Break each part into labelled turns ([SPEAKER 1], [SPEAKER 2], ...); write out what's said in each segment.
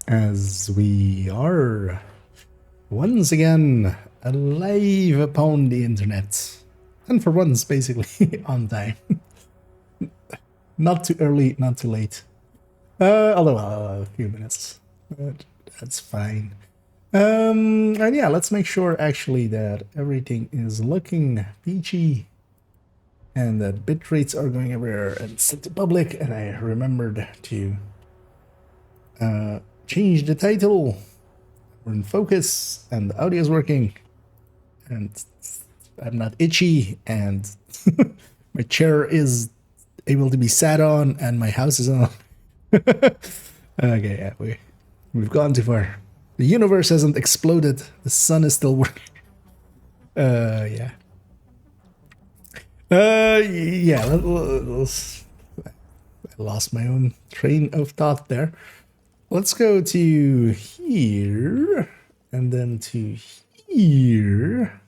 [SPEAKER 1] As we are once again alive upon the internet, and for once basically on time. Not too early, not too late. Although a few minutes, but that's fine. And yeah, let's make sure actually that everything is looking peachy and that bit rates are going everywhere and set to public. And I remembered to change the title. We're in focus and the audio is working and I'm not itchy and my chair is able to be sat on and my house is on. Okay, yeah, we've gone too far. The universe hasn't exploded. The sun is still working. Yeah. Yeah. I lost my own train of thought there. Let's go to here and then to here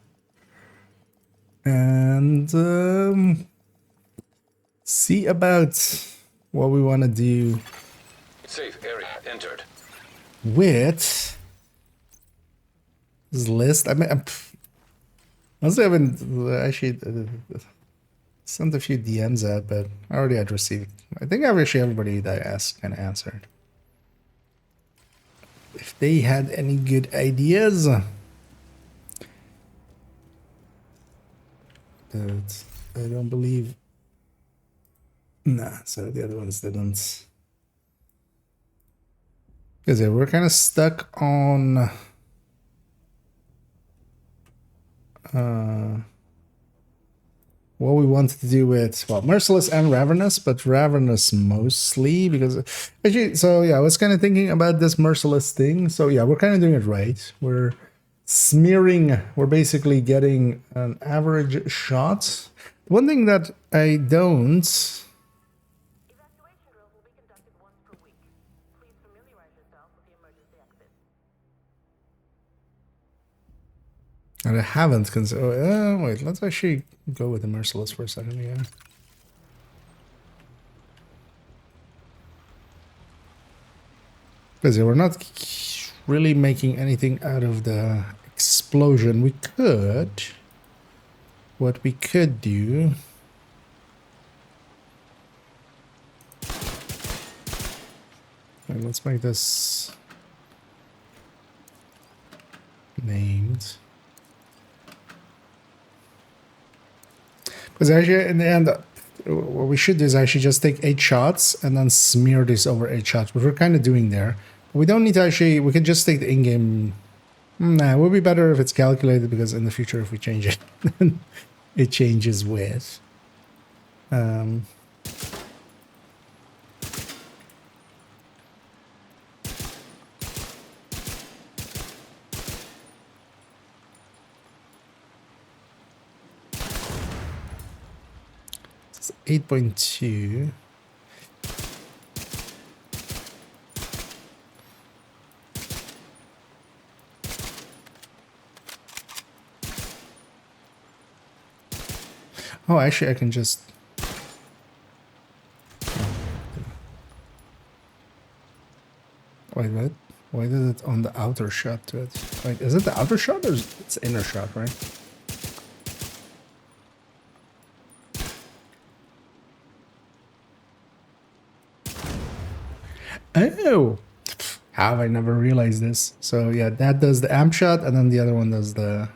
[SPEAKER 1] and see about what we want to do.
[SPEAKER 2] Safe area entered.
[SPEAKER 1] With this list. I mean, honestly, I haven't actually sent a few DMs out, but I already had received. I think actually everybody that I asked kind of answered. If they had any good ideas. But I don't believe. Nah, so the other ones didn't. Because yeah, we're kind of stuck on what we wanted to do with, well, Merciless and Ravenous, but Ravenous mostly because actually, so yeah, I was kind of thinking about this Merciless thing. So yeah, we're kind of doing it right. We're smearing, we're basically getting an average shot. One thing that I don't. And I haven't considered. Wait, let's actually go with the Merciless for a second again. Because we're not really making anything out of the explosion. We could. What we could do. Right, let's make this named. Because actually, in the end, what we should do is actually just take 8 shots and then smear this over 8 shots, which we're kind of doing there. We don't need to actually, we could just take the in-game. Nah, it would be better if it's calculated because in the future, if we change it, it changes with. It's 8.2. Oh, actually, I can just. Wait, what? Why did it on the outer shot to it? Wait, is it the outer shot or is it's inner shot, right? Oh! How have I never realized this? So yeah, that does the amp shot and then the other one does the...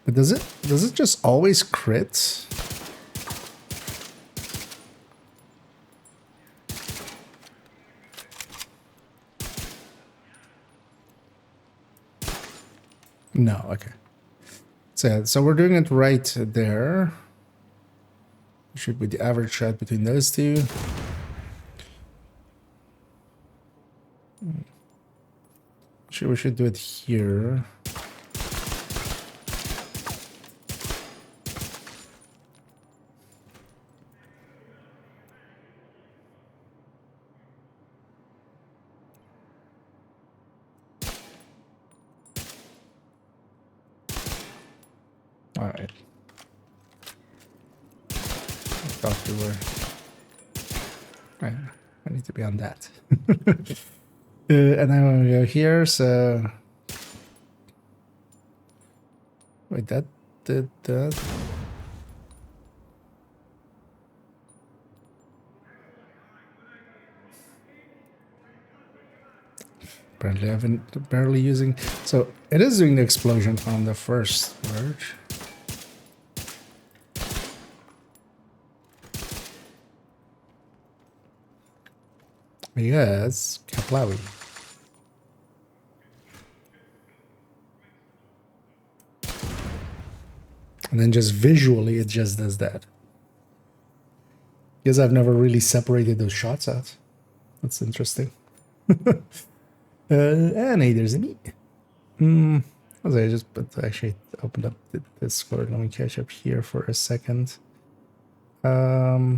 [SPEAKER 1] But does it just always crit? No, okay. So yeah, so we're doing it right there. Should be the average shot between those two. We should do it here. Alright. I thought we were... Right, I need to be on that. And then when we go here, so... Wait, that did that? Apparently I've been barely using... So, it is doing the explosion on the first merge. Yes, Kaplawi. And then just visually, it just does that. Because I've never really separated those shots out. That's interesting. And hey, there's a meat. I just actually opened up the Discord. Let me catch up here for a second. Yeah.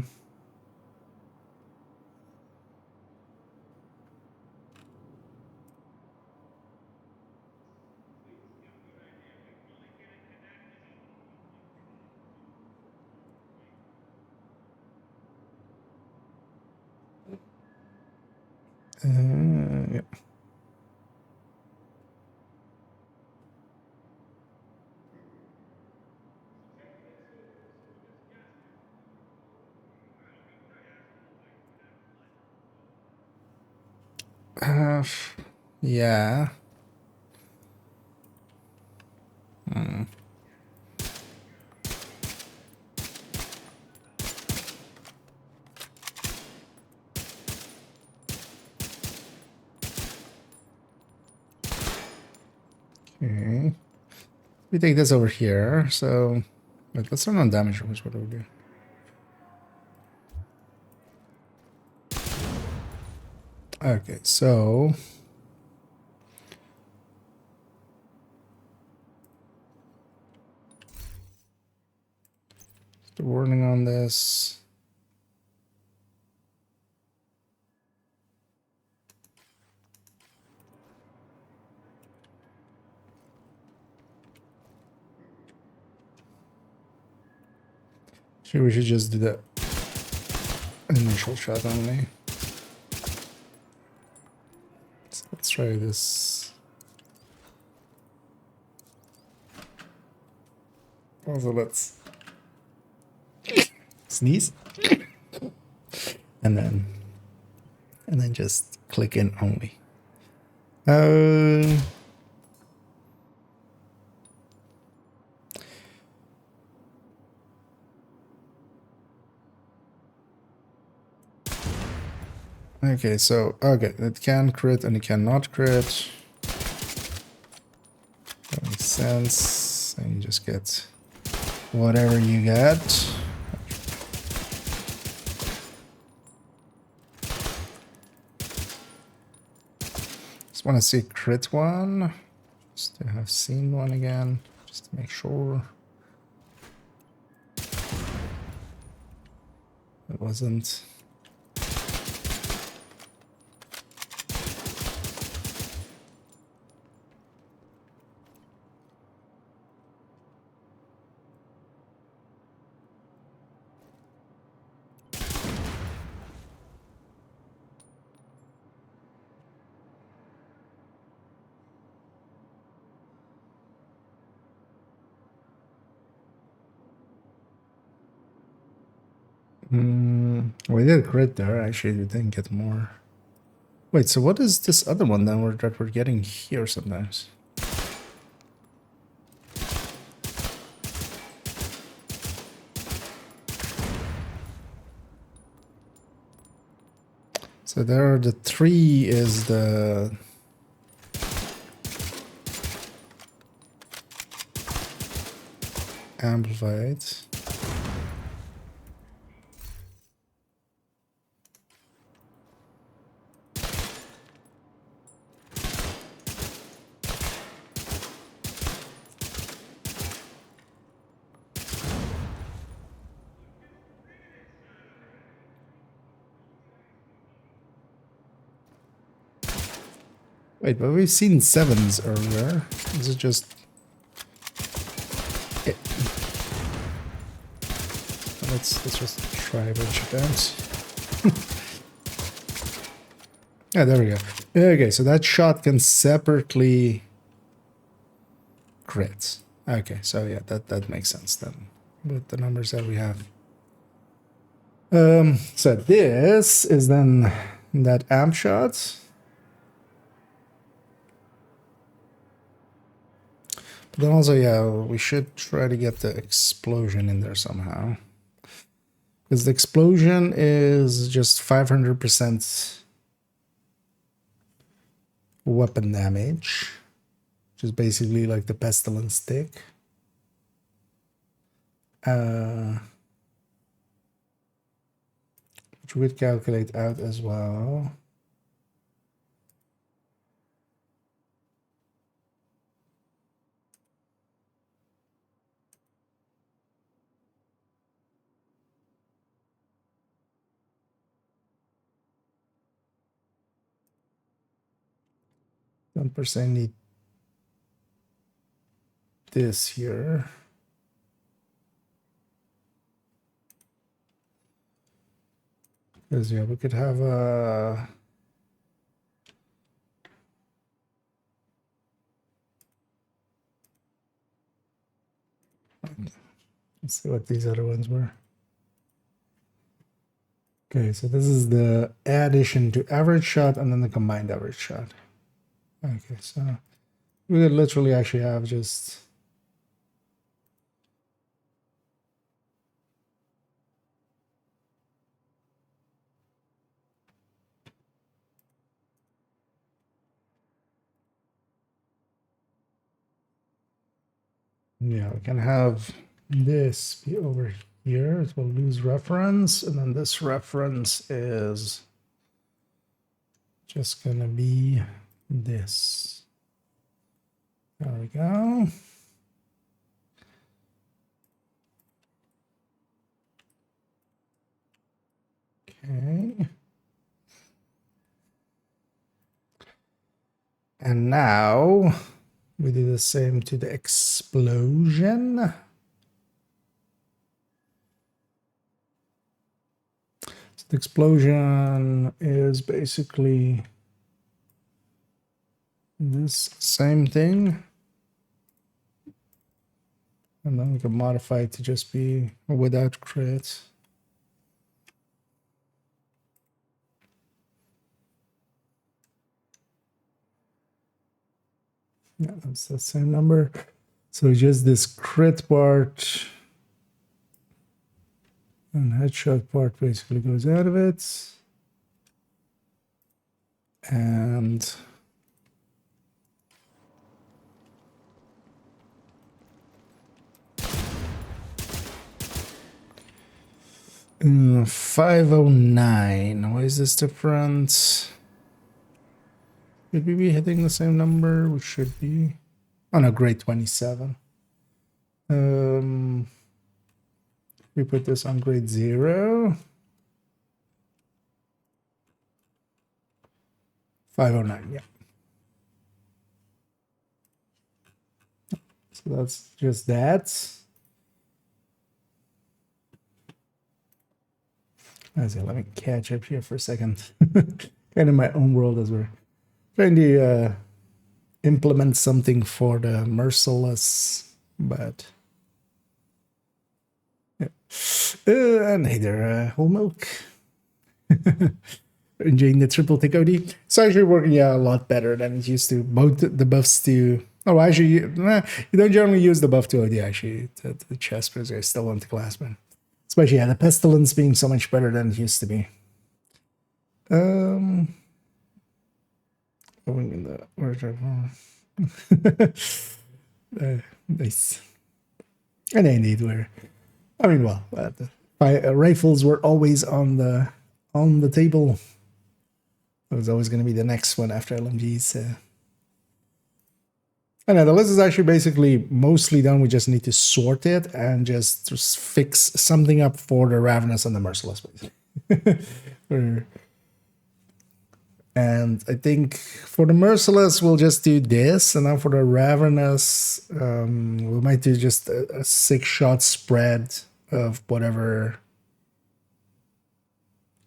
[SPEAKER 1] Yeah. Okay. We take this over here, so... Wait, let's turn on damage rules. What do we do? Okay, so... The warning on this... Sure, we should just do the initial shot only. So let's try this. Also, let's sneeze, and then just click in only. Okay, so, okay, it can crit and it cannot crit. That makes sense. And you just get whatever you get. Just want to see crit one. Just to have seen one again, just to make sure. It wasn't. We did crit there. Actually, we didn't get more. Wait, so what is this other one then that we're getting here sometimes? So there, the 3 is the... amplified. Wait, but we've seen 7s earlier. Is it just... let's just try a bunch of times. Yeah, there we go. Okay, so that shot can separately crit. Okay, so yeah, that makes sense then with the numbers that we have. So this is then that amp shot. But then also, yeah, we should try to get the explosion in there somehow. Because the explosion is just 500% weapon damage, which is basically like the pestilence stick. Which would calculate out as well. One percent need this here. Because yeah, we could have a let's see what these other ones were. Okay, so this is the addition to average shot and then the combined average shot. Okay, so we could literally actually have just yeah, we can have this be over here. It will lose reference, and then this reference is just gonna be this. There we go. Okay. And now we do the same to the explosion. So the explosion is basically this same thing. And then we can modify it to just be without crit. Yeah, that's the same number. So just this crit part and headshot part basically goes out of it. And 509. Why is this different? Should we be hitting the same number? We should be. Oh no, grade 27. We put this on grade 0. 509, yeah. So that's just that. Let me catch up here for a second. Kind of my own world as we're trying to implement something for the merciless, but yeah. And hey there, whole milk. Enjoying the triple tick OD. It's actually working a lot better than it used to. Both the buffs to actually you don't generally use the buff to OD actually. The chest, but I still want the classman. Especially the pestilence being so much better than it used to be. Going in the nice. And indeed, rifles were always on the table. It was always going to be the next one after LMGs. I know the list is actually basically mostly done. We just need to sort it and just fix something up for the Ravenous and the Merciless, basically. And I think for the Merciless, we'll just do this. And then for the Ravenous, we might do just a 6-shot spread of whatever,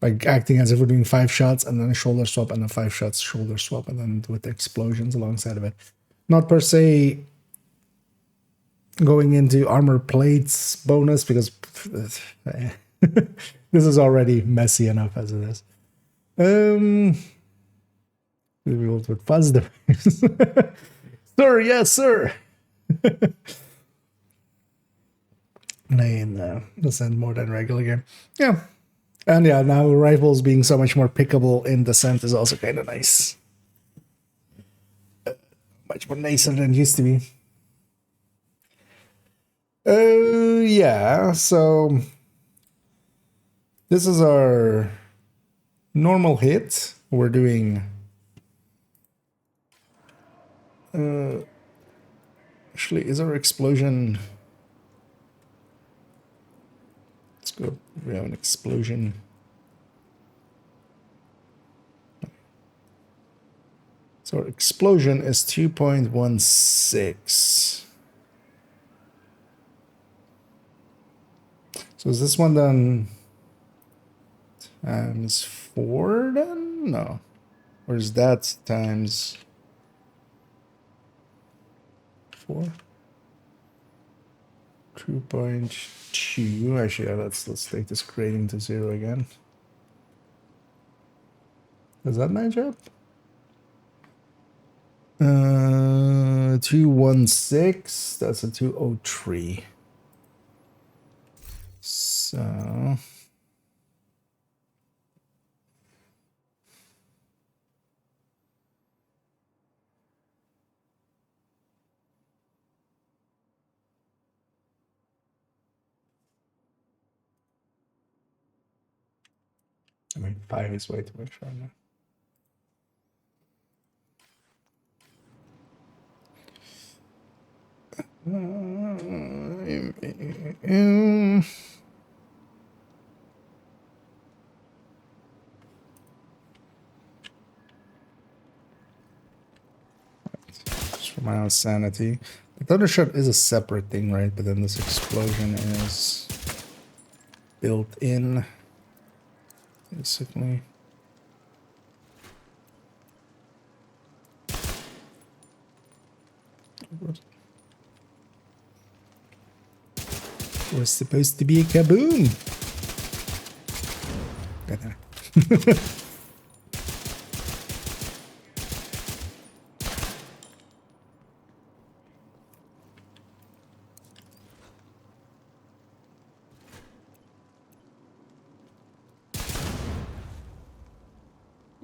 [SPEAKER 1] like acting as if we're doing 5 shots and then a shoulder swap and then 5 shots shoulder swap and then with the explosions alongside of it. Not per se going into armor plates bonus because this is already messy enough as it is. We rolled with fuzz device. Sir, yes, sir. Name descent more than regular game. Yeah. And yeah, now rifles being so much more pickable in descent is also kind of nice. Much more nicer than it used to be. Yeah, so this is our normal hit. We're doing actually, is our explosion? Let's go. We have an explosion. So our explosion is 2.16. So is this one done times 4 then? No. Or is that times 4? 2.2. Actually, yeah, let's take this grading to 0 again. Does that match up? 216. That's a 203. So I mean, 5 is way too much right now. Just for my own sanity. The thunder shot is a separate thing, right? But then this explosion is built in, basically. Was supposed to be a kaboom. Got that.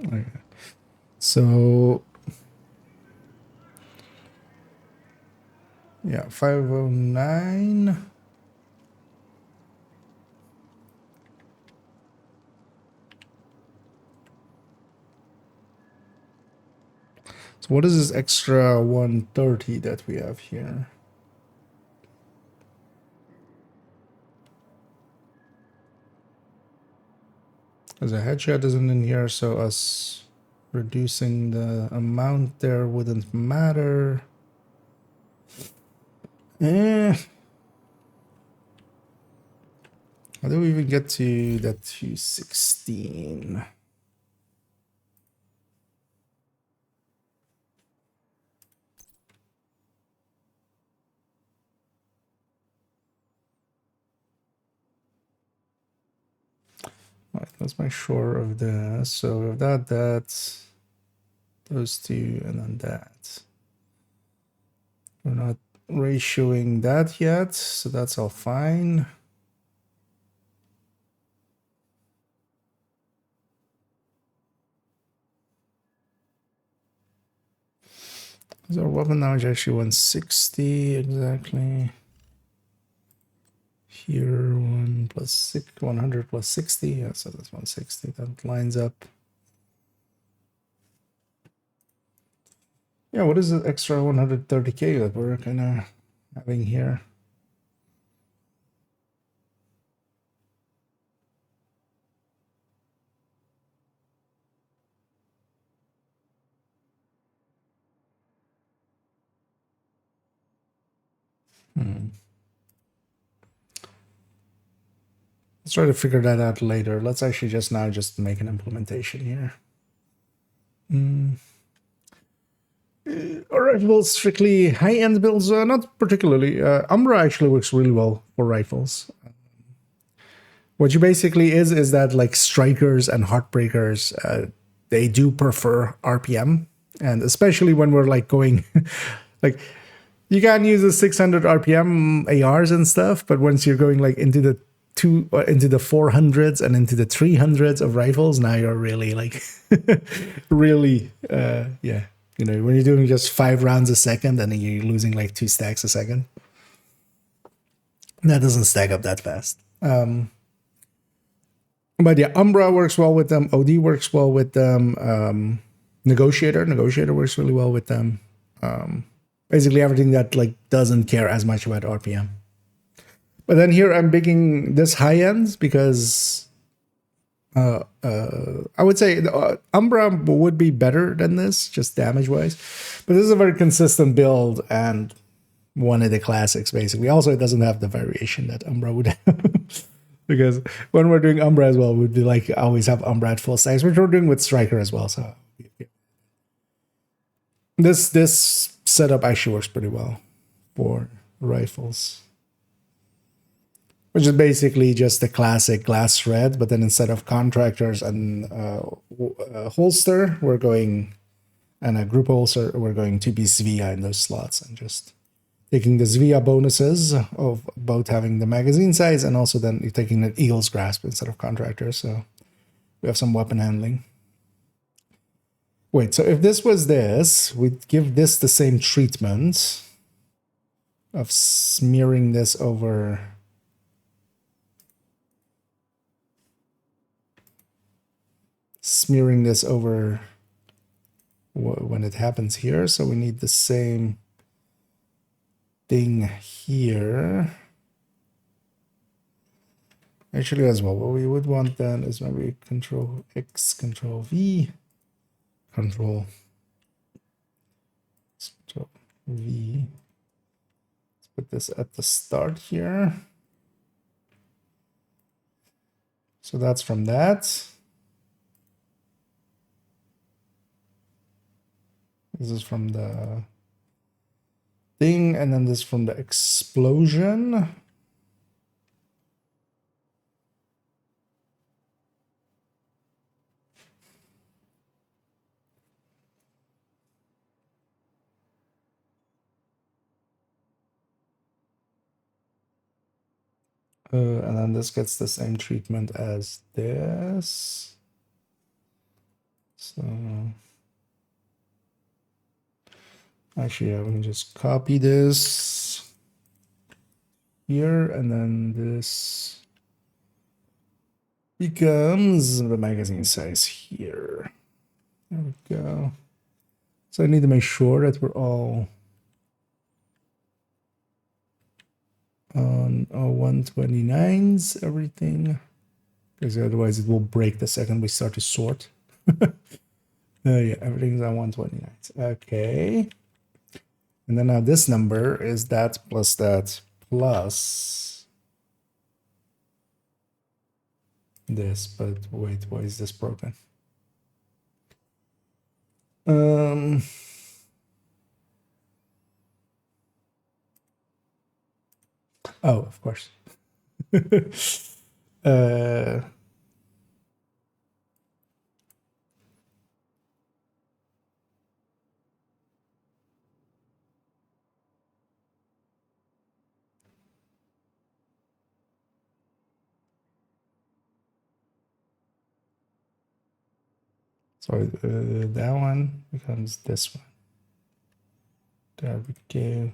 [SPEAKER 1] Okay. So yeah, 509. So what is this extra 130 that we have here? Because a headshot isn't in here, so us reducing the amount there wouldn't matter. How do we even get to that 216? All right, that's my shore of this. So that's those two, and then that. We're not ratioing that yet, so that's all fine. Is our weapon damage actually 160 exactly? Here 100 plus 60. Yeah, so that's 160. That lines up. Yeah, what is the extra 130k that we're kind of having here? Let's try to figure that out later. Let's actually just make an implementation here. Our rifles, strictly high-end builds, not particularly. Umbra actually works really well for rifles. What you basically is that like strikers and heartbreakers, they do prefer RPM, and especially when we're like going, like you can use the 600 RPM ARs and stuff, but once you're going like into the 400s and into the 300s of rifles, now you're really like, really, yeah. You know, when you're doing just 5 rounds a second and then you're losing like 2 stacks a second, that doesn't stack up that fast. But yeah, Umbra works well with them. OD works well with them. Negotiator works really well with them. Basically everything that like doesn't care as much about RPM. But then here I'm picking this high end because I would say Umbra would be better than this, just damage wise. But this is a very consistent build and one of the classics basically. Also, it doesn't have the variation that Umbra would have. Because when we're doing Umbra as well, we'd be like always have Umbra at full stacks, which we're doing with Striker as well. So this setup actually works pretty well for rifles, which is basically just the classic glass thread, but then instead of contractors and holster, we're going, and a group holster, we're going to be Zvia in those slots and just taking the Zvia bonuses of both having the magazine size and also then you're taking an Eagle's Grasp instead of contractors. So we have some weapon handling. Wait, so if this was this, we'd give this the same treatment of smearing this over. Smearing this over when it happens here. So we need the same thing here. Actually, as well, what we would want then is maybe Control X, Control V, Control V. Let's put this at the start here. So that's from that. This is from the thing, and then this from the explosion. And then this gets the same treatment as this. So actually, yeah, we can just copy this here, and then this becomes the magazine size here. There we go. So I need to make sure that we're all on 129s, everything, because otherwise it will break the second we start to sort. Yeah, everything's on 129s. Okay. And then now this number is that plus this, but wait, why is this broken? Oh, of course. So that one becomes this one. There we go.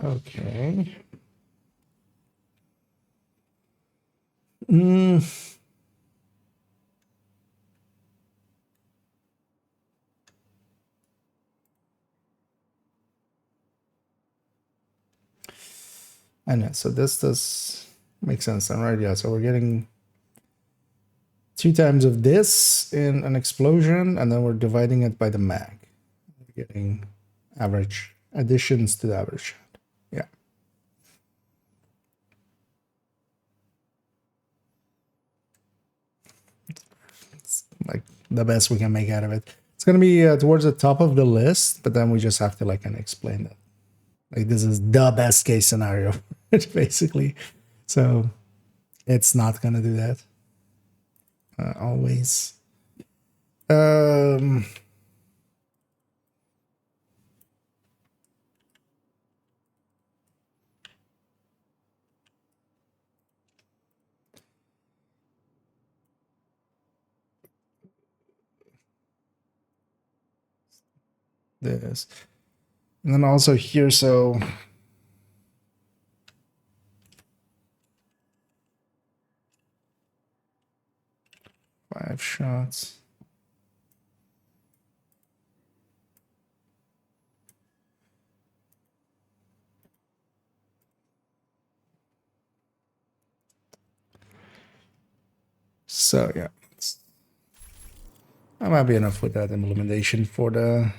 [SPEAKER 1] Okay. Mm. I know. So this does make sense then, right? Yeah. So we're getting 2 times of this in an explosion, and then we're dividing it by the mag. We're getting average additions to the average. Yeah. It's like the best we can make out of it. It's going to be towards the top of the list, but then we just have to like kind of explain that. Like this is the best case scenario, basically. So it's not going to do that always. Um, this. And then also here, so 5 shots. So yeah, that might be enough with that implementation for that.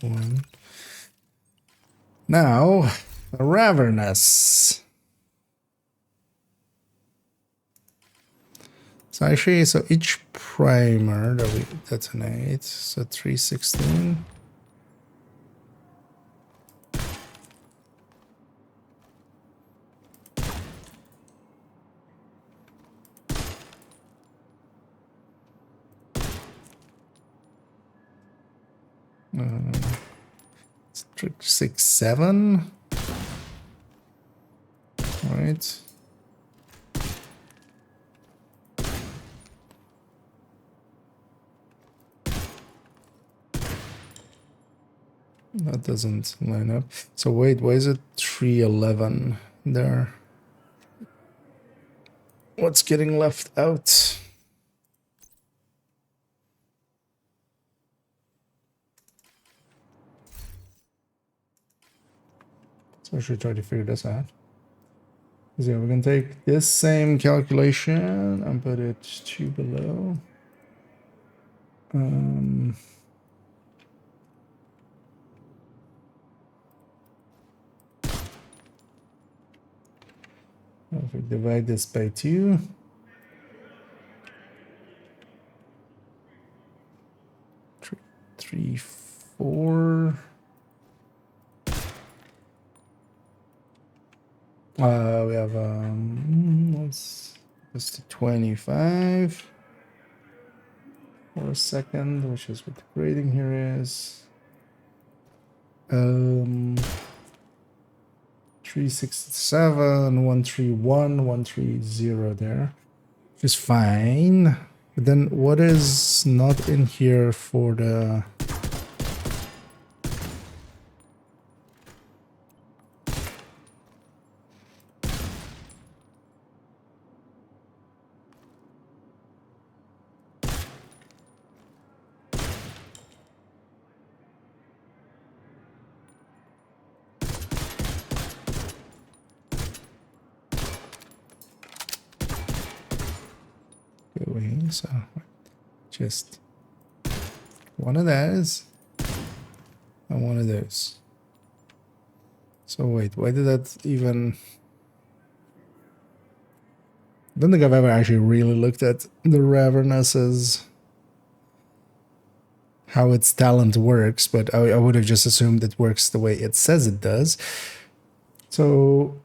[SPEAKER 1] One. Now, Ravernous. So actually, so each primer that we detonate, so 316. Uh, 6, 7. All right. That doesn't line up. So wait, why is it 311 there? What's getting left out? So I should try to figure this out. So yeah, we can take this same calculation and put it 2 below. If we divide this by 2, three, 4. We have let's to 25 for a second, which is what the grading here is. 367, 131, 130 there, which is fine. But then what is not in here for the way? So just one of those and one of those. So wait, why did that even... I don't think I've ever actually really looked at the Ravernus's, how its talent works, but I would have just assumed it works the way it says it does. So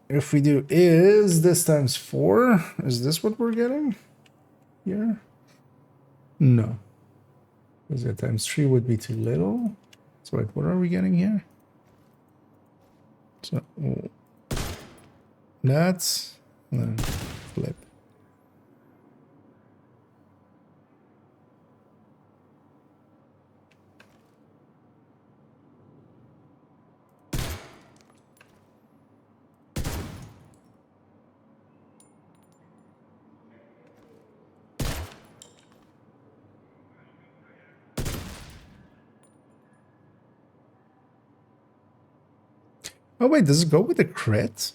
[SPEAKER 1] if we do is this times 4, is this what we're getting here? No. Because that times 3 would be too little. So wait, what are we getting here? So that's... then flip. Oh wait, does it go with the crit?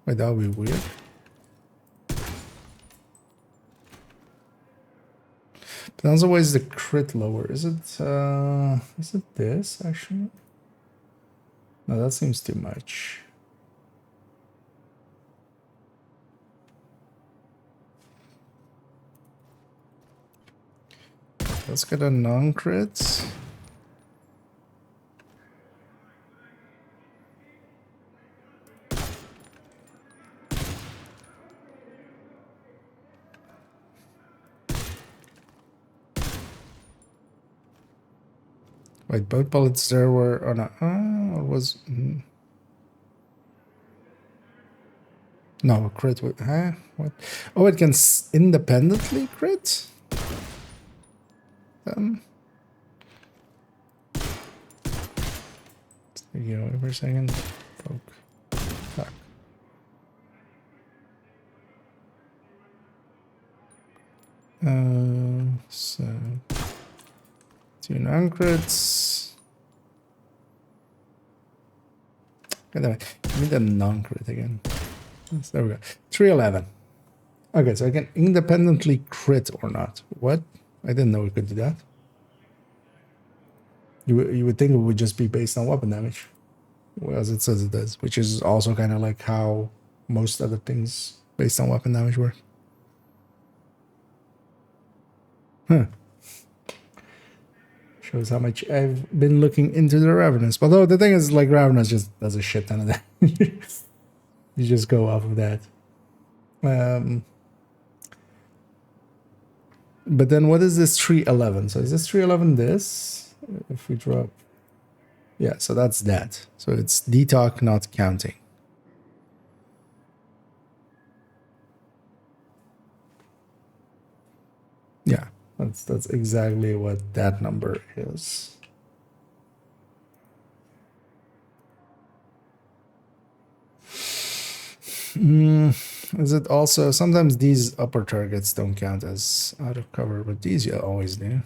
[SPEAKER 1] Wait, that would be weird. But that's always the crit lower. Is it this actually? No, that seems too much. Let's get a non-crit. Wait, both bullets there were on a... or was... No, crit with... Huh? What? Oh, it can independently crit? You know, wait for a second. Poke. Fuck. So... 2 non-crits. Give me the non-crit again. There we go. 311. Okay, so I can independently crit or not. What? I didn't know we could do that. You would think it would just be based on weapon damage. Well, as it says it does, which is also kind of like how most other things based on weapon damage work. Huh. Shows how much I've been looking into the Ravenous. Although the thing is, like, Ravenous just does a shit ton of that. You just go off of that. But then what is this 311? So is this 311 this? If we drop... Yeah, so that's that. So it's detox not counting. Yeah, that's exactly what that number is. Is it also... Sometimes these upper targets don't count as out of cover, but these you always do.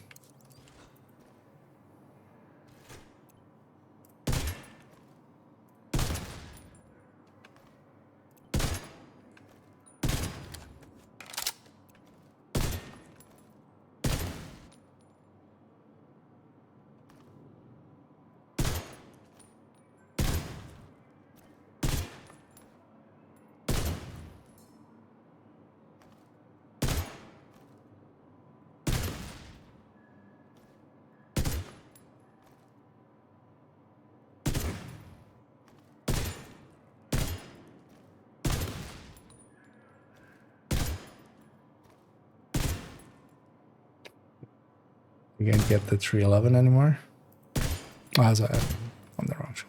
[SPEAKER 1] You can't get the 311 anymore. Oh, I was on the wrong show.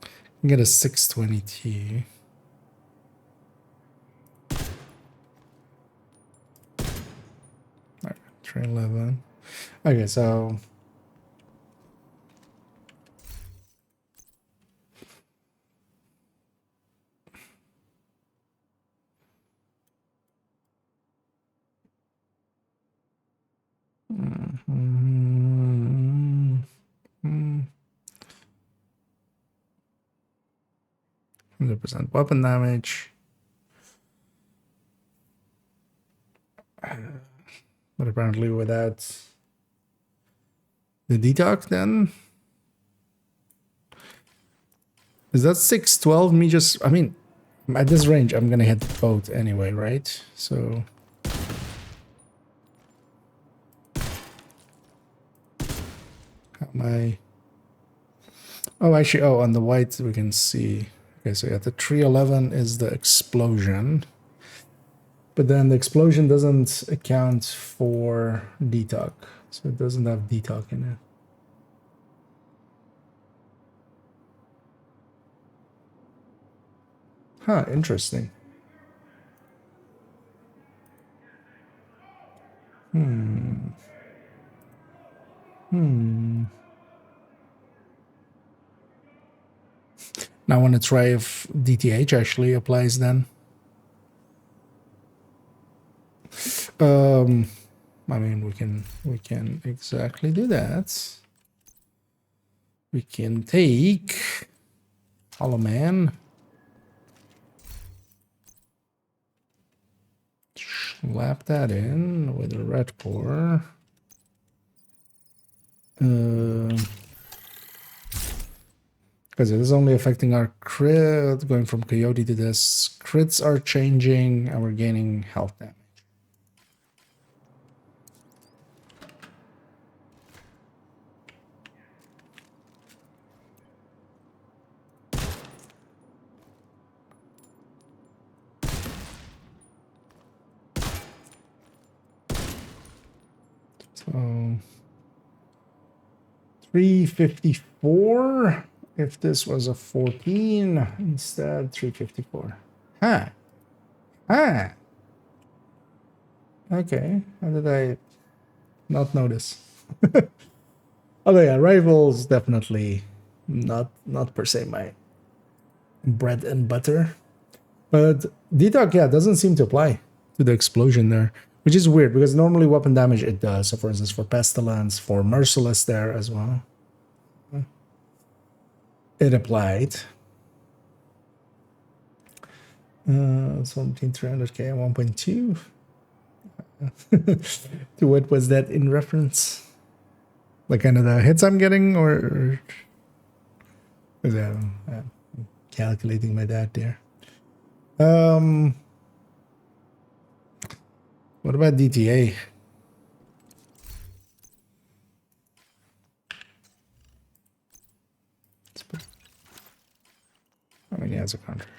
[SPEAKER 1] You can get a 620T. Alright, 311. Okay, so... Mm-hmm. 100% weapon damage. But apparently without the detox then... Is that 612 me just... I mean, at this range, I'm gonna hit both anyway, right? So... How am I... Oh, actually, oh, on the white we can see... Okay, so yeah, the 311 is the explosion. But then the explosion doesn't account for detox. So it doesn't have detox in it. Huh, interesting. Now I want to try if DTH actually applies then. I mean, we can exactly do that. We can take Hollow Man. Slap that in with a red core. Because it is only affecting our crit, going from Coyote to this. Crits are changing, and we're gaining health damage. So 354. If this was a 14, instead 354. Huh. Huh. Okay. How did I not notice? Oh yeah, rivals definitely not per se my bread and butter. But detox, yeah, doesn't seem to apply to the explosion there, which is weird because normally weapon damage it does. So for instance, for Pestilence, for Merciless there as well. It applied. So between 300k and 1.2. To what was that in reference? Like kind of the hits I'm getting, or I'm calculating my data there. What about DTA? I mean, he has a contract.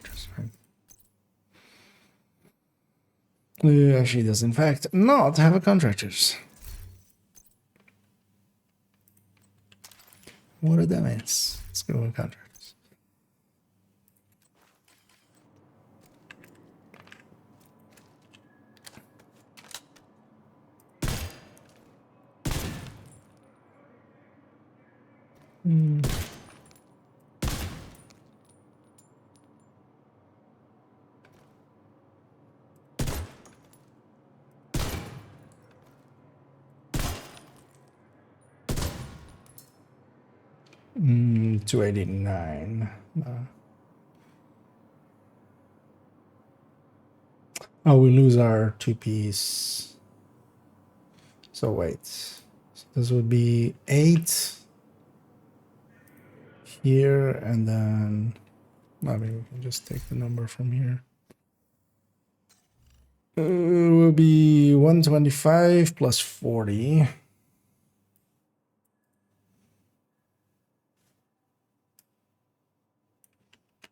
[SPEAKER 1] Right? She does, in fact, not have a contractors. What a dumbass. Let's go with contractors. Hmm. 289. Oh, we lose our 2-piece. So wait. So this would be 8 here, and then I mean we can just take the number from here. It will be 125 plus 40.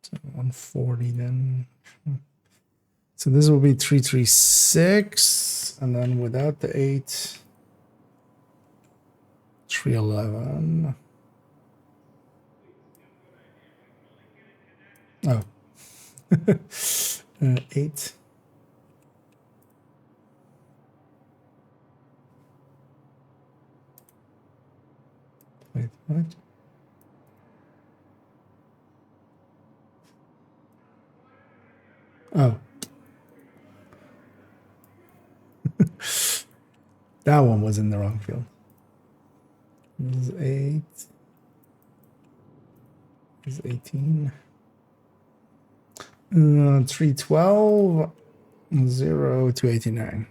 [SPEAKER 1] So 140 then. So this will be 336, and then without the 8, 311. Oh. 8. Wait, what? Oh. That one was in the wrong field. This is 8. This is 18. 312. 0 to 89.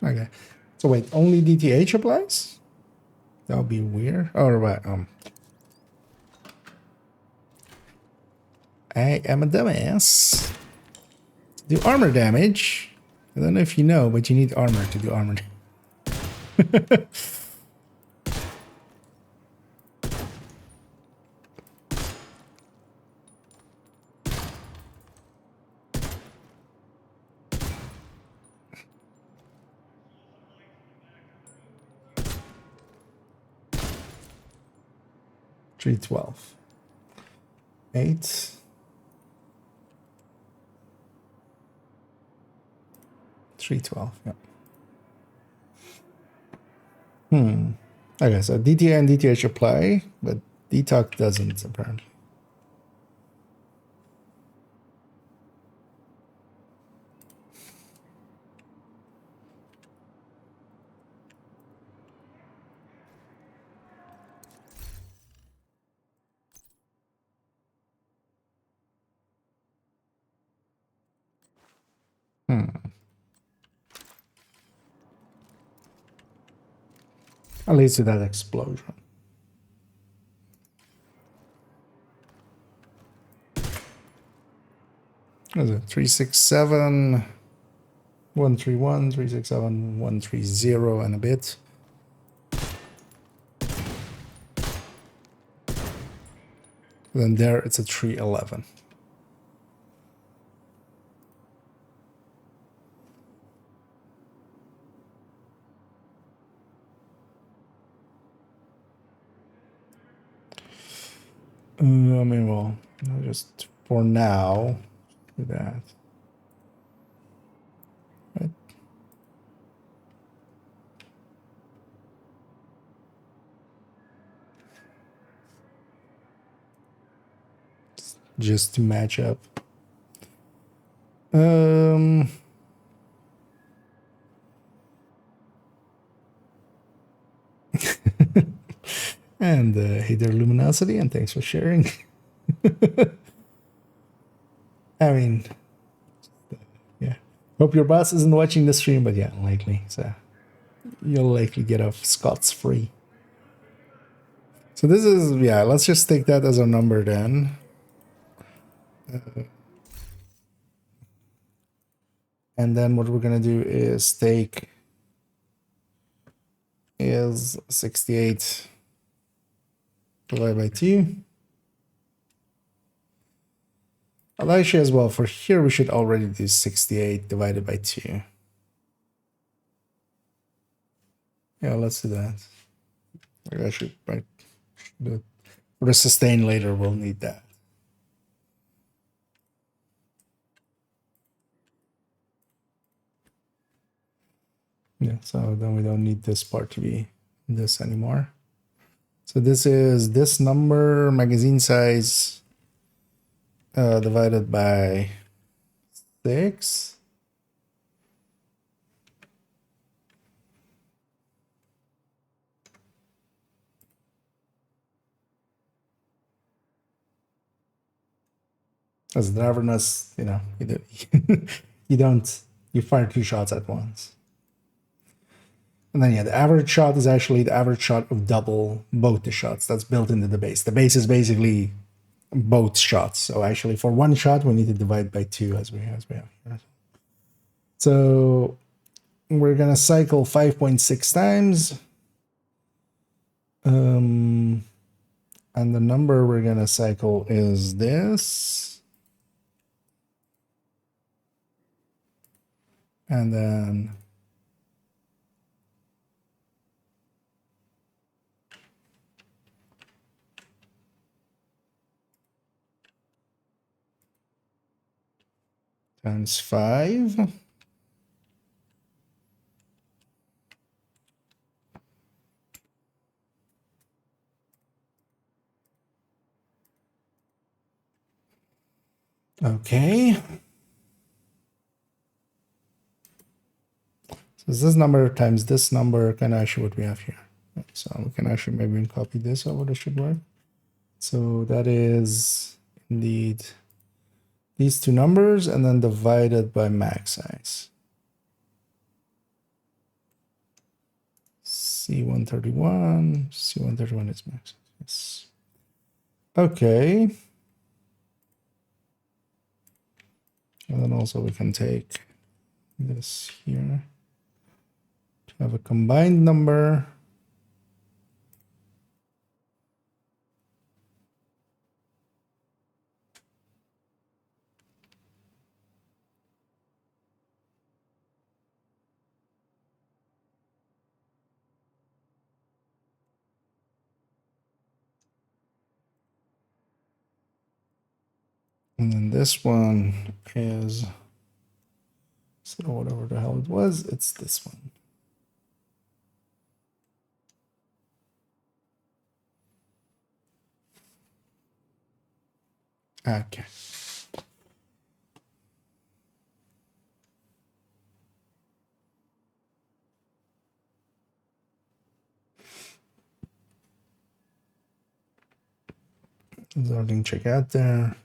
[SPEAKER 1] Okay. So wait, only DTH applies? That would be weird. Oh, right. I am a dumbass. Do armor damage. I don't know if you know, but you need armor to do armor damage. 312. 8. 312. Yeah. Okay, so DTA and DTH apply, but detox doesn't apparently. At least to that explosion. What is it? 367, 131, 367, 130, and a bit. Then there it's a 311. I mean, well, just for now, do that. Right. Just to match up. And hey there, Luminosity, and thanks for sharing. I mean, yeah. Hope your boss isn't watching the stream, but yeah, likely. So you'll likely get off Scots free. So this is, yeah, let's just take that as a number then. And then what we're going to do is take is 68 divided by 2. Well, actually, as well, for here, we should already do 68 divided by 2. Yeah, let's do that. Actually, right. For the sustain later, we'll need that. Yeah, so then we don't need this part to be this anymore. So this is this number, magazine size, divided by 6. As a driverness, you know, you fire 2 shots at once. And then, yeah, the average shot is actually the average shot of double both the shots. That's built into the base. The base is basically both shots. So actually, for 1 shot, we need to divide by 2 as we have here. So we're gonna cycle 5.6 times. And the number we're gonna cycle is this. And then times 5. Okay. So this number times this number, kind of actually what we have here. So we can actually maybe copy this over, this should work. So that is indeed these 2 numbers and then divided by max size. C131 is max size. Yes. Okay. And then also we can take this here to have a combined number. And then this one is, so whatever the hell it was, it's this one. Okay. There's everything check out there.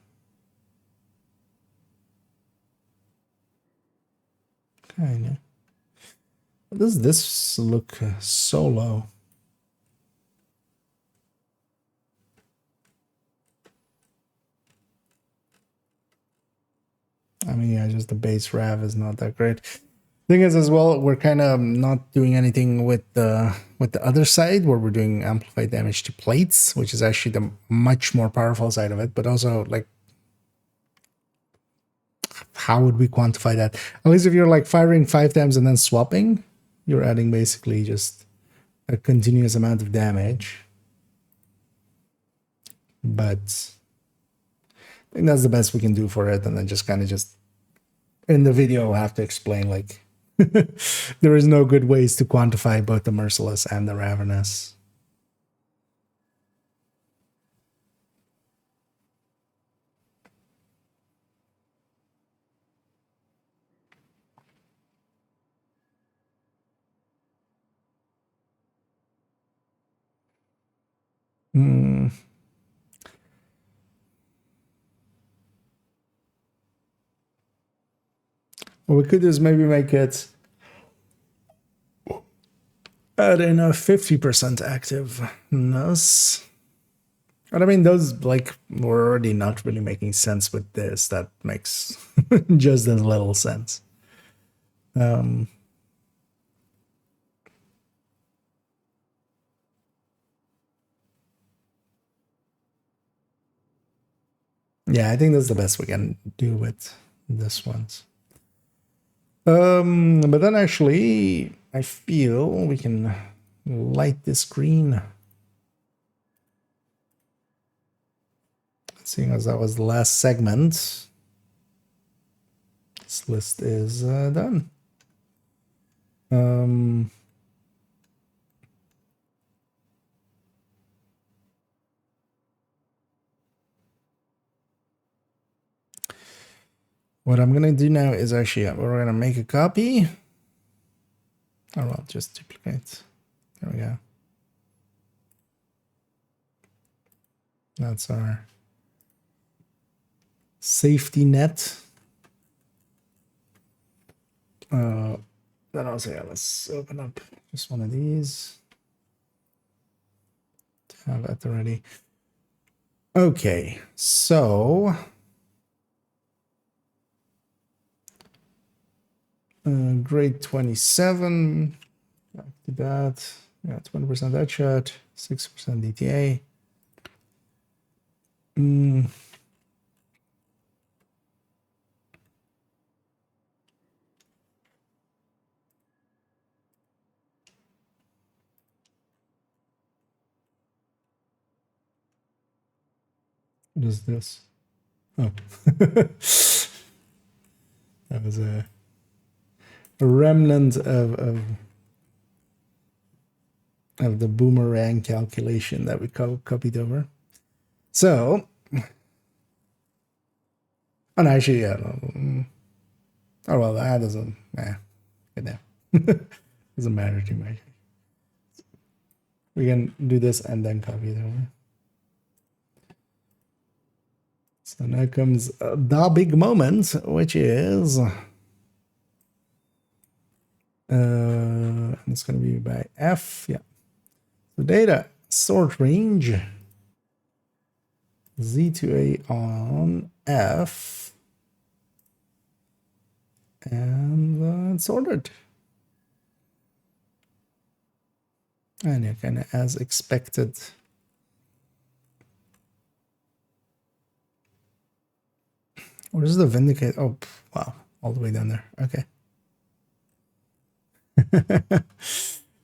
[SPEAKER 1] Does this look so low? I mean, yeah, just the base RAV is not that great. Thing is, as well, we're kind of not doing anything with the other side, where we're doing amplified damage to plates, which is actually the much more powerful side of it. But also, like, how would we quantify that? At least if you're like firing 5 times and then swapping, you're adding basically just a continuous amount of damage. But I think that's the best we can do for it, and then just kind of just in the video, I'll have to explain, like, there is no good ways to quantify both the Merciless and the Ravenous. Hmm. What we could do is maybe make it add in a 50% activeness. But I mean, those, like, were already not really making sense with this. That makes just as little sense. Yeah, I think that's the best we can do with this ones. But then actually, I feel we can light this green. Seeing as that was the last segment, this list is done. What I'm gonna do now is actually we're gonna make a copy. Or I'll just duplicate. There we go. That's our safety net. Then also, yeah, let's open up just one of these. Have that already. Okay, so grade 27. Back to that. Yeah, 20% headshot, 6% DTA. What is this? Oh, that was a remnant of the boomerang calculation that we copied over. So, and actually, yeah. Oh well, that doesn't. Good now. Doesn't matter too much. We can do this and then copy it over. So now comes the big moment, which is it's going to be by F. Yeah. So data sort range Z to A on F, and it's sorted. And yeah, kind of as expected. Or is the Vindicate? Oh, wow. All the way down there. Okay.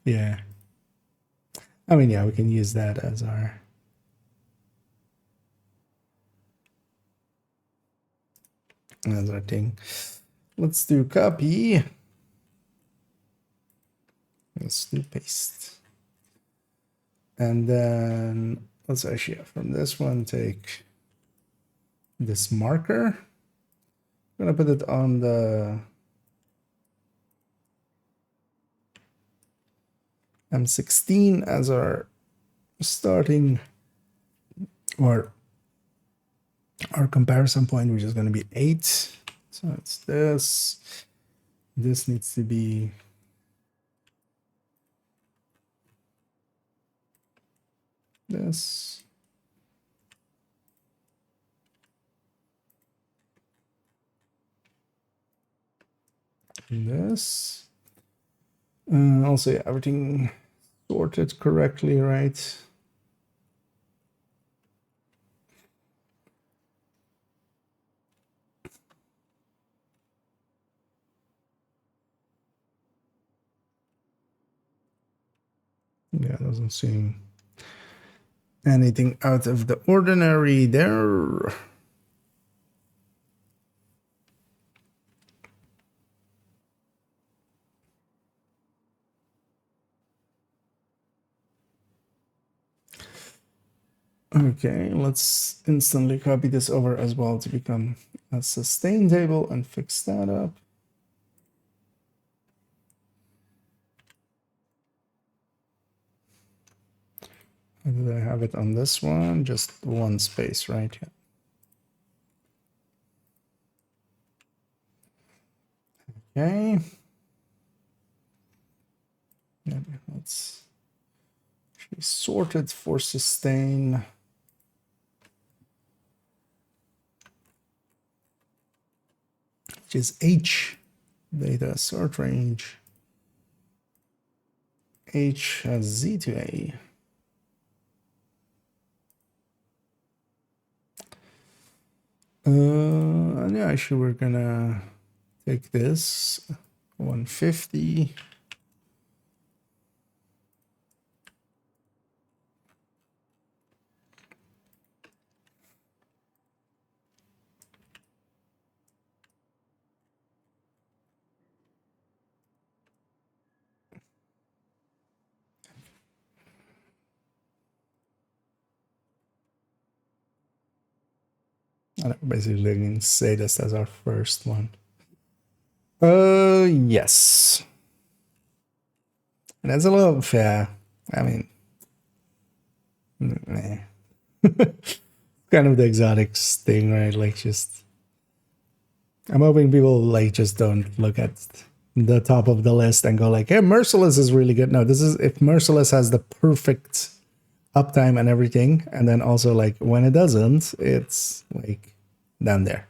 [SPEAKER 1] Yeah. I mean, yeah, we can use that as our thing. Let's do copy. Let's do paste. And then let's actually, from this one, take this marker. I'm gonna put it on the M16 as our starting, or our comparison point, which is going to be 8. So it's this. This needs to be this. And this. Also, yeah, everything sorted correctly, right? Yeah, doesn't seem anything out of the ordinary there. Okay, let's instantly copy this over as well to become a sustain table and fix that up. How did I have it on this one? Just one space, right? Yeah. Okay. Yeah, let's sort it for sustain. Which is H, data sort range. H has Z to A. And yeah, actually we're gonna take this 150. And basically can say this as our first one. Yes. And that's a little fair. I mean, kind of the exotics thing, right? Like, just I'm hoping people like just don't look at the top of the list and go like, "Hey, Merciless is really good." No, this is if Merciless has the perfect uptime and everything, and then also like when it doesn't, it's like down there.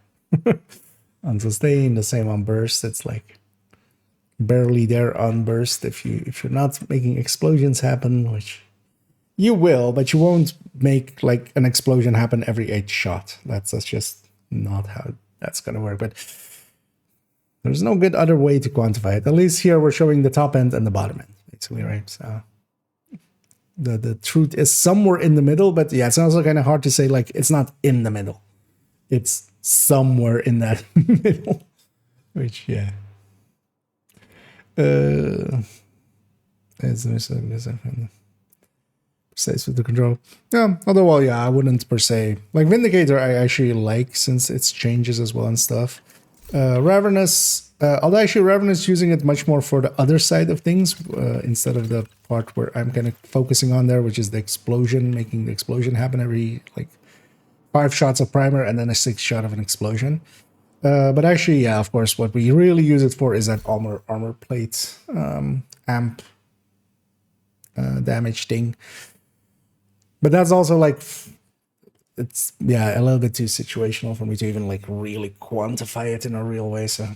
[SPEAKER 1] On sustain, the same on burst. It's like barely there on burst if you're not making explosions happen, which you will, but you won't make like an explosion happen every 8 shot. That's just not how that's gonna work. But there's no good other way to quantify it. At least here we're showing the top end and the bottom end, basically, right? So the truth is somewhere in the middle, but yeah, it's also kind of hard to say like it's not in the middle. It's somewhere in that middle. Which yeah. It's precise with the control. Yeah, although well, yeah, I wouldn't per se like Vindicator. I actually like since it's changes as well and stuff. Ravenous, although actually Ravenous using it much more for the other side of things instead of the part where I'm kind of focusing on there, which is the explosion, making the explosion happen every like 5 shots of primer and then a 6 shot of an explosion. But actually, yeah, of course, what we really use it for is that armor plate amp damage thing. But that's also like it's yeah a little bit too situational for me to even like really quantify it in a real way. So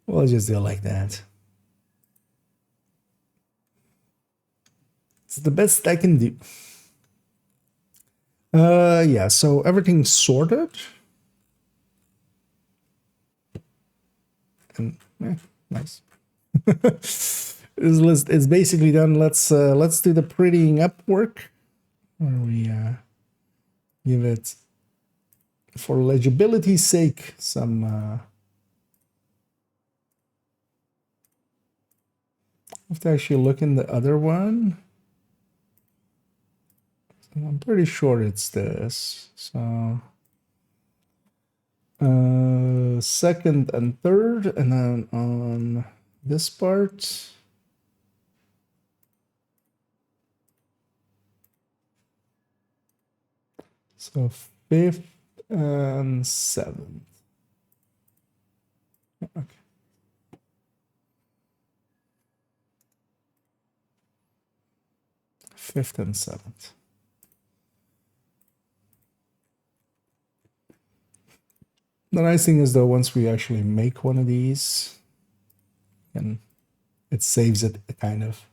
[SPEAKER 1] we'll just do it like that. It's the best I can do. Yeah. So everything's sorted. And nice. This list is basically done. Let's do the prettying up work, where we give it, for legibility's sake, some I have to actually look in the other one. I'm pretty sure it's this. So second and third, and then on this part. So 5th and 7th. Okay. 5th and 7th. The nice thing is though, once we actually make one of these, and it saves it kind of.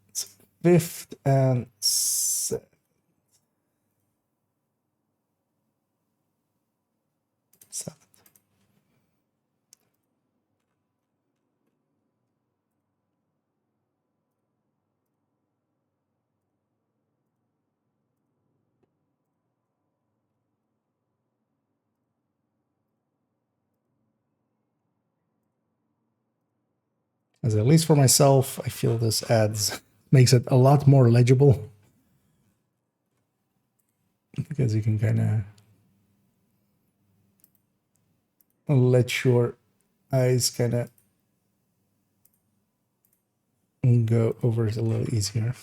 [SPEAKER 1] It's 5th and 7th. As at least for myself, I feel this makes it a lot more legible. Because you can kind of let your eyes kind of go over it a little easier.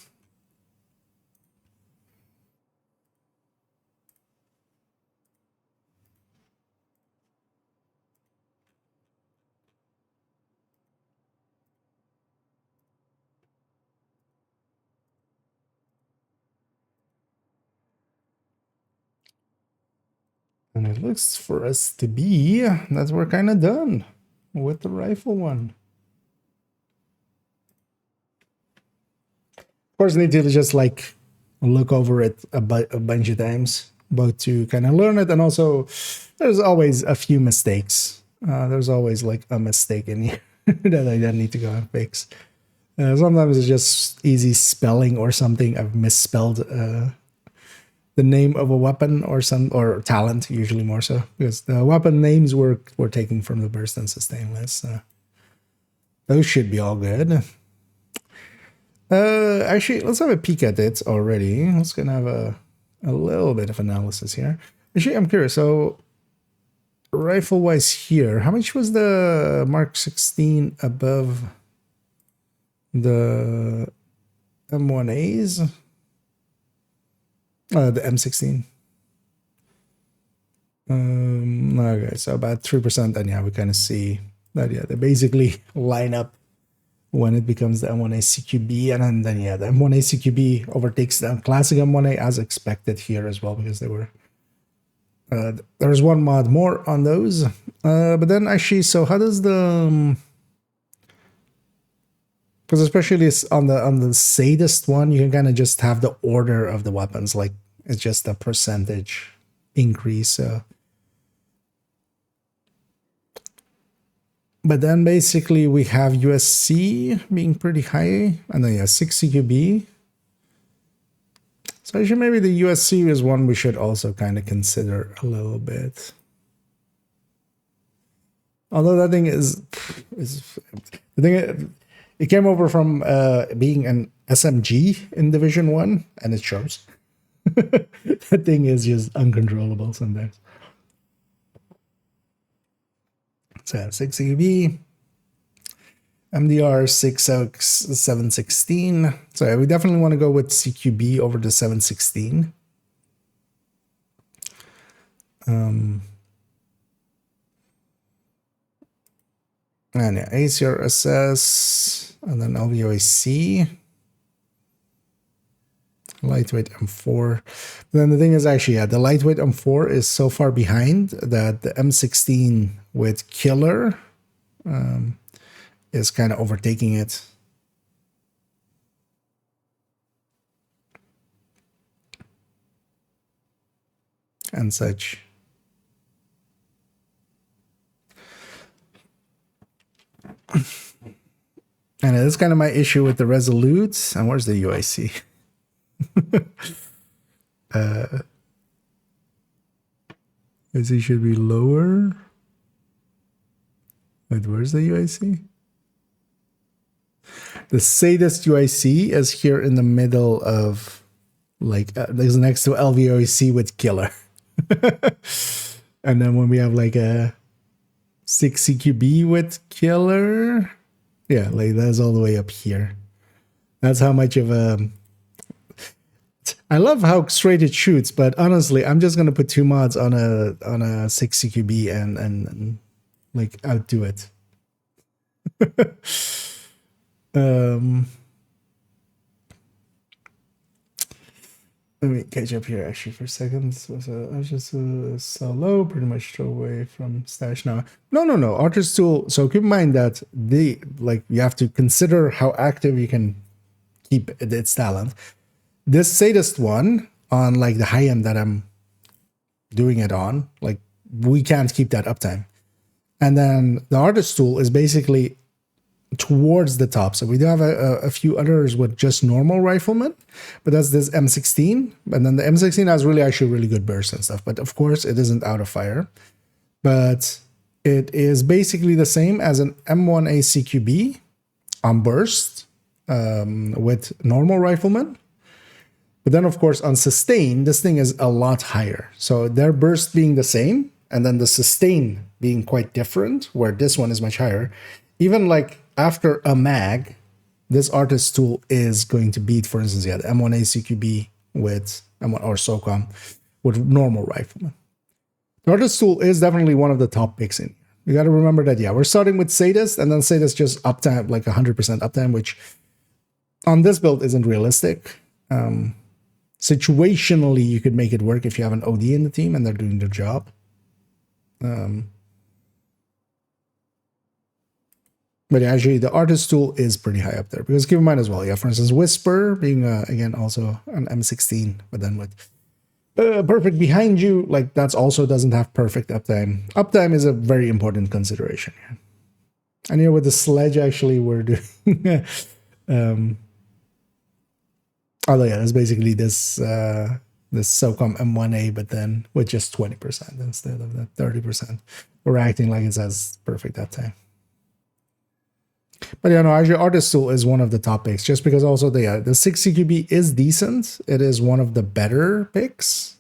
[SPEAKER 1] And it looks for us to be that we're kind of done with the rifle one. Of course, need to just like look over it a bunch of times, both to kind of learn it, and also there's always a few mistakes. There's always like a mistake in here that I then need to go and fix. Sometimes it's just easy spelling or something. I've misspelled the name of a weapon or talent, usually more so, because the weapon names were taken from the burst and sustain list. Those should be all good. Actually, let's have a peek at it already. Let's gonna have a little bit of analysis here. Actually, I'm curious. So, rifle-wise here, how much was the Mark 16 above the M1As? The M16. Okay, so about 3%, and yeah, we kind of see that, yeah, they basically line up when it becomes the M1A CQB, and then yeah, the M1A CQB overtakes the classic M1A as expected here as well, because they were there's one mod more on those. But then actually, so how does the because especially on the sadist one, you can kind of just have the order of the weapons, like it's just a percentage increase. But then basically we have USC being pretty high, and then yeah, 6 CQB. So actually maybe the USC is one we should also kind of consider a little bit. Although that thing is the thing, it came over from being an SMG in Division 1, and it shows. That thing is just uncontrollable sometimes. So 6 CQB, MDR 716. So we definitely want to go with CQB over the 716. And yeah, ACRSS, and then LVOAC. Lightweight M4. Then the thing is actually, yeah, the lightweight M4 is so far behind that the M16 with Killer is kind of overtaking it. And such. And it's kind of my issue with the Resolute. And where's the UIC? UIC should be lower. Wait, where's the UIC? The sadist UIC is here in the middle of, like, is next to LVOC with Killer. And then when we have like a 6 CQB with Killer, yeah, like that's all the way up here. That's how much of a... I love how straight it shoots, but honestly, I'm just gonna put 2 mods on a 6 CQB and like outdo it. Let me catch up here actually for a second. So I was just so low, pretty much throw away from stash now. No. Artist tool. So keep in mind that you have to consider how active you can keep its talent. This sadist one on like the high end that I'm doing it on, like we can't keep that uptime. And then the artist tool is basically towards the top. So we do have a few others with just normal riflemen, but that's this M16. And then the M16 has actually really good burst and stuff. But of course, it isn't out of fire. But it is basically the same as an M1A CQB on burst with normal riflemen. But then, of course, on sustain, this thing is a lot higher. So their burst being the same, and then the sustain being quite different, where this one is much higher. Even like after a mag, this artist tool is going to beat, for instance, the M1A CQB with M1 or SOCOM with normal rifleman. The artist tool is definitely one of the top picks in here. You got to remember that, we're starting with Sadist, and then Sadist just uptime, like 100% uptime, which on this build isn't realistic. Situationally, you could make it work if you have an OD in the team and they're doing their job. But actually, the artist tool is pretty high up there. Because keep in mind as well, for instance, Whisper being, again, also an M16, but then with perfect behind you, like that's also doesn't have perfect uptime. Uptime is a very important consideration here. And here with the sledge, actually, we're doing... although it's basically this this SOCOM M1A, but then with just 20% instead of the 30%. We're acting like it has perfect uptime. But actually Artist Tool is one of the top picks, just because also the 6 CQB is decent. It is one of the better picks.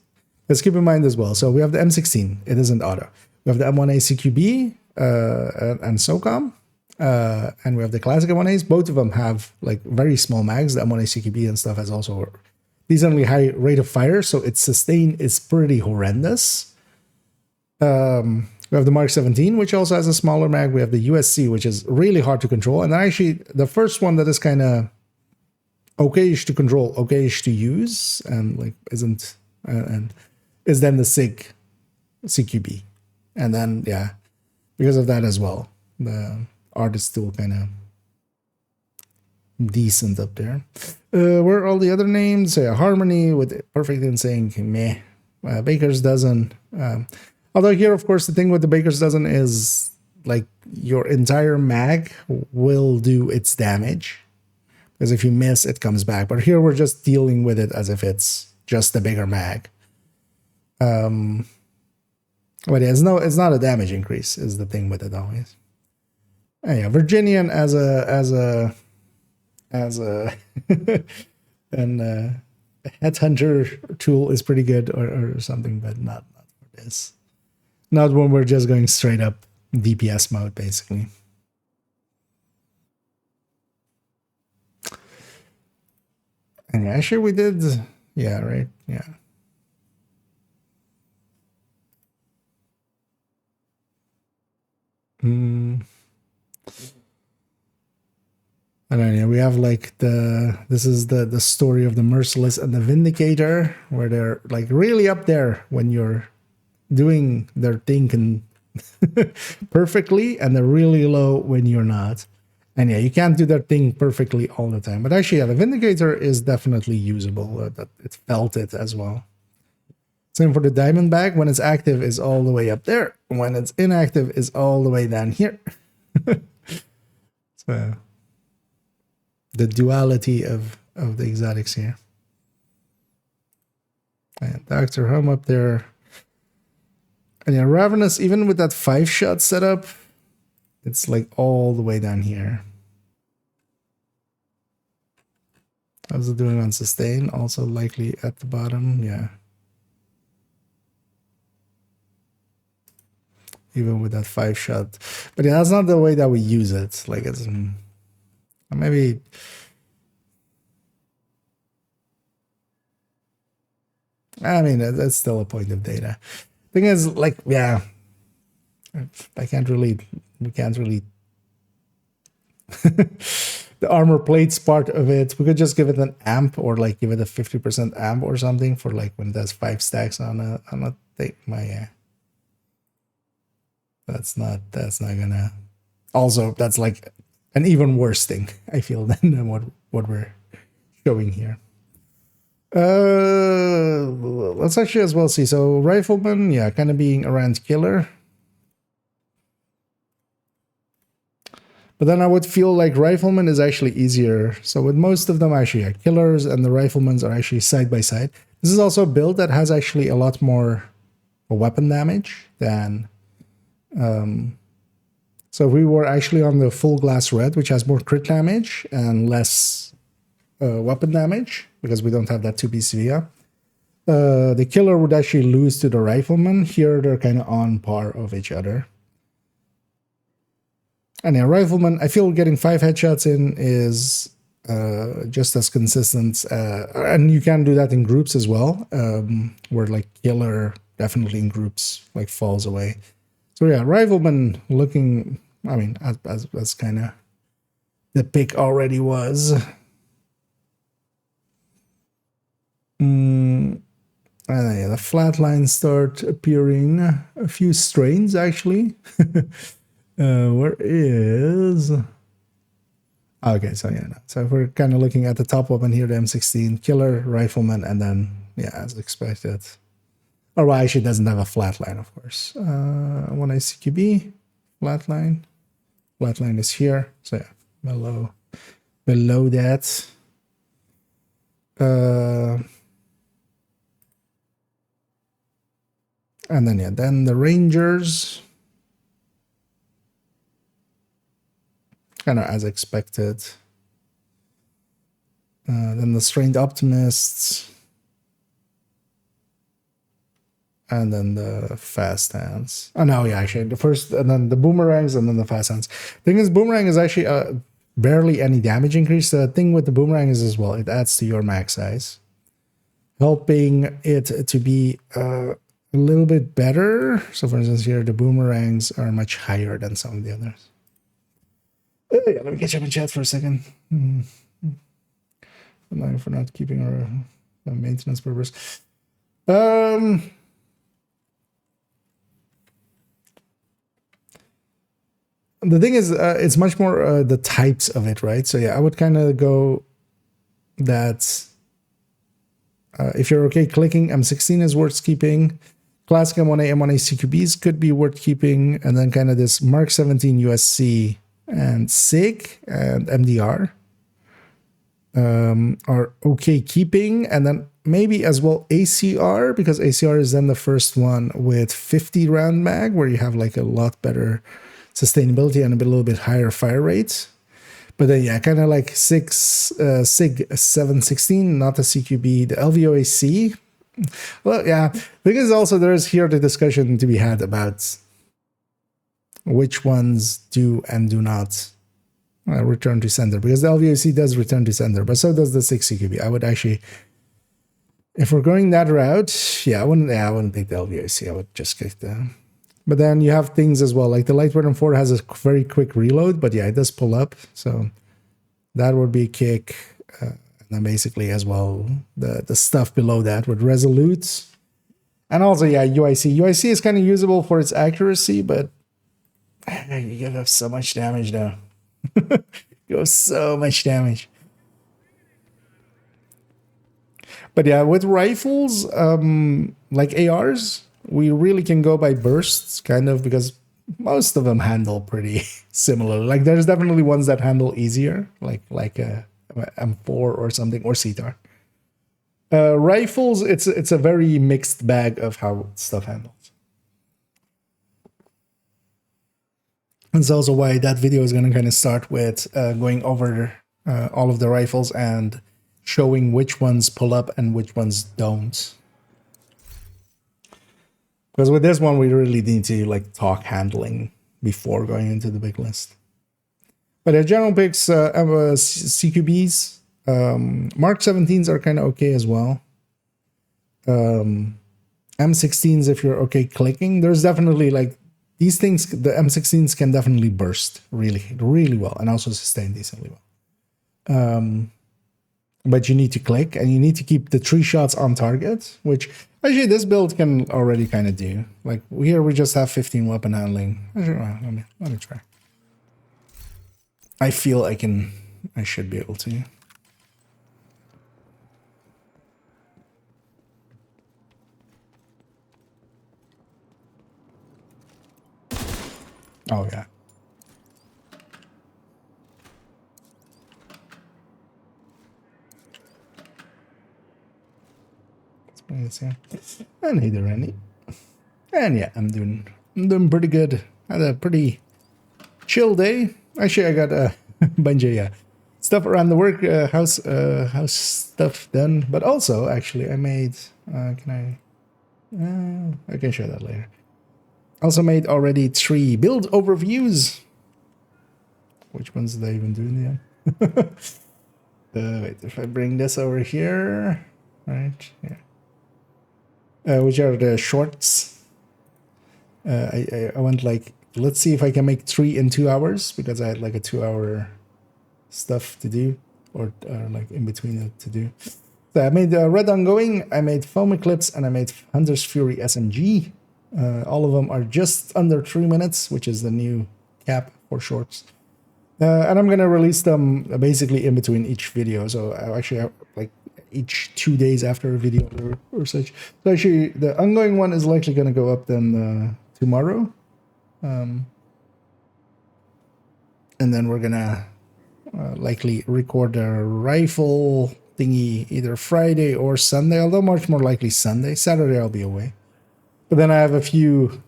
[SPEAKER 1] Let's keep in mind as well. So we have the M16. It isn't auto. We have the M1A CQB and SOCOM. And we have the classic M1As. Both of them have like very small mags. The M1A CQB and stuff has also decently high rate of fire, so its sustain is pretty horrendous. We have the Mark 17, which also has a smaller mag. We have the USC, which is really hard to control. And actually, the first one that is kind of okayish to control, okayish to use, and like isn't, and is then the SIG CQB. And then, because of that as well, the artist tool kind of decent up there. Where are all the other names? Harmony with Perfect Insync, meh. Baker's Dozen. Although here, of course, the thing with the Baker's Dozen is like your entire mag will do its damage. Because if you miss, it comes back. But here we're just dealing with it as if it's just a bigger mag. But it's not a damage increase is the thing with it always. And Virginian as a and headhunter tool is pretty good or something, but not for this. Not when we're just going straight up DPS mode, basically. And actually we did, right, And then we have like this is the story of the Merciless and the Vindicator, where they're like really up there when you're doing their thing perfectly, and they're really low when you're not. And you can't do that thing perfectly all the time. But actually, the Vindicator is definitely usable. It felt it as well. Same for the Diamondback. When it's active, is all the way up there. When it's inactive, is all the way down here. So the duality of the exotics here. And Dr. Home up there. And Ravenous, even with that 5-shot setup, it's like all the way down here. How's it doing on sustain? Also likely at the bottom, Even with that 5-shot. But that's not the way that we use it. Like it's maybe I mean that's still a point of data. Thing is, like, we can't really the armor plates part of it. We could just give it an amp or like give it a 50% amp or something for like when it does 5 stacks on a thing. That's not gonna. Also, that's like an even worse thing, I feel, than what we're showing here. Let's actually as well see. So rifleman, yeah, kind of being around killer. But then I would feel like rifleman is actually easier. So with most of them, actually, yeah, killers and the riflemans are actually side by side. This is also a build that has actually a lot more weapon damage than. So we were actually on the full glass red, which has more crit damage and less weapon damage because we don't have that 2-piece Via. The killer would actually lose to the rifleman. Here they're kind of on par of each other. And yeah, rifleman, I feel getting 5 headshots in is just as consistent. And you can do that in groups as well, where like killer definitely in groups like falls away. So yeah, rifleman looking, I mean, as kind of the pick already was. And yeah, the flat lines start appearing. A few strains actually. Where is? Okay, so yeah, no. So if we're kind of looking at the top weapon here, the M16, killer, rifleman, and then yeah, as expected. Or well, actually, it doesn't have a flat line, of course. When I CQB, flat line is here. So yeah, below that. And then yeah, then the Rangers. Kind of as expected. Then the Strained Optimists. And then the Fast Hands. Oh, no, yeah, actually. The first, and then the Boomerangs, and then the Fast Hands. The thing is, Boomerang is actually barely any damage increase. The thing with the Boomerang is as well, it adds to your max size, helping it to be a little bit better. So, for instance, here, the Boomerangs are much higher than some of the others. Yeah, let me catch up in chat for a second. For not keeping our maintenance purpose. The thing is, it's much more the types of it, right? So yeah, I would kind of go that if you're okay clicking, M16 is worth keeping. Classic M1A, M1A CQBs could be worth keeping. And then kind of this Mark 17 USC and SIG and MDR are okay keeping. And then maybe as well ACR, because ACR is then the first one with 50 round mag, where you have like a lot better sustainability and a little bit higher fire rates. But then yeah, kind of like SIG 716, not the CQB, the LVOAC. Well, yeah, because also there's here the discussion to be had about which ones do and do not return to sender, because the LVOC does return to sender, but so does the 6 CQB. I would actually, if we're going that route, I wouldn't take the LVOC. I would just kick the. But then you have things as well, like the Light Weapon 4 has a very quick reload, but yeah, it does pull up, so that would be a kick. And then basically as well, the stuff below that with Resolute, and also yeah, UIC. UIC is kind of usable for its accuracy, but you give up so much damage now. You have so much damage. But yeah, with rifles, like ARs, we really can go by bursts, kind of, because most of them handle pretty similar. Like there's definitely ones that handle easier, like a M4 or something, or CTAR. Rifles, it's a very mixed bag of how stuff handles. That's also why that video is going to kind of start with going over all of the rifles and showing which ones pull up and which ones don't. Because with this one, we really need to like talk handling before going into the big list. But the general picks, CQBs, Mark 17s are kind of okay as well. M16s, if you're okay clicking, there's definitely like these things, the M16s can definitely burst really, really well and also sustain decently well. But you need to click and you need to keep the 3 shots on target, which actually this build can already kind of do. Like here we just have 15 weapon handling. Actually, well, let me try. I feel I should be able to. Oh yeah. And neither any. And yeah, I'm doing pretty good. Had a pretty chill day. Actually, I got a bunch of stuff around the work house stuff done. But also, actually, I made. I can show that later. Also made already 3 build overviews. Which ones did I even do in the end? Wait, if I bring this over here, right? Yeah. Which are the shorts? I went like, let's see if I can make 3 in 2 hours because I had like a 2-hour stuff to do or like in between it to do. So I made Red Ongoing, I made Foam Eclipse, and I made Hunter's Fury SMG. All of them are just under 3 minutes, which is the new cap for shorts. And I'm gonna release them basically in between each video. So I actually have like each 2 days after a video or such. So actually, the ongoing one is likely gonna go up then tomorrow, and then we're gonna likely record a rifle thingy either Friday or Sunday. Although much more likely Sunday. Saturday I'll be away. But then I have a few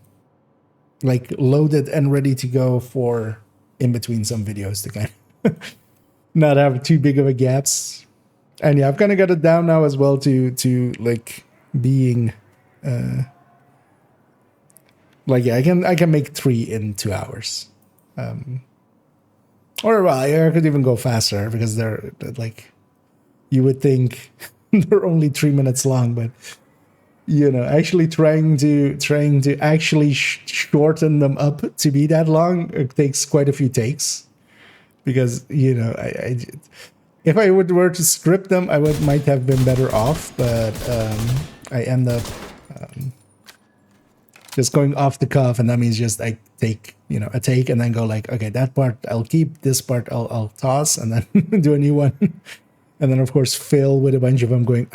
[SPEAKER 1] like loaded and ready to go for in between some videos to kind of not have too big of a gaps. And yeah, I've kind of got it down now as well to like being like yeah, I can make 3 in 2 hours. Or well, I could even go faster because they're like you would think they're only 3 minutes long, but you know, actually trying to actually shorten them up to be that long, it takes quite a few takes because you know if I were to script them, I might have been better off, but I end up just going off the cuff, and that means just I take a take and then go like, okay, that part I'll keep, this part I'll toss, and then do a new one, and then of course fail with a bunch of them going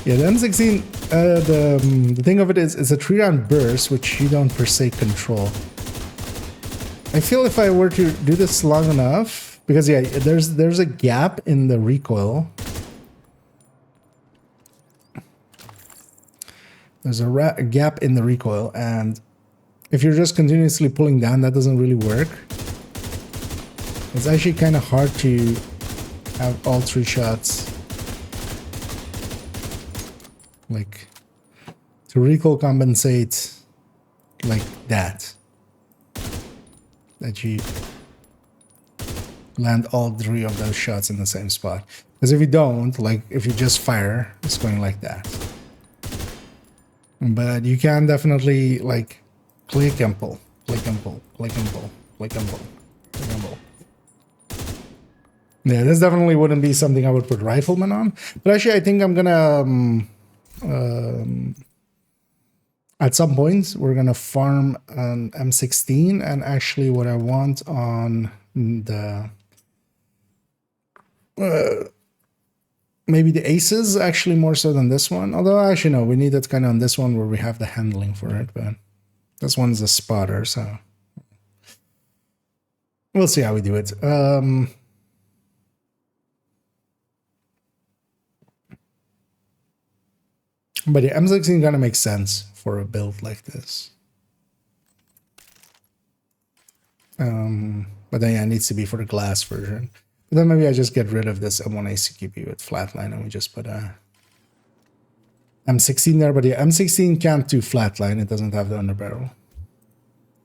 [SPEAKER 1] Yeah, the M16, the thing of it is, it's a 3-round burst, which you don't per se control. I feel if I were to do this long enough, because yeah, there's a gap in the recoil. There's a gap in the recoil, and if you're just continuously pulling down, that doesn't really work. It's actually kind of hard to have all 3 shots. Like, to recoil compensate like that. That you land all 3 of those shots in the same spot. Because if you don't, like, if you just fire, it's going like that. But you can definitely, like, click and pull, click and pull, click and pull, click and pull, click and pull. Yeah, this definitely wouldn't be something I would put Rifleman on. But actually, I think I'm gonna... at some point, we're gonna farm an M16, and actually what I want on the... maybe the aces, actually more so than this one. Although, actually, no, we need it kind of on this one where we have the handling for it, but this one's a spotter, so... we'll see how we do it. But yeah, M16 kind of makes sense for a build like this. But then yeah, it needs to be for the glass version. But then maybe I just get rid of this M1 ACQB with flatline and we just put a M16 there. But yeah, M16 can't do flatline. It doesn't have the underbarrel.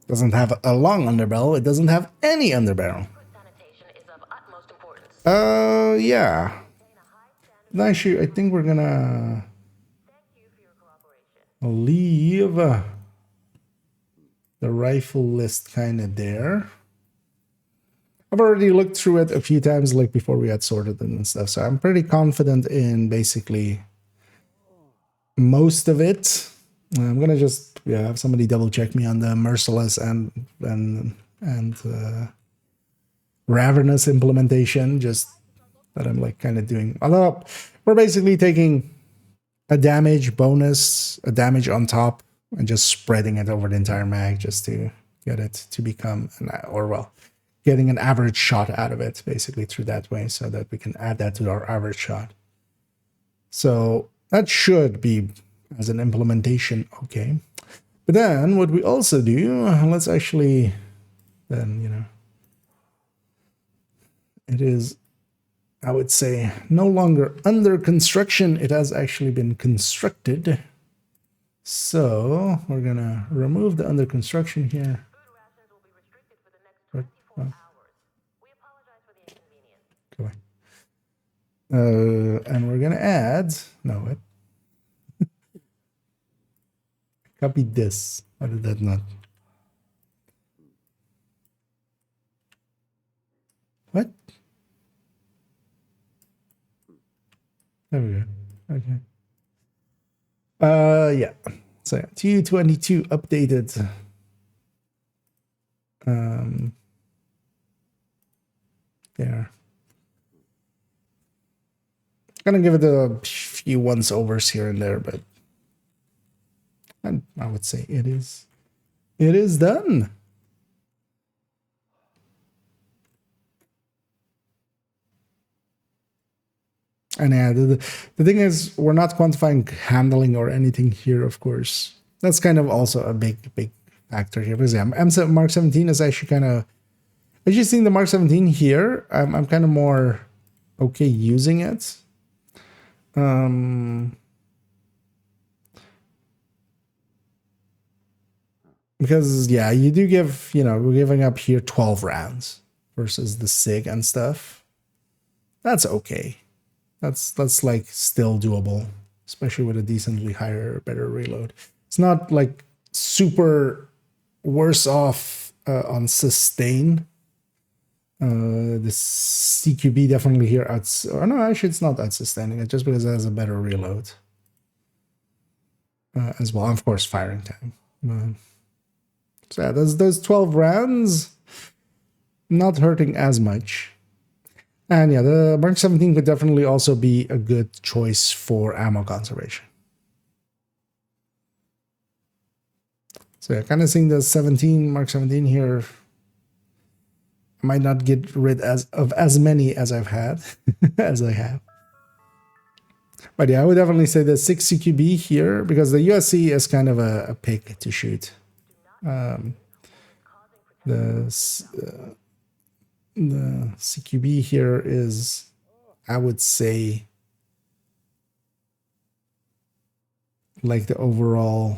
[SPEAKER 1] It doesn't have a long underbarrel. It doesn't have any underbarrel. Yeah. Actually, I think we're gonna... I'll leave the rifle list kind of there. I've already looked through it a few times, like before we had sorted them and stuff, so I'm pretty confident in basically most of it. I'm gonna just have somebody double check me on the merciless and ravenous implementation, just that I'm like kind of doing. Although we're basically taking a damage bonus, a damage on top, and just spreading it over the entire mag just to get it to become getting an average shot out of it basically through that way, so that we can add that to our average shot. So that should be, as an implementation, okay. But then what we also do, let's actually then, it is, I would say, no longer under construction. It has actually been constructed. So we're gonna remove the under construction here. Go away. And we're gonna add, no, what? Copy this. Why did that not? What? There we go. Okay. Yeah. So yeah, Y22 updated. There. Gonna give it a few once-overs here and there, but I would say it is done. And yeah, the thing is, we're not quantifying handling or anything here, of course. That's kind of also a big factor here. Because yeah, Mark 17 is actually kind of, as you seeing the Mark 17 here, I'm kind of more okay using it. Because yeah, you do give, we're giving up here 12 rounds versus the SIG and stuff. That's okay. That's like still doable, especially with a decently higher, better reload. It's not like super worse off on sustain. The CQB definitely here no, actually it's not outsustaining it, just because it has a better reload as well. Of course, firing time. So yeah, those 12 rounds not hurting as much. And yeah, the Mark 17 could definitely also be a good choice for ammo conservation. So yeah, kind of seeing the Mark 17 here. I might not get rid of as many as I've had, as I have. But yeah, I would definitely say the 6 CQB here, because the USC is kind of a pick to shoot. The CQB here is, I would say, like the overall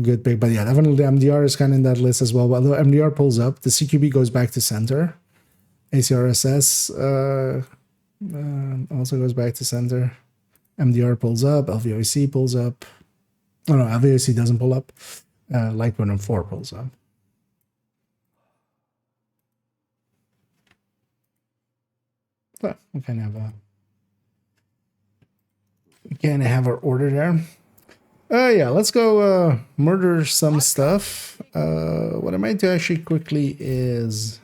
[SPEAKER 1] good pick. But yeah, definitely the MDR is kind of in that list as well. But the MDR pulls up, the CQB goes back to center. ACRSS also goes back to center. MDR pulls up, LVOC pulls up. Oh no, LVOC doesn't pull up. Light 104 pulls up. So we kind of have our order there. Yeah, let's go murder some stuff. What I might do actually quickly is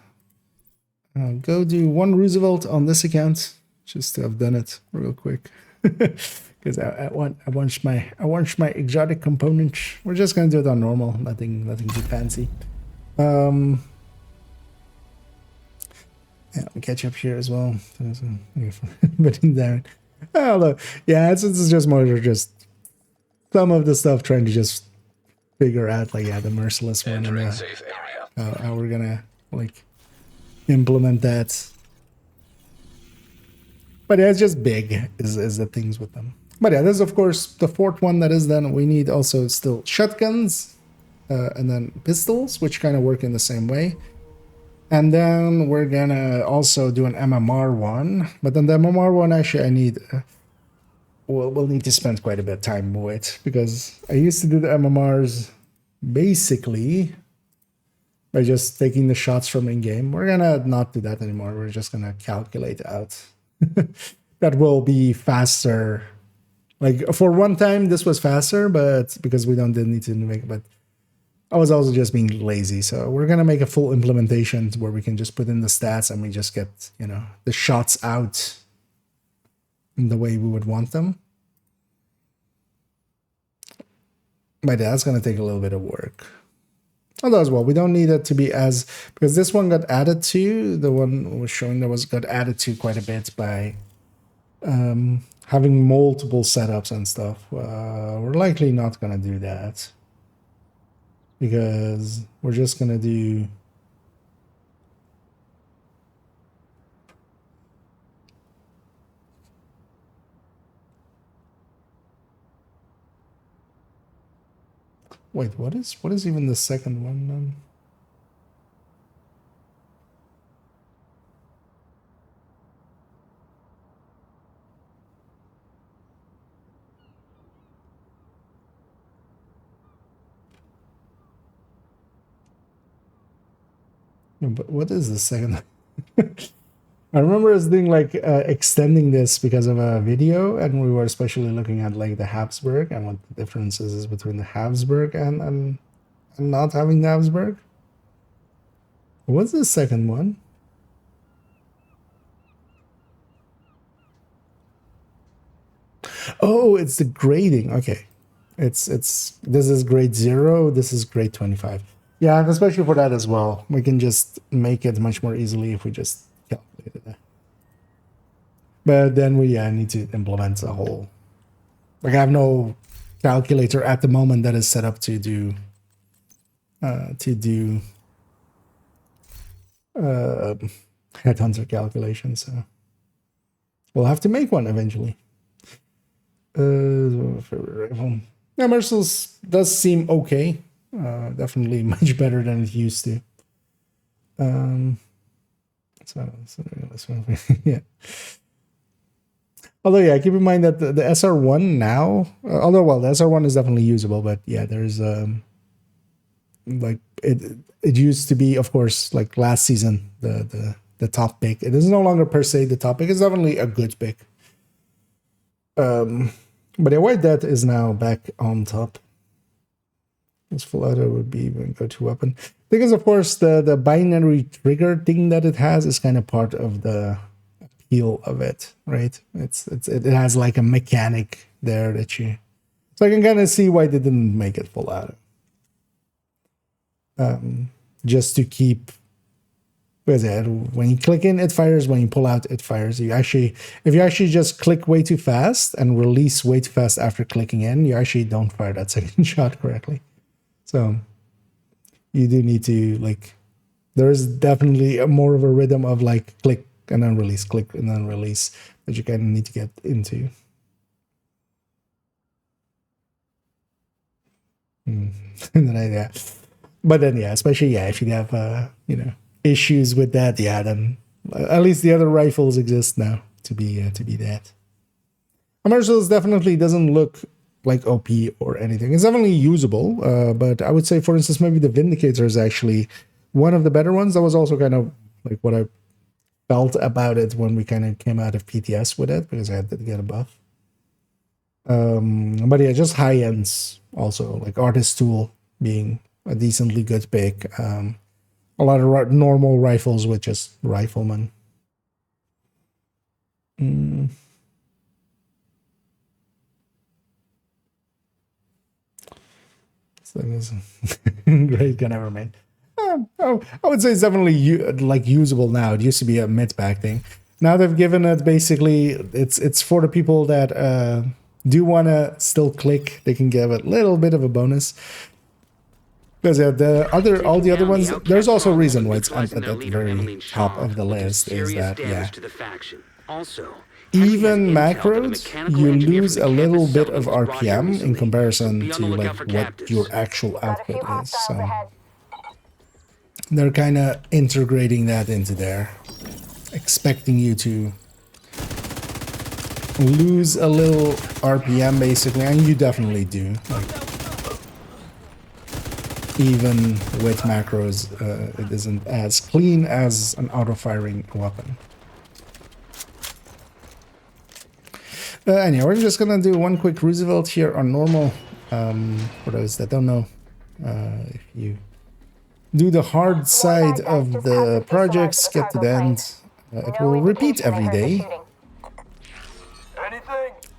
[SPEAKER 1] go do 1 Roosevelt on this account, just to have done it real quick. Because I want my exotic component. We're just gonna do it on normal, nothing too fancy. Yeah, we catch up here as well. But in there, although yeah, it's just more just some of the stuff trying to just figure out, like, yeah, the merciless one and
[SPEAKER 2] safe area.
[SPEAKER 1] how we're gonna like implement that. But yeah, it's just big is the things with them. But yeah, there's of course the 4th one that is then we need also still shotguns and then pistols, which kind of work in the same way. And then we're gonna also do an MMR one, but then the MMR one actually I need we'll need to spend quite a bit of time with, because I used to do the MMRs basically by just taking the shots from in-game. We're gonna not do that anymore. We're just gonna calculate out. That will be faster. Like for one time, this was faster, but because we didn't need to make it, but I was also just being lazy. So we're gonna make a full implementation where we can just put in the stats and we just get, you know, the shots out in the way we would want them. But that's gonna take a little bit of work. Although as well, we don't need it to be as, because this one got added to, the one was showing that was got added to quite a bit by having multiple setups and stuff. We're likely not gonna do that, because we're just gonna do wait, what is even the second one then? No, but what is the second? I remember us doing like extending this because of a video, and we were especially looking at like the Habsburg and what the differences is between the Habsburg and not having the Habsburg. What's the second one? Oh, it's the grading. Okay, it's this is grade 0. This is grade 25. Yeah, and especially for that as well, we can just make it much more easily if we just calculate it. But then we need to implement a whole. Like I have no calculator at the moment that is set up to do headhunter calculations. So we'll have to make one eventually. Favorite rifle. Yeah, Merciless does seem okay. Definitely much better than it used to. So this one, yeah. Although, yeah, keep in mind that the SR1 now, although, well, the SR1 is definitely usable, but yeah, there's, like, it used to be, of course, like last season, the top pick. It is no longer per se the top pick. It's definitely a good pick. But yeah, White Death is now back on top. This full auto would be even go-to weapon. Because, of course, the binary trigger thing that it has is kind of part of the appeal of it, right? It has like a mechanic there that you... So I can kind of see why they didn't make it full auto. Just to keep... When you click in, it fires. When you pull out, it fires. If you actually just click way too fast and release way too fast after clicking in, you actually don't fire that second shot correctly. So you do need to, like, there's definitely more of a rhythm of like click and then release, click and then release that you kind of need to get into. And then yeah. But then yeah, especially if you have issues with that, then at least the other rifles exist now to be that. Commercials definitely doesn't look like OP or anything. It's definitely usable, but I would say, for instance, maybe the Vindicator is actually one of the better ones. That was also kind of like what I felt about it when we kind of came out of PTS with it, because I had to get a buff. But yeah, just high ends also, like Artist Tool being a decently good pick. A lot of normal rifles with just riflemen. So this great gun ever made. I would say it's definitely usable now. It used to be a mid-pack thing. Now they've given it basically, it's for the people that do want to still click. They can give it a little bit of a bonus. Because all the other ones, there's also a reason why it's at the very top of the list is that, even macros, you lose a little bit of RPM in comparison to like what your actual output is. So they're kind of integrating that into there, expecting you to lose a little RPM basically, and you definitely do. Like, even with macros, it isn't as clean as an auto-firing weapon. Anyway, we're just gonna do one quick Roosevelt here on normal. For those that don't know, if you do the hard side of the projects, get to the end, it will repeat every day.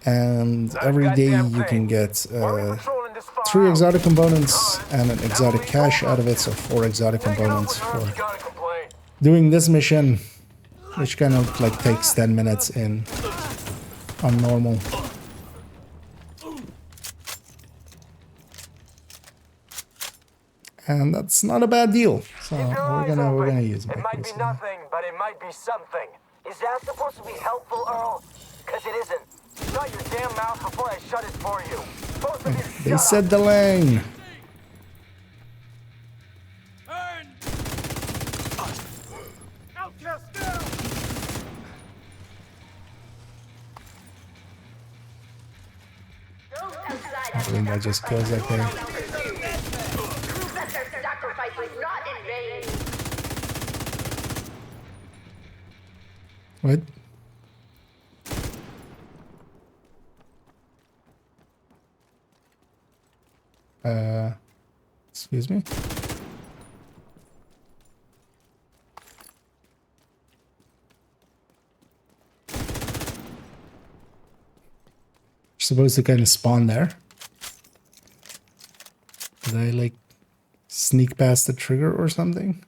[SPEAKER 1] And every day you can get 3 exotic components and an exotic cache out of it, so 4 exotic components for doing this mission, which kind of like takes 10 minutes on normal. And that's not a bad deal. So we're gonna use it.
[SPEAKER 3] It might be nothing, but it might be something. Is that supposed to be helpful, Earl? Because it isn't. Shut your damn mouth before I shut it for you. Both of you.
[SPEAKER 1] They said the lane. I think that just kills that guy. What? Excuse me? You're supposed to kind of spawn there. Did I like sneak past the trigger or something?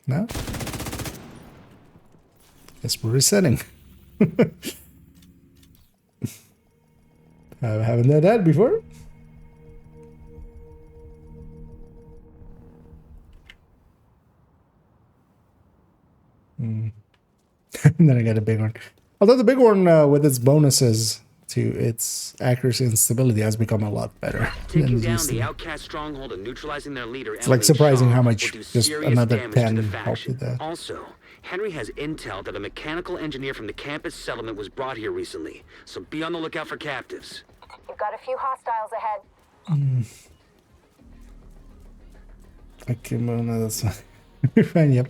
[SPEAKER 1] No? Guess we're resetting. I haven't done that before. And then I got a big one. Although the big one with its bonuses to its accuracy and stability has become a lot better.
[SPEAKER 4] Taking down the outcast stronghold and neutralizing their leader.
[SPEAKER 1] It's like surprising how much just another 10 helped with that.
[SPEAKER 4] Also, Henry has intel that a mechanical engineer from the campus settlement was brought here recently, so be on the lookout for captives.
[SPEAKER 5] You've got a few hostiles ahead.
[SPEAKER 1] Okay, well, no, that's fine. Yep.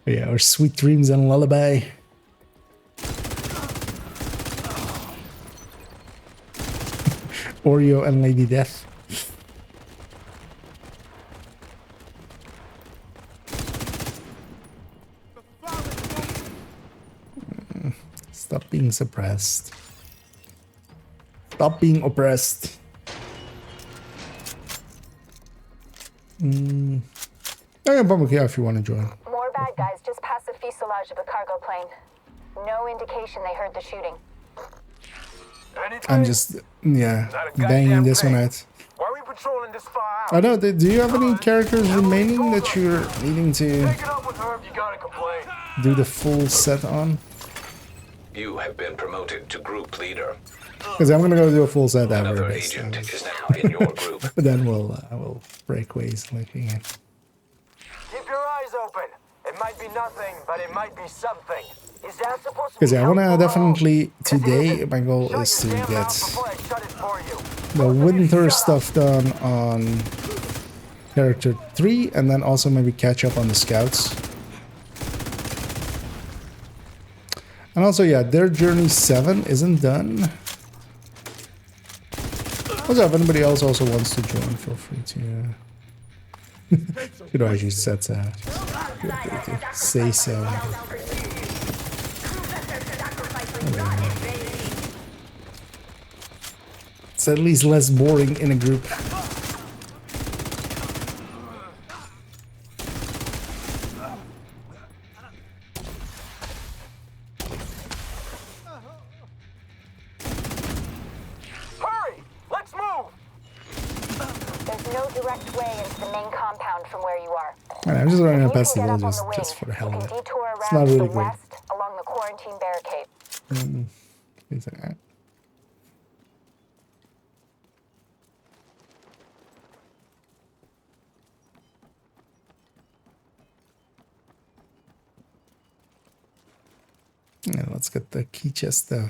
[SPEAKER 1] Yeah, our sweet dreams and lullaby. Oreo and Lady Death. Stop being suppressed. Stop being oppressed. I can probably here if you want to join.
[SPEAKER 5] More bad guys just past the fuselage of a cargo plane. No indication they heard the shooting.
[SPEAKER 1] I'm just, yeah, banging this one out.
[SPEAKER 3] Why are we patrolling this far out?
[SPEAKER 1] I don't know, do you have any characters remaining that you're needing to
[SPEAKER 3] Take it up with her if you gotta complain.
[SPEAKER 1] do the full set on?
[SPEAKER 2] You have been promoted to group leader.
[SPEAKER 1] Because I'm gonna go do a full set after
[SPEAKER 2] Another
[SPEAKER 1] this.
[SPEAKER 2] agent is now in your group.
[SPEAKER 1] But then we'll break ways like again.
[SPEAKER 3] Keep your eyes open. It might be nothing, but it might be something. Is that supposed to
[SPEAKER 1] Because
[SPEAKER 3] be
[SPEAKER 1] yeah, I wanna
[SPEAKER 3] helpful,
[SPEAKER 1] definitely
[SPEAKER 3] Earl? 'Cause it
[SPEAKER 1] today
[SPEAKER 3] isn't.
[SPEAKER 1] my goal
[SPEAKER 3] Shut
[SPEAKER 1] is to
[SPEAKER 3] your damn mouth
[SPEAKER 1] get
[SPEAKER 3] before I shut it for you.
[SPEAKER 1] the
[SPEAKER 3] Both of you
[SPEAKER 1] winter
[SPEAKER 3] shut up.
[SPEAKER 1] stuff done on character 3 and then also maybe catch up on the scouts. And also, yeah, their journey 7 isn't done. Also, if anybody else also wants to join, feel free to. You know, I just said that. Feel free to say so. It's at least less boring in a group.
[SPEAKER 3] Hurry! Let's move!
[SPEAKER 5] There's no direct way into the main compound from where you are.
[SPEAKER 1] Alright, I'm just running
[SPEAKER 5] If you
[SPEAKER 1] past the
[SPEAKER 5] can get up on
[SPEAKER 1] villagers
[SPEAKER 5] the wing,
[SPEAKER 1] just for the hell
[SPEAKER 5] you
[SPEAKER 1] of
[SPEAKER 5] can
[SPEAKER 1] it.
[SPEAKER 5] detour
[SPEAKER 1] It's
[SPEAKER 5] around
[SPEAKER 1] not
[SPEAKER 5] to
[SPEAKER 1] really
[SPEAKER 5] the
[SPEAKER 1] great.
[SPEAKER 5] west along the quarantine barricade.
[SPEAKER 1] It's alright. Yeah, let's get the key chest though.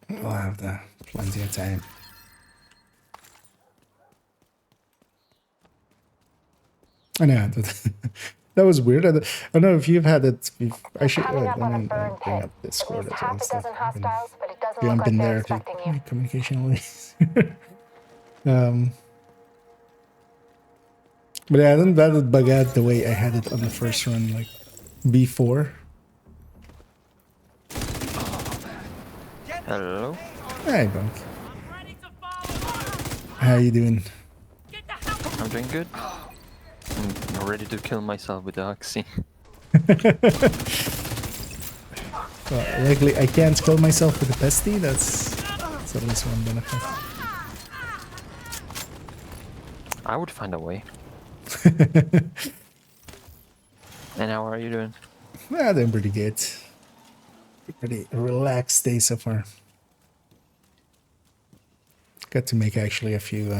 [SPEAKER 1] We'll have plenty of time. I know that was weird. I don't know if you've had it. I should.
[SPEAKER 5] Coming
[SPEAKER 1] I
[SPEAKER 5] up on a
[SPEAKER 1] mean,
[SPEAKER 5] burn
[SPEAKER 1] bring
[SPEAKER 5] pit.
[SPEAKER 1] up
[SPEAKER 5] At
[SPEAKER 1] Discord
[SPEAKER 5] least
[SPEAKER 1] as well.
[SPEAKER 5] half a
[SPEAKER 1] So
[SPEAKER 5] dozen hostiles, but it doesn't
[SPEAKER 1] you
[SPEAKER 5] look
[SPEAKER 1] haven't
[SPEAKER 5] like
[SPEAKER 1] been
[SPEAKER 5] they're
[SPEAKER 1] there to
[SPEAKER 5] expecting you.
[SPEAKER 1] communication ways. But yeah, I didn't let it bug out the way I had it on the first run, like before.
[SPEAKER 6] Hello.
[SPEAKER 1] Hey, Bunk. How you doing?
[SPEAKER 6] I'm doing good. I'm ready to kill myself with the oxy.
[SPEAKER 1] Well, luckily, I can't kill myself with the pesty. That's at least one benefit.
[SPEAKER 6] I would find a way. And how are you doing?
[SPEAKER 1] Well, doing pretty good. Pretty relaxed day so far. Got to make actually a few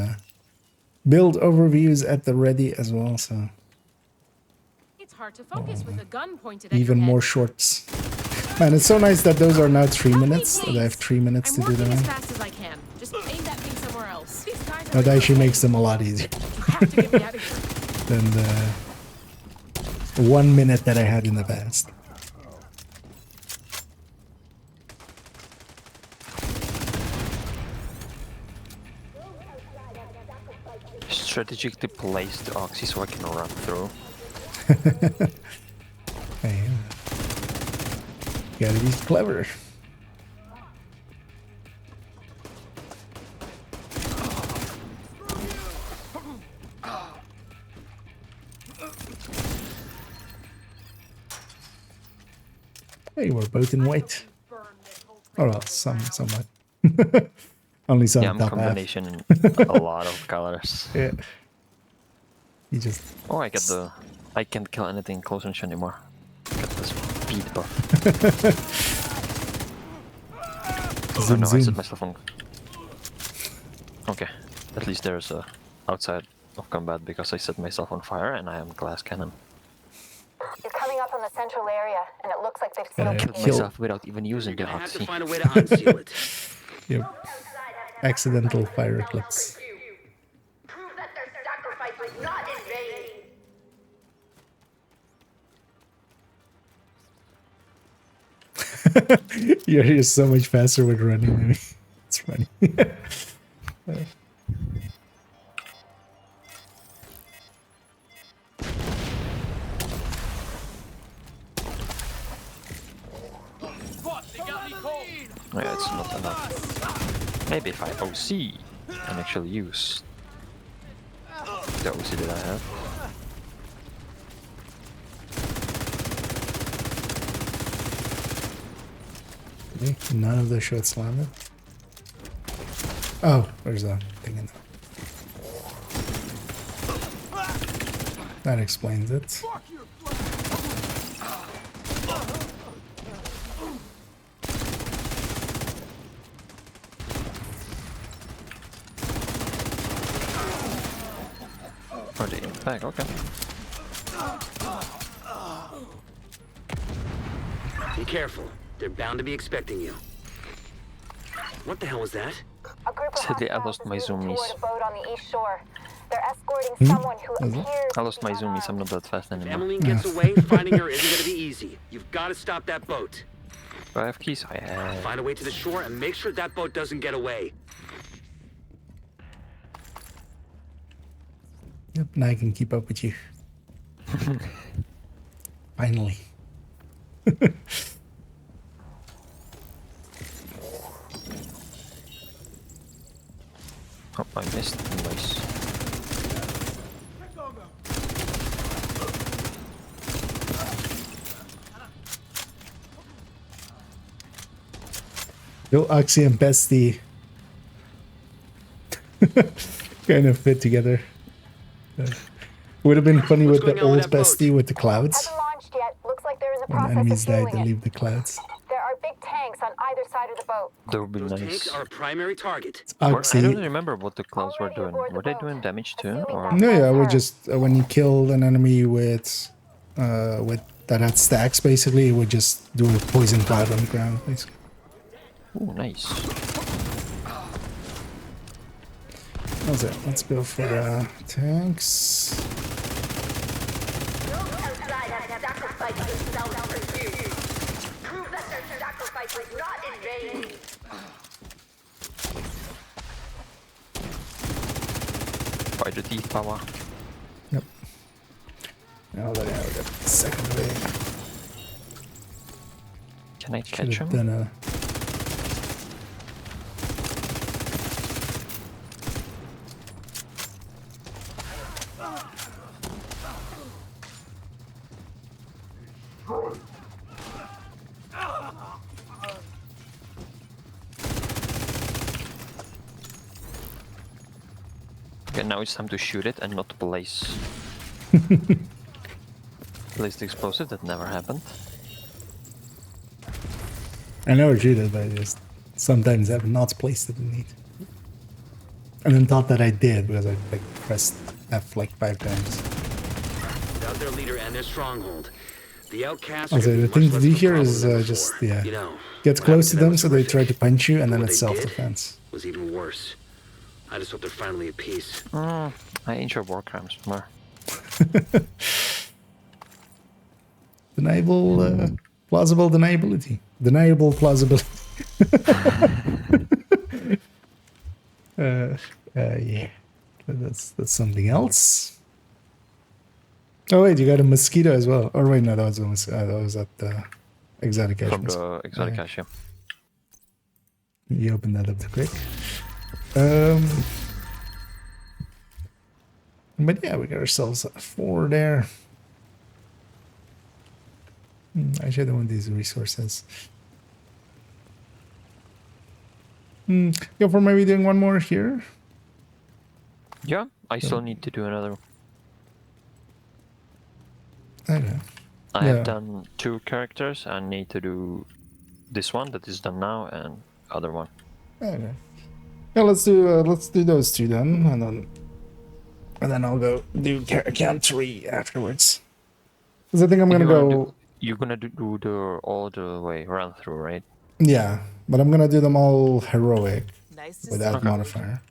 [SPEAKER 1] build overviews at the ready as well, so
[SPEAKER 7] It's hard to focus with a gun pointed at
[SPEAKER 1] even
[SPEAKER 7] your head.
[SPEAKER 1] more shorts. Man, it's so nice that those are now 3 minutes. That I have 3 minutes
[SPEAKER 7] I'm
[SPEAKER 1] to do
[SPEAKER 7] working as
[SPEAKER 1] them.
[SPEAKER 7] fast as I can. Just aim that thing somewhere else. These guys are
[SPEAKER 1] That actually makes them a lot easier
[SPEAKER 7] You have to get me out of here.
[SPEAKER 1] than the 1 minute that I had in the past.
[SPEAKER 6] Strategically place the oxy so I can run through.
[SPEAKER 1] Hey, gotta be clever. Hey, we're both in white. Oh well, somewhat. Only some
[SPEAKER 6] Yeah, I'm
[SPEAKER 1] top half.
[SPEAKER 6] combination a lot of colors.
[SPEAKER 1] Yeah. You just
[SPEAKER 6] Oh, I can't kill anything close range anymore. Got the speed buff. Oh
[SPEAKER 1] zoom
[SPEAKER 6] no, I set
[SPEAKER 1] zoom.
[SPEAKER 6] myself on. Okay, at least there's a outside of combat because I set myself on fire and I am glass cannon.
[SPEAKER 5] You're coming up on the central area, and it looks like they've
[SPEAKER 1] Yeah,
[SPEAKER 5] sealed the
[SPEAKER 6] Killed
[SPEAKER 5] gate.
[SPEAKER 6] myself without even using the
[SPEAKER 4] I have to
[SPEAKER 6] oxy.
[SPEAKER 4] find a way to unseal it.
[SPEAKER 1] Yep. Accidental fire eclipse.
[SPEAKER 8] Prove that their sacrifice was not in vain.
[SPEAKER 1] You're just so much faster with running than me. It's funny.
[SPEAKER 6] Yeah, it's not enough. Maybe if I OC and actually use the OC that I have.
[SPEAKER 1] Okay, none of the shots landed. Oh, there's a thing in there. That explains it.
[SPEAKER 6] Oh, they back, okay.
[SPEAKER 4] Be careful. They're bound to be expecting you. What the hell was that?
[SPEAKER 5] A group of
[SPEAKER 6] Sadly, I
[SPEAKER 5] hostiles
[SPEAKER 6] lost my
[SPEAKER 5] is moving
[SPEAKER 6] zoomies.
[SPEAKER 5] toward a boat on the east shore. They're escorting someone who appears
[SPEAKER 6] I lost
[SPEAKER 5] to be
[SPEAKER 6] my zoomies, I'm
[SPEAKER 5] unarmed.
[SPEAKER 6] not that fast
[SPEAKER 4] If
[SPEAKER 6] anymore.
[SPEAKER 4] Emmeline gets away, finding her isn't gonna be easy. You've got to stop that boat.
[SPEAKER 6] Do I have keys? I have.
[SPEAKER 4] Find a way to the shore and make sure that boat doesn't get away.
[SPEAKER 1] Yep, now I can keep up with you. Finally.
[SPEAKER 6] Oh, I missed. Nice.
[SPEAKER 1] Yo, Oxy and Bestie kind of fit together. Would have been funny with
[SPEAKER 4] What's
[SPEAKER 1] the
[SPEAKER 4] going on with
[SPEAKER 1] old
[SPEAKER 4] that boat?
[SPEAKER 1] Bestie with the clouds.
[SPEAKER 5] Hasn't launched yet. Looks like they're in the
[SPEAKER 1] When
[SPEAKER 5] process
[SPEAKER 1] enemies
[SPEAKER 5] of
[SPEAKER 1] die,
[SPEAKER 5] fueling
[SPEAKER 1] they
[SPEAKER 5] it.
[SPEAKER 1] leave the clouds.
[SPEAKER 5] There are big tanks on either side of the boat.
[SPEAKER 6] That would be
[SPEAKER 4] Those
[SPEAKER 6] nice.
[SPEAKER 4] tanks are a primary target.
[SPEAKER 6] Or, I
[SPEAKER 1] Oxy.
[SPEAKER 6] don't remember what the clouds were doing. Were they doing damage too? Or
[SPEAKER 1] No, yeah, we just when you kill an enemy with that had stacks, basically, it would just do a poison cloud on the ground, basically.
[SPEAKER 6] Oh, nice.
[SPEAKER 1] That's it. Let's go for the tanks.
[SPEAKER 8] Those outside have sacrificed themselves for you. Prove that their sacrifice was not in vain.
[SPEAKER 6] By the deep power.
[SPEAKER 1] Yep. Now that I have the second wave.
[SPEAKER 6] Can I
[SPEAKER 1] Should
[SPEAKER 6] catch
[SPEAKER 1] have
[SPEAKER 6] him?
[SPEAKER 1] done a...
[SPEAKER 6] Okay, now it's time to shoot it and not place. Place the explosive, that never happened.
[SPEAKER 1] I never shoot it, but I just sometimes have not placed it in it. And then thought that I did because I like pressed F like 5 times.
[SPEAKER 4] Without their leader and their stronghold, the outcasts.
[SPEAKER 1] Also, the thing to do here is just, yeah, get close to them so they try to punch you, and then it's self-defense.
[SPEAKER 4] Was even worse. I just hope they're finally at peace.
[SPEAKER 6] I enjoy war crimes more.
[SPEAKER 1] Deniable, plausible deniability. Deniable plausibility. Yeah. That's something else. Oh wait, you got a mosquito as well. Oh wait, no, that was at the exotic cache.
[SPEAKER 6] From the exotic cache, yeah.
[SPEAKER 1] You open that up quick. But yeah, we got ourselves 4 there. I should have one of these resources. Go for maybe doing one more here.
[SPEAKER 6] Yeah, I still need to do another.
[SPEAKER 1] Okay.
[SPEAKER 6] I
[SPEAKER 1] Yeah.
[SPEAKER 6] have done 2 characters. I need to do this one that is done now and other one.
[SPEAKER 1] Okay. Yeah, let's do those 2 then, and then I'll go do count 3 afterwards. Because I think I'm gonna go.
[SPEAKER 6] You're gonna do the all the way run through, right?
[SPEAKER 1] Yeah, but I'm gonna do them all heroic
[SPEAKER 9] Nice to
[SPEAKER 1] without
[SPEAKER 9] see you.
[SPEAKER 1] modifier.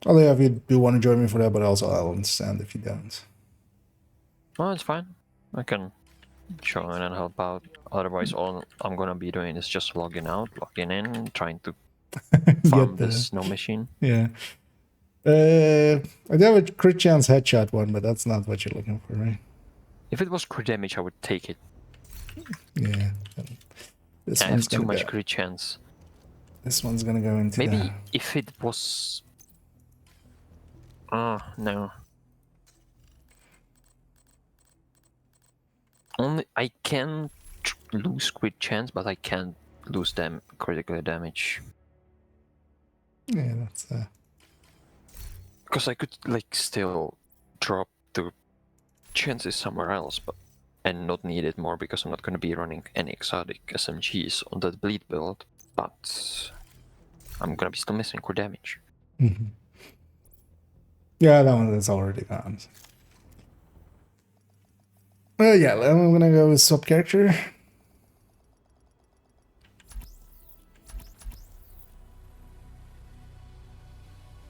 [SPEAKER 1] Although yeah, if you do want to join me for that, but also I'll understand if you don't.
[SPEAKER 6] Oh, it's fine. I can join and help out. Otherwise, all I'm gonna be doing is just logging out, logging in, trying to farm
[SPEAKER 1] the-
[SPEAKER 6] this snow machine.
[SPEAKER 1] Yeah. I do have a crit chance headshot one, but that's not what you're looking for, right?
[SPEAKER 6] If it was crit damage, I would take it.
[SPEAKER 1] Yeah. This
[SPEAKER 6] I have
[SPEAKER 1] one's
[SPEAKER 6] too
[SPEAKER 1] gonna
[SPEAKER 6] much
[SPEAKER 1] go.
[SPEAKER 6] crit chance.
[SPEAKER 1] This one's gonna go into
[SPEAKER 6] Maybe
[SPEAKER 1] the...
[SPEAKER 6] if it was. No. Only I can lose crit chance, but I can't lose them critical damage.
[SPEAKER 1] Yeah, that's
[SPEAKER 6] Because I could like still drop the chances somewhere else, but and not need it more because I'm not going to be running any exotic SMGs on that bleed build. But I'm gonna be still missing crit damage.
[SPEAKER 1] Mhm. Yeah, that one is already gone. Yeah, I'm gonna go with swap character.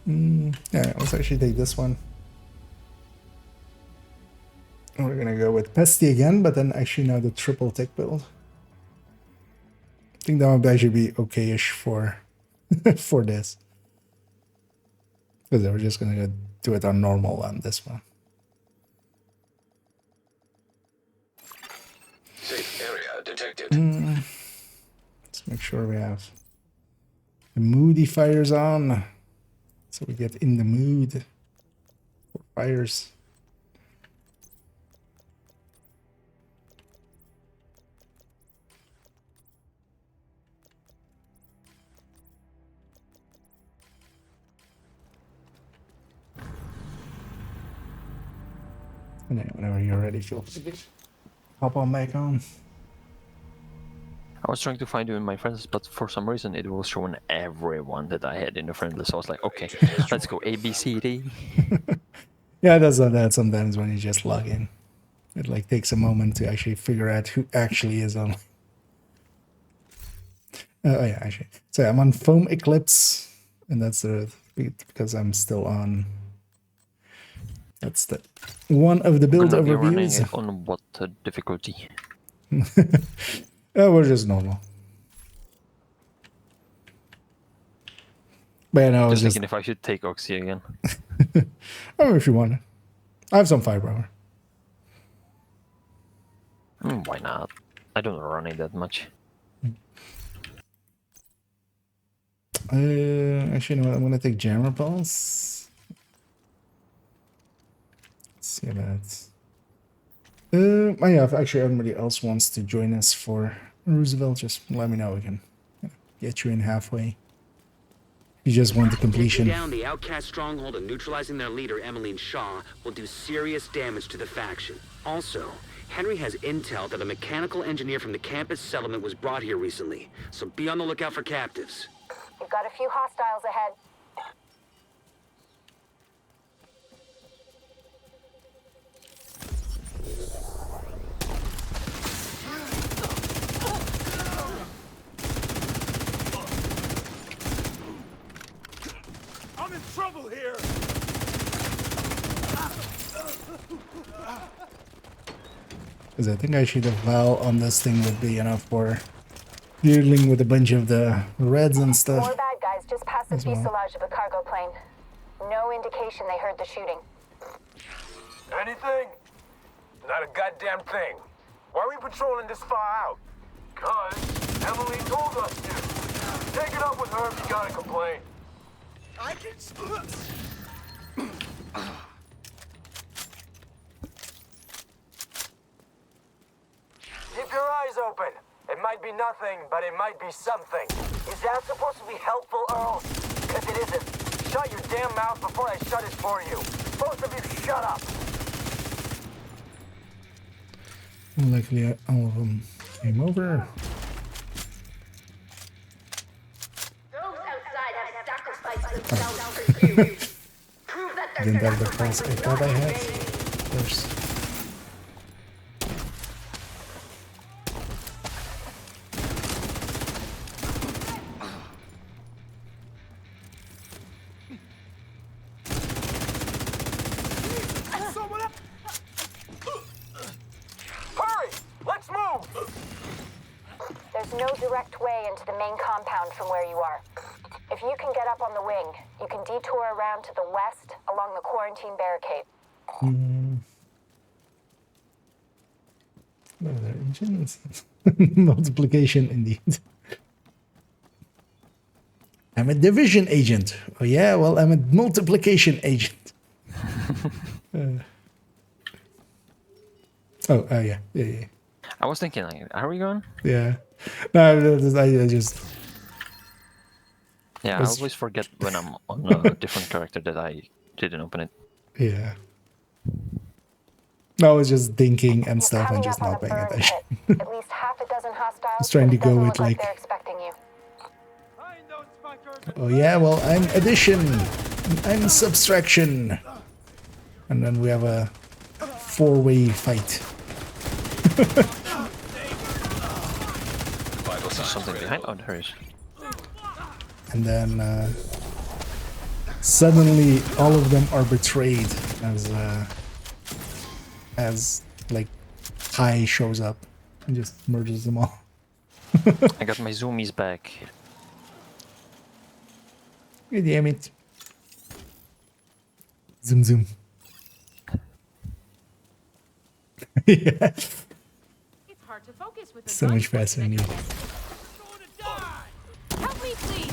[SPEAKER 1] Yeah, let's actually take this one. We're gonna go with Pesty again, but then actually now the triple tick build. I think that would actually be okay-ish for for this. Because we're just gonna do it on normal on this one.
[SPEAKER 2] Safe area detected.
[SPEAKER 1] Let's make sure we have the moody fires on, so we get in the mood for fires. And then whenever you're ready, feel free to hop on back on.
[SPEAKER 6] I was trying to find you in my friends, but for some reason it was showing everyone that I had in the friend list. I was like, okay, let's go A, B, C, D.
[SPEAKER 1] Yeah, it does that sometimes when you just log in. It like takes a moment to actually figure out who actually is on. Oh yeah, actually. So I'm on Foam Eclipse, and that's because I'm still on. That's the one of the build
[SPEAKER 6] And you're running
[SPEAKER 1] overviews.
[SPEAKER 6] it on what difficulty?
[SPEAKER 1] Oh, we're just normal. But yeah, no, I was
[SPEAKER 6] Just
[SPEAKER 1] just.
[SPEAKER 6] thinking if I should take Oxy again.
[SPEAKER 1] Oh, if you want it. I have some firepower.
[SPEAKER 6] Why not? I don't run it that much.
[SPEAKER 1] Actually, you know what? I'm gonna take Jammer Pulse. Let's see that. Oh yeah, if actually anybody else wants to join us for Roosevelt, just let me know. We can get you in halfway. You just want the
[SPEAKER 4] Taking
[SPEAKER 1] completion.
[SPEAKER 4] down the outcast stronghold and neutralizing their leader, Emmeline Shaw, will do serious damage to the faction. Also, Henry has intel that a mechanical engineer from the campus settlement was brought here recently, so be on the lookout for captives.
[SPEAKER 5] We've got a few hostiles ahead.
[SPEAKER 3] I'm in trouble here!
[SPEAKER 1] Because I think actually the Val on this thing would be enough for dealing with a bunch of the reds and stuff.
[SPEAKER 5] More bad guys just past the
[SPEAKER 1] As well.
[SPEAKER 5] fuselage of a cargo plane. No indication they heard the shooting.
[SPEAKER 3] Anything? Not a goddamn thing. Why are we patrolling this far out? Cause Emily told us to. Take it up with her if you gotta complain. I can... Keep your eyes open. It might be nothing, but it might be something. Is that supposed to be helpful, Earl? Because it isn't. Shut your damn mouth before I shut it for you. Both of you shut up.
[SPEAKER 1] Luckily, all of them came over.
[SPEAKER 8] Those outside have sacrificed themselves for you. Prove that their
[SPEAKER 1] Didn't have the
[SPEAKER 8] sacrifice
[SPEAKER 1] pulse I
[SPEAKER 8] was
[SPEAKER 1] thought I
[SPEAKER 8] not in
[SPEAKER 1] had.
[SPEAKER 8] vain.
[SPEAKER 1] There's.
[SPEAKER 3] Hurry! Let's move!
[SPEAKER 5] There's no direct way into the main compound from where you are. If you can get up on the wing, you can detour around to the west along the quarantine barricade.
[SPEAKER 1] Oh, there are engines. Multiplication indeed. I'm a division agent. Oh yeah, well I'm a multiplication agent. Yeah.
[SPEAKER 6] I was thinking, like, are we going?
[SPEAKER 1] Yeah. No, I just
[SPEAKER 6] Yeah, I
[SPEAKER 1] Was-
[SPEAKER 6] always forget when I'm on a different character that I didn't open it.
[SPEAKER 1] yeah. No, I was just thinking and
[SPEAKER 5] You're
[SPEAKER 1] stuff and
[SPEAKER 5] coming
[SPEAKER 1] just
[SPEAKER 5] up on
[SPEAKER 1] not
[SPEAKER 5] the
[SPEAKER 1] paying
[SPEAKER 5] burn
[SPEAKER 1] attention.
[SPEAKER 5] pit. At least half a dozen hostiles.
[SPEAKER 1] Just trying
[SPEAKER 5] but
[SPEAKER 1] to
[SPEAKER 5] it
[SPEAKER 1] go
[SPEAKER 5] doesn't
[SPEAKER 1] with,
[SPEAKER 5] look
[SPEAKER 1] like-
[SPEAKER 5] they're expecting you.
[SPEAKER 1] Oh yeah, well I'm addition. I'm subtraction. And then we have a four-way fight.
[SPEAKER 2] Vital signs
[SPEAKER 6] Something behind?
[SPEAKER 2] critical.
[SPEAKER 6] Oh, there is.
[SPEAKER 1] And then suddenly all of them are betrayed as like Kai shows up and just merges them all.
[SPEAKER 6] I got my zoomies back.
[SPEAKER 1] God damn it. Zoom zoom. Yeah.
[SPEAKER 7] It's hard to focus with a
[SPEAKER 1] So
[SPEAKER 7] gun
[SPEAKER 1] much
[SPEAKER 7] pointed
[SPEAKER 1] faster
[SPEAKER 7] at
[SPEAKER 1] than
[SPEAKER 7] your
[SPEAKER 1] you.
[SPEAKER 7] head. Help me, please.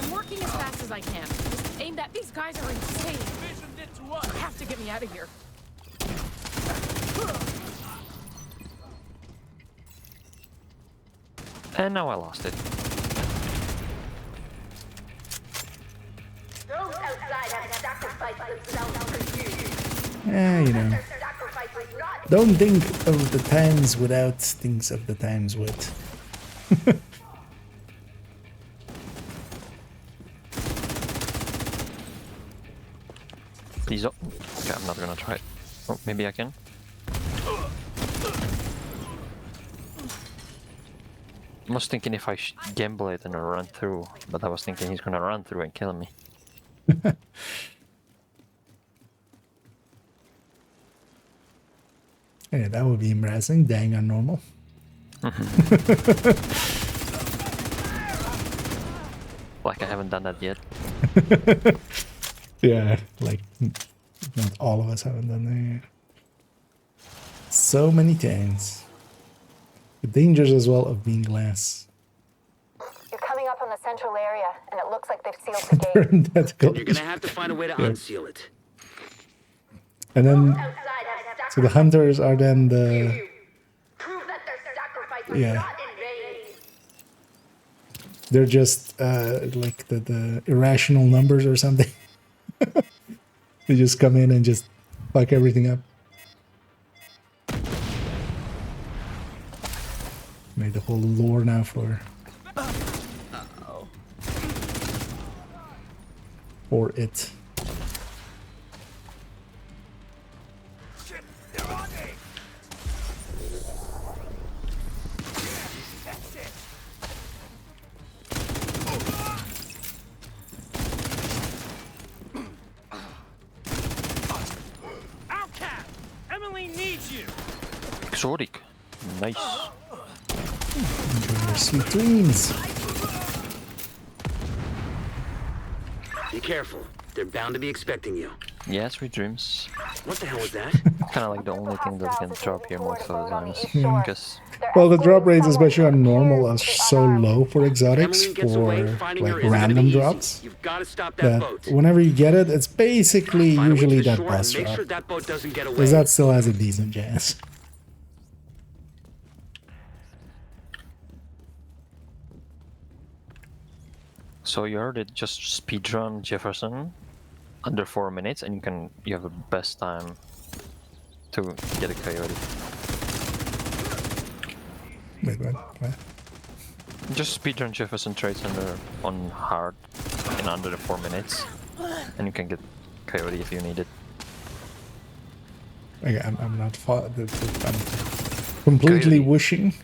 [SPEAKER 7] I'm working as fast as I can. Just aim that. These guys are insane. You have to get me out of here.
[SPEAKER 6] And now I lost it.
[SPEAKER 8] Those outside have sacrificed themselves for you.
[SPEAKER 1] Yeah, you know.
[SPEAKER 8] Their sacrifice was not
[SPEAKER 1] Don't think of the times without things of the times with.
[SPEAKER 6] Please. Oh, okay, I'm not gonna try it. Oh, maybe I can. I was thinking if I gamble it and run through, but I was thinking he's gonna run through and kill me.
[SPEAKER 1] Hey, that would be embarrassing. Dang on normal.
[SPEAKER 6] Like I haven't done that yet.
[SPEAKER 1] Yeah, like not all of us haven't done that yet. So many times. The dangers as well of being glass.
[SPEAKER 5] You're coming up on the central area, and it looks like they've sealed the gate.
[SPEAKER 1] That's
[SPEAKER 4] You're
[SPEAKER 1] good.
[SPEAKER 4] gonna have to find a way to unseal it.
[SPEAKER 1] And then,
[SPEAKER 8] Outside have
[SPEAKER 1] so the hunters are then the,
[SPEAKER 8] Prove that their sacrifice was
[SPEAKER 1] yeah,
[SPEAKER 8] not in vain.
[SPEAKER 1] they're just like the irrational numbers or something. They just come in and just fuck everything up. Made the whole lore now for it.
[SPEAKER 9] Outcast! Emily needs you!
[SPEAKER 6] Exotic. Nice.
[SPEAKER 1] Enjoy your sweet dreams.
[SPEAKER 4] Be careful. They're bound to be expecting you.
[SPEAKER 6] Yeah, sweet dreams.
[SPEAKER 4] What the hell was that?
[SPEAKER 6] Kinda like the only thing that can drop here most of the times. Because
[SPEAKER 1] Well, the drop rates, especially on normal, are so low for exotics,
[SPEAKER 4] Emily gets away,
[SPEAKER 1] for
[SPEAKER 4] finding her
[SPEAKER 1] like
[SPEAKER 4] isn't gonna be
[SPEAKER 1] random
[SPEAKER 4] easy.
[SPEAKER 1] drops,
[SPEAKER 4] You've got to stop that
[SPEAKER 1] that
[SPEAKER 4] boat.
[SPEAKER 1] whenever you get it, it's basically
[SPEAKER 4] Find a way to
[SPEAKER 1] usually
[SPEAKER 4] the
[SPEAKER 1] that
[SPEAKER 4] shore
[SPEAKER 1] boss
[SPEAKER 4] and make
[SPEAKER 1] drop.
[SPEAKER 4] sure that boat doesn't get away.
[SPEAKER 1] Because that still has a decent chance.
[SPEAKER 6] so you heard it, just speedrun Jefferson under 4 minutes and you have the best time to get a coyote.
[SPEAKER 1] Wait, what?
[SPEAKER 6] Just speedrun Jefferson trades on hard in under the 4 minutes and you can get coyote if you need it.
[SPEAKER 1] Okay, I'm not I'm completely
[SPEAKER 6] Coyote.
[SPEAKER 1] wishing.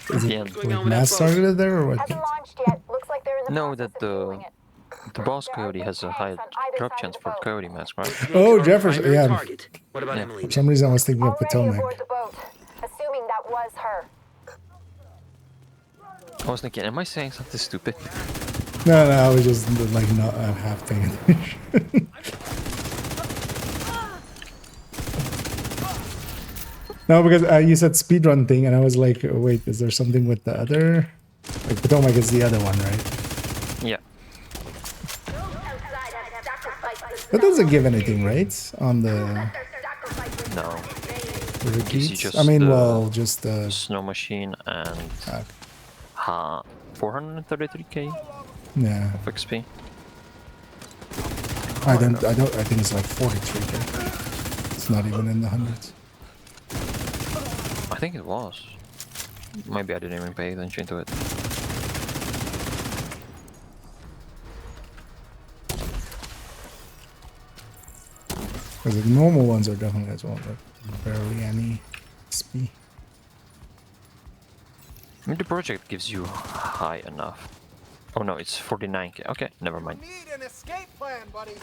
[SPEAKER 1] Is it
[SPEAKER 6] Yeah.
[SPEAKER 1] like mass targeted there or what?
[SPEAKER 5] Hasn't launched yet. Looks like they're in the
[SPEAKER 6] No,
[SPEAKER 5] process
[SPEAKER 6] that
[SPEAKER 5] of fueling it.
[SPEAKER 6] the boss coyote has a high drop chance for coyote mask, right?
[SPEAKER 1] Oh,
[SPEAKER 4] Our
[SPEAKER 1] Jefferson,
[SPEAKER 4] primary
[SPEAKER 1] yeah.
[SPEAKER 4] target. What about
[SPEAKER 6] Yeah.
[SPEAKER 4] Emily?
[SPEAKER 1] For some reason, I was thinking of
[SPEAKER 5] Already
[SPEAKER 1] Potomac.
[SPEAKER 5] aboard the boat, assuming that was her.
[SPEAKER 6] I was thinking, am I saying something stupid?
[SPEAKER 1] No, I was just like not half paying attention. No, because you said speedrun thing, and I was like, wait, is there something with the other? Like Potomac is the other one, right?
[SPEAKER 6] Yeah.
[SPEAKER 8] Outside have sacrificed
[SPEAKER 1] That doesn't give anything, right? On the
[SPEAKER 8] their sacrifice was
[SPEAKER 6] No.
[SPEAKER 1] repeats.
[SPEAKER 6] just
[SPEAKER 1] I mean,
[SPEAKER 6] the-
[SPEAKER 1] well, just the
[SPEAKER 6] Snow machine and 433k
[SPEAKER 1] yeah.
[SPEAKER 6] of XP.
[SPEAKER 1] I think it's like 43k. It's not even in the hundreds.
[SPEAKER 6] I think it was. Maybe I didn't even pay attention to it.
[SPEAKER 1] Because the normal ones are definitely as well, but barely any XP.
[SPEAKER 6] I mean, the project gives you high enough. Oh no, it's 49k. Okay, never mind.
[SPEAKER 3] Need an escape plan, buddy.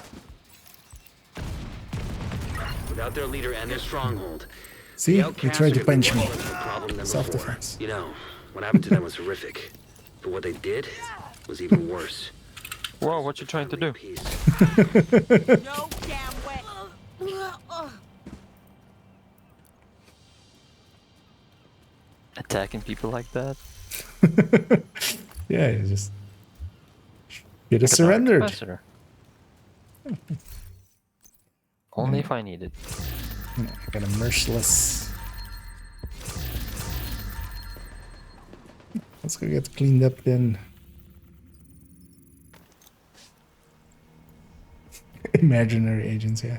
[SPEAKER 4] Without their leader and their stronghold.
[SPEAKER 1] See,
[SPEAKER 4] the
[SPEAKER 1] you
[SPEAKER 4] outcasts
[SPEAKER 1] tried
[SPEAKER 4] are
[SPEAKER 1] to
[SPEAKER 4] gonna be
[SPEAKER 1] punch
[SPEAKER 4] more
[SPEAKER 1] me.
[SPEAKER 4] of a problem than before.
[SPEAKER 1] Self-defense.
[SPEAKER 4] You know, what happened to them was horrific. But what they did was even worse.
[SPEAKER 6] Whoa, what you trying to do?
[SPEAKER 4] Peace.
[SPEAKER 7] No damn way.
[SPEAKER 6] Attacking people like that?
[SPEAKER 1] Yeah, you just get it
[SPEAKER 6] Like a dark
[SPEAKER 1] surrendered.
[SPEAKER 6] capacitor. Only if I need it.
[SPEAKER 1] I got a merciless. Let's go get cleaned up then. Imaginary agents, yeah.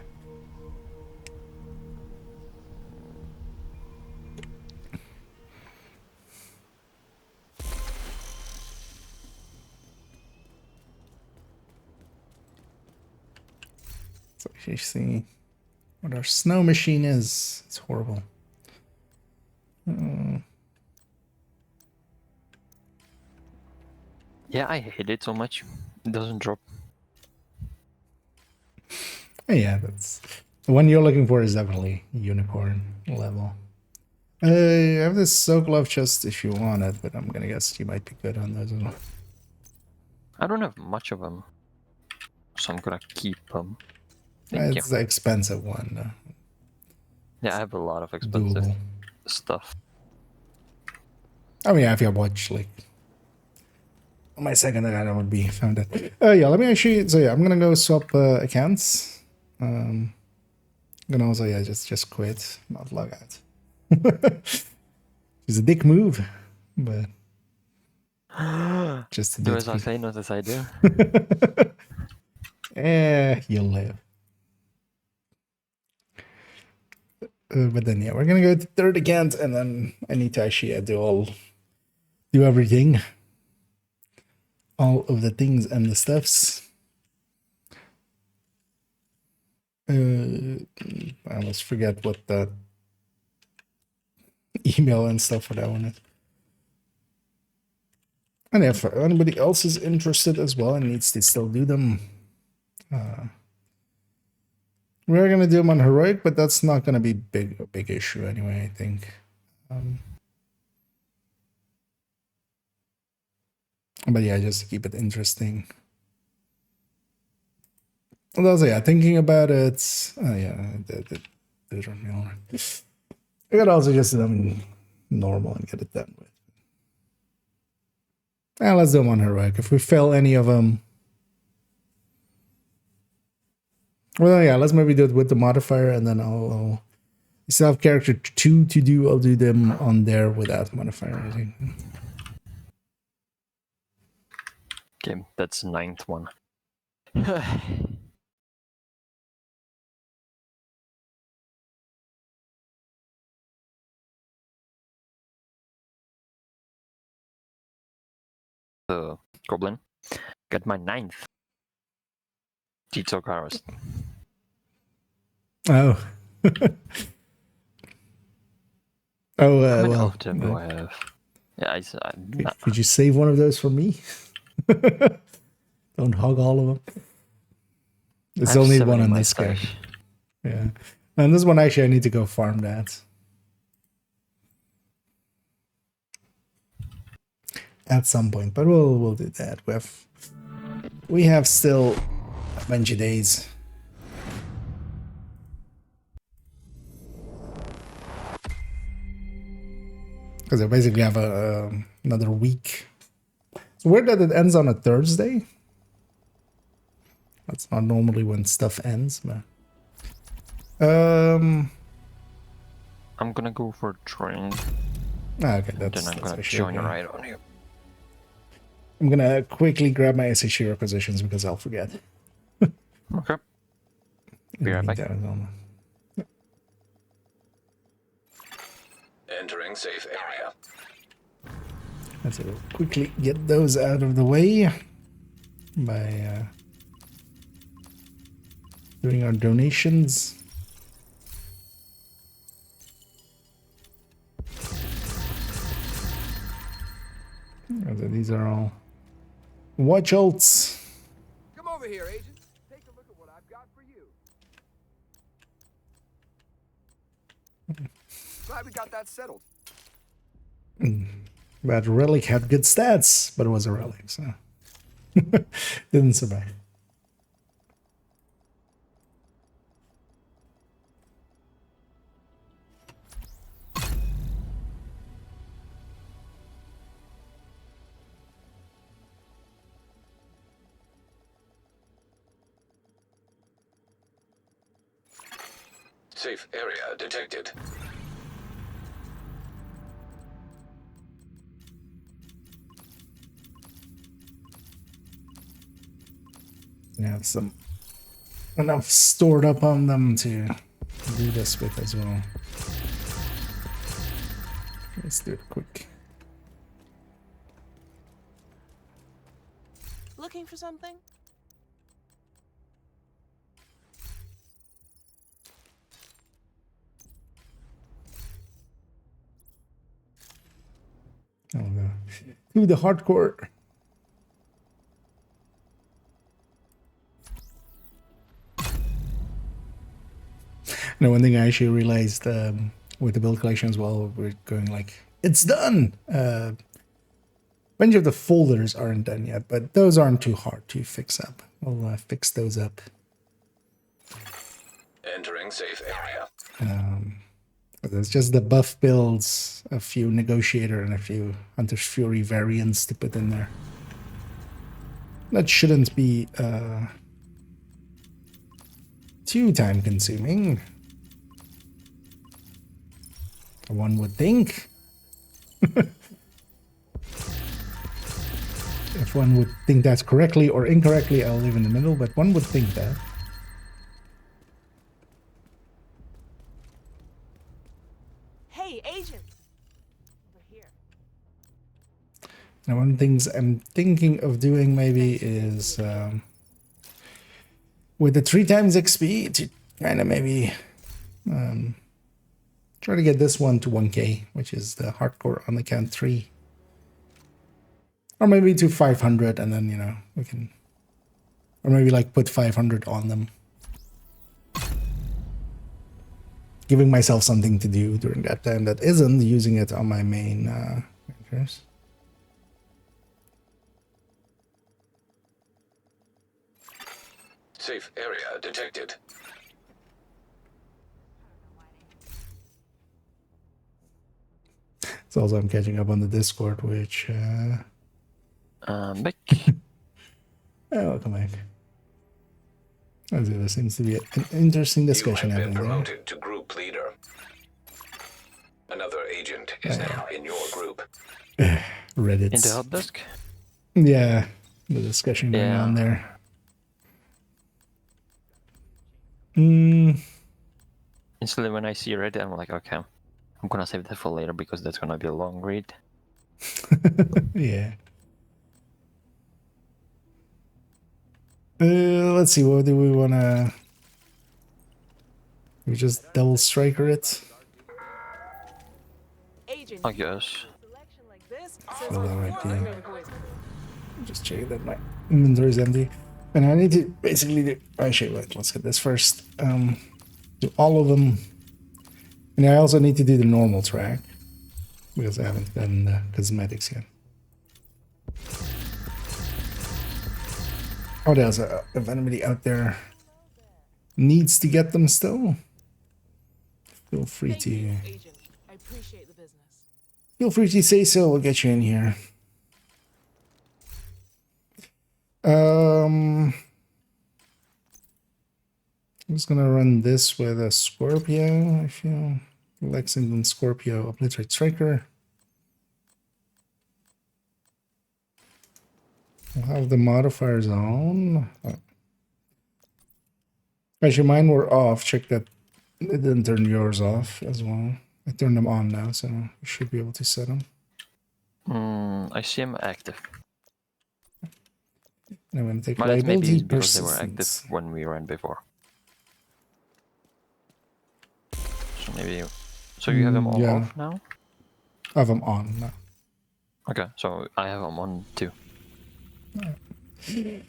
[SPEAKER 1] So you see what our snow machine is. It's horrible.
[SPEAKER 6] Yeah, I hate it so much. It doesn't drop.
[SPEAKER 1] Yeah, that's the one you're looking for is definitely unicorn level. I have this soak glove chest if you want it, but I'm gonna guess you might be good on those as well.
[SPEAKER 6] I don't have much of them, so I'm gonna keep them. Thank you.
[SPEAKER 1] It's the expensive one.
[SPEAKER 6] Yeah, I have a lot of expensive
[SPEAKER 1] Doable.
[SPEAKER 6] stuff.
[SPEAKER 1] I mean, yeah, if you watch like my second account would be found it. Yeah, let me actually. So yeah, I'm gonna go swap accounts. I'm gonna also just quit, not log out. It's a dick move, but just to
[SPEAKER 6] Do
[SPEAKER 1] do
[SPEAKER 6] as I say, not as I do.
[SPEAKER 1] you'll live. But then yeah, we're gonna go to third account, and then I need to actually do everything, all of the things and the stuffs. I almost forget what the email and stuff for that one is. And if anybody else is interested as well and needs to still do them, we're gonna do them on heroic, but that's not gonna be a big issue anyway, I think. But yeah, just to keep it interesting. And also, yeah, thinking about it. Oh yeah, I could also just do them normal and get it done with. And let's do them on heroic. If we fail any of them, well, yeah, let's maybe do it with the modifier, and then I'll still have character 2 to do. I'll do them on there without modifier, I think.
[SPEAKER 6] Okay, that's 9th one. The goblin. Got my 9th. Tito Karas.
[SPEAKER 1] Oh. Oh,
[SPEAKER 6] How many
[SPEAKER 1] well.
[SPEAKER 6] of them do I have? Yeah,
[SPEAKER 1] Could you save one of those for me? Don't hog all of them. There's only one on this guy. Yeah. And this one, actually, I need to go farm that. At some point, but we'll do that. We have still a bunch of days. Because I basically have another week. So weird that it ends on a Thursday. That's not normally when stuff ends, but
[SPEAKER 6] I'm gonna go for train.
[SPEAKER 1] Okay,
[SPEAKER 6] Then I'm gonna join right on you.
[SPEAKER 1] I'm gonna quickly grab my SH requisitions because I'll forget.
[SPEAKER 6] Okay. Be right back.
[SPEAKER 2] Entering safe area.
[SPEAKER 1] Let's quickly get those out of the way by doing our donations. These are all watch alts.
[SPEAKER 10] Come over here, agent. Take a look at what I've got for you. Glad we got that settled.
[SPEAKER 1] That relic had good stats, but it was a relic, so didn't survive.
[SPEAKER 2] Safe area detected.
[SPEAKER 1] I have some enough stored up on them to do this with as well. Let's do it quick.
[SPEAKER 11] Looking for something?
[SPEAKER 1] I'll go to the hardcore. No, one thing I actually realized with the build collection as well, we're going like, it's done! A bunch of the folders aren't done yet, but those aren't too hard to fix up. We'll fix those up.
[SPEAKER 2] Entering safe area.
[SPEAKER 1] It's just the buff builds, a few Negotiator and a few Hunter's Fury variants to put in there. That shouldn't be too time consuming. One would think. If one would think that's correctly or incorrectly, I'll live in the middle, but one would think that.
[SPEAKER 7] Hey, agent! Over here.
[SPEAKER 1] Now, one of the things I'm thinking of doing maybe is with the 3 times XP to kind of maybe try to get this one to 1k, which is the hardcore on the count 3. Or maybe to 500 and then, you know, we can... Or maybe like put 500 on them. Giving myself something to do during that time that isn't using it on my main characters.
[SPEAKER 2] Safe area detected.
[SPEAKER 1] It's also I'm catching up on the Discord, which
[SPEAKER 6] Back.
[SPEAKER 1] oh, welcome back. There seems to be an interesting discussion
[SPEAKER 2] You have been
[SPEAKER 1] happening
[SPEAKER 2] promoted to group leader. Another agent is now in your group.
[SPEAKER 1] there. Reddit.
[SPEAKER 6] In the help desk?
[SPEAKER 1] Yeah, the discussion going on there.
[SPEAKER 6] Instantly when I see Reddit, I'm like, okay, I'm gonna save that for later because that's gonna be a long read.
[SPEAKER 1] Yeah. Let's see, what do we wanna... We just double striker it?
[SPEAKER 7] Agent,
[SPEAKER 6] I guess.
[SPEAKER 7] selection like this
[SPEAKER 1] Fill that right there.
[SPEAKER 7] boys.
[SPEAKER 1] Just checking that my inventory is empty. And I need to basically do... Actually, wait, let's get this first. Do all of them. And I also need to do the normal track. Because I haven't done the cosmetics yet. Oh, there's if anybody out there needs to get them still, feel free
[SPEAKER 7] Thank you,
[SPEAKER 1] to...
[SPEAKER 7] agent. I appreciate the business.
[SPEAKER 1] Feel free to say so, we'll get you in here. I'm just gonna run this with a Scorpio, I feel. Lexington Scorpio Obliterate Striker. I'll have the modifiers on. Oh. Actually, mine were off. Check that it didn't turn yours off as well. I turned them on now, so you should be able to set them.
[SPEAKER 6] I see them active.
[SPEAKER 1] And I'm going to take
[SPEAKER 6] But it may be
[SPEAKER 1] liability
[SPEAKER 6] because they were
[SPEAKER 1] persistence.
[SPEAKER 6] active when we ran before. So maybe... So you have them all
[SPEAKER 1] yeah.
[SPEAKER 6] off now?
[SPEAKER 1] I have them on now.
[SPEAKER 6] Okay, so I have them on too.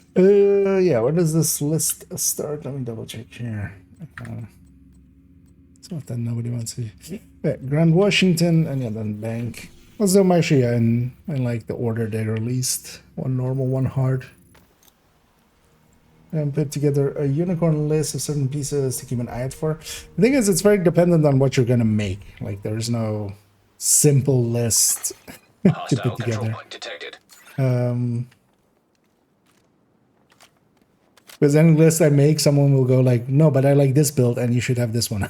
[SPEAKER 1] Yeah, where does this list start? Let me double check here. So that nobody wants to... Yeah, Grand Washington, and yeah, then Bank. Also, I'm actually in like the order they released. One normal, one hard. And put together a unicorn list of certain pieces to keep an eye out for. The thing is, it's very dependent on what you're gonna make. Like, there's no simple list to
[SPEAKER 2] Hostile
[SPEAKER 1] put
[SPEAKER 2] control
[SPEAKER 1] together.
[SPEAKER 2] point detected.
[SPEAKER 1] Because any list I make, someone will go like, no, but I like this build and you should have this one.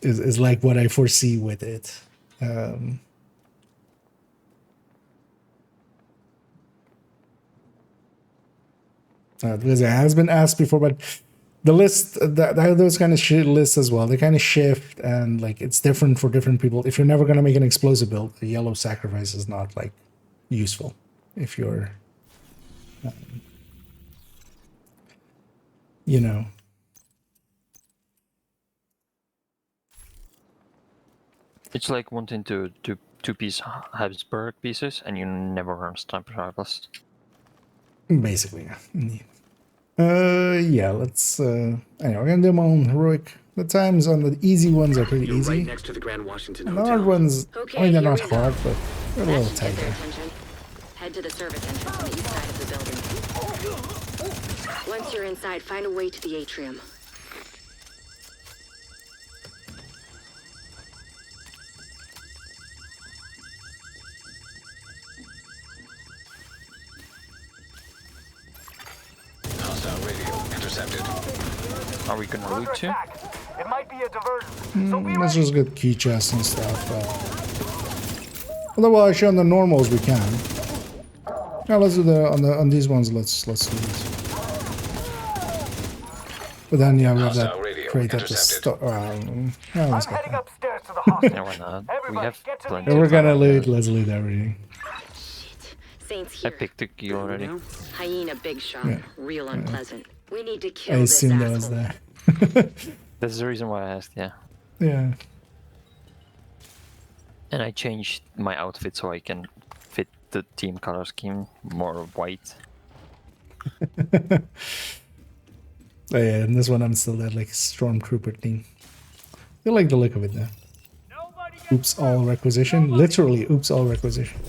[SPEAKER 1] Is like what I foresee with it. Because it has been asked before, but the list, those kind of lists as well, they kind of shift and like it's different for different people. If you're never going to make an explosive build, the yellow sacrifice is not like useful. If you're, you know.
[SPEAKER 6] It's like wanting to do two-piece Habsburg pieces and you never run Sniper Rifles.
[SPEAKER 1] Basically, yeah. Indeed. Yeah, let's anyway, we're gonna do my own heroic. The times on the easy ones are pretty
[SPEAKER 4] You're
[SPEAKER 1] easy.
[SPEAKER 4] right next to the Grand Washington
[SPEAKER 1] And the
[SPEAKER 4] Hotel.
[SPEAKER 1] hard ones,
[SPEAKER 5] Okay,
[SPEAKER 1] I mean, they're
[SPEAKER 5] here
[SPEAKER 1] not
[SPEAKER 5] we go.
[SPEAKER 1] hard, but they're a
[SPEAKER 5] That
[SPEAKER 1] little
[SPEAKER 5] should get their
[SPEAKER 1] tighter.
[SPEAKER 5] attention. Head to the service entrance on the east side of the building. Once you're inside, find a way to the atrium.
[SPEAKER 2] Hostile radio intercepted.
[SPEAKER 6] Are we gonna loot too?
[SPEAKER 3] It might be a diversion. So be
[SPEAKER 1] Let's
[SPEAKER 3] ready.
[SPEAKER 1] just get key chests and stuff. Although actually on the normals we can. Yeah, let's do the on these ones. Let's do this. But then yeah, we have that
[SPEAKER 2] Hostile radio
[SPEAKER 1] crate at the
[SPEAKER 2] intercepted.
[SPEAKER 1] start. Yeah,
[SPEAKER 3] I'm
[SPEAKER 1] let's get
[SPEAKER 3] heading
[SPEAKER 1] that.
[SPEAKER 3] upstairs to the hospital.
[SPEAKER 6] No, we're not. We
[SPEAKER 3] Everybody,
[SPEAKER 6] have
[SPEAKER 3] get to the
[SPEAKER 6] plenty.
[SPEAKER 1] Yeah, we're
[SPEAKER 6] of
[SPEAKER 1] gonna
[SPEAKER 6] time.
[SPEAKER 1] loot. Let's loot everything.
[SPEAKER 5] Saints
[SPEAKER 6] I
[SPEAKER 5] here.
[SPEAKER 6] picked the key already.
[SPEAKER 4] No?
[SPEAKER 5] Hyena big shot.
[SPEAKER 1] Yeah.
[SPEAKER 5] Real unpleasant. We need to
[SPEAKER 1] I
[SPEAKER 5] kill this
[SPEAKER 1] assume that
[SPEAKER 5] asshole.
[SPEAKER 1] was there.
[SPEAKER 6] That's the reason why I asked, yeah.
[SPEAKER 1] Yeah.
[SPEAKER 6] And I changed my outfit so I can fit the team color scheme more white.
[SPEAKER 1] Oh, yeah, and this one I'm still that like stormtrooper thing. I like the look of it though. Oops, all requisition. Literally, oops, all requisition.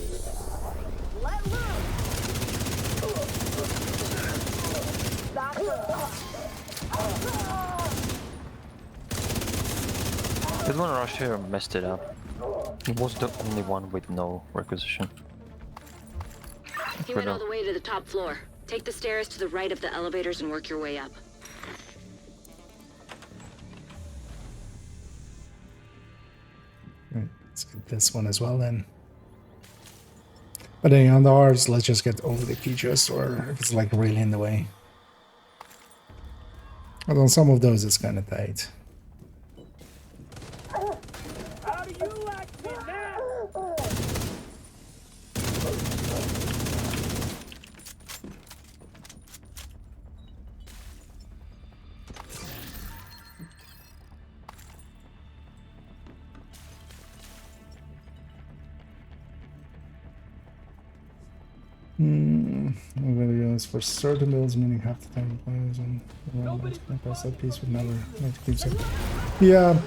[SPEAKER 6] That one rush here messed it up. He was the only one with no requisition.
[SPEAKER 5] He went all the way to the top floor. Take the stairs to the right of the elevators and work your way up.
[SPEAKER 1] Right, let's get this one as well then. But then on the ours, let's just get over the key chest, or if it's like really in the way. But on some of those, it's kind of tight.
[SPEAKER 9] How do you like me now?
[SPEAKER 1] I'm gonna do this for certain builds, meaning half the time players and press that piece would never like to keep it. Yeah.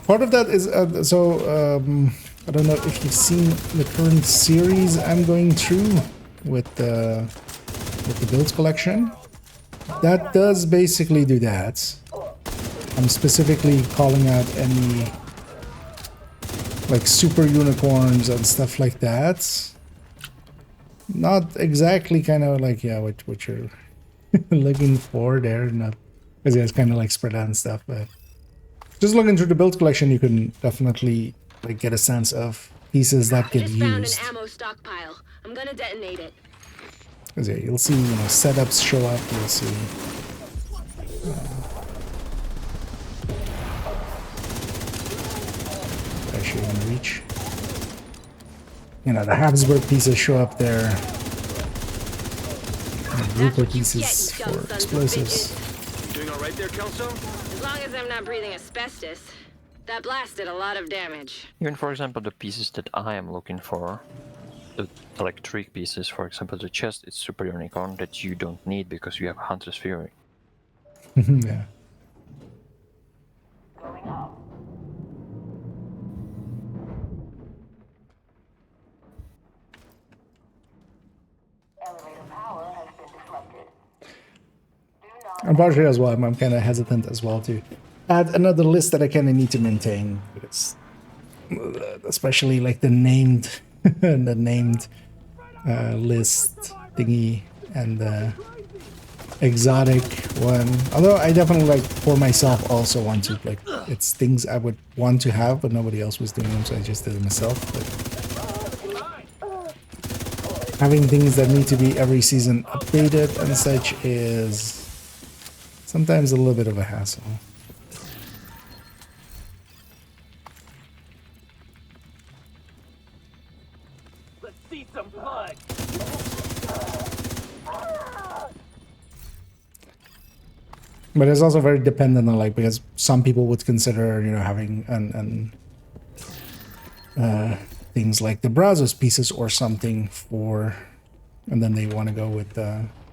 [SPEAKER 1] Part of that is I don't know if you've seen the current series I'm going through with the builds collection. That does basically do that. I'm specifically calling out any like super unicorns and stuff like that. Not exactly kind of like, yeah, what you're looking for there. Not because yeah, it's kind of like spread out and stuff, but just looking through the build collection, you can definitely like get a sense of pieces that get used.
[SPEAKER 5] ammo stockpile. I'm gonna detonate it.
[SPEAKER 1] Because yeah, you'll see, setups show up. You'll see. Actually, gonna reach. The Habsburg pieces show up there. And Rupert
[SPEAKER 5] what you
[SPEAKER 1] pieces
[SPEAKER 5] get, you dumb
[SPEAKER 1] for
[SPEAKER 5] sons of
[SPEAKER 1] explosives.
[SPEAKER 4] You doing all right there, Kelso?
[SPEAKER 5] As long as I'm not breathing asbestos. That blast did a lot of damage.
[SPEAKER 6] Even for example, the pieces that I am looking for, the electric pieces, for example, the chest, it's super unicorn that you don't need because you have Hunter's Fury.
[SPEAKER 1] Yeah. Unfortunately as well, I'm kind of hesitant as well to add another list that I kind of need to maintain, because especially like the named list thingy and the exotic one. Although I definitely like for myself also want to like, it's things I would want to have, but nobody else was doing them, so I just did it myself. But having things that need to be every season updated and such is sometimes a little bit of a hassle.
[SPEAKER 9] Let's see some blood.
[SPEAKER 1] But it's also very dependent on because some people would consider having things like the Brazos pieces or something for, and then they want to go with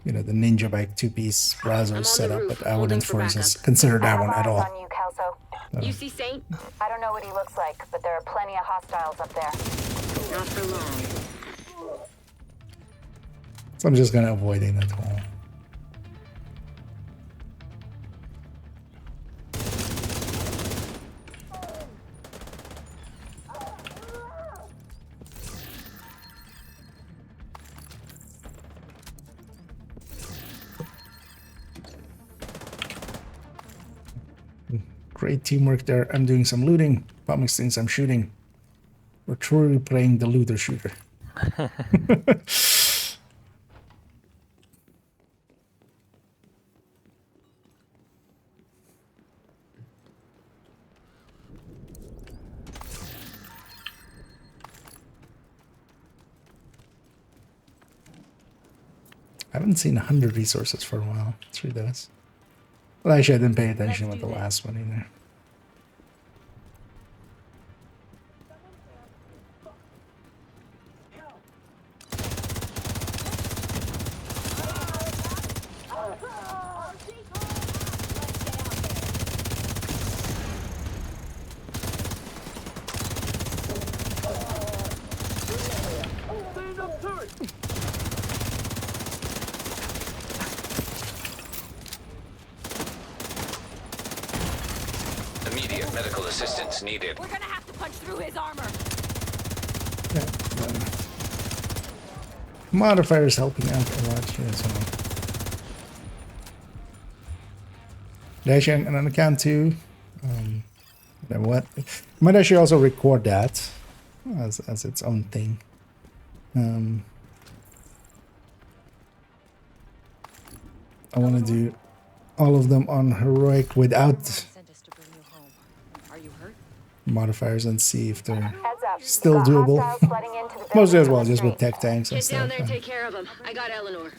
[SPEAKER 1] you know, the Ninja Bike 2-piece browser
[SPEAKER 7] I'm on the
[SPEAKER 1] setup,
[SPEAKER 7] roof,
[SPEAKER 1] but I wouldn't,
[SPEAKER 7] holding
[SPEAKER 1] for
[SPEAKER 7] for
[SPEAKER 1] instance,
[SPEAKER 7] backup.
[SPEAKER 1] consider that
[SPEAKER 5] I
[SPEAKER 1] one
[SPEAKER 5] have
[SPEAKER 1] at
[SPEAKER 5] eyes
[SPEAKER 1] all.
[SPEAKER 5] on you, Kelso.
[SPEAKER 7] You see Saint?
[SPEAKER 5] I don't know what he looks like, but there are plenty of hostiles up there.
[SPEAKER 7] Not for long.
[SPEAKER 1] So I'm just gonna avoiding that whole. Great teamwork there. I'm doing some looting. Pumice thinks I'm shooting. We're truly playing the looter shooter. I haven't seen 100 resources for a while. 3 days. Well, actually, I didn't pay attention with the last one either.
[SPEAKER 9] Stand up turret!
[SPEAKER 2] Immediate medical assistance needed.
[SPEAKER 7] We're gonna have to punch through his armor.
[SPEAKER 1] Modifiers helping out a lot here as well. Dashing and on account too. Then what? I might actually also record that as its own thing. I want to do all of them on heroic without
[SPEAKER 7] Sent us to bring you home. Are you hurt?
[SPEAKER 1] modifiers and see if they're
[SPEAKER 5] Heads up.
[SPEAKER 1] still
[SPEAKER 5] Got
[SPEAKER 1] doable.
[SPEAKER 5] hostiles flooding into the
[SPEAKER 1] Mostly as
[SPEAKER 5] building
[SPEAKER 1] well,
[SPEAKER 5] from the
[SPEAKER 1] just with
[SPEAKER 5] street.
[SPEAKER 1] tech tanks and
[SPEAKER 7] Get down
[SPEAKER 1] stuff.
[SPEAKER 7] there and take care of him. I got Eleanor.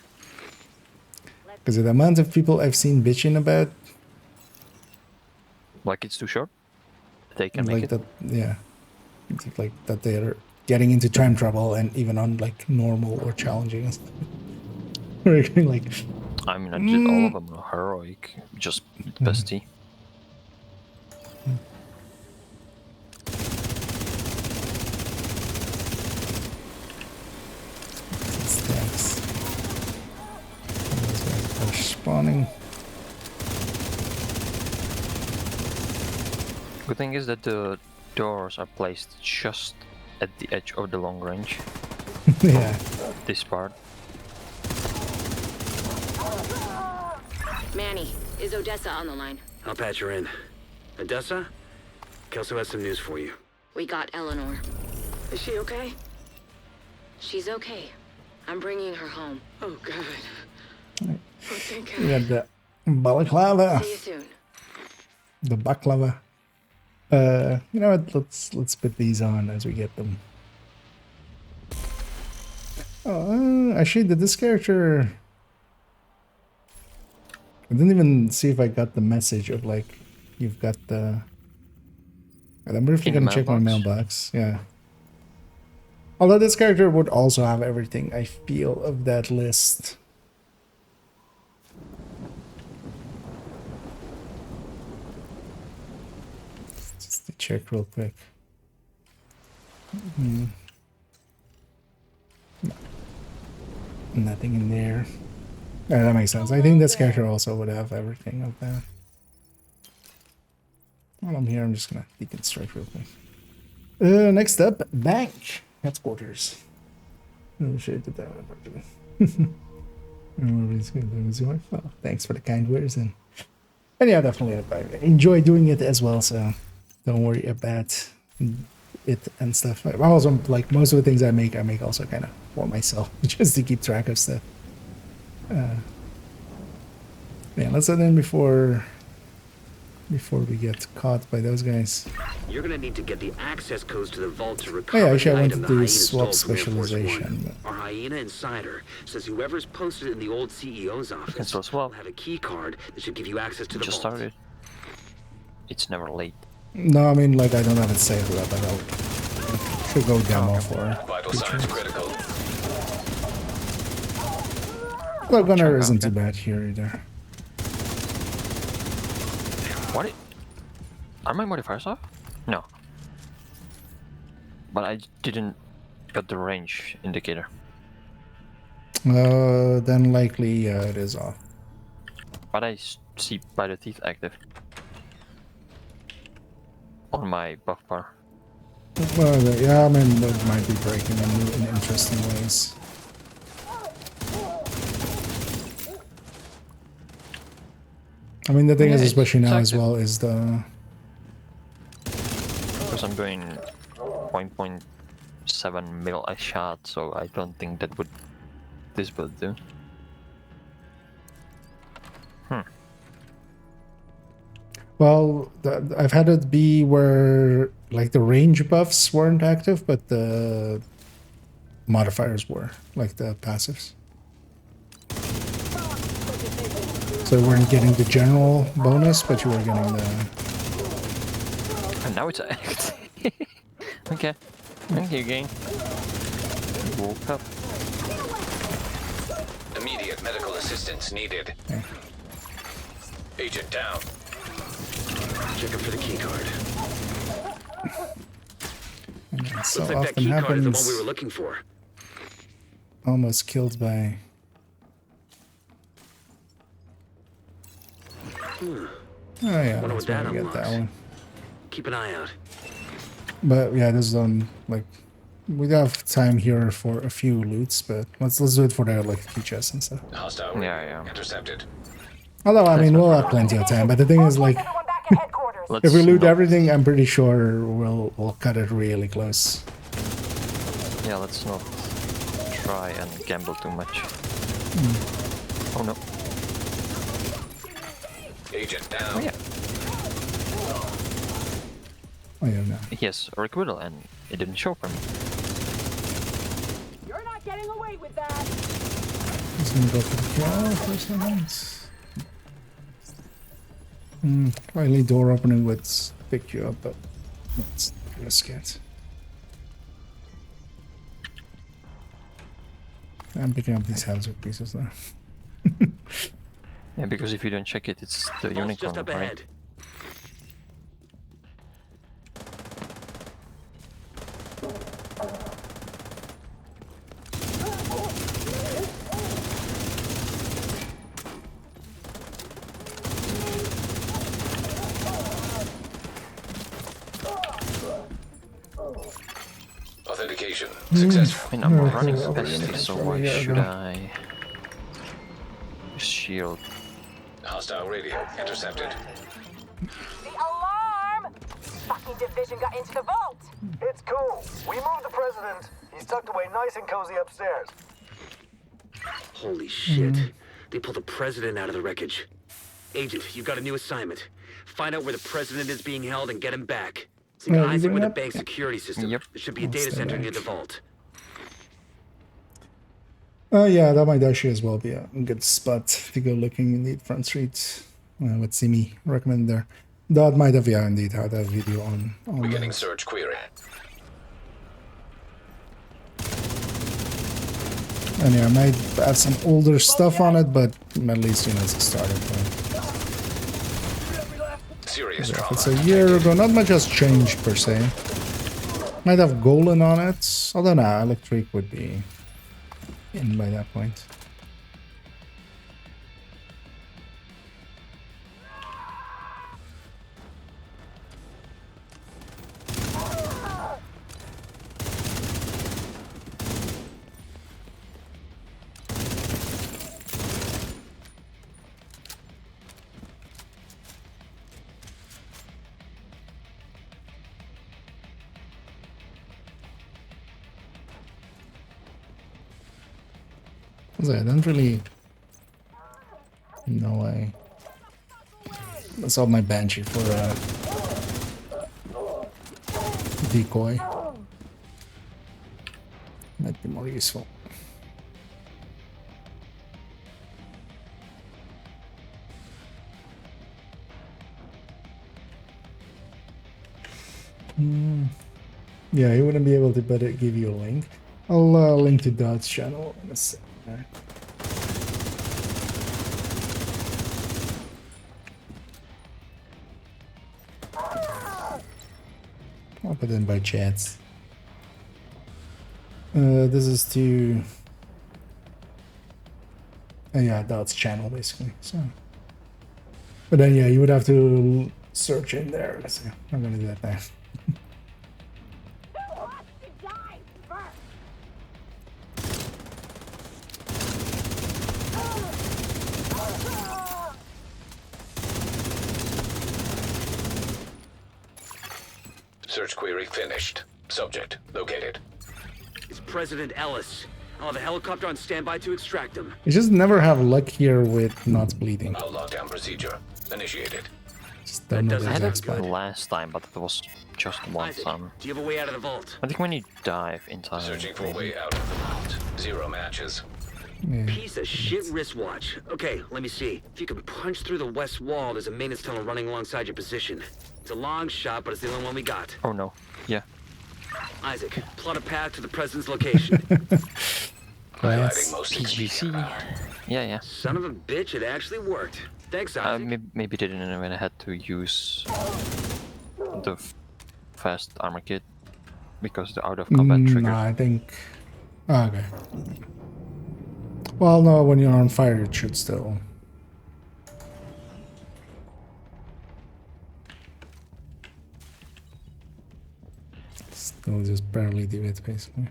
[SPEAKER 1] Because the amount of people I've seen bitching about,
[SPEAKER 6] Like it's too short. They can make
[SPEAKER 1] like
[SPEAKER 6] it.
[SPEAKER 1] that, yeah, it's like that they're getting into time trouble and even on like normal or challenging and stuff. Really, like,
[SPEAKER 6] I mean, I did all of them are heroic, just bestie.
[SPEAKER 1] stacks. Those guys are spawning.
[SPEAKER 6] Good thing is that the doors are placed just at the edge of the long range.
[SPEAKER 1] Yeah.
[SPEAKER 6] This part.
[SPEAKER 7] Manny, is Odessa on the line?
[SPEAKER 4] I'll patch her in. Odessa? Kelso has some news for you.
[SPEAKER 7] We got Eleanor. Is she okay? She's okay. I'm bringing her home. Oh, God. Oh, thank
[SPEAKER 1] We
[SPEAKER 7] God.
[SPEAKER 1] got the balaclava,
[SPEAKER 7] See you soon.
[SPEAKER 1] the baklava. You know what? Let's put these on as we get them. Oh, actually, did this character? I didn't even see if I got the message of like, you've got the. I'm briefly
[SPEAKER 6] In the
[SPEAKER 1] gonna check my
[SPEAKER 6] mailbox?
[SPEAKER 1] mailbox. Yeah. Although this character would also have everything I feel of that list. Just to check real quick. No. Nothing in there. Yeah, that makes sense. I think this character also would have everything of that. While I'm here, I'm just gonna deconstruct real quick. Next up, bank headquarters. Oh shit, did that one. Well, thanks for the kind words and yeah, definitely I enjoy doing it as well. So don't worry about it and stuff. I also like most of the things I make also kind of for myself just to keep track of stuff. Yeah, let's head in before we get caught by those guys.
[SPEAKER 4] You're gonna need to get the access codes to the vault to
[SPEAKER 1] Oh
[SPEAKER 4] recover
[SPEAKER 1] yeah, actually I
[SPEAKER 4] the
[SPEAKER 1] want
[SPEAKER 4] item
[SPEAKER 1] to
[SPEAKER 4] the
[SPEAKER 1] do
[SPEAKER 4] hyena
[SPEAKER 1] swap
[SPEAKER 4] stole from Air Force
[SPEAKER 1] specialization.
[SPEAKER 4] One. Our hyena insider says whoever's posted in the old CEO's office
[SPEAKER 6] Cancel swap.
[SPEAKER 4] will have a key card that should give you access to the
[SPEAKER 6] Just
[SPEAKER 4] vault.
[SPEAKER 6] started. It's never late.
[SPEAKER 1] No, I mean like I don't have it saved yet, but I'll should go demo for
[SPEAKER 2] Vital
[SPEAKER 1] future.
[SPEAKER 2] signs critical.
[SPEAKER 1] Although gunner
[SPEAKER 6] Changa,
[SPEAKER 1] isn't too
[SPEAKER 6] okay.
[SPEAKER 1] bad here either.
[SPEAKER 6] What? Are my modifiers off? No. But I didn't got the range indicator.
[SPEAKER 1] Then likely it is off.
[SPEAKER 6] But I see by the teeth active. On my buff bar.
[SPEAKER 1] Well, yeah, I mean, it might be breaking in interesting ways. I mean, the thing is,
[SPEAKER 6] Yeah,
[SPEAKER 1] especially now as
[SPEAKER 6] active.
[SPEAKER 1] well, is the...
[SPEAKER 6] Because I'm doing 0.7 mil a shot, so I don't think that would this would do.
[SPEAKER 1] Well, I've had it be where, like, the range buffs weren't active, but the modifiers were, like the passives. So you weren't getting the general bonus, but you were getting the...
[SPEAKER 6] And now it's act. Okay. Thank you, game. Woke up.
[SPEAKER 2] Immediate medical assistance needed.
[SPEAKER 1] Yeah.
[SPEAKER 2] Agent down.
[SPEAKER 4] Checking for the key card.
[SPEAKER 1] And that so
[SPEAKER 4] Looks like that
[SPEAKER 1] often
[SPEAKER 4] key card is the one
[SPEAKER 1] happens.
[SPEAKER 4] we were looking for.
[SPEAKER 1] Almost killed by... Oh yeah,
[SPEAKER 4] Wonder
[SPEAKER 1] that's
[SPEAKER 4] what that
[SPEAKER 1] where we get that
[SPEAKER 4] unlocks.
[SPEAKER 1] one.
[SPEAKER 4] Keep an eye out.
[SPEAKER 1] But yeah, this is like we have time here for a few loots, but let's do it for the like key chests and stuff.
[SPEAKER 2] Hostile
[SPEAKER 6] Yeah.
[SPEAKER 2] intercepted.
[SPEAKER 1] Although I mean we'll have plenty of time, but the thing is like
[SPEAKER 3] Everyone back at headquarters.
[SPEAKER 6] Let's
[SPEAKER 1] if we loot
[SPEAKER 6] not-
[SPEAKER 1] everything, I'm pretty sure we'll cut it really close.
[SPEAKER 6] Yeah, let's not try and gamble too much. Oh no.
[SPEAKER 2] Agent down.
[SPEAKER 6] Oh yeah.
[SPEAKER 1] Oh yeah, no.
[SPEAKER 6] Yes, a requital and it didn't show for me.
[SPEAKER 9] You're not getting away with that.
[SPEAKER 1] Just gonna go for the kill for a second. Slightly door opening would pick you up, but let's risk it. I'm picking up these hazard pieces there.
[SPEAKER 6] Yeah, because if you don't check it, it's the
[SPEAKER 4] Vault's
[SPEAKER 6] unicorn,
[SPEAKER 4] just up
[SPEAKER 6] right?
[SPEAKER 4] ahead.
[SPEAKER 2] Authentication successful.
[SPEAKER 6] I mean, I'm running
[SPEAKER 1] over
[SPEAKER 6] capacity,
[SPEAKER 1] here.
[SPEAKER 6] so
[SPEAKER 1] Over
[SPEAKER 6] why
[SPEAKER 1] here,
[SPEAKER 6] should
[SPEAKER 1] go.
[SPEAKER 6] I shield?
[SPEAKER 2] Hostile radio intercepted.
[SPEAKER 3] The alarm! Fucking division got into the vault. It's cool. We moved the president. He's tucked away nice and cozy upstairs.
[SPEAKER 4] Holy shit. They pulled the president out of the wreckage. Agent, you've got a new assignment. Find out where the president is being held and get him back. Synchronize it with the bank's security system.
[SPEAKER 6] Yep.
[SPEAKER 4] There should be a data
[SPEAKER 1] stay
[SPEAKER 4] center
[SPEAKER 1] back.
[SPEAKER 4] near the vault.
[SPEAKER 1] Yeah, that might actually as well be a good spot to go looking in the front streets. What Simi recommend there. That might have, yeah, indeed, had a video on
[SPEAKER 2] Beginning
[SPEAKER 1] that.
[SPEAKER 2] search query.
[SPEAKER 1] And yeah, I might have some older stuff on it, but at least, you know, it's a starting point.
[SPEAKER 2] Serious
[SPEAKER 1] If
[SPEAKER 2] trauma.
[SPEAKER 1] it's a year ago, not much has changed per se. Might have Golan on it, although nah, Electric would be in by that point. I don't really know why. That's all my Banshee for decoy. Might be more useful. Yeah, you wouldn't be able to, but it give you a link. I'll link to Dot's channel in a second. I'll put it in by chats. This is to... yeah, that's channel basically. So, but then yeah, you would have to search in there. Let's see. I'm gonna do that now.
[SPEAKER 8] Who wants to die first?
[SPEAKER 2] Search query finished. Subject located.
[SPEAKER 4] It's President Ellis. I'll have a helicopter on standby to extract him.
[SPEAKER 1] You just never have luck here with not bleeding.
[SPEAKER 2] Hull lockdown procedure initiated.
[SPEAKER 1] Just don't know the
[SPEAKER 6] I had
[SPEAKER 1] exact
[SPEAKER 6] it
[SPEAKER 1] spot.
[SPEAKER 6] last time, but it was just one
[SPEAKER 4] Isaac,
[SPEAKER 6] time.
[SPEAKER 4] do you have a way out of the vault?
[SPEAKER 6] I think when you dive inside,
[SPEAKER 2] Searching for a
[SPEAKER 6] maybe.
[SPEAKER 2] way out of the vault. 0 matches.
[SPEAKER 1] Yeah.
[SPEAKER 4] Piece of shit wristwatch. Okay, let me see. If you can punch through the west wall, there's a maintenance tunnel running alongside your position. It's a long shot, but it's the only one we got.
[SPEAKER 6] Oh no. Yeah.
[SPEAKER 4] Isaac, plot a path to the president's location.
[SPEAKER 2] Highlighting most
[SPEAKER 6] PGC. Yeah.
[SPEAKER 4] Son of a bitch, it actually worked. Thanks, Isaac.
[SPEAKER 6] Maybe they didn't when I had to use the fast armor kit because the out of combat trigger.
[SPEAKER 1] No, I think... oh, okay. Well, no, when you're on fire, it should still... still just barely do it, basically.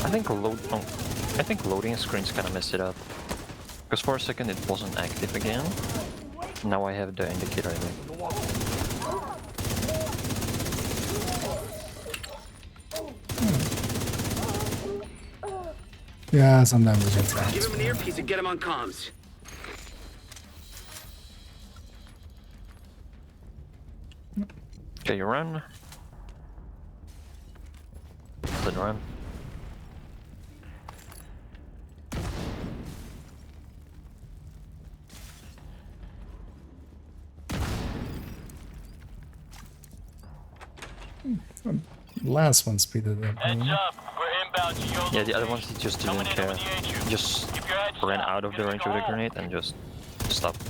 [SPEAKER 6] I think loading screens kind of messed it up. Because for a second it wasn't active again. Now I have the indicator, I think.
[SPEAKER 1] Yeah, sometimes it just
[SPEAKER 4] Give
[SPEAKER 1] happens.
[SPEAKER 4] him an earpiece and get him on comms.
[SPEAKER 6] Okay, you run. Then run.
[SPEAKER 1] Last one speeded up.
[SPEAKER 9] Heads up, we're inbound to your
[SPEAKER 6] Yeah, the other ones he just didn't
[SPEAKER 9] Coming in
[SPEAKER 6] care.
[SPEAKER 9] over the HQ.
[SPEAKER 6] He just
[SPEAKER 9] Keep your heads
[SPEAKER 6] ran
[SPEAKER 9] down.
[SPEAKER 6] out of the
[SPEAKER 9] Gonna
[SPEAKER 6] range
[SPEAKER 9] go
[SPEAKER 6] of the
[SPEAKER 9] home.
[SPEAKER 6] grenade and just stopped.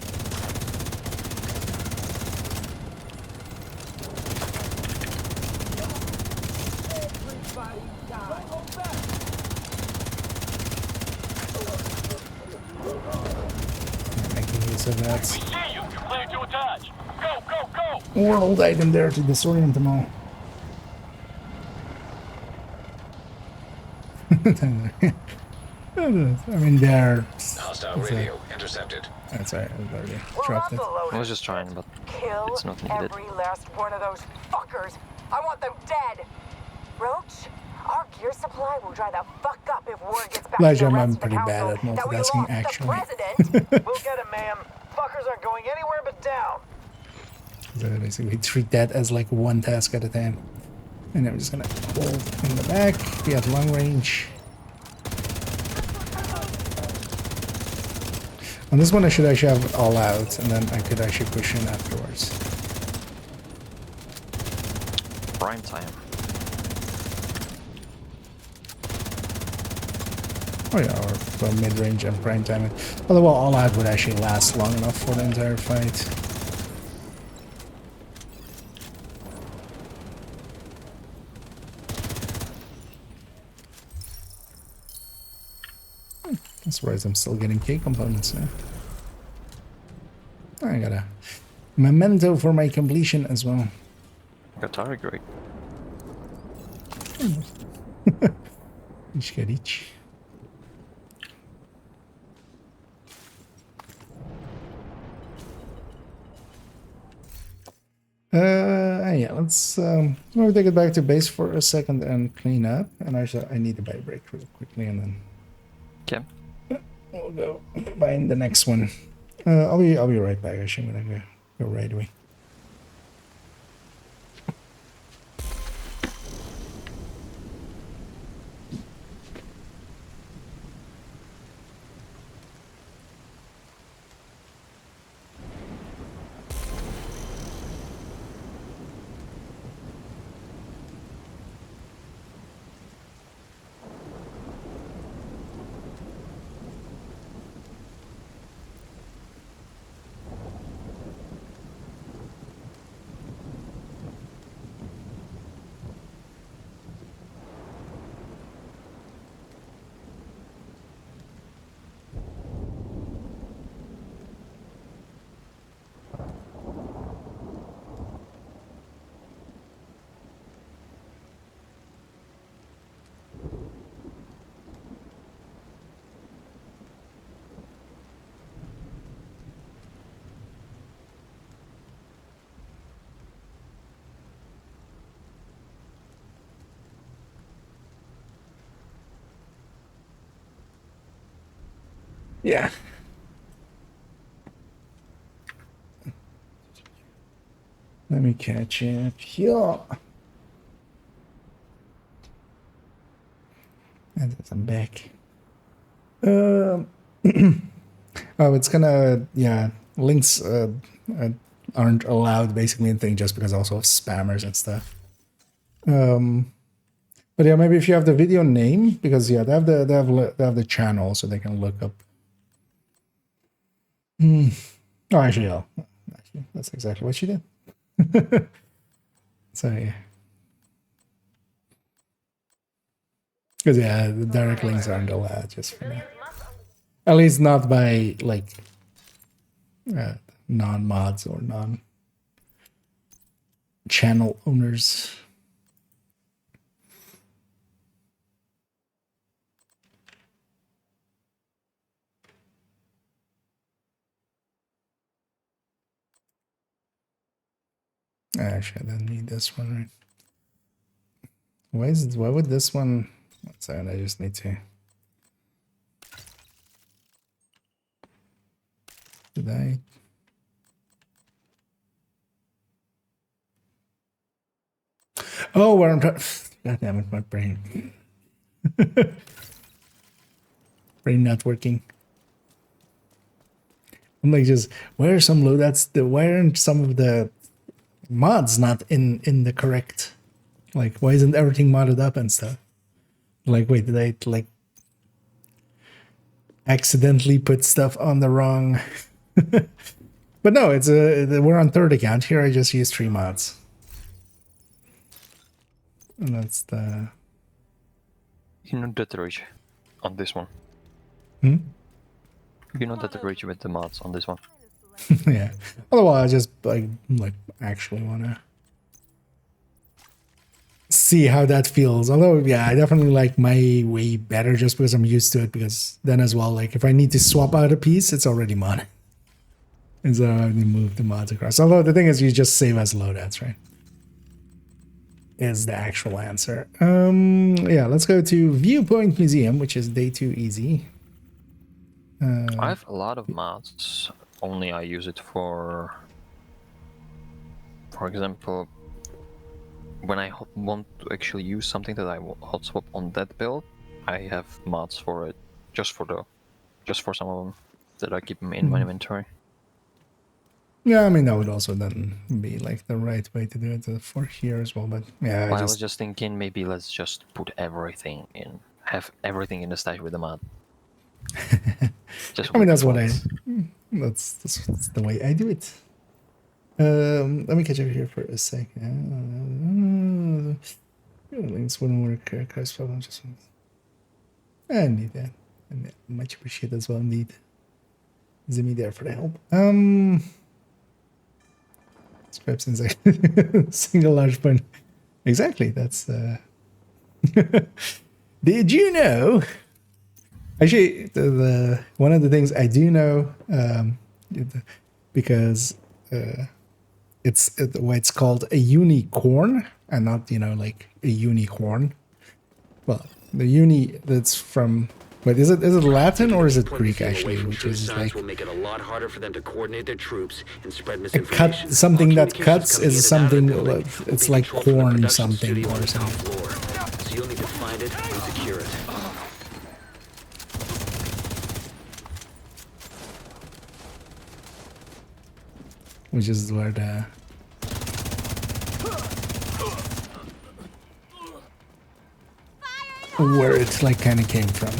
[SPEAKER 1] Making use of that
[SPEAKER 9] See you. You're clear to attach. Go, go, go.
[SPEAKER 1] world item there to disorient them all. I mean, they're...
[SPEAKER 2] Hostile radio intercepted.
[SPEAKER 1] That's right, I already
[SPEAKER 3] We're
[SPEAKER 1] dropped it.
[SPEAKER 6] I was just trying, but
[SPEAKER 3] Kill
[SPEAKER 6] it's not needed.
[SPEAKER 3] every last one of those fuckers. I want them dead. Roach, our gear supply will dry the fuck up if word gets back
[SPEAKER 1] Elijah,
[SPEAKER 3] to the
[SPEAKER 1] I'm
[SPEAKER 3] rest of the
[SPEAKER 1] pretty bad
[SPEAKER 3] council
[SPEAKER 1] at
[SPEAKER 3] that we
[SPEAKER 1] multitasking,
[SPEAKER 3] lost
[SPEAKER 1] actually.
[SPEAKER 3] the president. We'll get him, ma'am. Fuckers aren't going anywhere but down.
[SPEAKER 1] So basically treat that as like one task at a time. And I'm just gonna hold in the back, be at long range. On this one I should actually have it all out, and then I could actually push in afterwards.
[SPEAKER 6] prime time.
[SPEAKER 1] Oh yeah, or from mid-range and prime time. Although all out would actually last long enough for the entire fight. I'm surprised I'm still getting K components now. I got a memento for my completion as well.
[SPEAKER 6] Guitar, great.
[SPEAKER 1] Each get each. Yeah, let's we'll take it back to base for a second and clean up. And actually, I need to buy a break real quickly, and then
[SPEAKER 6] Okay.
[SPEAKER 1] we'll go buy the next one. I'll be right back. Actually, I'm gonna go right away. Yeah. Let me catch up here. And I'm back. Oh, it's gonna, yeah, links aren't allowed basically in thing just because also of spammers and stuff. But yeah, maybe if you have the video name, because yeah, they have the channel, so they can look up. Oh, actually, yeah, actually, that's exactly what she did. So yeah, because yeah, the direct links aren't allowed just for now. At least not by like non-mods or non-channel owners. Actually, I don't need this one, right? Why would this one? One second, I just need to. Did I? Oh, where I'm trying. God damn it, my brain. Brain not working. I'm like, just where are some loadouts? Why aren't some of the mods not in the correct? Like, why isn't everything modded up and stuff? Like, wait, did I like accidentally put stuff on the wrong? But no, it's we're on third account here. I just used 3 mods, and that's the.
[SPEAKER 6] You know that reach on this one.
[SPEAKER 1] Hmm?
[SPEAKER 6] You know that reach with the mods on this one.
[SPEAKER 1] Yeah. Otherwise, I just like actually wanna see how that feels. Although, yeah, I definitely like my way better just because I'm used to it. Because then as well, like if I need to swap out a piece, it's already modded. And so I have to move the mods across. Although the thing is, you just save as loadouts, right? Is the actual answer. Yeah, let's go to Viewpoint Museum, which is day 2 easy.
[SPEAKER 6] I have a lot of mods. Only I use it for example, when I want to actually use something that I hot swap on that build, I have mods for it, just for some of them that I keep in my inventory.
[SPEAKER 1] Yeah, I mean that would also then be like the right way to do it for here as well. But yeah,
[SPEAKER 6] I was just thinking maybe let's just put everything in, have everything in the stash with the mod.
[SPEAKER 1] I mean that's what that's the way I do it. Let me catch over here for a second. Links wouldn't work. Just I need that. And much appreciated as well, indeed. Zimmy there for the help. Scraps inside single large point. Exactly. That's. Did you know? Actually, the one of the things I do know, because it's why it's called a unicorn and not like a unicorn. Well, the uni that's from. Wait, is it Latin or is it Greek actually? Which is like
[SPEAKER 4] will make it a lot harder for them to coordinate their troops and spread
[SPEAKER 1] a
[SPEAKER 4] misinformation.
[SPEAKER 1] cut. Something that cuts is something. It's like corn something or something.
[SPEAKER 4] So you'll need to find it and secure it.
[SPEAKER 1] Which is where it like kind of came from.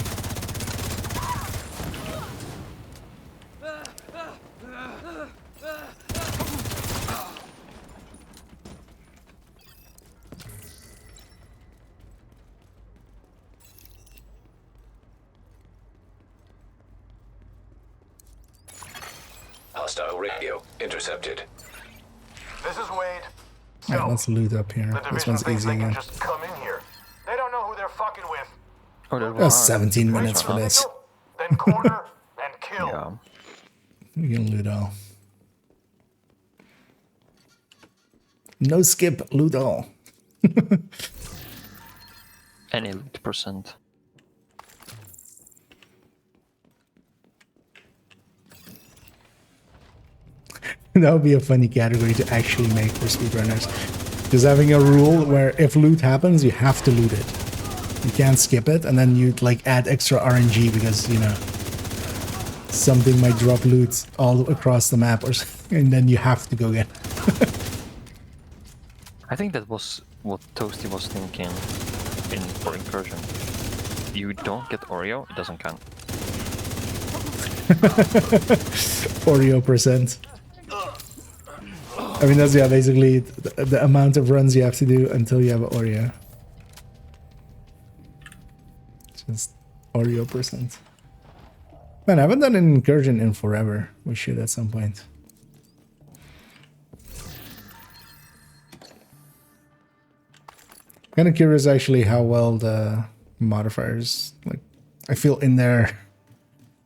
[SPEAKER 2] Hostile radio intercepted.
[SPEAKER 3] This is Wade.
[SPEAKER 1] Alright, let's loot up here. This one's easy again.
[SPEAKER 3] Just come in here. They don't know who they're fucking with.
[SPEAKER 6] Oh,
[SPEAKER 1] 17 minutes for this.
[SPEAKER 3] Then corner and kill.
[SPEAKER 6] Yeah.
[SPEAKER 1] We can loot all. No skip, loot all.
[SPEAKER 6] Any loot percent.
[SPEAKER 1] That would be a funny category to actually make for speedrunners. Just having a rule where if loot happens, you have to loot it. You can't skip it, and then you like add extra RNG because, you know, something might drop loot all across the map, or and then you have to go get it.
[SPEAKER 6] I think that was what Toasty was thinking for Incursion. You don't get Oreo, it doesn't count.
[SPEAKER 1] Oreo percent. I mean, that's, yeah, basically the amount of runs you have to do until you have an Oreo. Just Oreo percent. Man, I haven't done an Incursion in forever. We should at some point. Kind of curious actually how well the modifiers, like, I feel in their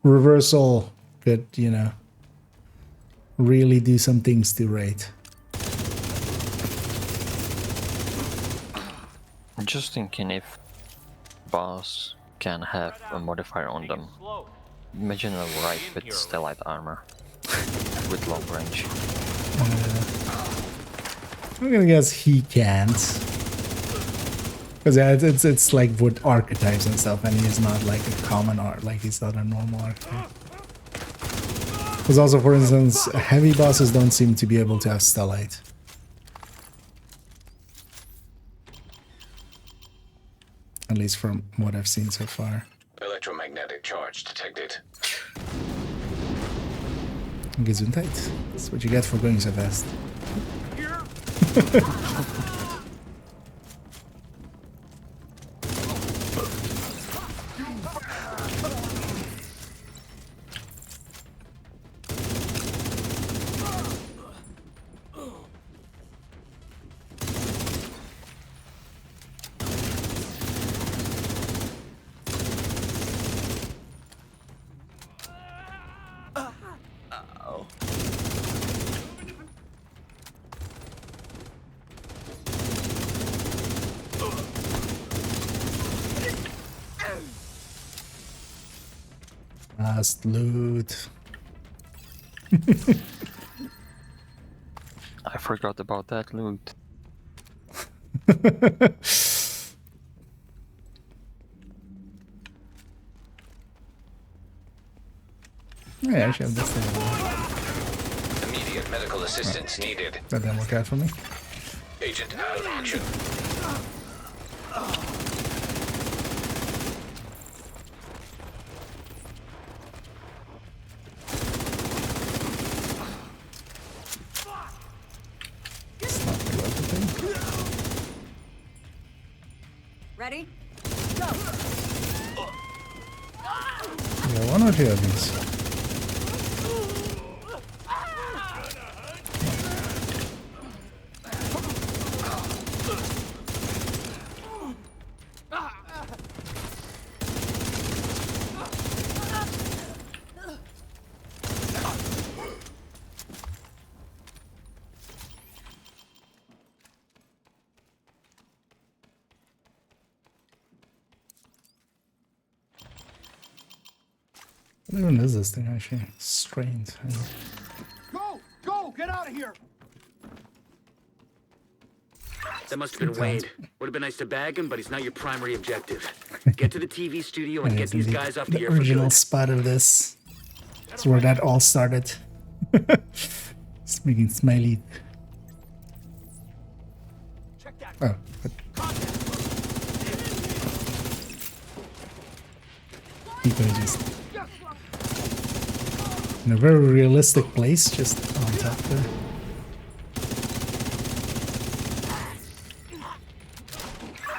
[SPEAKER 1] reversal could, you know, really do some things to rate.
[SPEAKER 6] I'm just thinking if boss can have a modifier on them. Imagine a right with stellite armor with long range.
[SPEAKER 1] I'm gonna guess he can't. Because yeah, it's like with archetypes and stuff, and he's not like a common art, like he's not a normal archetype. Because also, for instance, heavy bosses don't seem to be able to have stellite. At least from what I've seen so far.
[SPEAKER 2] Electromagnetic charge detected.
[SPEAKER 1] Gesundheit. That's what you get for going so fast. Last loot.
[SPEAKER 6] I forgot about that loot.
[SPEAKER 1] Yeah, actually, I'm just
[SPEAKER 2] Immediate medical assistance needed.
[SPEAKER 1] that didn't work out for me.
[SPEAKER 2] Agent out of action.
[SPEAKER 11] Ready?
[SPEAKER 1] Yeah, one or two of these. What even is this thing actually? Strange.
[SPEAKER 9] Go! Go! Get out of here!
[SPEAKER 4] That must have been Wade. Would have been nice to bag him, but he's not your primary objective. Get to the TV studio and get these guys off the air for
[SPEAKER 1] original
[SPEAKER 4] good.
[SPEAKER 1] spot of this. That's where that all started. It's making smiley. Oh, but people are just in a very realistic place, just on top there.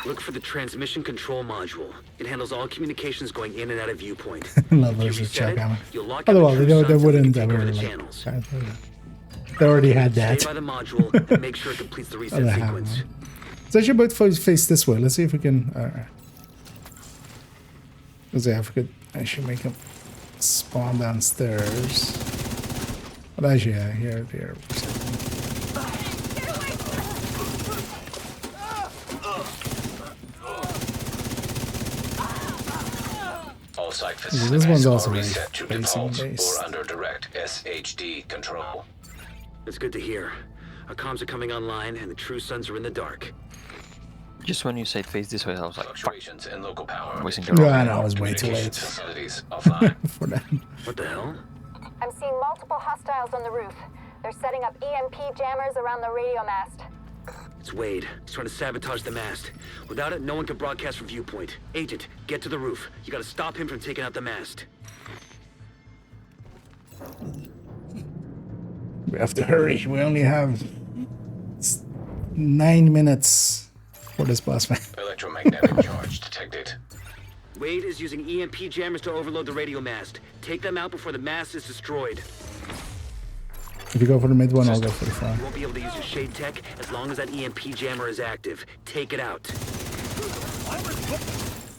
[SPEAKER 4] Look for the transmission control module. It handles all communications going in and out of viewpoint.
[SPEAKER 1] Love
[SPEAKER 4] If you
[SPEAKER 1] those with
[SPEAKER 4] reset it,
[SPEAKER 1] jackhammer.
[SPEAKER 4] you'll lock out
[SPEAKER 1] Otherwise,
[SPEAKER 4] the
[SPEAKER 1] they
[SPEAKER 4] true
[SPEAKER 1] wouldn't
[SPEAKER 4] suns and
[SPEAKER 1] ever
[SPEAKER 4] take over the
[SPEAKER 1] like.
[SPEAKER 4] channels.
[SPEAKER 1] They already had that.
[SPEAKER 4] Stay by the module and make sure it completes the reset
[SPEAKER 1] Other
[SPEAKER 4] sequence.
[SPEAKER 1] half, it's actually about face this way. Let's see if we can. Let's see if we could actually make him spawn downstairs. But actually, yeah, here.
[SPEAKER 2] All site
[SPEAKER 1] This one's
[SPEAKER 2] facilities
[SPEAKER 1] also
[SPEAKER 2] are
[SPEAKER 1] very
[SPEAKER 2] reset to
[SPEAKER 1] facing
[SPEAKER 2] default
[SPEAKER 1] based.
[SPEAKER 2] or under direct SHD control.
[SPEAKER 4] It's good to hear. Our comms are coming online, and the True Sons are in the dark.
[SPEAKER 6] Just when you said face this way, I was like, fuck.
[SPEAKER 2] Fluctuations in local power.
[SPEAKER 6] Wasting the wrong
[SPEAKER 1] Yeah, I
[SPEAKER 6] way.
[SPEAKER 1] know, I was way too
[SPEAKER 2] Communications
[SPEAKER 1] late
[SPEAKER 2] facilities offline.
[SPEAKER 1] for that.
[SPEAKER 4] What the hell?
[SPEAKER 5] I'm seeing multiple hostiles on the roof. They're setting up EMP jammers around the radio mast.
[SPEAKER 4] It's Wade. He's trying to sabotage the mast. Without it, no one can broadcast from viewpoint. Agent, get to the roof. You gotta stop him from taking out the mast.
[SPEAKER 1] We have to hurry. We only have 9 minutes for this boss fight.
[SPEAKER 2] Electromagnetic charge detected.
[SPEAKER 4] Wade is using EMP jammers to overload the radio mast. Take them out before the mast is destroyed.
[SPEAKER 1] If you go for the mid one, I'll go for the front.
[SPEAKER 4] You won't be able to use your shade tech as long as that EMP jammer is active. Take it out.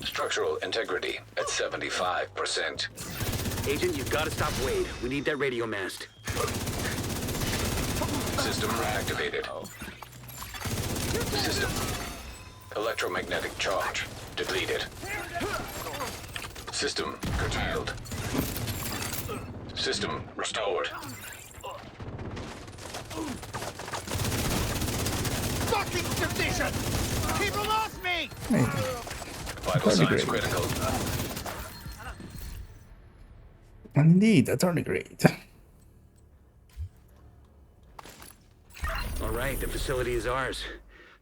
[SPEAKER 2] Structural integrity at 75%.
[SPEAKER 4] Agent, you've got to stop Wade. We need that radio mast.
[SPEAKER 2] System reactivated. System. Electromagnetic charge depleted. System curtailed. System restored.
[SPEAKER 9] Fucking tradition! People lost me!
[SPEAKER 2] Vital signs critical.
[SPEAKER 1] Indeed, that's already great.
[SPEAKER 4] All right, the facility is ours.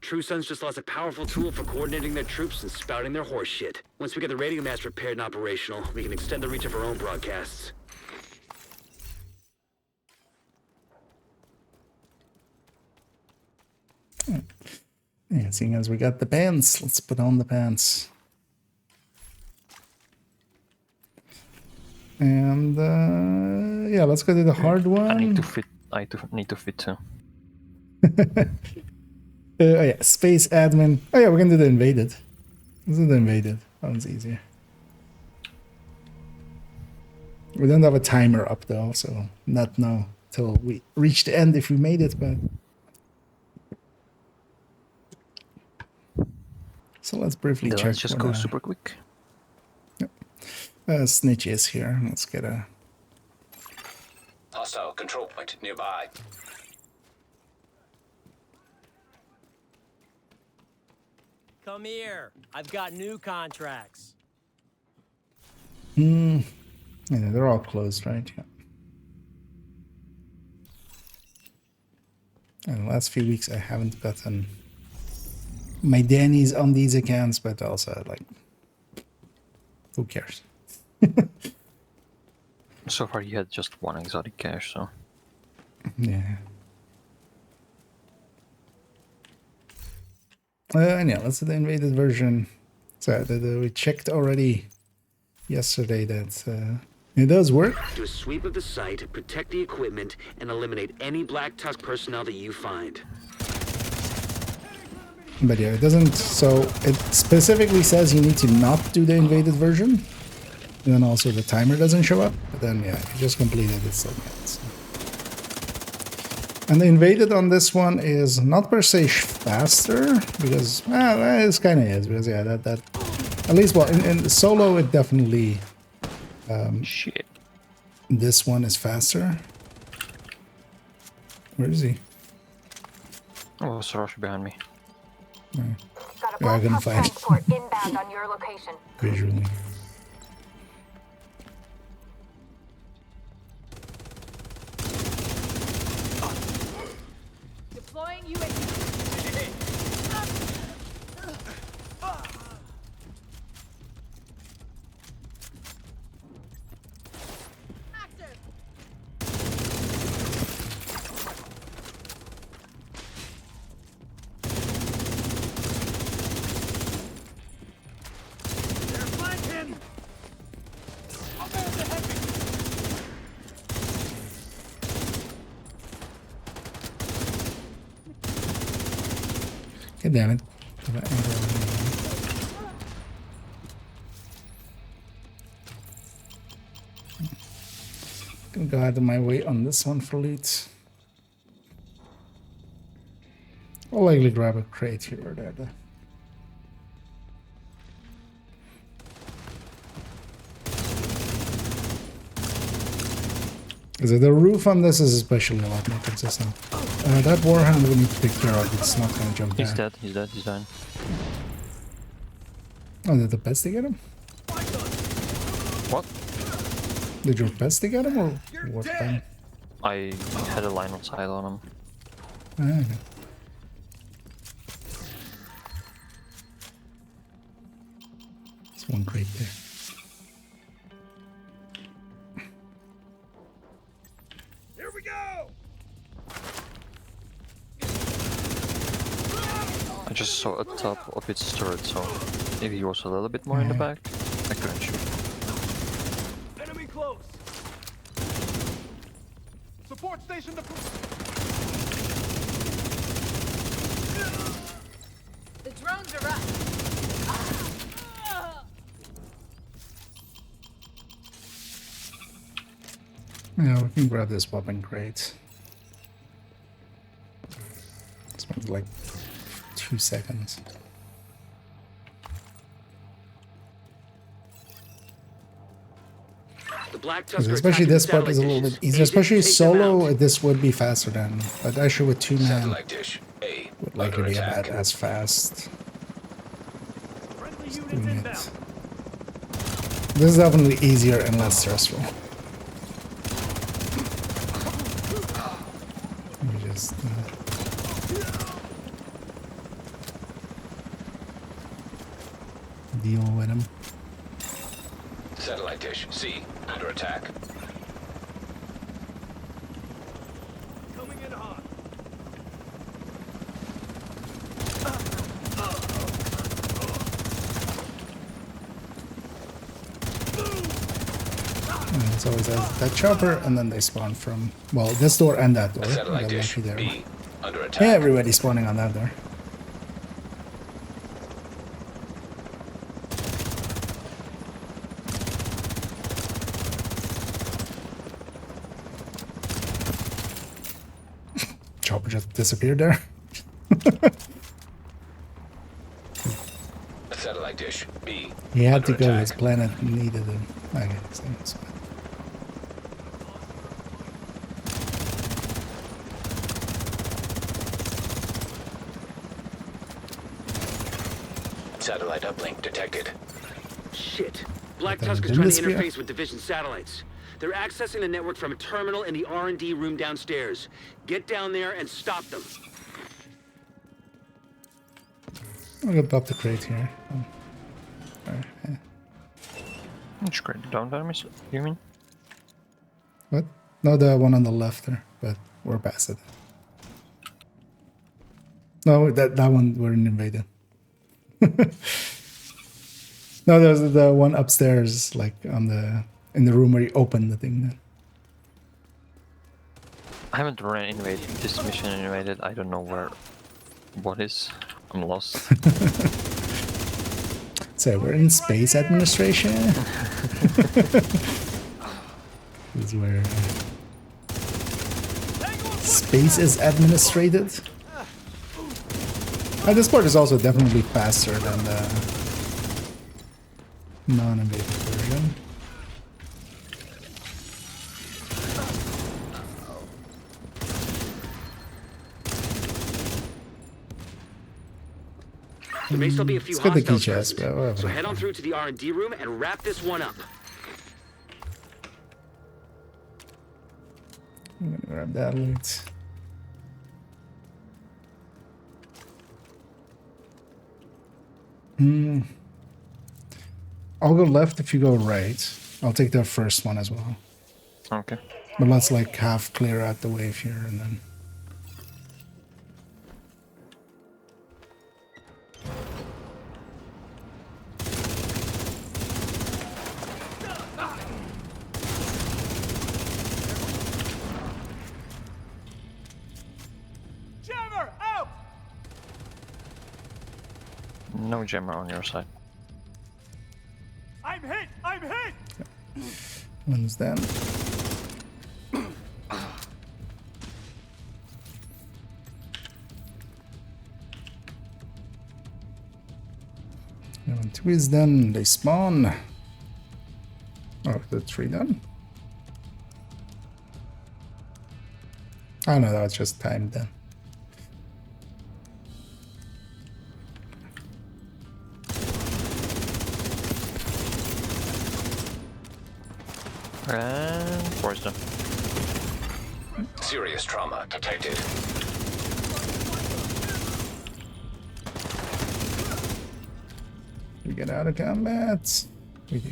[SPEAKER 4] True Sons just lost a powerful tool for coordinating their troops and spouting their horse shit. Once we get the radio mast repaired and operational, we can extend the reach of our own broadcasts.
[SPEAKER 1] Yeah, seeing as we got the pants, let's put on the pants. And yeah, let's go to the hard one.
[SPEAKER 6] I need to fit. Need to fit too.
[SPEAKER 1] Oh yeah, space admin. Oh yeah, we're gonna do the invaded. Let's do the invaded. That one's easier. We don't have a timer up though, so not know till we reach the end if we made it, but. So let's briefly check.
[SPEAKER 6] Let's just go super quick.
[SPEAKER 1] Yep. Snitch is here. Let's get a.
[SPEAKER 2] Hostile control point nearby.
[SPEAKER 9] Come here. I've got new contracts.
[SPEAKER 1] Yeah, they're all closed, right? Yeah. And the last few weeks I haven't gotten my Danny's on these accounts, but also like, who cares?
[SPEAKER 6] So far you had just one exotic cache, so.
[SPEAKER 1] Yeah. And yeah, let's do the invaded version. So we checked already yesterday that it does work.
[SPEAKER 4] Do a sweep of the site, protect the equipment, and eliminate any Black Tusk personnel that you find.
[SPEAKER 1] But yeah, it doesn't. So it specifically says you need to not do the invaded version. And then also the timer doesn't show up. But then yeah, if you just complete it, it still counts. And the invaded on this one is not per se faster, because it kind of is, because yeah, that at least, well, in solo it definitely
[SPEAKER 6] Shit.
[SPEAKER 1] this one is faster. Where is he?
[SPEAKER 6] Oh, Soros behind me.
[SPEAKER 5] Got a
[SPEAKER 1] Yeah, I
[SPEAKER 5] Black
[SPEAKER 1] can
[SPEAKER 5] Tusk
[SPEAKER 1] find
[SPEAKER 5] transport inbound on your location.
[SPEAKER 1] visually.
[SPEAKER 8] Deploying UAV.
[SPEAKER 9] They're flanking!
[SPEAKER 1] God damn it. Gonna go out of my way on this one for loot. I'll likely grab a crate here or there. Because the roof on this is especially a lot more consistent. That warhound we need to take care of. It's not gonna jump
[SPEAKER 6] He's
[SPEAKER 1] down.
[SPEAKER 6] dead, he's dead, he's dying.
[SPEAKER 1] Oh, did the pest to get him?
[SPEAKER 6] What?
[SPEAKER 1] Did your pest to get him, or what? Then?
[SPEAKER 6] I had a line of sight on him.
[SPEAKER 1] Ah, okay. There's one crate there.
[SPEAKER 9] Here we go!
[SPEAKER 6] I just saw a top of its turret, so if he was a little bit more in the back, I couldn't shoot.
[SPEAKER 9] Enemy close! Support station deployed!
[SPEAKER 8] The drones are up.
[SPEAKER 1] Yeah, we can grab this weapon crate. It's been like 2 seconds.
[SPEAKER 4] The Black
[SPEAKER 1] Because
[SPEAKER 4] Tusker
[SPEAKER 1] especially
[SPEAKER 4] attacking
[SPEAKER 1] this
[SPEAKER 4] the
[SPEAKER 1] part is a little
[SPEAKER 4] satellite
[SPEAKER 1] bit easier.
[SPEAKER 4] dishes.
[SPEAKER 1] Especially
[SPEAKER 4] Agent, take them
[SPEAKER 1] solo,
[SPEAKER 4] out.
[SPEAKER 1] this would be faster than. But actually with 2 men,
[SPEAKER 2] Satellite dish A
[SPEAKER 1] would
[SPEAKER 2] under
[SPEAKER 1] likely be
[SPEAKER 2] attack.
[SPEAKER 1] about as fast.
[SPEAKER 9] Friendly
[SPEAKER 1] Just
[SPEAKER 9] units
[SPEAKER 1] doing it.
[SPEAKER 9] inbound.
[SPEAKER 1] This is definitely easier and less stressful. Let me just. Deal with him.
[SPEAKER 2] Satellite dish C under attack.
[SPEAKER 9] Coming in hot.
[SPEAKER 1] And it's always that chopper, and then they spawn from, well, this door and that door.
[SPEAKER 2] Satellite
[SPEAKER 1] Got
[SPEAKER 2] dish
[SPEAKER 1] lucky there.
[SPEAKER 2] B under
[SPEAKER 1] Yeah,
[SPEAKER 2] attack.
[SPEAKER 1] everybody's spawning on that door. Chopper just disappeared there.
[SPEAKER 2] Satellite dish B.
[SPEAKER 1] He had
[SPEAKER 2] under
[SPEAKER 1] to go.
[SPEAKER 2] attack.
[SPEAKER 1] His planet needed him. Okay, so it's fine.
[SPEAKER 2] Satellite uplink detected.
[SPEAKER 4] Shit. Black
[SPEAKER 1] Then
[SPEAKER 4] Tusker's trying to
[SPEAKER 1] Hemisphere.
[SPEAKER 4] interface with Division satellites. They're accessing the network from a terminal in the R&D room downstairs. Get down there and stop them.
[SPEAKER 1] I'm gonna pop the crate here. Alright, yeah.
[SPEAKER 6] Which great down enemies, you mean?
[SPEAKER 1] What? No, the one on the left there, but we're past it. No, that one we're invaded. No, there's the one upstairs, like on the in the room where you open the thing. Then.
[SPEAKER 6] I haven't run invaded this mission invaded. I don't know where. What is? I'm lost.
[SPEAKER 1] So we're in space administration. This is where space is administrated. And this part is also definitely faster than the non-invaded version.
[SPEAKER 4] There may still be a few
[SPEAKER 1] Let's get the key
[SPEAKER 4] hostiles
[SPEAKER 1] chest,
[SPEAKER 4] present.
[SPEAKER 1] but whatever.
[SPEAKER 4] So head on through to the R&D room and wrap this one up.
[SPEAKER 1] I'm gonna grab that loot. I'll go left if you go right. I'll take the first one as well.
[SPEAKER 6] Okay.
[SPEAKER 1] But let's like half clear out the wave here and then.
[SPEAKER 9] Jammer, out!
[SPEAKER 6] No jammer on your side.
[SPEAKER 9] I'm hit! I'm hit!
[SPEAKER 1] One's down. When 2 is done, they spawn. Oh, the 3 done? Oh no, that was just timed then.
[SPEAKER 6] And force them.
[SPEAKER 2] Serious trauma detected.
[SPEAKER 1] We get out of combat. We do.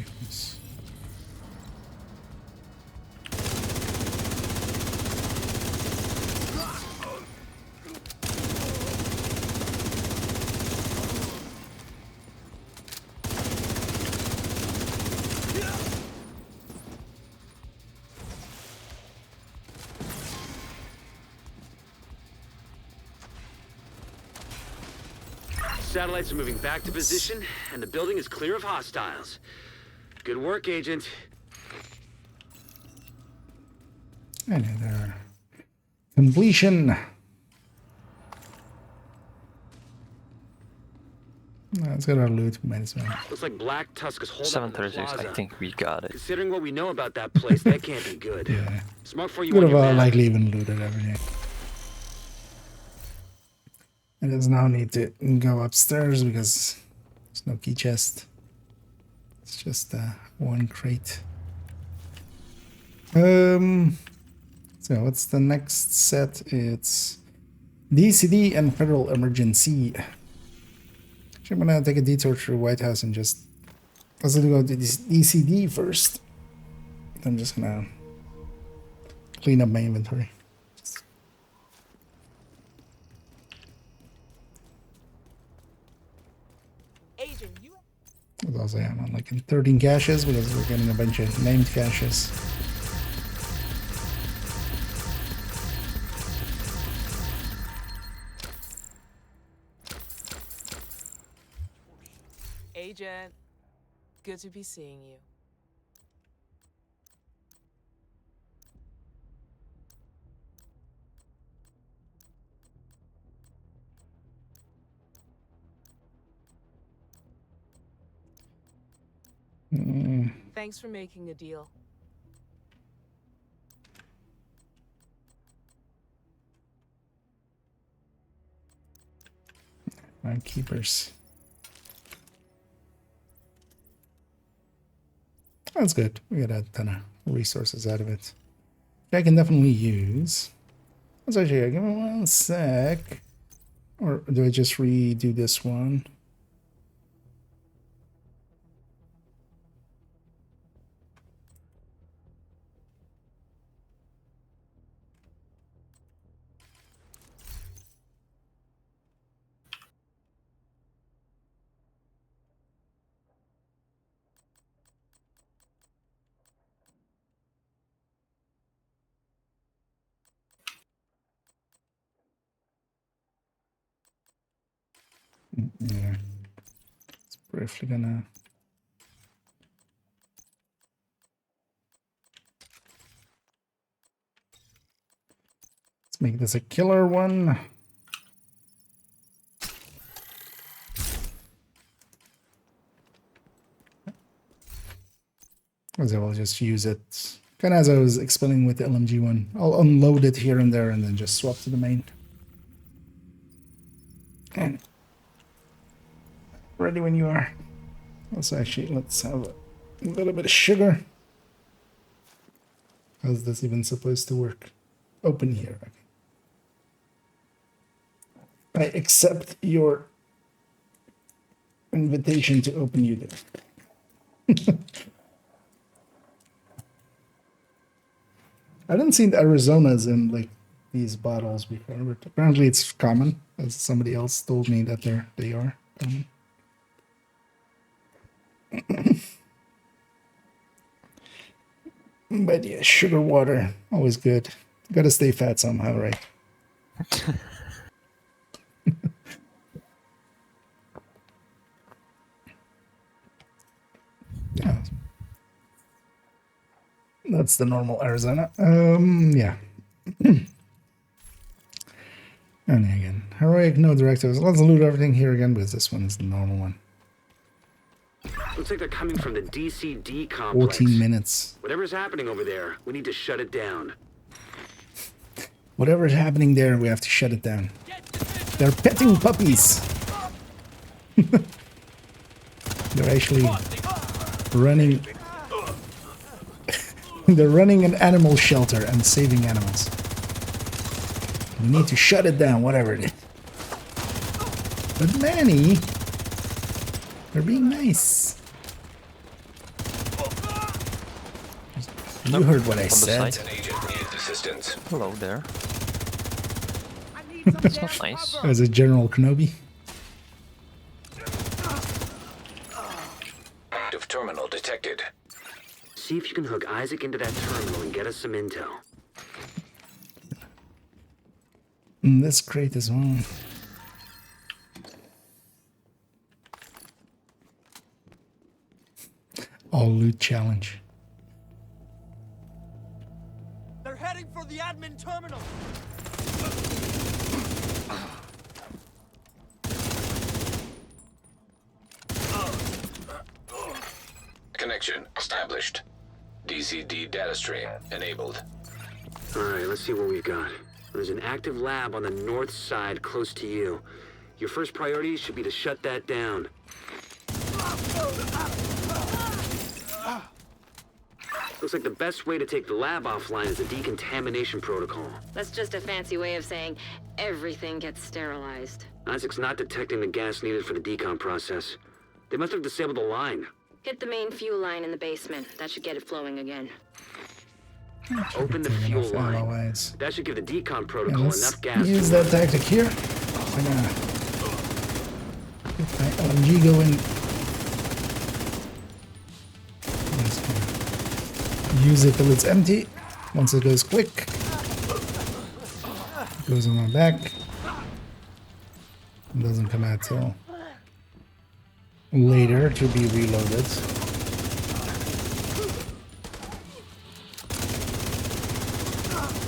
[SPEAKER 4] Satellites are moving back to position, and the building is clear of hostiles. Good work, Agent.
[SPEAKER 1] Another completion. Let's get our loot. Might as well.
[SPEAKER 4] Looks like Black Tusk is holding up in the
[SPEAKER 6] 736,
[SPEAKER 4] plaza.
[SPEAKER 6] I think we got it.
[SPEAKER 4] Considering what we know about that place, that can't be good.
[SPEAKER 1] Yeah.
[SPEAKER 4] Smart for you
[SPEAKER 1] Would
[SPEAKER 4] on your
[SPEAKER 1] have
[SPEAKER 4] map.
[SPEAKER 1] likely even looted everything. And there's no need to go upstairs because there's no key chest. It's just one crate. So what's the next set? It's DCD and Federal Emergency. Actually, I'm gonna take a detour through White House and just let's go to this DCD first. I'm just gonna clean up my inventory.
[SPEAKER 9] Agent, you.
[SPEAKER 1] As also, yeah, I'm on like 13 caches because we're getting a bunch of named caches.
[SPEAKER 9] Agent, good to be seeing you. Thanks for making a deal.
[SPEAKER 1] My keepers. That's good. We got a ton of resources out of it. I can definitely use. Let's actually give me 1 sec. Or do I just redo this one? Yeah. It's briefly gonna. Let's make this a killer one. As I will just use it. Kind of as I was explaining with the LMG one. I'll unload it here and there and then just swap to the main. And ready when you are. Let's have a little bit of sugar. How's this even supposed to work? Open here. Okay. I accept your invitation to open you there. I didn't see the Arizonas in like these bottles before, but apparently it's common. As somebody else told me that they are common. But yeah, sugar water, always good. Gotta stay fat somehow, right? Yeah. That's the normal Arizona. Yeah. And again, heroic, no directives. Let's loot everything here again, because this one is the normal one.
[SPEAKER 4] Looks like they're coming from the DCD complex.
[SPEAKER 1] 14 minutes.
[SPEAKER 4] Whatever's happening over there, we need to shut it down.
[SPEAKER 1] Whatever is happening there, we have to shut it down. They're petting puppies. They're actually running. They're running an animal shelter and saving animals. We need to shut it down, whatever it is. But Manny, they're being nice. You heard what I said.
[SPEAKER 2] An agent needs assistance.
[SPEAKER 6] Hello there. That's not nice.
[SPEAKER 1] As a General Kenobi.
[SPEAKER 2] Active terminal detected.
[SPEAKER 4] See if you can hook Isaac into that terminal and get us some intel.
[SPEAKER 1] This crate as well. All loot challenge.
[SPEAKER 9] They're heading for the admin terminal.
[SPEAKER 2] Connection established. DCD data stream enabled.
[SPEAKER 4] Alright, let's see what we've got. There's an active lab on the north side close to you. Your first priority should be to shut that down. Looks like the best way to take the lab offline is a decontamination protocol.
[SPEAKER 7] That's just a fancy way of saying everything gets sterilized.
[SPEAKER 4] Isaac's not detecting the gas needed for the decom process. They must have disabled the line.
[SPEAKER 7] Hit the main fuel line in the basement. That should get it flowing again.
[SPEAKER 4] Open the fuel line.
[SPEAKER 1] Otherwise.
[SPEAKER 4] That should give the decom
[SPEAKER 1] Yeah,
[SPEAKER 4] protocol
[SPEAKER 1] let's
[SPEAKER 4] enough gas
[SPEAKER 1] use
[SPEAKER 4] to
[SPEAKER 1] that tactic here. I'm gonna get my LMG going. Just gonna use it till it's empty. Once it goes quick, it goes on my back. It doesn't come out till later to be reloaded.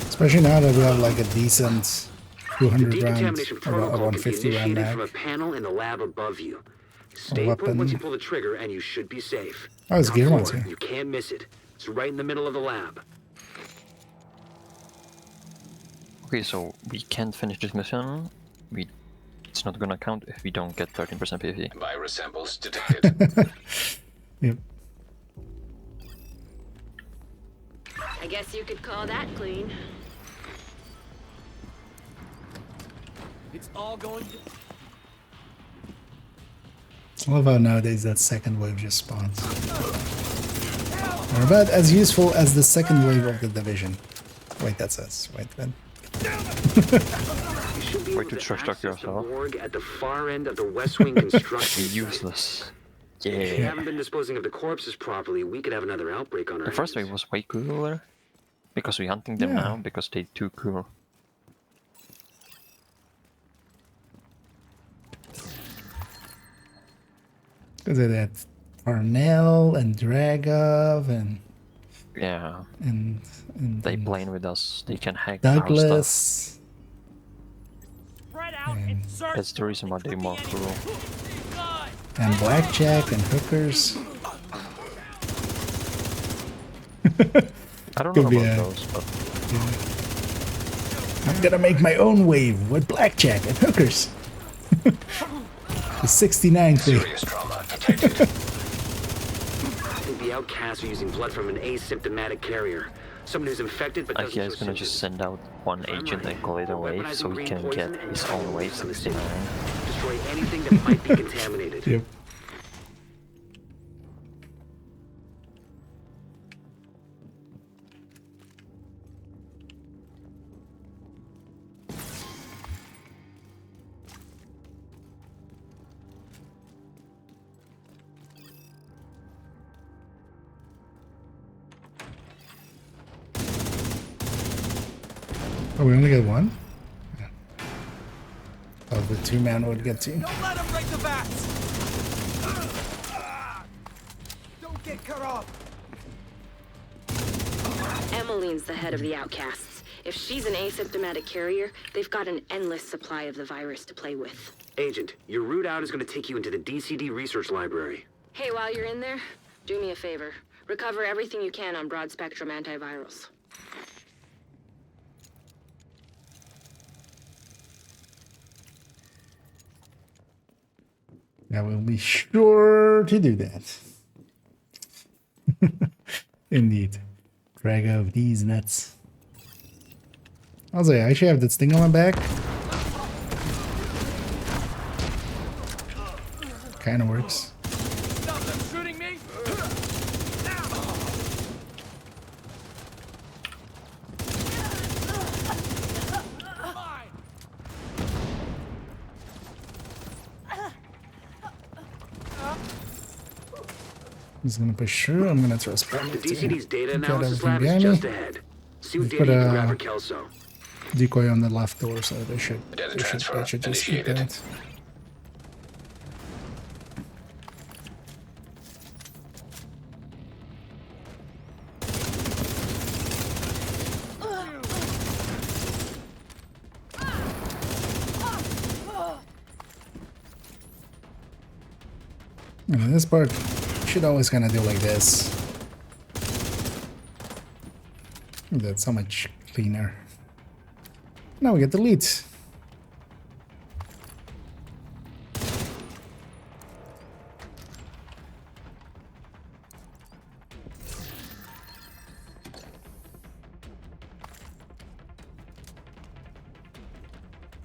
[SPEAKER 1] Especially now that we have like a decent 200 round
[SPEAKER 4] decontamination
[SPEAKER 1] or
[SPEAKER 4] protocol can be
[SPEAKER 1] 150 round
[SPEAKER 4] initiated from a
[SPEAKER 1] mag.
[SPEAKER 4] panel in the lab above you. Stay put
[SPEAKER 1] weapon.
[SPEAKER 4] once you pull the trigger and you should be safe.
[SPEAKER 1] Oh, it's
[SPEAKER 4] Top
[SPEAKER 1] gear ones
[SPEAKER 4] floor,
[SPEAKER 1] here.
[SPEAKER 4] You can't miss it. It's right in the middle of the lab.
[SPEAKER 6] Okay, so we can't finish this mission. It's not gonna count if we don't get 13% PvP.
[SPEAKER 2] Virus samples detected.
[SPEAKER 1] Yep.
[SPEAKER 7] I guess you could call that clean.
[SPEAKER 9] It's all going to...
[SPEAKER 1] I love how nowadays that second wave just spawns. They're about as useful as the second wave of the division. Wait, that's us. Wait, then.
[SPEAKER 4] You should be
[SPEAKER 6] Way
[SPEAKER 4] able
[SPEAKER 6] to
[SPEAKER 4] to
[SPEAKER 6] trash talk
[SPEAKER 4] access the
[SPEAKER 6] yourself.
[SPEAKER 4] morgue at the far end of the West Wing construction site.
[SPEAKER 6] Useless.
[SPEAKER 4] If you
[SPEAKER 6] Yeah.
[SPEAKER 4] haven't been disposing of the corpses properly, we could have another outbreak on our
[SPEAKER 6] The first
[SPEAKER 4] hands.
[SPEAKER 6] wave was way cooler. Because we're hunting them
[SPEAKER 1] Yeah.
[SPEAKER 6] now because they're too cool.
[SPEAKER 1] Because of that Parnell and Dragov and
[SPEAKER 6] Yeah. They
[SPEAKER 1] and
[SPEAKER 6] playing with us. They can hack our stuff.
[SPEAKER 1] Douglas.
[SPEAKER 9] Spread out and search.
[SPEAKER 6] That's the reason why they're more cool.
[SPEAKER 1] And Blackjack and hookers.
[SPEAKER 6] I don't
[SPEAKER 1] Could
[SPEAKER 6] know
[SPEAKER 1] be
[SPEAKER 6] about
[SPEAKER 1] a-
[SPEAKER 6] those, but
[SPEAKER 1] I'm gonna make my own wave with Blackjack and hookers. The 69 thing.
[SPEAKER 2] Serious trauma detected.
[SPEAKER 4] I think the outcasts are using blood from an asymptomatic carrier. Someone who's infected but doesn't
[SPEAKER 6] Akia is
[SPEAKER 4] show
[SPEAKER 6] gonna just
[SPEAKER 4] symptoms.
[SPEAKER 6] send out one agent and call it a wave so he can get his own wave 69.
[SPEAKER 4] Destroy anything that might be contaminated.
[SPEAKER 1] Yep. Oh, we only get one? Yeah. Oh, the 2-man would get 2.
[SPEAKER 9] Don't let him break the bats! Don't get cut off!
[SPEAKER 7] Emmeline's the head of the outcasts. If she's an asymptomatic carrier, they've got an endless supply of the virus to play with.
[SPEAKER 4] Agent, your route out is going to take you into the DCD research library.
[SPEAKER 7] Hey, while you're in there, do me a favor. Recover everything you can on broad-spectrum antivirals.
[SPEAKER 1] I will be sure to do that. Indeed. Drag of these nuts. Also, I actually have this thing on my back. Kind of works.
[SPEAKER 9] Stop them shooting me!
[SPEAKER 1] He's gonna push through. I'm gonna throw a spell.
[SPEAKER 4] The DCD's data
[SPEAKER 1] Got
[SPEAKER 4] analysis
[SPEAKER 1] everything
[SPEAKER 4] lab is
[SPEAKER 1] behind
[SPEAKER 4] just
[SPEAKER 1] me.
[SPEAKER 4] ahead. See what
[SPEAKER 1] Put
[SPEAKER 4] data you can
[SPEAKER 1] a
[SPEAKER 4] grab for Kelso.
[SPEAKER 1] decoy on the left door, so they should
[SPEAKER 2] Data
[SPEAKER 1] they
[SPEAKER 2] transfer
[SPEAKER 1] should just keep
[SPEAKER 2] initiated.
[SPEAKER 1] that. And this part should always kind of do like this. That's so much cleaner. Now we get the lead.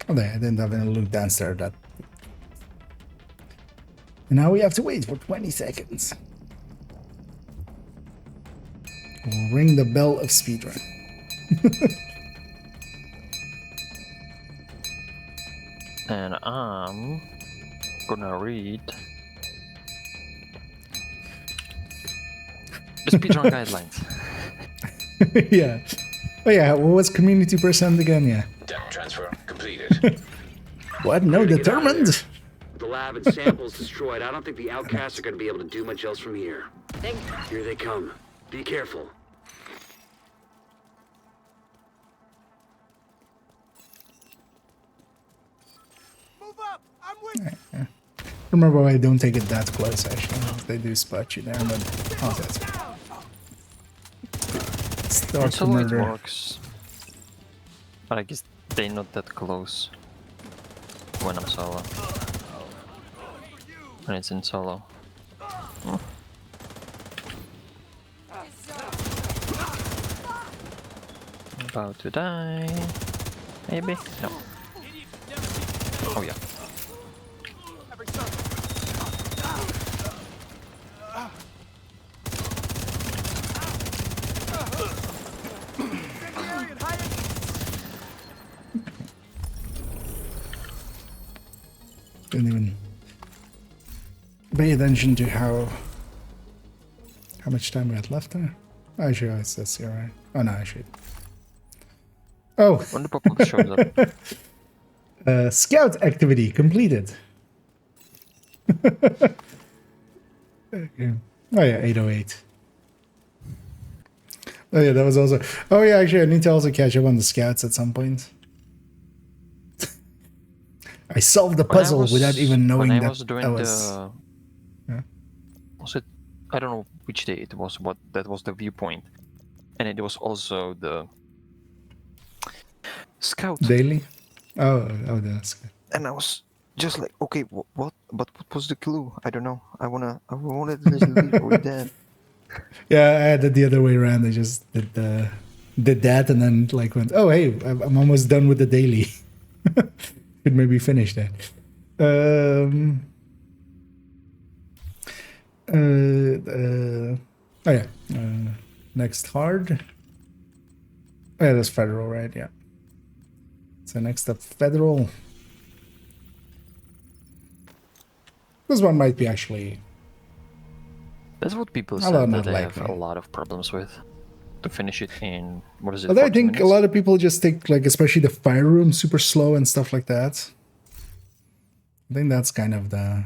[SPEAKER 1] Oh, there, I didn't have any loot downstairs. That. And now we have to wait for 20 seconds. We'll ring the bell of speedrun.
[SPEAKER 6] And I'm gonna read the speedrun guidelines.
[SPEAKER 1] Yeah. Oh yeah, what was community percent again? Yeah.
[SPEAKER 2] Data transfer completed.
[SPEAKER 1] What? No, determined?
[SPEAKER 4] With the lab and samples destroyed, I don't think the outcasts are going to be able to do much else from here. Here they come. Be careful.
[SPEAKER 9] Move up! I'm with you!
[SPEAKER 1] Remember, I don't take it that close, actually. They do spot you there, but... Oh, that's... Start to
[SPEAKER 6] So it
[SPEAKER 1] murder.
[SPEAKER 6] works. But I guess they're not that close when I'm solo. When it's in solo. Oh. About to die. Maybe? No. Oh yeah.
[SPEAKER 1] Didn't even pay attention to how much time we had left there. Actually, it says here, right? Oh no, actually. Oh,
[SPEAKER 6] When the pop-up shows up.
[SPEAKER 1] scout activity completed. Okay. Oh yeah, 808. Oh yeah, that was also. Oh yeah, actually, I need to also catch up on the scouts at some point. I solved the puzzle without even knowing
[SPEAKER 6] when I
[SPEAKER 1] that
[SPEAKER 6] was doing
[SPEAKER 1] I was.
[SPEAKER 6] the...
[SPEAKER 1] Yeah.
[SPEAKER 6] Was it? I don't know which day it was, but that was the viewpoint. And it was also the... Scout.
[SPEAKER 1] Daily? Oh, that's good.
[SPEAKER 6] And I was just like, okay, what? But what was the clue? I don't know. I wanted to just leave with that.
[SPEAKER 1] Yeah, I had it the other way around. I just did that and then like went, oh hey, I'm almost done with the daily. Could maybe finish that. Oh yeah. Next hard. Oh, yeah, that's federal, right? Yeah. So next up, federal. This one might be actually.
[SPEAKER 6] That's what people
[SPEAKER 1] A
[SPEAKER 6] said
[SPEAKER 1] lot
[SPEAKER 6] that
[SPEAKER 1] not
[SPEAKER 6] they have
[SPEAKER 1] likely.
[SPEAKER 6] a lot of problems with. To finish it in, what is it,
[SPEAKER 1] Although I
[SPEAKER 6] 40
[SPEAKER 1] think
[SPEAKER 6] minutes?
[SPEAKER 1] a lot of people just take, like, especially the fire room super slow and stuff like that. I think that's kind of the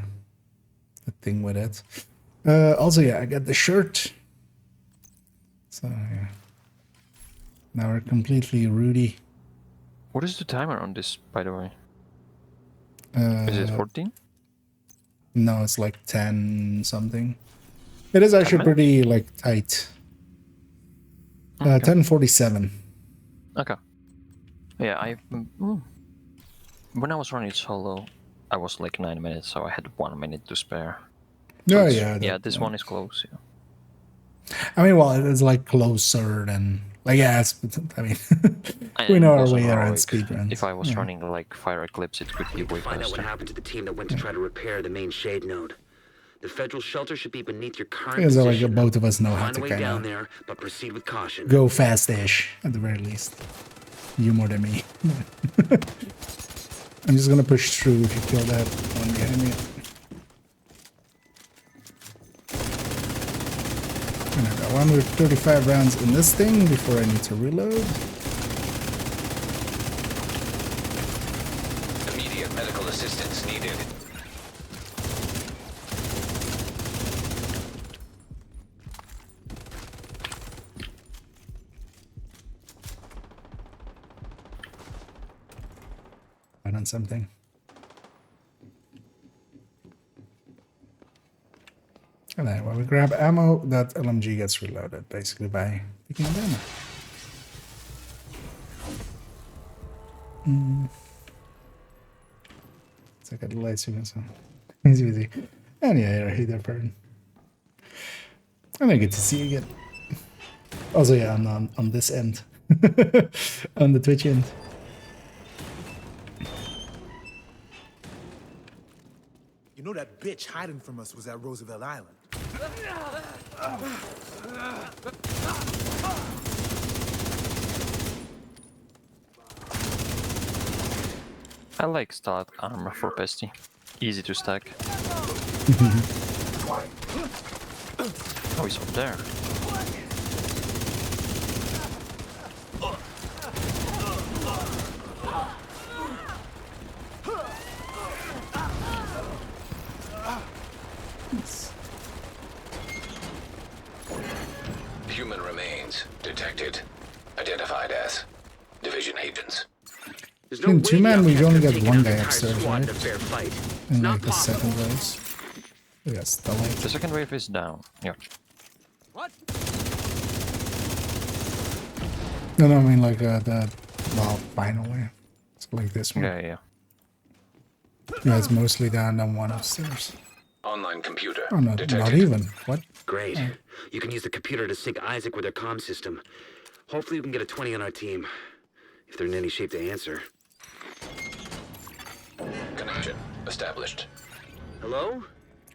[SPEAKER 1] thing with it. Also, yeah, I got the shirt. So, yeah. Now we're completely Rudy.
[SPEAKER 6] What is the timer on this, by the way? Is it 14?
[SPEAKER 1] No, it's like 10 something. It is actually pretty, like, tight. 10:47.
[SPEAKER 6] Okay. Yeah, when I was running solo, I was like 9 minutes, so I had 1 minute to spare.
[SPEAKER 1] Oh,
[SPEAKER 6] it's-
[SPEAKER 1] yeah.
[SPEAKER 6] Yeah, this one is close. Yeah.
[SPEAKER 1] I mean, well, it's like closer than like I mean, we
[SPEAKER 6] And
[SPEAKER 1] know our
[SPEAKER 6] also
[SPEAKER 1] way
[SPEAKER 6] now,
[SPEAKER 1] around
[SPEAKER 6] like,
[SPEAKER 1] speedruns.
[SPEAKER 6] if I was
[SPEAKER 1] Yeah.
[SPEAKER 6] running like Fire Eclipse, it could be way
[SPEAKER 4] Find out what
[SPEAKER 6] faster.
[SPEAKER 4] happened to the team that went to try to repair the main shade node. The federal shelter should be beneath your current
[SPEAKER 1] Because like
[SPEAKER 4] position.
[SPEAKER 1] both of us know how
[SPEAKER 4] Find a
[SPEAKER 1] to
[SPEAKER 4] way
[SPEAKER 1] kind
[SPEAKER 4] down
[SPEAKER 1] of
[SPEAKER 4] there, but proceed with caution.
[SPEAKER 1] go fast-ish at the very least. You more than me. I'm just gonna push through if you kill that one behind me. And I got 135 rounds in this thing before I need to reload.
[SPEAKER 2] Immediate medical assistance needed.
[SPEAKER 1] Right on something. And then when we grab ammo, that LMG gets reloaded basically by picking up ammo. It's like a light signal, so easy, easy. And yeah, I hate that part. And I get to see you again. Also, yeah, on this end, on the Twitch end.
[SPEAKER 10] You know that bitch hiding from us was at Roosevelt Island.
[SPEAKER 6] I like stat armor for Pesty. Easy to stack. Oh, he's up there.
[SPEAKER 2] Human remains detected. Identified as division agents.
[SPEAKER 4] There's
[SPEAKER 1] In
[SPEAKER 4] way
[SPEAKER 1] two-man,
[SPEAKER 4] the
[SPEAKER 1] we
[SPEAKER 4] outcasts
[SPEAKER 1] only
[SPEAKER 4] have
[SPEAKER 1] got
[SPEAKER 4] taken
[SPEAKER 1] one
[SPEAKER 4] out
[SPEAKER 1] guy
[SPEAKER 4] the entire
[SPEAKER 1] upstairs,
[SPEAKER 4] squad
[SPEAKER 1] right?
[SPEAKER 4] in a fair fight. It's
[SPEAKER 1] In
[SPEAKER 4] not
[SPEAKER 1] like the
[SPEAKER 4] possible.
[SPEAKER 1] second race. Yes, the light.
[SPEAKER 6] The second wave is down. Yeah.
[SPEAKER 10] What?
[SPEAKER 1] No, I mean like the well, final way. It's like this one.
[SPEAKER 6] Yeah.
[SPEAKER 1] Yeah, it's mostly down on one upstairs.
[SPEAKER 2] Online computer
[SPEAKER 1] Oh, no,
[SPEAKER 2] detected.
[SPEAKER 1] not even. What?
[SPEAKER 4] Great. You can use the computer to sync Isaac with their comm system. Hopefully we can get a 20 on our team. If they're in any shape to answer.
[SPEAKER 2] Connection established.
[SPEAKER 4] Hello?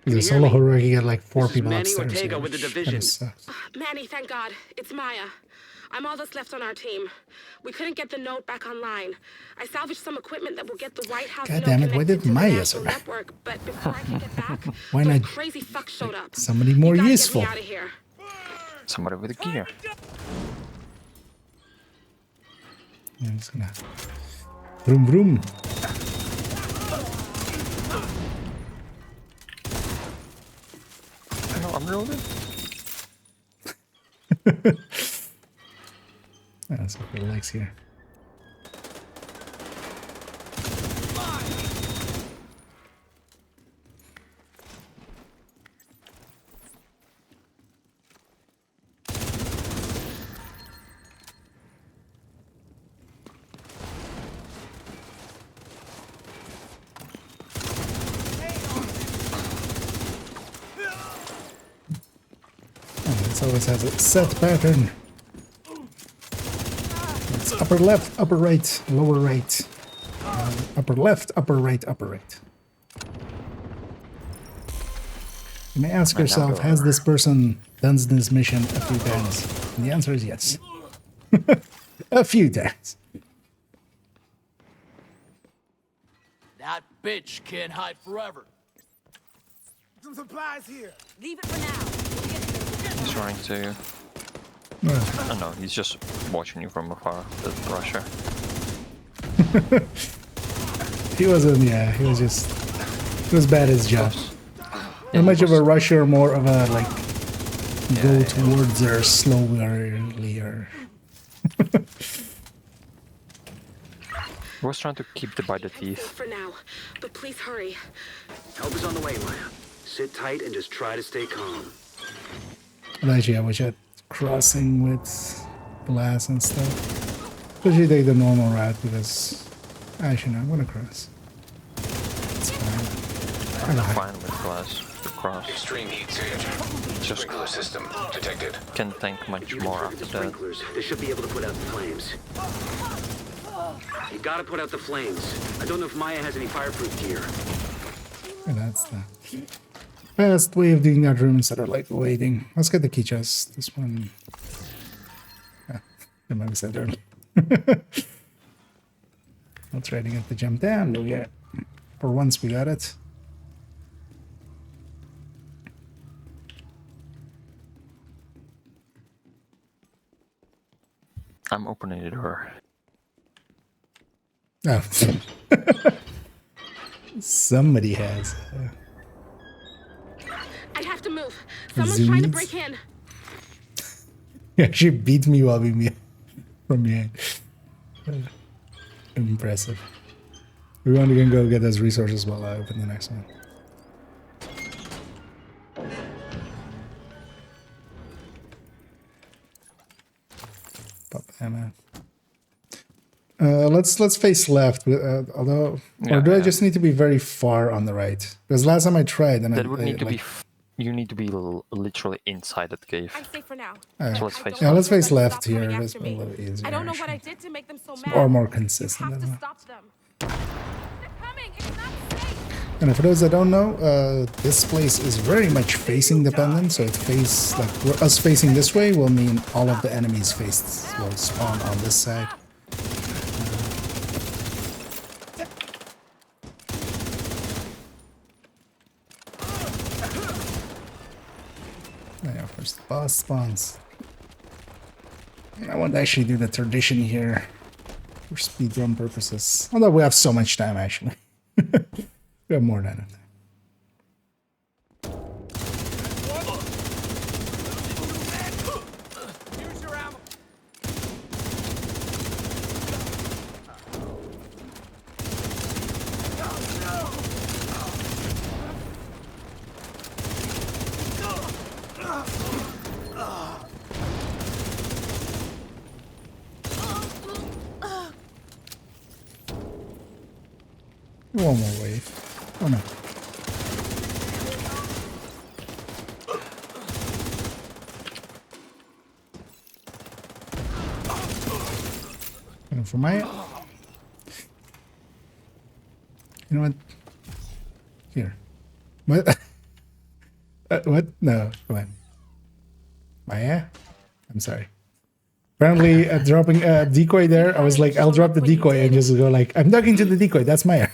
[SPEAKER 1] The solo heroic, you get like 4
[SPEAKER 4] This is
[SPEAKER 1] people
[SPEAKER 4] Manny
[SPEAKER 1] upstairs.
[SPEAKER 4] Ortega
[SPEAKER 1] yeah,
[SPEAKER 4] with the
[SPEAKER 1] which
[SPEAKER 4] division.
[SPEAKER 1] kinda sucks.
[SPEAKER 7] Manny, thank God. It's Maya. I'm all that's left on our team. We couldn't get the node back online. I salvaged some equipment that will get the White House
[SPEAKER 1] God
[SPEAKER 7] node
[SPEAKER 1] damn it, why
[SPEAKER 7] connected
[SPEAKER 1] did
[SPEAKER 7] to the
[SPEAKER 1] Maya
[SPEAKER 7] national
[SPEAKER 1] survive?
[SPEAKER 7] network, but before I can get back,
[SPEAKER 1] Why
[SPEAKER 7] those
[SPEAKER 1] not
[SPEAKER 7] crazy fucks showed up.
[SPEAKER 1] somebody more
[SPEAKER 7] You gotta
[SPEAKER 1] useful?
[SPEAKER 7] Get me out of here.
[SPEAKER 6] Somebody with a gear.
[SPEAKER 1] Yeah, I'm just gonna vroom vroom.
[SPEAKER 6] No, I'm reloading.
[SPEAKER 1] Yeah, so the legs here. It always has a set pattern. It's upper left, upper right, lower right. Upper left, upper right, upper right. You may ask yourself, has this person done this mission a few times? And the answer is yes. A few times.
[SPEAKER 9] That bitch can't hide forever.
[SPEAKER 10] Some supplies here.
[SPEAKER 8] Leave it for now.
[SPEAKER 6] He's running to you. Oh no, he's just watching you from afar, the Russia.
[SPEAKER 1] He wasn't, yeah, he was just, he was bad at his job.
[SPEAKER 6] Yeah,
[SPEAKER 1] Not much
[SPEAKER 6] he
[SPEAKER 1] of a
[SPEAKER 6] was-
[SPEAKER 1] rusher, more of a, like, go
[SPEAKER 6] yeah.
[SPEAKER 1] towards her slowly or...
[SPEAKER 6] He was trying to keep the by the
[SPEAKER 7] Safe
[SPEAKER 6] teeth.
[SPEAKER 7] for now, but please hurry.
[SPEAKER 4] Help is on the way, Maya. Sit tight and just try to stay calm.
[SPEAKER 1] But actually, I wish I had crossing with glass and stuff. Especially take the normal route because... Actually, no, I'm gonna cross. It's fine.
[SPEAKER 6] I'm fine with glass to cross.
[SPEAKER 2] Extreme heat surge.
[SPEAKER 6] Just
[SPEAKER 2] Sprinkler system detected.
[SPEAKER 6] can't tank much
[SPEAKER 4] If you can
[SPEAKER 6] more
[SPEAKER 4] target
[SPEAKER 6] after
[SPEAKER 4] the
[SPEAKER 6] that.
[SPEAKER 4] sprinklers, they should be able to put out the flames. You gotta put out the flames. I don't know if Maya has any fireproof gear.
[SPEAKER 1] And that's the best way of doing that room instead of like waiting. Let's get the key chest. This one. Ah, remember said there. I'll try to get the jump down. We'll get. For once, we got it.
[SPEAKER 6] I'm opening the door.
[SPEAKER 1] Oh. Somebody has.
[SPEAKER 7] I have to move. Someone's trying to break in.
[SPEAKER 1] He actually beat me while we from behind. Impressive. We want to go get those resources while I open the next one. Pop ammo. Let's face left. Although, or do I just need to be very far on the right? Because last time I tried, and
[SPEAKER 6] That would need to be. You need to be literally inside that cave.
[SPEAKER 7] I'm safe for now.
[SPEAKER 6] So let's face
[SPEAKER 1] yeah,
[SPEAKER 6] left.
[SPEAKER 1] let's face left here. That's a little easier.
[SPEAKER 7] I don't know what I
[SPEAKER 1] actually.
[SPEAKER 7] did to make them so mad.
[SPEAKER 1] Or more
[SPEAKER 7] You
[SPEAKER 1] consistent.
[SPEAKER 7] have
[SPEAKER 1] I
[SPEAKER 7] to
[SPEAKER 1] don't know.
[SPEAKER 7] stop them. They're coming. It's not safe.
[SPEAKER 1] And for those that don't know, this place is very much facing dependent. So it face like us facing this way will mean all of the enemies faced will spawn on this side. Yeah, first the boss spawns. I want to actually do the tradition here for speedrun purposes. Although we have so much time, actually. We have more than enough time.
[SPEAKER 9] Use your ammo.
[SPEAKER 1] One more wave. Oh no. And for my... You know what? Here. What? What? No, go ahead. Maya? I'm sorry. Apparently, dropping a decoy there, I was like, I'll drop the decoy and just go like, I'm ducking to the decoy, that's Maya.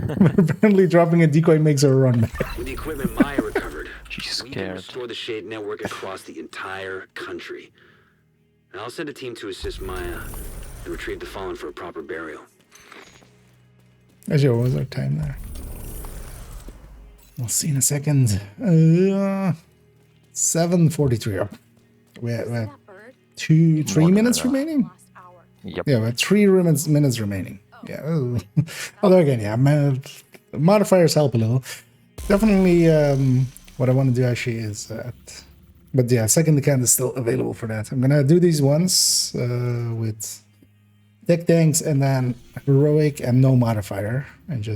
[SPEAKER 1] Apparently, dropping a decoy makes her run back.
[SPEAKER 4] With the equipment Maya recovered,
[SPEAKER 6] She's
[SPEAKER 4] we can
[SPEAKER 6] scared.
[SPEAKER 4] restore the Shade network across the entire country. And I'll send a team to assist Maya and retrieve the fallen for a proper burial.
[SPEAKER 1] Actually, what was our time there? We'll see in a second. 7:43. We have 3 minutes remaining?
[SPEAKER 6] Yep.
[SPEAKER 1] Yeah, we have 3 minutes remaining. Yeah. Although again, yeah, modifiers help a little. Definitely, what I want to do actually is but yeah, second account is still available for that. I'm gonna do these ones with tech tanks and then heroic and no modifier, and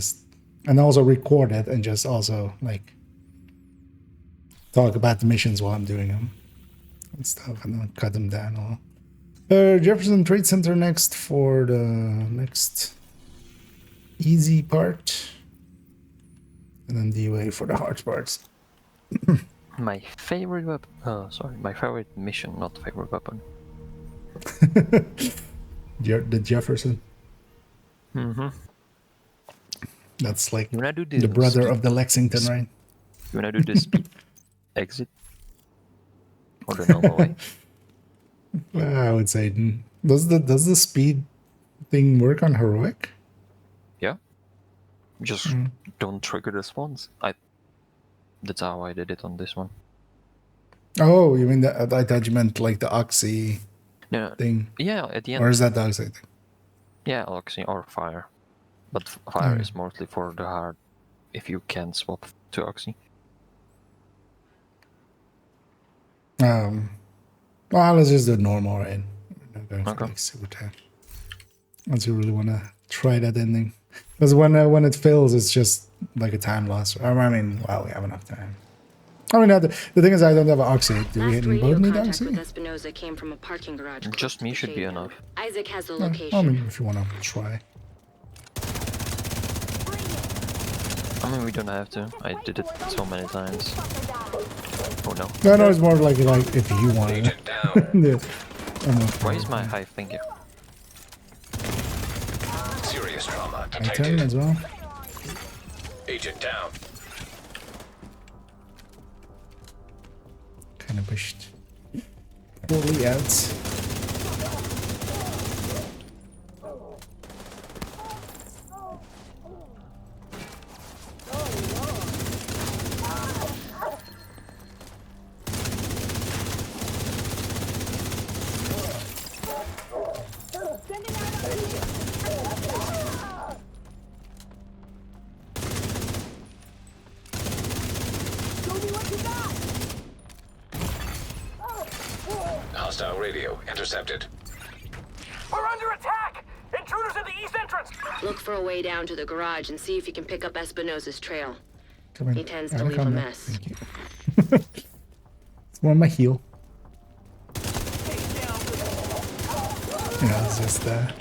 [SPEAKER 1] also record it and just also like talk about the missions while I'm doing them and stuff, and then cut them down a little. Jefferson Trade Center next for the next easy part, and then DOA for the hard parts.
[SPEAKER 6] My favorite weapon. My favorite mission, not favorite weapon.
[SPEAKER 1] The Jefferson.
[SPEAKER 6] Mm-hmm.
[SPEAKER 1] That's like
[SPEAKER 6] You wanna do
[SPEAKER 1] the brother of the Lexington, right?
[SPEAKER 6] You wanna do the speed exit or the normal way?
[SPEAKER 1] I would say, does the speed thing work on heroic?
[SPEAKER 6] Yeah. Just don't trigger the spawns. That's how I did it on this one.
[SPEAKER 1] Oh, you mean that? I thought you meant like the Oxy
[SPEAKER 6] No.
[SPEAKER 1] thing,
[SPEAKER 6] Yeah, at the end.
[SPEAKER 1] or is that the Oxy thing?
[SPEAKER 6] Yeah, oxy or fire. But fire is mostly for the hard. If you can swap to oxy.
[SPEAKER 1] Well, let's just do normal, right? We're not going for
[SPEAKER 6] Okay.
[SPEAKER 1] like super tech. Unless you really want to try that ending. Because when it fills, it's just like a time loss. I mean, wow, we have enough time. I mean, the thing is, I don't have oxy. Do we
[SPEAKER 7] Last
[SPEAKER 1] both
[SPEAKER 7] radio
[SPEAKER 1] need
[SPEAKER 7] contact
[SPEAKER 1] oxy?
[SPEAKER 7] with Espinosa came from a parking garage. close
[SPEAKER 6] Just
[SPEAKER 7] to
[SPEAKER 6] me
[SPEAKER 7] the
[SPEAKER 6] should be
[SPEAKER 7] shade.
[SPEAKER 6] enough.
[SPEAKER 7] Isaac has the
[SPEAKER 1] I
[SPEAKER 7] location.
[SPEAKER 1] mean, if you want to try.
[SPEAKER 6] I mean, we don't have to. I did it so many times. Oh no.
[SPEAKER 1] No, it's more like if you want it.
[SPEAKER 2] Agent down.
[SPEAKER 6] Why is my hive thinking?
[SPEAKER 2] Serious trauma
[SPEAKER 1] My turn
[SPEAKER 2] detected.
[SPEAKER 1] as well.
[SPEAKER 2] Agent down.
[SPEAKER 1] Kind of pushed poorly out.
[SPEAKER 2] Hostile radio intercepted.
[SPEAKER 3] We're under attack! Intruders at the east entrance!
[SPEAKER 7] Look for a way down to the garage and see if you can pick up Espinosa's trail.
[SPEAKER 1] Come in.
[SPEAKER 7] He tends to
[SPEAKER 1] Alright,
[SPEAKER 7] leave a
[SPEAKER 1] come now.
[SPEAKER 7] mess.
[SPEAKER 1] Thank you. It's more my heel. Yeah, it's just the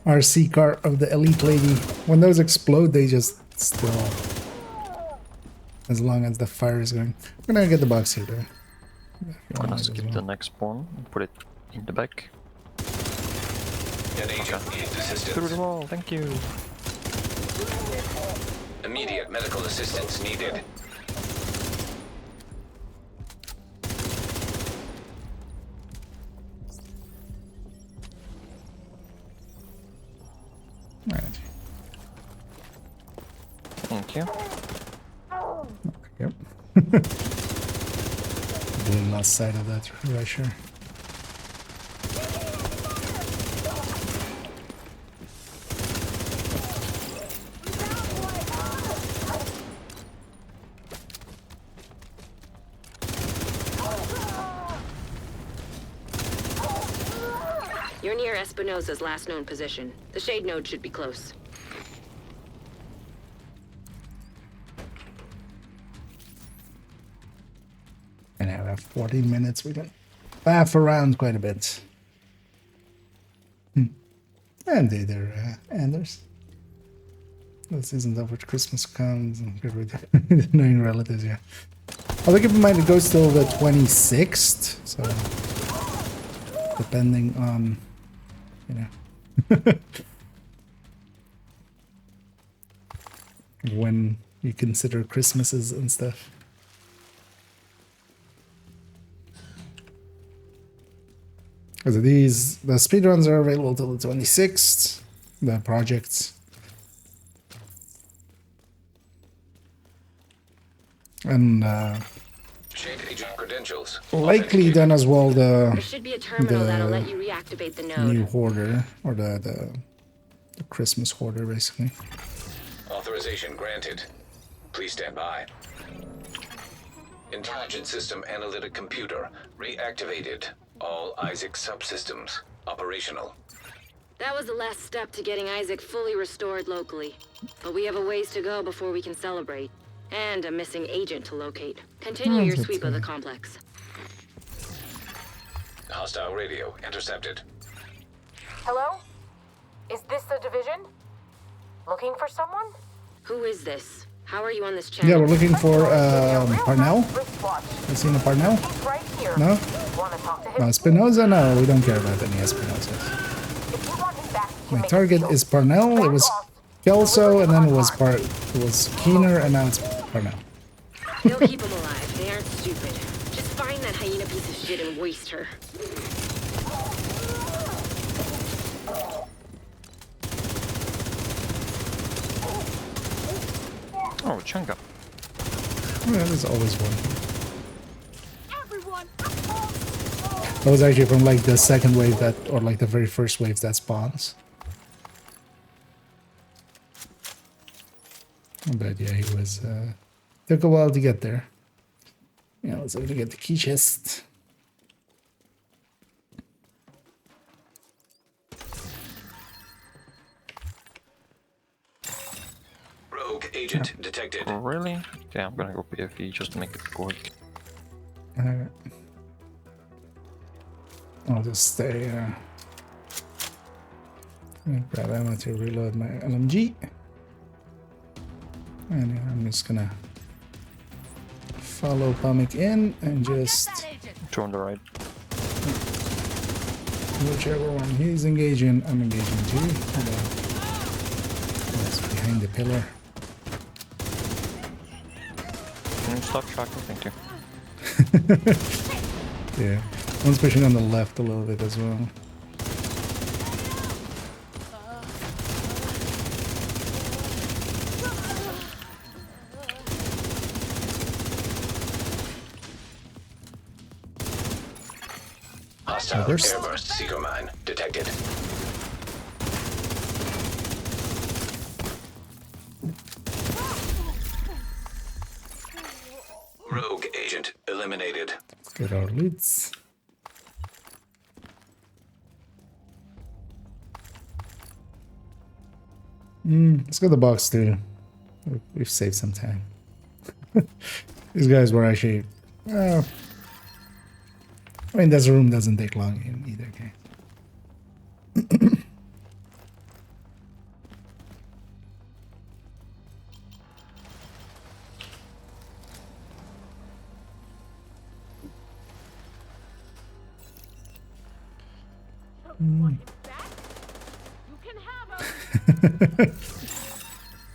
[SPEAKER 1] RC car of the elite lady. When those explode, they just still. As long as the fire is going. I'm gonna get the box here, though.
[SPEAKER 6] I'm gonna skip the next spawn and put it in the back.
[SPEAKER 2] An agent needs
[SPEAKER 6] Through
[SPEAKER 2] assistance.
[SPEAKER 6] the wall, thank you.
[SPEAKER 2] Immediate medical assistance needed.
[SPEAKER 1] Alright.
[SPEAKER 6] Thank you.
[SPEAKER 1] Yep. Doing last side of that rusher.
[SPEAKER 7] You're near Espinosa's last known position. The shade node should be close.
[SPEAKER 1] And now we have 14 minutes. We can laugh around quite a bit. And either Anders. This isn't of which Christmas comes and get rid of knowing relatives, yeah. Although keep in mind it goes till the 26th, so depending on, you know, when you consider Christmases and stuff. So the speedruns are available till the 26th, the projects. And
[SPEAKER 2] Shade agent credentials.
[SPEAKER 1] likely then as well
[SPEAKER 7] There should be a terminal
[SPEAKER 1] the
[SPEAKER 7] that'll let you reactivate the node.
[SPEAKER 1] new hoarder, or the Christmas hoarder, basically.
[SPEAKER 2] Authorization granted. Please stand by. Intelligent system analytic computer reactivated. All Isaac subsystems operational.
[SPEAKER 7] That was the last step to getting Isaac fully restored locally. But we have a ways to go before we can celebrate. And a missing agent to locate. Continue your
[SPEAKER 1] that's
[SPEAKER 7] sweep of the
[SPEAKER 1] okay.
[SPEAKER 7] complex.
[SPEAKER 2] Hostile radio intercepted.
[SPEAKER 5] Hello? Is this the division? Looking for someone?
[SPEAKER 7] Who is this? How are you on this channel?
[SPEAKER 1] Yeah, we're looking for Parnell.
[SPEAKER 5] Wristwatch.
[SPEAKER 1] You seen a Parnell?
[SPEAKER 5] He's right here.
[SPEAKER 1] No?
[SPEAKER 5] Wanna talk to him?
[SPEAKER 1] No, Espinosa? No, we don't care about any Espinosa.
[SPEAKER 5] If you want him back, you can
[SPEAKER 1] My
[SPEAKER 5] make
[SPEAKER 1] target
[SPEAKER 5] a deal.
[SPEAKER 1] is Parnell. It was Kelso, and then it was Keener, and now it's Parnell.
[SPEAKER 7] They'll keep him alive. They aren't stupid. Just find that hyena piece of shit and waste her.
[SPEAKER 6] Oh, Chunga.
[SPEAKER 1] Yeah, there's always one. That was actually from like the second wave that, or like the very first wave that spawns. But yeah, he was, took a while to get there. Yeah, let's have to get the key chest.
[SPEAKER 2] Rogue agent detected.
[SPEAKER 6] Really? Yeah, I'm gonna go PFE just to make it quick.
[SPEAKER 1] I'll just stay. Grab ammo to reload my LMG. And I'm just gonna follow Pamic in and just
[SPEAKER 6] Two on the right.
[SPEAKER 1] whichever one he's engaging, I'm engaging too. That's behind the pillar.
[SPEAKER 6] Can you stop tracking? Thank you.
[SPEAKER 1] Yeah, one's pushing on the left a little bit as well.
[SPEAKER 2] Hostile
[SPEAKER 1] There's-
[SPEAKER 2] airburst seeker mine detected. Rogue agent eliminated.
[SPEAKER 1] Let's get our loots. Let's go to the box too. We've saved some time. These guys were actually. I mean, this room doesn't take long in either case.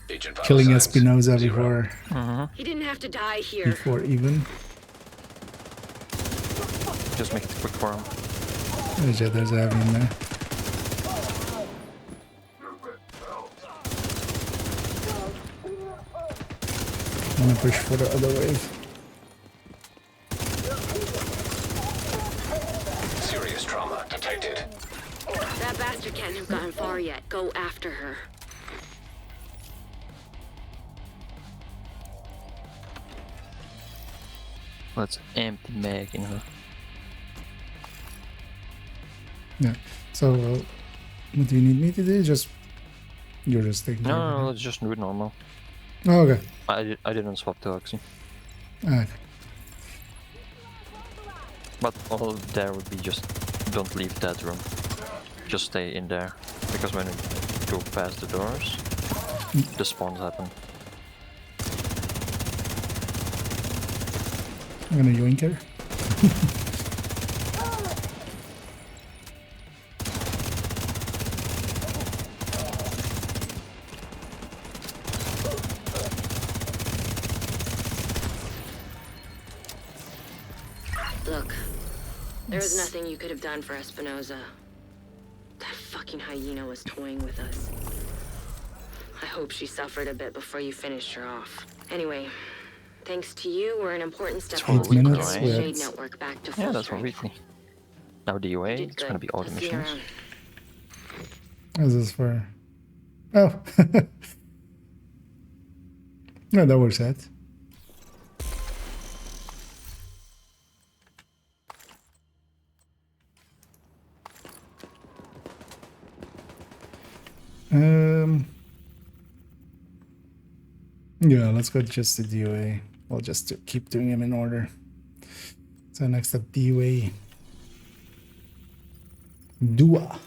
[SPEAKER 2] Agent
[SPEAKER 1] Killing
[SPEAKER 2] vital signs,
[SPEAKER 1] Espinosa
[SPEAKER 2] 0.
[SPEAKER 1] before
[SPEAKER 7] He didn't have to die here.
[SPEAKER 1] even.
[SPEAKER 6] Just make it quick for him.
[SPEAKER 1] There's a heavy in there. I'm gonna push for the other wave.
[SPEAKER 2] Serious trauma detected.
[SPEAKER 7] That bastard can't have gotten far yet. Go after her.
[SPEAKER 6] Let's empty mag in her.
[SPEAKER 1] Yeah. So, what do you need me to do? You're just taking care of
[SPEAKER 6] No,
[SPEAKER 1] it.
[SPEAKER 6] let's just do it normal.
[SPEAKER 1] Oh, okay.
[SPEAKER 6] I didn't swap to Oxy.
[SPEAKER 1] Okay.
[SPEAKER 6] But all there would be just don't leave that room. Just stay in there. Because when you go past the doors, the spawns happen.
[SPEAKER 1] I'm gonna yoink her.
[SPEAKER 7] Look, there was nothing you could have done for Espinosa. That fucking hyena was toying with us. I hope she suffered a bit before you finished her off. Anyway, thanks to you, we're an important step
[SPEAKER 1] 8
[SPEAKER 7] forward to
[SPEAKER 1] minutes
[SPEAKER 7] getting the
[SPEAKER 1] left.
[SPEAKER 7] Shade Network back to full
[SPEAKER 6] Yeah, that's what
[SPEAKER 7] strength.
[SPEAKER 6] we need. Now DOA,
[SPEAKER 7] You did
[SPEAKER 6] it's gonna
[SPEAKER 7] good.
[SPEAKER 6] be all the
[SPEAKER 7] I'll see you
[SPEAKER 6] missions.
[SPEAKER 7] around.
[SPEAKER 1] How's this for? Oh. No, that works out. Yeah, let's go just to DOA. We'll just keep doing them in order. So next up, DOA. Dua.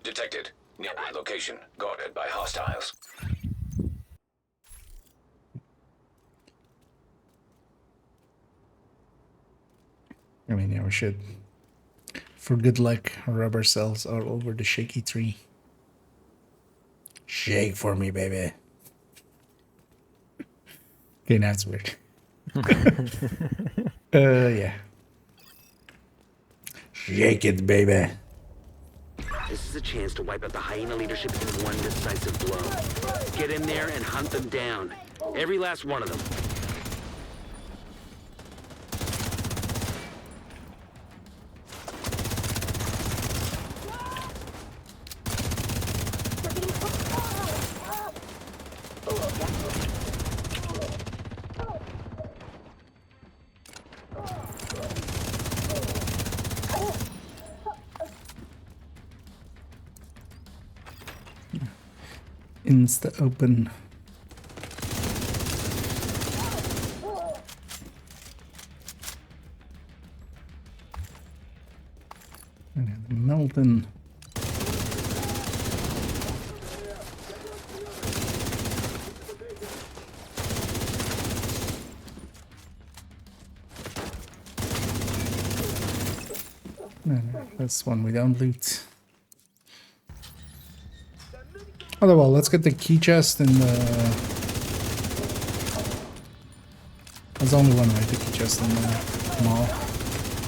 [SPEAKER 2] Detected. Nearby location. Guarded by hostiles.
[SPEAKER 1] I mean, yeah, we should. For good luck, rubber cells all over the shaky tree. Shake for me, baby. Okay, now it's weird. Yeah. Shake it, baby.
[SPEAKER 4] This is a chance to wipe out the hyena leadership in one decisive blow. Get in there and hunt them down. Every last one of them.
[SPEAKER 1] Insta open. Melton. No, that's one we don't loot. Oh well, let's get the key chest in the... There's only one, right? The key chest in the mall.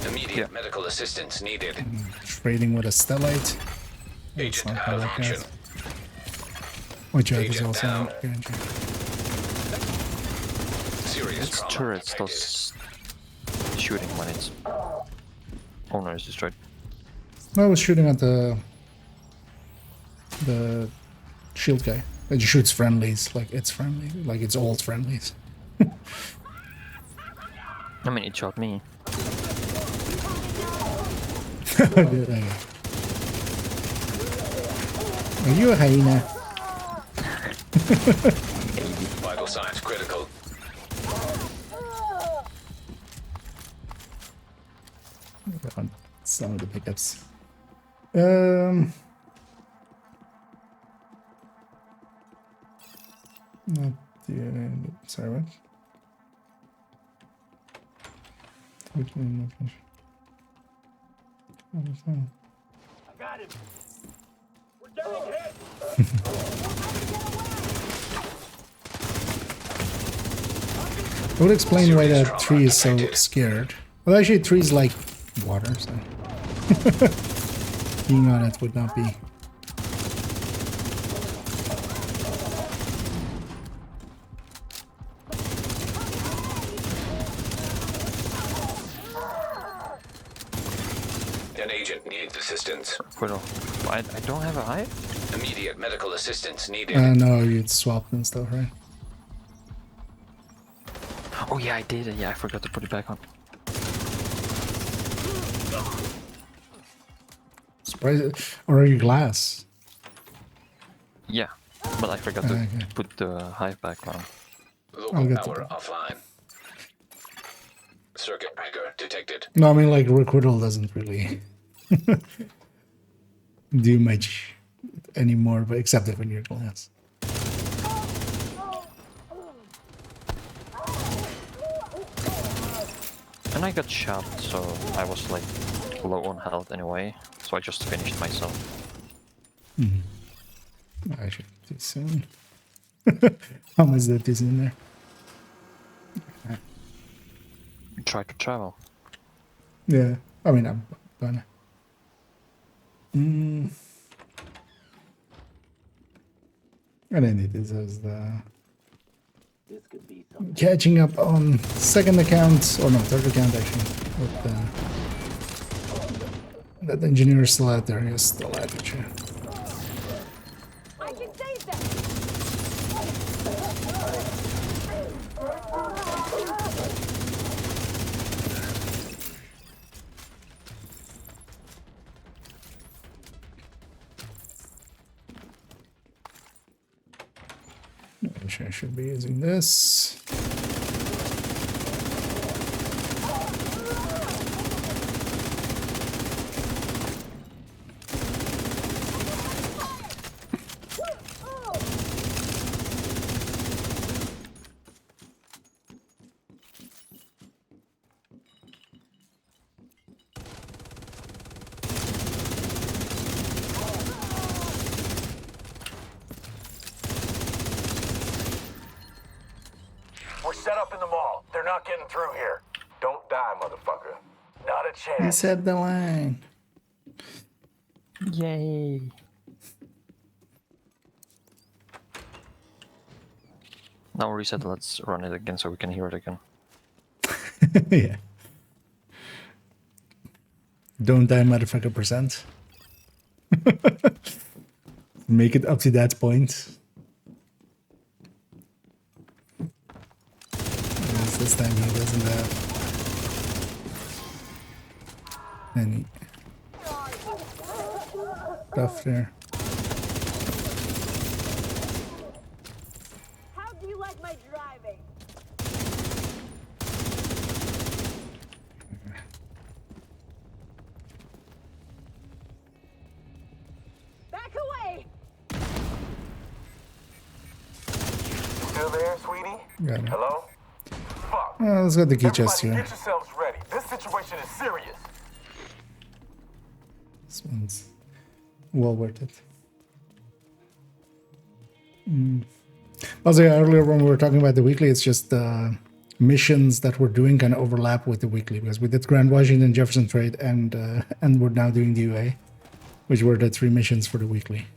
[SPEAKER 2] Immediate medical assistance needed.
[SPEAKER 1] Trading with a stellite.
[SPEAKER 2] Agent out of action.
[SPEAKER 1] Which is
[SPEAKER 2] Agent
[SPEAKER 1] also
[SPEAKER 2] down.
[SPEAKER 1] guaranteed.
[SPEAKER 2] Serious
[SPEAKER 6] Its
[SPEAKER 2] trauma
[SPEAKER 6] turret
[SPEAKER 2] detected.
[SPEAKER 6] does shooting when its owner is destroyed.
[SPEAKER 1] I was shooting at the shield guy. It shoots friendlies, like it's friendly, like it's old friendlies.
[SPEAKER 6] I mean, it shot me.
[SPEAKER 1] Are you a hyena?
[SPEAKER 2] Vital signs critical.
[SPEAKER 1] On some of the pickups. Not the, sorry, what? Which one?
[SPEAKER 9] I got him. We're getting hit.
[SPEAKER 1] I would explain why
[SPEAKER 2] Serious
[SPEAKER 1] that tree is so
[SPEAKER 2] trauma
[SPEAKER 1] scared. Well, actually, trees like water, so being on it would not be.
[SPEAKER 2] An agent needs assistance.
[SPEAKER 6] Well, I don't have a hive?
[SPEAKER 2] Immediate medical assistance needed.
[SPEAKER 1] No, you'd swapped and stuff, right?
[SPEAKER 6] Oh yeah, I did. Yeah, I forgot to put it back on.
[SPEAKER 1] Surprise! Or are you glass?
[SPEAKER 6] Yeah, but I forgot to
[SPEAKER 1] Okay.
[SPEAKER 6] put the hive back on.
[SPEAKER 2] Local
[SPEAKER 1] I'll get to
[SPEAKER 2] power
[SPEAKER 1] that.
[SPEAKER 2] offline. Circuit breaker detected.
[SPEAKER 1] No, I mean like recruital doesn't really do much anymore, but except if when you're glass.
[SPEAKER 6] And I got shot, so I was like low on health anyway, so I just finished myself.
[SPEAKER 1] I should do soon. How much that is in there?
[SPEAKER 6] Try to travel.
[SPEAKER 1] Yeah, I mean I'm gonna. And then it is as the catching up on second account, or no, third account actually. With that engineer is still out there. He's still at it. Yeah.
[SPEAKER 8] I can save them.
[SPEAKER 1] I should be using this.
[SPEAKER 3] We're set up in the mall. They're not getting through here. Don't die, motherfucker. Not a
[SPEAKER 1] He
[SPEAKER 3] chance.
[SPEAKER 1] said the line.
[SPEAKER 6] Yay! Now reset, let's run it again so we can hear it again.
[SPEAKER 1] Yeah. Don't die, motherfucker, percent. Make it up to that point. Yes, this time he doesn't have any stuff there.
[SPEAKER 8] my driving. Back away.
[SPEAKER 3] Still there, sweetie?
[SPEAKER 1] Got it.
[SPEAKER 3] Hello? Fuck.
[SPEAKER 1] Let's get the key chest
[SPEAKER 3] Everybody
[SPEAKER 1] here.
[SPEAKER 3] get yourselves ready. This situation is serious.
[SPEAKER 1] This one's well worth it. Also, yeah, earlier when we were talking about the weekly, it's just the missions that we're doing kind of overlap with the weekly because we did Grand Washington, Jefferson Trade, and we're now doing the UA, which were the 3 missions for the weekly.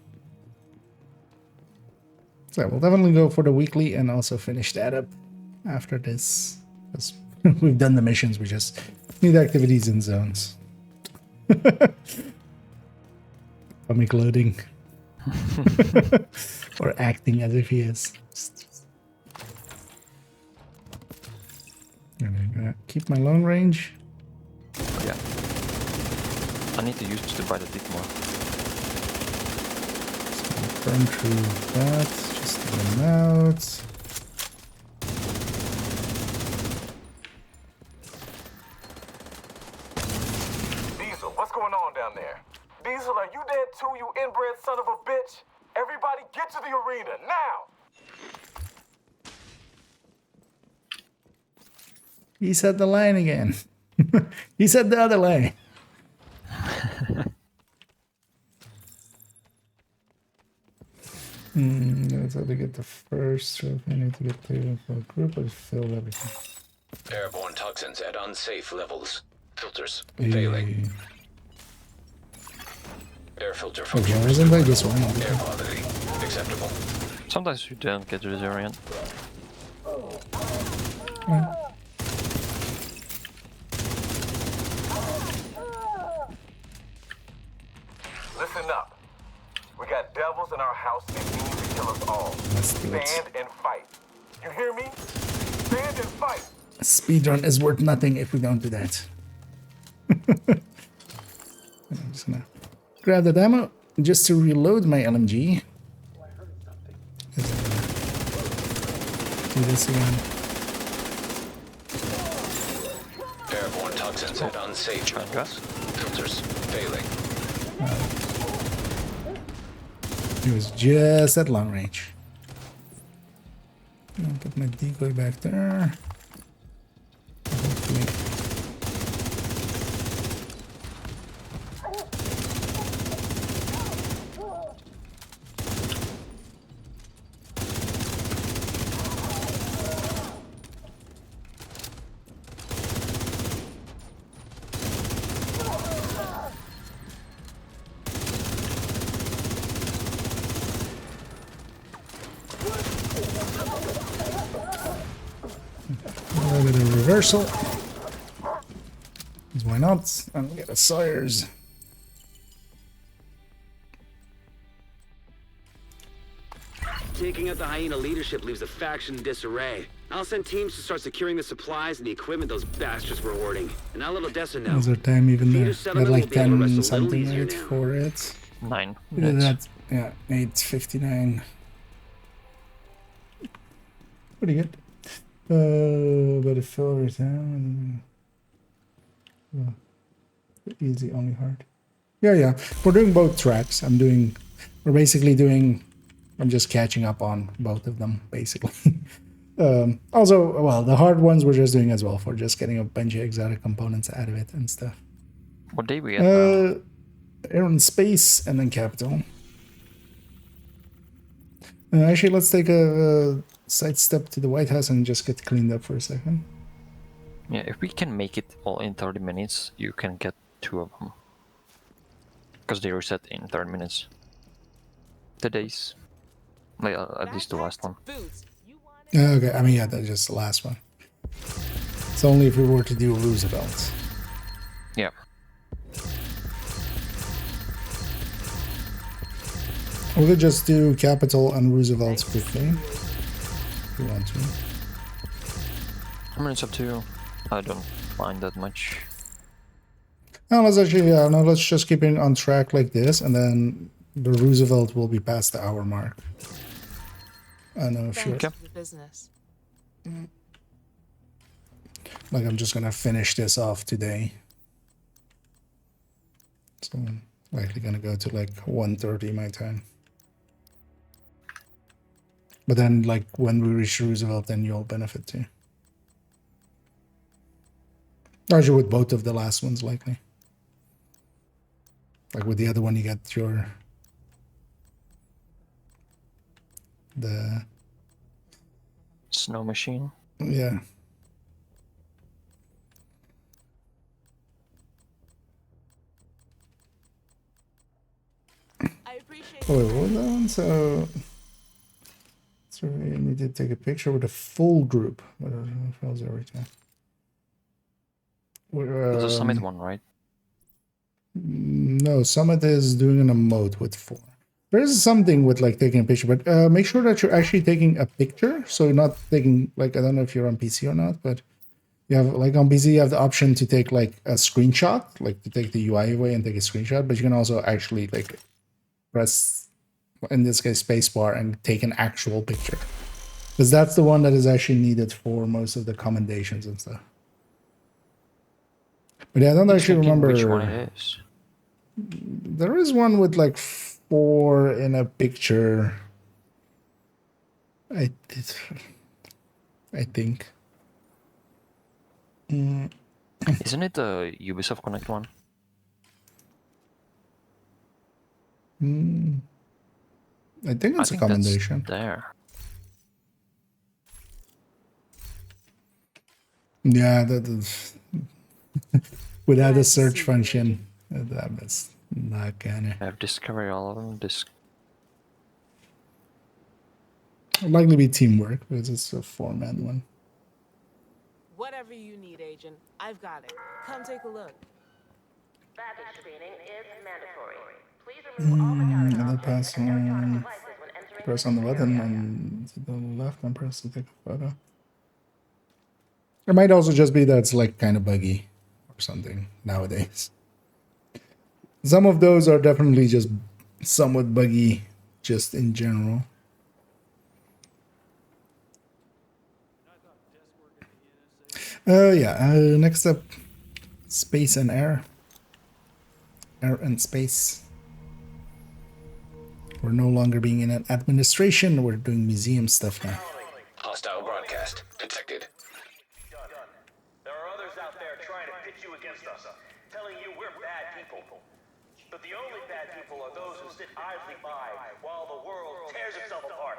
[SPEAKER 1] So we'll definitely go for the weekly and also finish that up after this. Because we've done the missions, we just need activities in zones. Comic loading. Or acting as if he is. I'm gonna keep my long range.
[SPEAKER 6] Yeah. I need to use to buy the dick more.
[SPEAKER 1] Burn through that, just get them out.
[SPEAKER 3] Diesel, what's going on down there? Diesel, are you dead too, you inbred son of a bitch? Everybody get to the arena, now!
[SPEAKER 1] He said the line again. He said the other line. Let's have to get the first trophy. I need to get the group or fill everything.
[SPEAKER 2] Airborne toxins at unsafe levels. Filters
[SPEAKER 1] Hey.
[SPEAKER 2] failing. Air filter
[SPEAKER 1] Okay,
[SPEAKER 2] function.
[SPEAKER 1] isn't that this one?
[SPEAKER 2] Air quality acceptable.
[SPEAKER 6] Sometimes you don't get resilient.
[SPEAKER 3] Listen up. We got devils in our house and need to kill us all.
[SPEAKER 1] Let's do it.
[SPEAKER 3] Stand and fight. You hear me? Stand and fight.
[SPEAKER 1] Speedrun is worth nothing if we don't do that. I'm just gonna grab that ammo just to reload my LMG. Do this again.
[SPEAKER 2] Airborne toxins at unsafe levels. Filters failing.
[SPEAKER 1] It was just at long range. I'll put my decoy back there. Hopefully. A little bit of reversal. 'Cause why not? And get a Sawyer's.
[SPEAKER 4] Taking out the hyena leadership leaves the faction in disarray. I'll send teams to start securing the supplies and the equipment those bastards were hoarding. And I'll let Odessa know.
[SPEAKER 1] How's our time even there?
[SPEAKER 4] Feeder
[SPEAKER 1] Got
[SPEAKER 4] settlement
[SPEAKER 1] like
[SPEAKER 4] will be able to rest a
[SPEAKER 1] 10
[SPEAKER 4] little
[SPEAKER 1] something
[SPEAKER 4] easier
[SPEAKER 1] right
[SPEAKER 4] now.
[SPEAKER 1] for it.
[SPEAKER 6] 9
[SPEAKER 1] We did
[SPEAKER 6] minutes.
[SPEAKER 1] that. Yeah, 8:59. Pretty good. But it fell right down. Easy, only hard. Yeah. We're doing both tracks. We're basically doing. I'm just catching up on both of them, basically. Also, well, the hard ones we're just doing as well for just getting a bunch of exotic components out of it and stuff.
[SPEAKER 6] What day we at now?
[SPEAKER 1] Air and Space and then Capital. Actually, let's take a side step to the White House and just get cleaned up for a second.
[SPEAKER 6] Yeah, if we can make it all in 30 minutes, you can get 2 of them. Because they reset in 30 minutes. The days. Like, at least the last one.
[SPEAKER 1] Okay, I mean, yeah, that's just the last one. It's only if we were to do Roosevelt.
[SPEAKER 6] Yeah.
[SPEAKER 1] We could just do Capital and Roosevelt quickly. If you want to.
[SPEAKER 6] I mean, it's up to you. I don't mind that much.
[SPEAKER 1] No, let's just keep it on track like this, and then the Roosevelt will be past the hour mark. I know, sure.
[SPEAKER 6] Okay.
[SPEAKER 11] The business.
[SPEAKER 1] Like I'm just gonna finish this off today. So I'm likely gonna go to like 1:30 my time. But then like when we reach Roosevelt, then you'll benefit too. Actually with both of the last ones likely. Like with the other one you get your the
[SPEAKER 6] Snow machine.
[SPEAKER 1] yeah.
[SPEAKER 11] I appreciate
[SPEAKER 1] Oh, wait, what was that one? So you need to take a picture with a full group. What else every time?
[SPEAKER 6] That's a summit one, right?
[SPEAKER 1] No, Summit is doing an emote with 4. There is something with like taking a picture, but make sure that you're actually taking a picture. So you're not taking like, I don't know if you're on PC or not, but you have like on PC you have the option to take like a screenshot, like to take the UI away and take a screenshot. But you can also actually like press, in this case, spacebar and take an actual picture, because that's the one that is actually needed for most of the commendations and stuff. But yeah, I don't actually remember
[SPEAKER 6] which one it is.
[SPEAKER 1] There is one with like 4 in a picture. I think.
[SPEAKER 6] Isn't it the Ubisoft Connect one?
[SPEAKER 1] I think it's a commendation.
[SPEAKER 6] There.
[SPEAKER 1] Yeah, that is without a search function. That is not gonna.
[SPEAKER 6] I've discovered all of them.
[SPEAKER 1] Likely be teamwork because it's a 4-man one.
[SPEAKER 11] whatever you need, Agent. I've got it. Come take a look.
[SPEAKER 8] Baggage screening is mandatory. Please remove all metallic
[SPEAKER 1] And then
[SPEAKER 8] objects and electronic devices when entering
[SPEAKER 1] press on the button and to the left and press to take a photo. It might also just be that it's like kind of buggy or something nowadays. Some of those are definitely just somewhat buggy just in general. Next up, space and air. Air and space. We're no longer being in an administration, we're doing museum stuff now.
[SPEAKER 2] Hostile broadcast detected.
[SPEAKER 9] There are others out there trying to pit you against us, telling you we're bad people. But the only bad people are those who sit idly by while the world tears itself apart.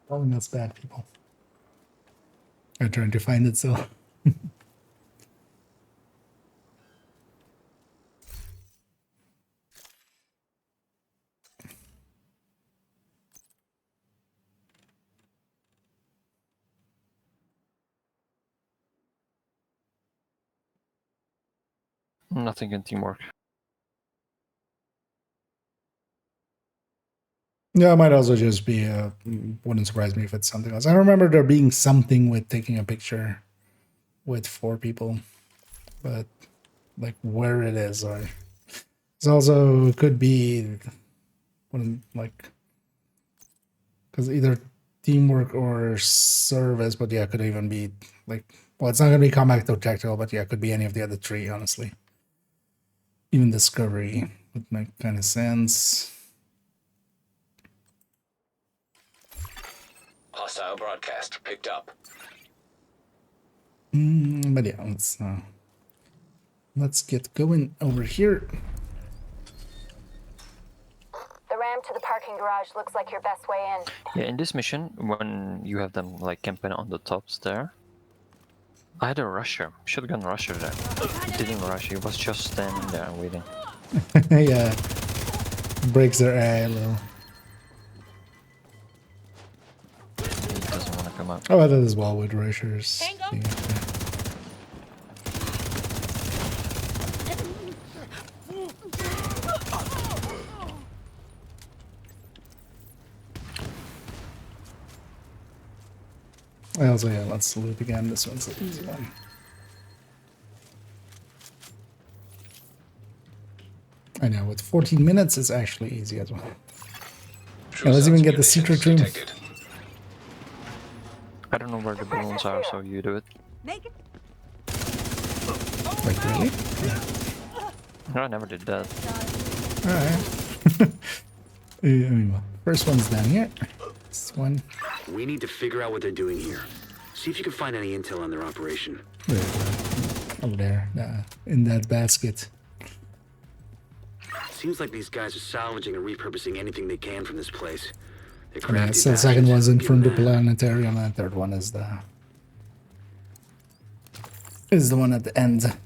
[SPEAKER 1] Calling us bad people. I'm trying to find it, so.
[SPEAKER 6] Nothing in teamwork.
[SPEAKER 1] Yeah, it might also just be, wouldn't surprise me if it's something else. I remember there being something with taking a picture with 4 people, but like where it is, or it's also could be, like, because either teamwork or service, but yeah, it could even be like, well, it's not going to be combat or tactical, but yeah, it could be any of the other 3, honestly. Even discovery would make kind of sense.
[SPEAKER 2] Hostile broadcast picked up.
[SPEAKER 1] But yeah, let's get going over here.
[SPEAKER 5] The ramp to the parking garage looks like your best way in.
[SPEAKER 6] Yeah, in this mission, when you have them like camping on the tops there, I had a rusher, shotgun rusher there. He didn't rush, he was just standing there waiting.
[SPEAKER 1] Yeah, breaks their eye a little.
[SPEAKER 6] He doesn't want to come out.
[SPEAKER 1] Oh, I did as well with rushers. Yeah. Also, yeah, let's loop again. This one's the easy one. I know, with 14 minutes, it's actually easy as well.
[SPEAKER 2] True
[SPEAKER 1] Yeah, let's even
[SPEAKER 2] Sun's
[SPEAKER 1] get the secret room.
[SPEAKER 2] munitions detected.
[SPEAKER 6] I don't know where the balloons are, so you do it.
[SPEAKER 8] Naked.
[SPEAKER 1] Like, really?
[SPEAKER 6] No, I never did that.
[SPEAKER 1] Alright. I mean, well, first one's down here. This one.
[SPEAKER 4] We need to figure out what they're doing here. See if you can find any intel on their operation.
[SPEAKER 1] There, over there, in that basket.
[SPEAKER 4] Seems like these guys are salvaging and repurposing anything they can from this place. They're
[SPEAKER 1] Yeah,
[SPEAKER 4] crafty
[SPEAKER 1] so the second
[SPEAKER 4] bastards.
[SPEAKER 1] one's
[SPEAKER 4] Give
[SPEAKER 1] from the
[SPEAKER 4] them that.
[SPEAKER 1] planetarium, and the third one is the one at the end.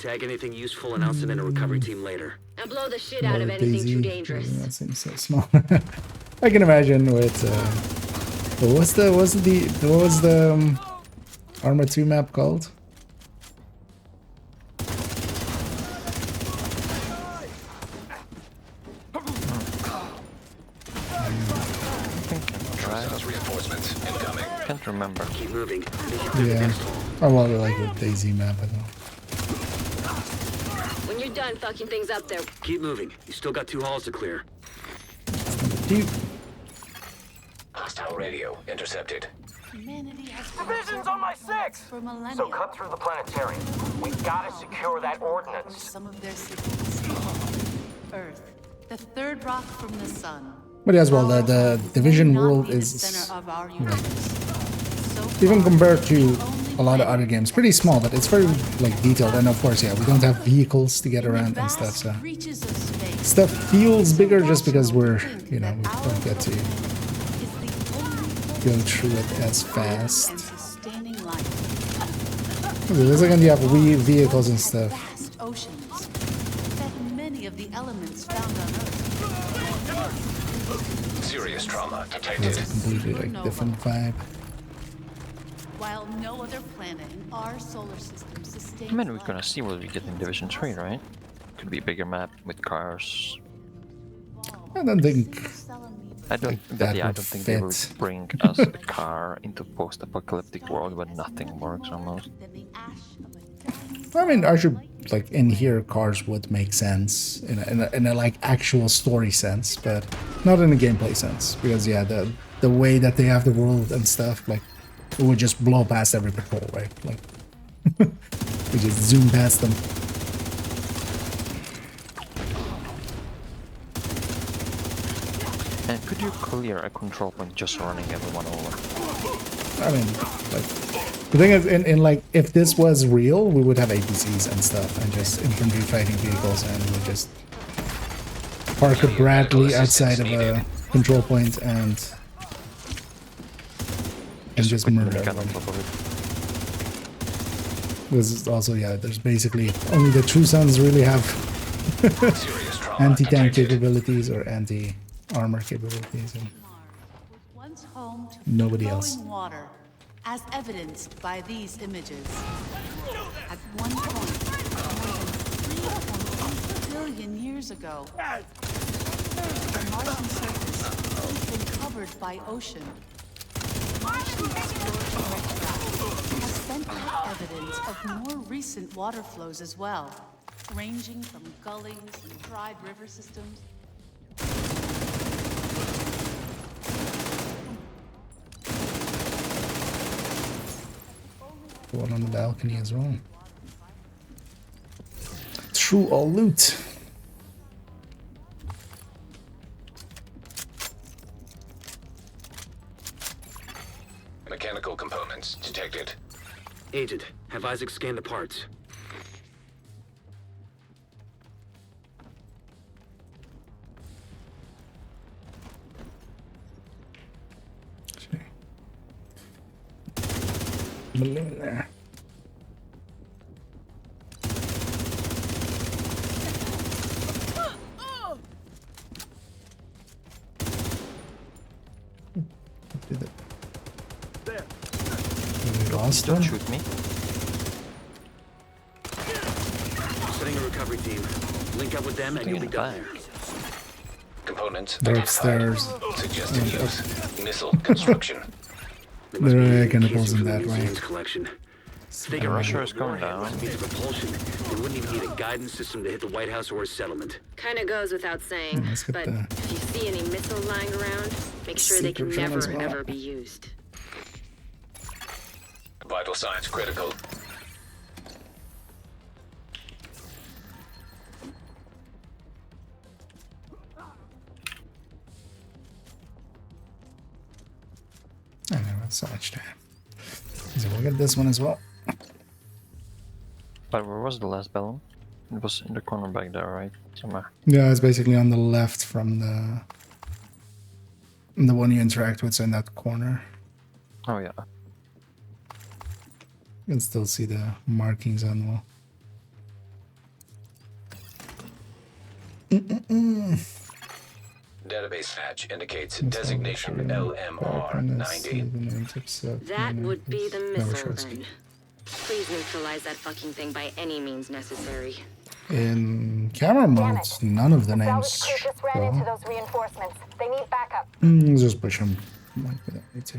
[SPEAKER 4] Tag anything useful and I'll send in a recovery team later.
[SPEAKER 7] And blow the shit out of
[SPEAKER 1] More
[SPEAKER 7] anything
[SPEAKER 1] Daisy.
[SPEAKER 7] too dangerous.
[SPEAKER 1] That seems so small. I can imagine with what was the Arma 2 map called?
[SPEAKER 2] Hostiles reinforcements incoming.
[SPEAKER 6] Can't remember.
[SPEAKER 4] Keep moving.
[SPEAKER 1] Yeah. Oh well, like the Daisy map, I don't know.
[SPEAKER 7] When you're done fucking things up there,
[SPEAKER 4] Keep moving. You still got 2 halls to clear.
[SPEAKER 1] Dude.
[SPEAKER 2] Hostile radio intercepted.
[SPEAKER 3] Division's on my 6! So cut through the planetarium. We gotta secure that ordnance.
[SPEAKER 12] Some of their cities. Earth, the third rock from the sun.
[SPEAKER 1] But as well, the Division world is even compared to a lot of other games, pretty small, but it's very like detailed. And of course, yeah, we don't have vehicles to get around and stuff, so stuff feels bigger just because we're, you know, we don't get to go through it as fast. The second you have vehicles and stuff.
[SPEAKER 12] Oceans that many of the elements found on Earth.
[SPEAKER 2] Serious trauma detected.
[SPEAKER 1] It's a completely like different vibe.
[SPEAKER 12] While no other planet in our solar system sustains
[SPEAKER 6] I mean, we're gonna see what we get in Division 3, right? Could be a bigger map with cars.
[SPEAKER 1] I don't think
[SPEAKER 6] I don't
[SPEAKER 1] that
[SPEAKER 6] yeah, I
[SPEAKER 1] would
[SPEAKER 6] don't think they will
[SPEAKER 1] fit.
[SPEAKER 6] bring us a car into post-apocalyptic world where nothing works almost.
[SPEAKER 1] I mean, actually, like in here, cars would make sense in a like actual story sense, but not in a gameplay sense. Because yeah, the way that they have the world and stuff, like it would just blow past every patrol, right? Like we just zoom past them.
[SPEAKER 6] And could you clear a control point just running everyone over?
[SPEAKER 1] I mean, like the thing is, in like if this was real, we would have APCs and stuff, and just infantry fighting vehicles, and we would just park a Bradley outside of a control point and just murder everyone. This is also, yeah, there's basically only the True Sons really have anti-tank capabilities or anti-armor capabilities, and
[SPEAKER 12] once home to
[SPEAKER 1] nobody
[SPEAKER 12] flowing
[SPEAKER 1] else.
[SPEAKER 12] water, as evidenced by these images. At one point, more than 3.8 billion years ago, the Martian surface has been covered by ocean. Martian exploratory craft has sent back evidence of more recent water flows as well, ranging from gullies and dried river systems.
[SPEAKER 1] One on the balcony as well. True all loot.
[SPEAKER 2] Mechanical components detected.
[SPEAKER 4] Agent, have Isaac scan the parts.
[SPEAKER 1] Balloon there. Did it? We lost
[SPEAKER 6] Don't
[SPEAKER 1] one?
[SPEAKER 6] shoot me.
[SPEAKER 4] Setting a recovery team. Link up with them and you'll be done there.
[SPEAKER 2] Components
[SPEAKER 1] They're
[SPEAKER 2] identified.
[SPEAKER 1] upstairs.
[SPEAKER 2] Suggested use. Missile construction.
[SPEAKER 1] There are chemicals in that,
[SPEAKER 4] Museum's
[SPEAKER 1] right?
[SPEAKER 4] collection. Think of
[SPEAKER 6] Russia
[SPEAKER 4] Russia
[SPEAKER 6] is going down.
[SPEAKER 4] Speed of propulsion. They wouldn't even need a guidance system to hit the White House or a settlement.
[SPEAKER 7] Kinda goes without saying,
[SPEAKER 1] Let's get
[SPEAKER 7] but
[SPEAKER 1] the
[SPEAKER 7] if you see any missiles lying around, make sure they can
[SPEAKER 1] secret one as
[SPEAKER 7] never,
[SPEAKER 1] well.
[SPEAKER 7] ever be used.
[SPEAKER 2] Vital signs critical.
[SPEAKER 1] I don't have so much time. So we'll get this one as well.
[SPEAKER 6] But where was the last balloon? It was in the corner back there, right? Somewhere.
[SPEAKER 1] Yeah, it's basically on the left from the one you interact with, so in that corner.
[SPEAKER 6] Oh yeah.
[SPEAKER 1] You can still see the markings on the wall.
[SPEAKER 2] Database match indicates designation LMR-90.
[SPEAKER 7] That would be the missile then. Please neutralize that fucking thing by any means necessary.
[SPEAKER 1] In camera mode, none of the names
[SPEAKER 5] Salvage crew just ran into those reinforcements. They need backup.
[SPEAKER 1] Just push them. Like we don't need to.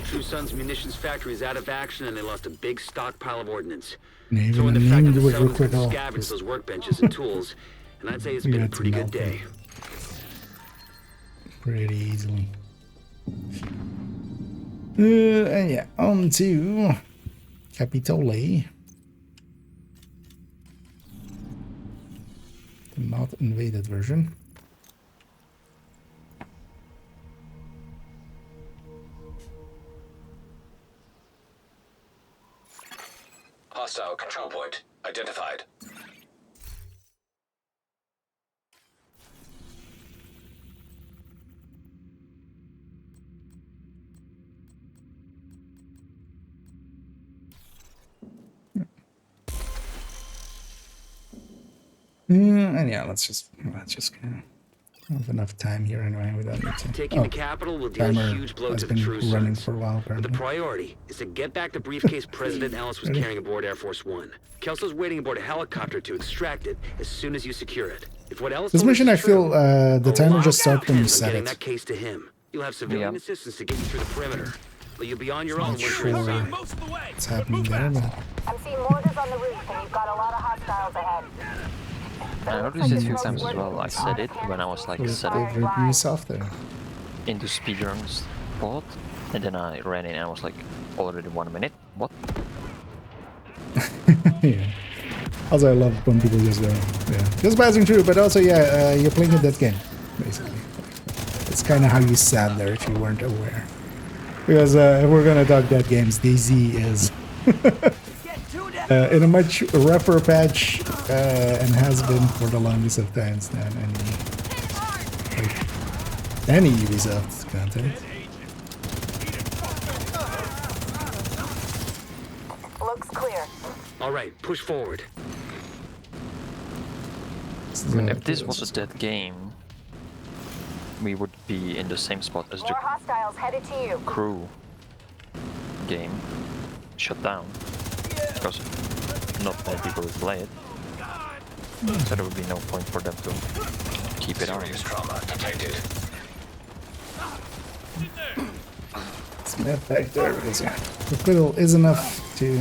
[SPEAKER 4] Tucson's munitions factory is out of action and they lost a big stockpile of ordnance.
[SPEAKER 1] Even
[SPEAKER 4] So in
[SPEAKER 1] the
[SPEAKER 4] the fact
[SPEAKER 1] name
[SPEAKER 4] that the
[SPEAKER 1] would
[SPEAKER 4] settlements
[SPEAKER 1] require
[SPEAKER 4] can
[SPEAKER 1] all.
[SPEAKER 4] scavenge those workbenches and tools, and I'd say it's been a
[SPEAKER 1] Good to
[SPEAKER 4] pretty
[SPEAKER 1] know.
[SPEAKER 4] good day.
[SPEAKER 1] Pretty easily. And yeah, on to Capitole. The not invaded version.
[SPEAKER 2] Hostile control point identified.
[SPEAKER 1] And yeah, let's just have enough time here anyway. We don't need to.
[SPEAKER 4] Taking the capital will deal a
[SPEAKER 1] timer
[SPEAKER 4] huge blow
[SPEAKER 1] has
[SPEAKER 4] to the
[SPEAKER 1] been
[SPEAKER 4] True
[SPEAKER 1] running
[SPEAKER 4] Sons.
[SPEAKER 1] for a while,
[SPEAKER 4] But the
[SPEAKER 1] apparently.
[SPEAKER 4] priority is to get back the briefcase President Ellis was
[SPEAKER 1] Ready?
[SPEAKER 4] carrying aboard Air Force One. Kelso's waiting aboard a helicopter to extract it as soon as you secure it. If what Ellis
[SPEAKER 1] This
[SPEAKER 4] told us
[SPEAKER 1] mission,
[SPEAKER 4] is
[SPEAKER 1] I feel
[SPEAKER 4] true,
[SPEAKER 1] the
[SPEAKER 4] a
[SPEAKER 1] timer
[SPEAKER 4] lot
[SPEAKER 1] just stopped when you
[SPEAKER 4] depends on
[SPEAKER 1] set
[SPEAKER 4] getting
[SPEAKER 1] it.
[SPEAKER 4] that case to him. You'll have civilian
[SPEAKER 6] Yeah.
[SPEAKER 4] assistance to get you through the perimeter, but you'll be on your own
[SPEAKER 1] Not
[SPEAKER 4] once you're
[SPEAKER 1] sure
[SPEAKER 4] inside.
[SPEAKER 1] what's happening there, but
[SPEAKER 5] I'm seeing mortars on the roof, and you've got a lot of hostiles ahead.
[SPEAKER 6] I noticed it a few times as well. I said it when I was like set up
[SPEAKER 1] favorite yourself there.
[SPEAKER 6] into speedrun spot, and then I ran in and I was like, already 1 minute? What?
[SPEAKER 1] Yeah. Also, I love when people just go, yeah, just passing through. But also, yeah, you're playing a dead game, basically. It's kind of how you sat there if you weren't aware. Because if we're gonna talk dead games, DayZ is in a much rougher patch and has been for the longest of times than any Ubisoft content.
[SPEAKER 5] Looks clear.
[SPEAKER 4] All right, push forward.
[SPEAKER 6] I mean, if this was a dead game, we would be in the same spot as
[SPEAKER 5] More
[SPEAKER 6] the
[SPEAKER 5] hostiles headed to you.
[SPEAKER 6] crew game shut down. Because not many people would play it. So there would be no point for them to keep it on.
[SPEAKER 2] Serious trauma detected.
[SPEAKER 1] It's mad back there because yeah, the fiddle is enough to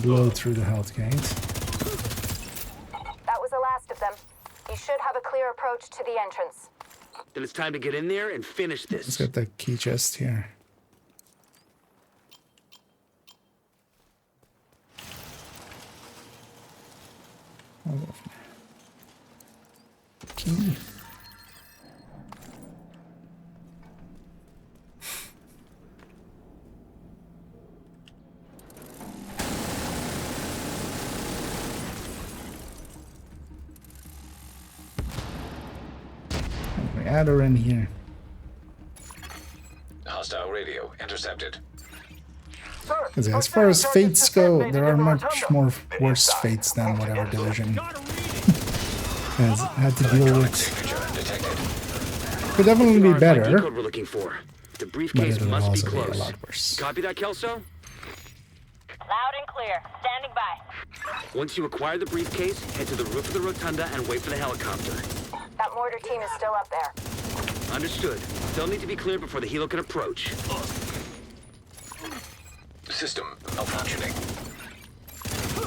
[SPEAKER 1] blow through the health gate.
[SPEAKER 5] That was the last of them. You should have a clear approach to the entrance.
[SPEAKER 4] Then it's time to get in there and finish
[SPEAKER 1] Let's
[SPEAKER 4] this.
[SPEAKER 1] get the key chest here. Key. We add her in here.
[SPEAKER 2] intercepted.
[SPEAKER 1] Because as far as fates go, there are much more worse fates than whatever division has had to deal with. Could definitely be better,
[SPEAKER 4] Code we're looking for. The
[SPEAKER 1] but
[SPEAKER 4] briefcase
[SPEAKER 1] it will
[SPEAKER 4] must be
[SPEAKER 1] also be a
[SPEAKER 4] close.
[SPEAKER 1] lot worse.
[SPEAKER 4] Copy that, Kelso?
[SPEAKER 8] Loud and clear. Standing by.
[SPEAKER 4] Once you acquire the briefcase, head to the roof of the rotunda and wait for the helicopter.
[SPEAKER 5] That mortar team is still up there.
[SPEAKER 4] Understood. They'll need to be cleared before the helo can approach.
[SPEAKER 2] System malfunctioning.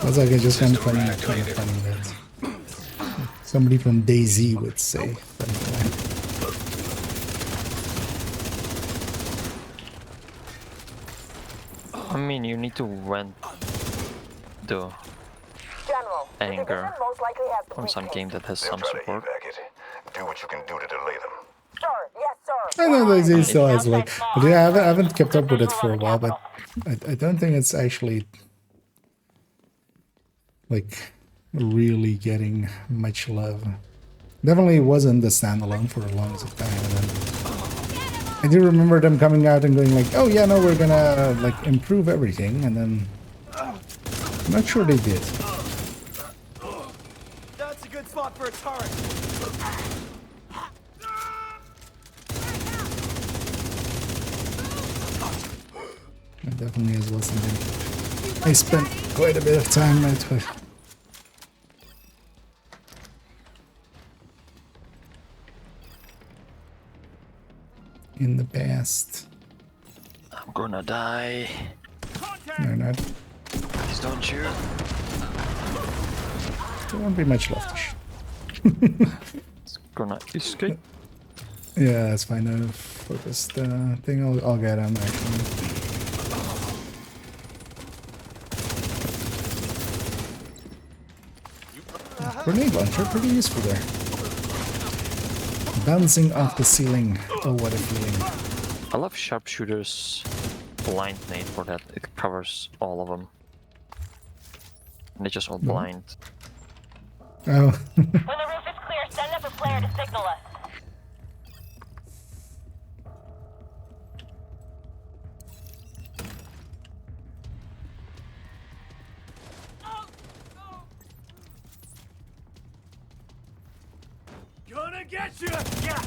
[SPEAKER 1] That's like I just kind of funny that somebody from DayZ would say.
[SPEAKER 6] I mean, you need to vent the
[SPEAKER 3] General, the
[SPEAKER 6] anger
[SPEAKER 3] division most likely has the
[SPEAKER 6] on some
[SPEAKER 3] briefcase.
[SPEAKER 6] game that has
[SPEAKER 9] They'll
[SPEAKER 6] some
[SPEAKER 9] try to
[SPEAKER 6] support.
[SPEAKER 9] evac it. Do what you can do to delay them.
[SPEAKER 3] Sir, yes, sir.
[SPEAKER 1] I know DayZ still has like, but yeah, I haven't kept up with it for a while, but I don't think it's actually like really getting much love. Definitely wasn't the standalone for a long time. And then I do remember them coming out and going like, "Oh yeah, no, we're gonna like improve everything," and then I'm not sure they did.
[SPEAKER 10] That's a good spot for a turret.
[SPEAKER 1] It definitely is listening. I spent quite a bit of time at it. In the past.
[SPEAKER 6] I'm gonna die.
[SPEAKER 1] No, not.
[SPEAKER 6] Please don't you?
[SPEAKER 1] There won't be much left.
[SPEAKER 6] It's gonna escape.
[SPEAKER 1] Yeah, that's fine. I've focused thing. I'll get him actually. Grenade launcher, pretty useful there. Bouncing off the ceiling. Oh, what a feeling.
[SPEAKER 6] I love sharpshooter's blind nade for that. It covers all of them. And they're just all blind.
[SPEAKER 1] Oh.
[SPEAKER 8] When the roof is clear, send up a flare to signal us.
[SPEAKER 10] Gonna get you! Yeah!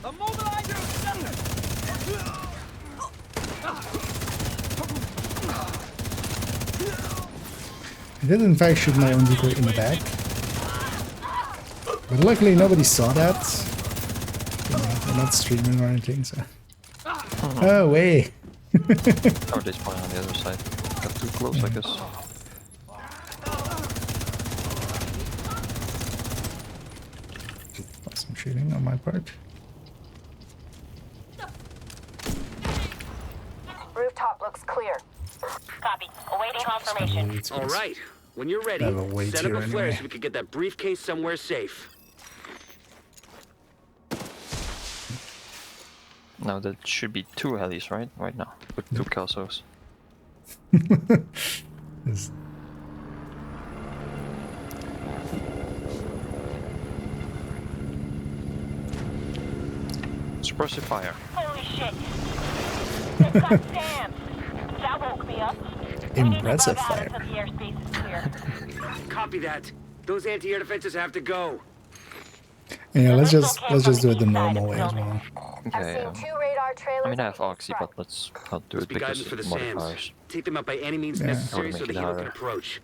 [SPEAKER 10] Immobilize your center!
[SPEAKER 1] I did in fact shoot my own decoy in the back. But luckily nobody saw that. You know, I'm not streaming or anything, so. Oh, way!
[SPEAKER 6] Or they spawn on the other side. Got too close, I guess.
[SPEAKER 1] Some shooting on my part.
[SPEAKER 5] Rooftop looks clear.
[SPEAKER 8] Copy. Awaiting confirmation.
[SPEAKER 4] All right. When you're ready,
[SPEAKER 1] I have a wait
[SPEAKER 4] set up
[SPEAKER 1] here
[SPEAKER 4] a flare
[SPEAKER 1] anyway.
[SPEAKER 4] so we can get that briefcase somewhere safe.
[SPEAKER 6] Now that should be 2 helis, right? Right now. With 2 Kelsos.
[SPEAKER 1] This-
[SPEAKER 6] Suppressive fire.
[SPEAKER 8] Holy shit. Goddamn. That woke me up.
[SPEAKER 1] Impressive
[SPEAKER 8] We need to bug out
[SPEAKER 1] fire.
[SPEAKER 8] until the airspace is clear.
[SPEAKER 4] Copy that. Those anti-air defenses have to go.
[SPEAKER 1] Yeah, let's just do it the normal way as well.
[SPEAKER 5] I've
[SPEAKER 6] Okay,
[SPEAKER 5] seen 2 radar trailers.
[SPEAKER 6] I mean, I
[SPEAKER 5] on
[SPEAKER 6] have
[SPEAKER 5] each
[SPEAKER 6] Oxy,
[SPEAKER 5] front.
[SPEAKER 6] but let's not do it
[SPEAKER 4] Be
[SPEAKER 6] because
[SPEAKER 4] guidance for the
[SPEAKER 6] it
[SPEAKER 4] SAMs.
[SPEAKER 6] modifiers.
[SPEAKER 4] Take them out by any means
[SPEAKER 1] Yeah.
[SPEAKER 4] necessary
[SPEAKER 6] That
[SPEAKER 4] so
[SPEAKER 6] would
[SPEAKER 4] the
[SPEAKER 6] make it
[SPEAKER 4] helo can
[SPEAKER 6] harder.
[SPEAKER 4] approach.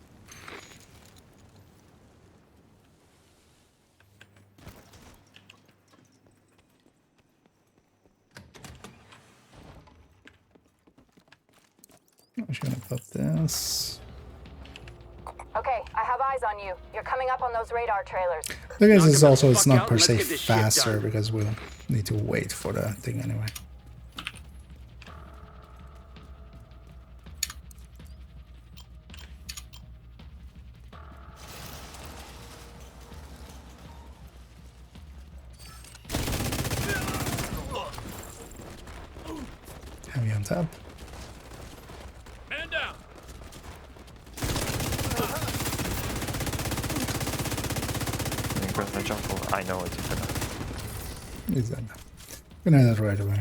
[SPEAKER 1] I'm just gonna put this.
[SPEAKER 5] Okay, I have eyes on you. You're coming up on those radar trailers.
[SPEAKER 1] The thing is,
[SPEAKER 4] Knock
[SPEAKER 1] it's
[SPEAKER 4] them the
[SPEAKER 1] also it's
[SPEAKER 4] fuck
[SPEAKER 1] not
[SPEAKER 4] out
[SPEAKER 1] per
[SPEAKER 4] and let's
[SPEAKER 1] se
[SPEAKER 4] get this shit
[SPEAKER 1] faster
[SPEAKER 4] done.
[SPEAKER 1] because we'll need to wait for the thing anyway. Heavy on top.
[SPEAKER 10] Man down!
[SPEAKER 6] Gonna jump over. I know it's gonna.
[SPEAKER 1] Is that? Gonna have that right away.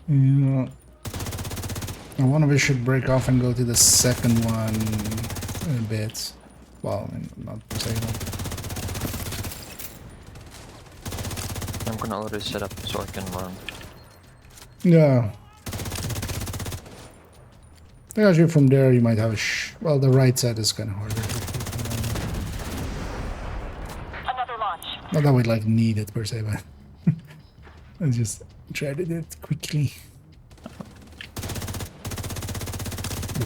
[SPEAKER 1] Yeah. And one of us should break off and go to the second one in a bit. Well, I mean, not per se.
[SPEAKER 6] I'm gonna already set up so I can run.
[SPEAKER 1] Yeah. I think actually from there you might have a well, the right side is kind of harder.
[SPEAKER 8] Another launch.
[SPEAKER 1] Not that we'd like need it per se, but I just try to do it quickly.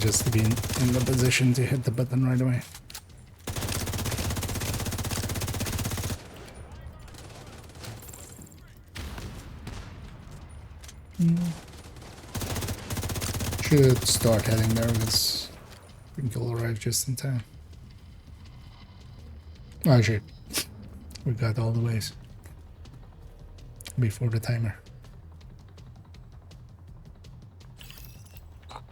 [SPEAKER 1] Just to be in the position to hit the button right away. Should start heading there because I think he'll arrive just in time. Actually, we got all the ways before the timer.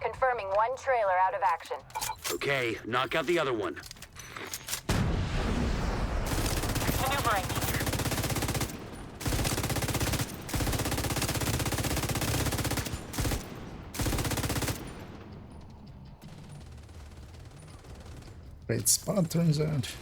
[SPEAKER 5] Confirming one trailer out of action.
[SPEAKER 4] Okay, knock out the other one.
[SPEAKER 8] Maneuvering.
[SPEAKER 1] Great spot, turns out.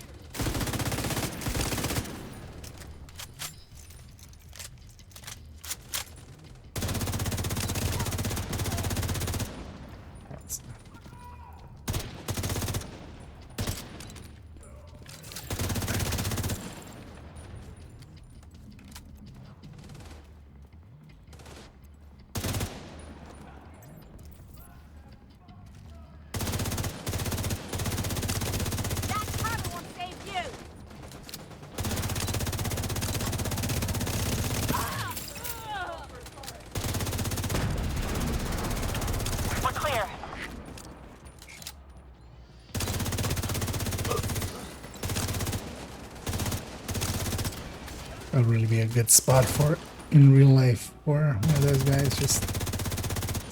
[SPEAKER 1] That'll really be a good spot for it in real life, or one of those guys just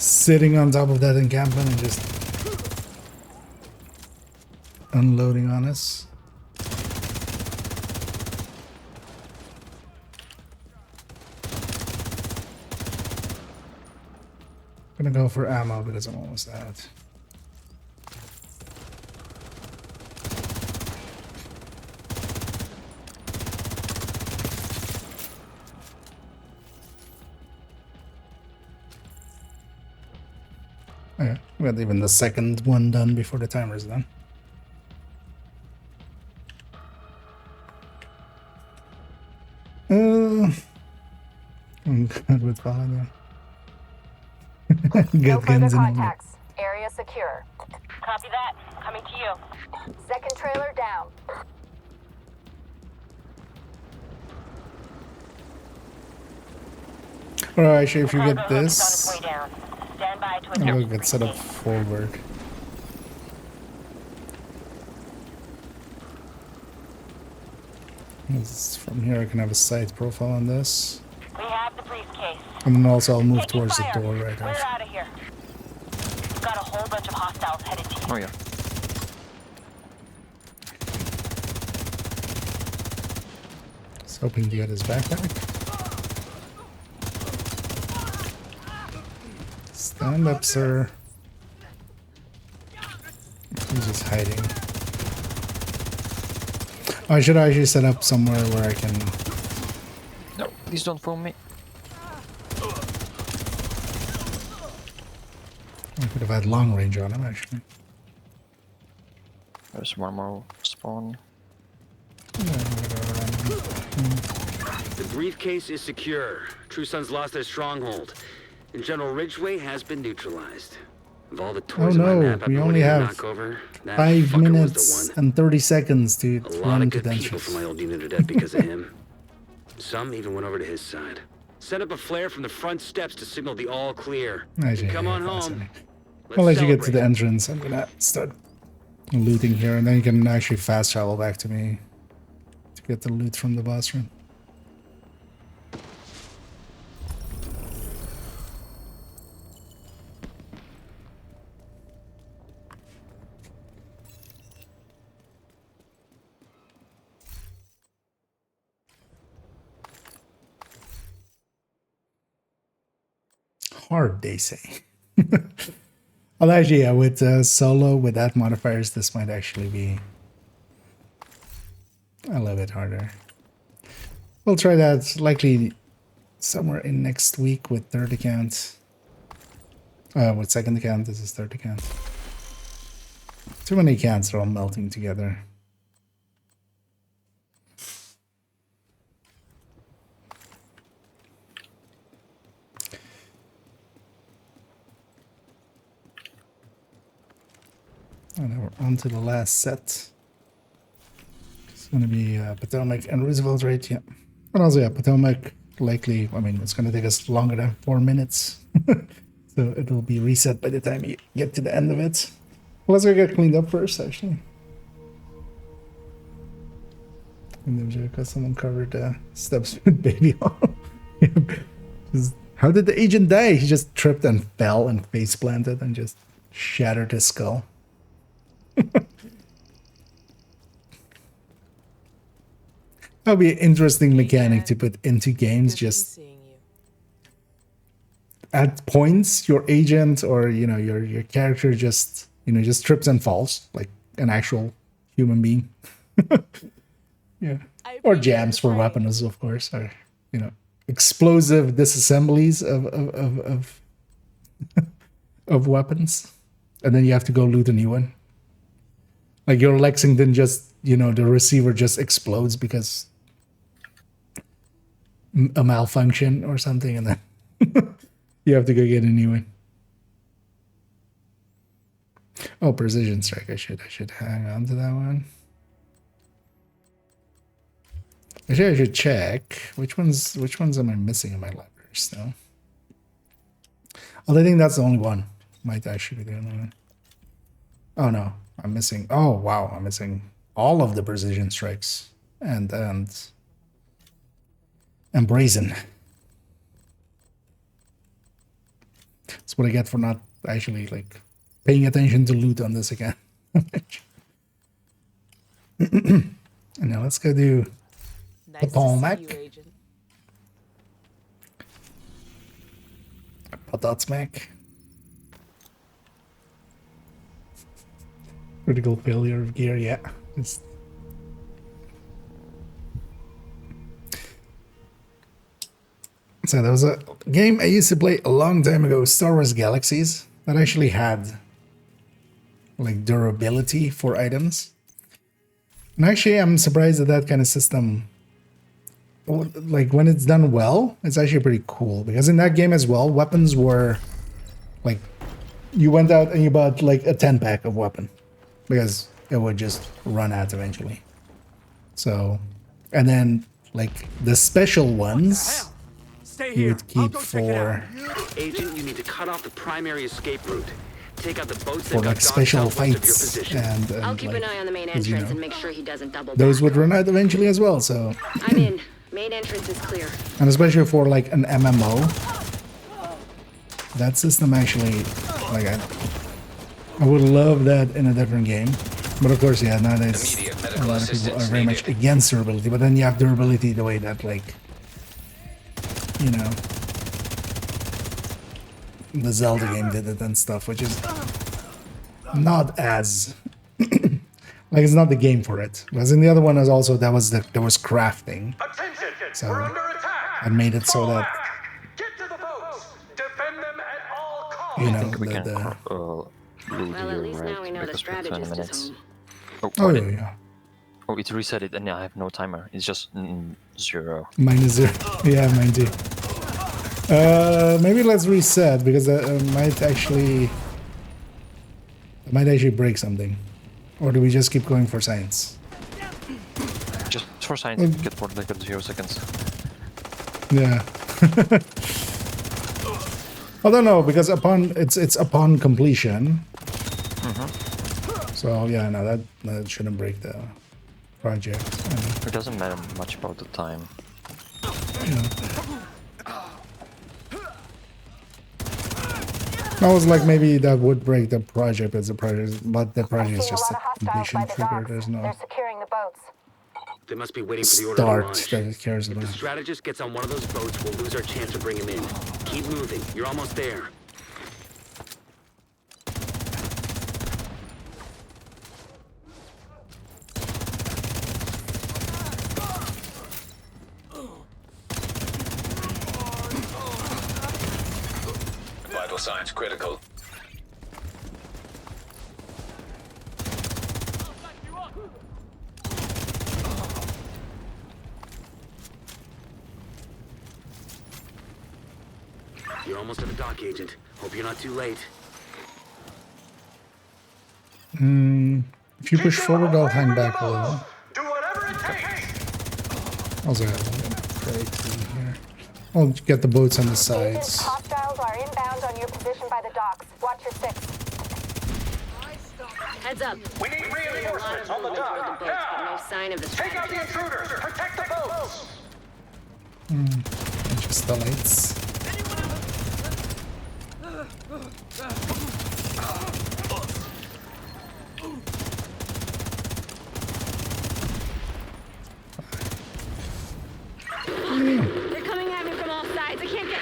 [SPEAKER 1] sitting on top of that encampment and just unloading on us. I'm gonna go for ammo because I'm almost out. Okay, we got even the second one done before the timer's done. I'm good with following them. Good
[SPEAKER 5] No further
[SPEAKER 1] guns and all that.
[SPEAKER 5] contacts. Area secure.
[SPEAKER 8] Copy that. Coming to you.
[SPEAKER 5] Second trailer down.
[SPEAKER 1] Alright, actually, if you get
[SPEAKER 8] Cargo
[SPEAKER 1] this,
[SPEAKER 8] is on its way down. Stand by to
[SPEAKER 1] I'm
[SPEAKER 8] attempt
[SPEAKER 1] gonna get set up for work. From here, I can have a sight profile on this.
[SPEAKER 8] We have the briefcase.
[SPEAKER 1] And then also I'll move
[SPEAKER 8] Taking
[SPEAKER 1] towards the
[SPEAKER 8] fire.
[SPEAKER 1] door right
[SPEAKER 8] We're
[SPEAKER 1] after.
[SPEAKER 8] out of here. We've got a whole bunch of hostiles headed to you.
[SPEAKER 6] Oh yeah.
[SPEAKER 1] Just hoping to get his backpack. Stand up, sir. He's just hiding. I should actually set up somewhere where I can...
[SPEAKER 6] No, please don't phone me.
[SPEAKER 1] I could have had long range on him, actually.
[SPEAKER 6] There's one more spawn.
[SPEAKER 4] The briefcase is secure. True Sons lost their stronghold, and General Ridgway has been neutralized. Of all the
[SPEAKER 1] Oh
[SPEAKER 4] tours on my
[SPEAKER 1] no,
[SPEAKER 4] map I've
[SPEAKER 1] we
[SPEAKER 4] been
[SPEAKER 1] only
[SPEAKER 4] wanting to
[SPEAKER 1] have
[SPEAKER 4] knock over, that
[SPEAKER 1] 5
[SPEAKER 4] fucker was
[SPEAKER 1] minutes
[SPEAKER 4] the one.
[SPEAKER 1] and 30 seconds to
[SPEAKER 4] A lot
[SPEAKER 1] run
[SPEAKER 4] of
[SPEAKER 1] to
[SPEAKER 4] good
[SPEAKER 1] the
[SPEAKER 4] people
[SPEAKER 1] entrance.
[SPEAKER 4] from my old unit are dead because of him. Some even went over to his side. Set up a flare from the front steps to signal the all clear.
[SPEAKER 1] Actually,
[SPEAKER 4] Come
[SPEAKER 1] yeah,
[SPEAKER 4] on home.
[SPEAKER 1] fascinating.
[SPEAKER 4] Let's
[SPEAKER 1] I'll let you get to
[SPEAKER 4] celebrate.
[SPEAKER 1] the entrance. I'm gonna start looting here, and then you can actually fast travel back to me to get the loot from the boss room. hard, they say. Although actually, yeah, with solo, without modifiers, this might actually be a little bit harder. We'll try that likely somewhere in next week with third account. With second account, this is third account. Too many accounts are all melting together. And now we're on to the last set. It's going to be Potomac and Roosevelt, right? Yeah. And also, yeah, Potomac likely, I mean, it's going to take us longer than 4 minutes. So it'll be reset by the time you get to the end of it. Well, let's go get cleaned up first, actually. And then because someone covered steps with baby oil. How did the agent die? He just tripped and fell and face planted and just shattered his skull. That'll be an interesting mechanic to put into games. Just at points, your agent or your character just just trips and falls like an actual human being. Yeah, or jams for weapons, of course, or explosive disassemblies of weapons, and then you have to go loot a new one. Like your Lexington just the receiver just explodes because a malfunction or something, and then you have to go get a new one. Oh, precision strike. I should hang on to that one. Actually, I should check which ones am I missing in my libraries now. Oh, I think that's the only one. Might actually be the only one. Oh no, I'm missing. Oh wow, I'm missing all of the precision strikes and brazen. That's what I get for not actually like paying attention to loot on this again. And now let's go do Potomac. Potomac. Critical failure of gear, yeah. So there was a game I used to play a long time ago, Star Wars Galaxies, that actually had like durability for items. And actually I'm surprised at that kind of system. Like when it's done well, it's actually pretty cool, because in that game as well, weapons were like, you went out and you bought like a 10-pack of weapon because it would just run out eventually. So, and then like the special ones you would keep for
[SPEAKER 4] Agent, you need to cut off the primary escape route. Take out the boats
[SPEAKER 1] for like special fights, and
[SPEAKER 7] I'll keep
[SPEAKER 1] like,
[SPEAKER 7] an eye on the main entrance and make sure he doesn't double
[SPEAKER 1] those
[SPEAKER 7] back.
[SPEAKER 1] would run out eventually as well. So
[SPEAKER 7] I'm in. Main entrance is clear.
[SPEAKER 1] And especially for like an MMO, that system actually, like I would love that in a different game. But of course, yeah, nowadays a lot of people are very much against durability. But then you have durability the way that, like, the Zelda game did it and stuff, which is not as like, it's not the game for it. Whereas in the other one is also there was crafting, so I made it so that
[SPEAKER 6] I think we can loot
[SPEAKER 7] Well, at least now we know the
[SPEAKER 6] because we're 20
[SPEAKER 7] strategist is
[SPEAKER 6] minutes.
[SPEAKER 7] home.
[SPEAKER 1] oh yeah,
[SPEAKER 6] Oh, it reset it, and I have no timer. It's just 0.
[SPEAKER 1] mine is 0. Yeah, mine too. Maybe let's reset, because that might actually break something. Or do we just keep going for science?
[SPEAKER 6] Just for science, get more like 0 seconds.
[SPEAKER 1] Yeah. I don't know, because it's upon completion. So yeah, no, that shouldn't break the project.
[SPEAKER 6] It doesn't matter much about the time.
[SPEAKER 1] I was like, maybe that would break the project as a project, but the project is just a completion trigger. There's no
[SPEAKER 5] They're securing the boats.
[SPEAKER 4] They must be waiting for the order to
[SPEAKER 1] start
[SPEAKER 4] launch.
[SPEAKER 1] that it cares
[SPEAKER 4] If the
[SPEAKER 1] about.
[SPEAKER 4] strategist gets on one of those boats, we'll lose our chance to bring him in. Keep moving. You're almost there.
[SPEAKER 2] Vital signs critical.
[SPEAKER 4] You're almost at the dock, Agent. Hope you're not too late.
[SPEAKER 1] If you push forward, I'll hang back a little.
[SPEAKER 9] Do whatever it takes.
[SPEAKER 1] Also, here. I'll get the boats on the sides.
[SPEAKER 5] Hostiles are inbound on your position by the docks. Watch your six.
[SPEAKER 7] Heads up.
[SPEAKER 9] We need reinforcements on the dock.
[SPEAKER 7] But no sign of the
[SPEAKER 9] Take out the
[SPEAKER 7] strategy.
[SPEAKER 9] intruders. Protect the boats.
[SPEAKER 1] Just the lights.
[SPEAKER 7] They're coming at me from all sides. I can't get.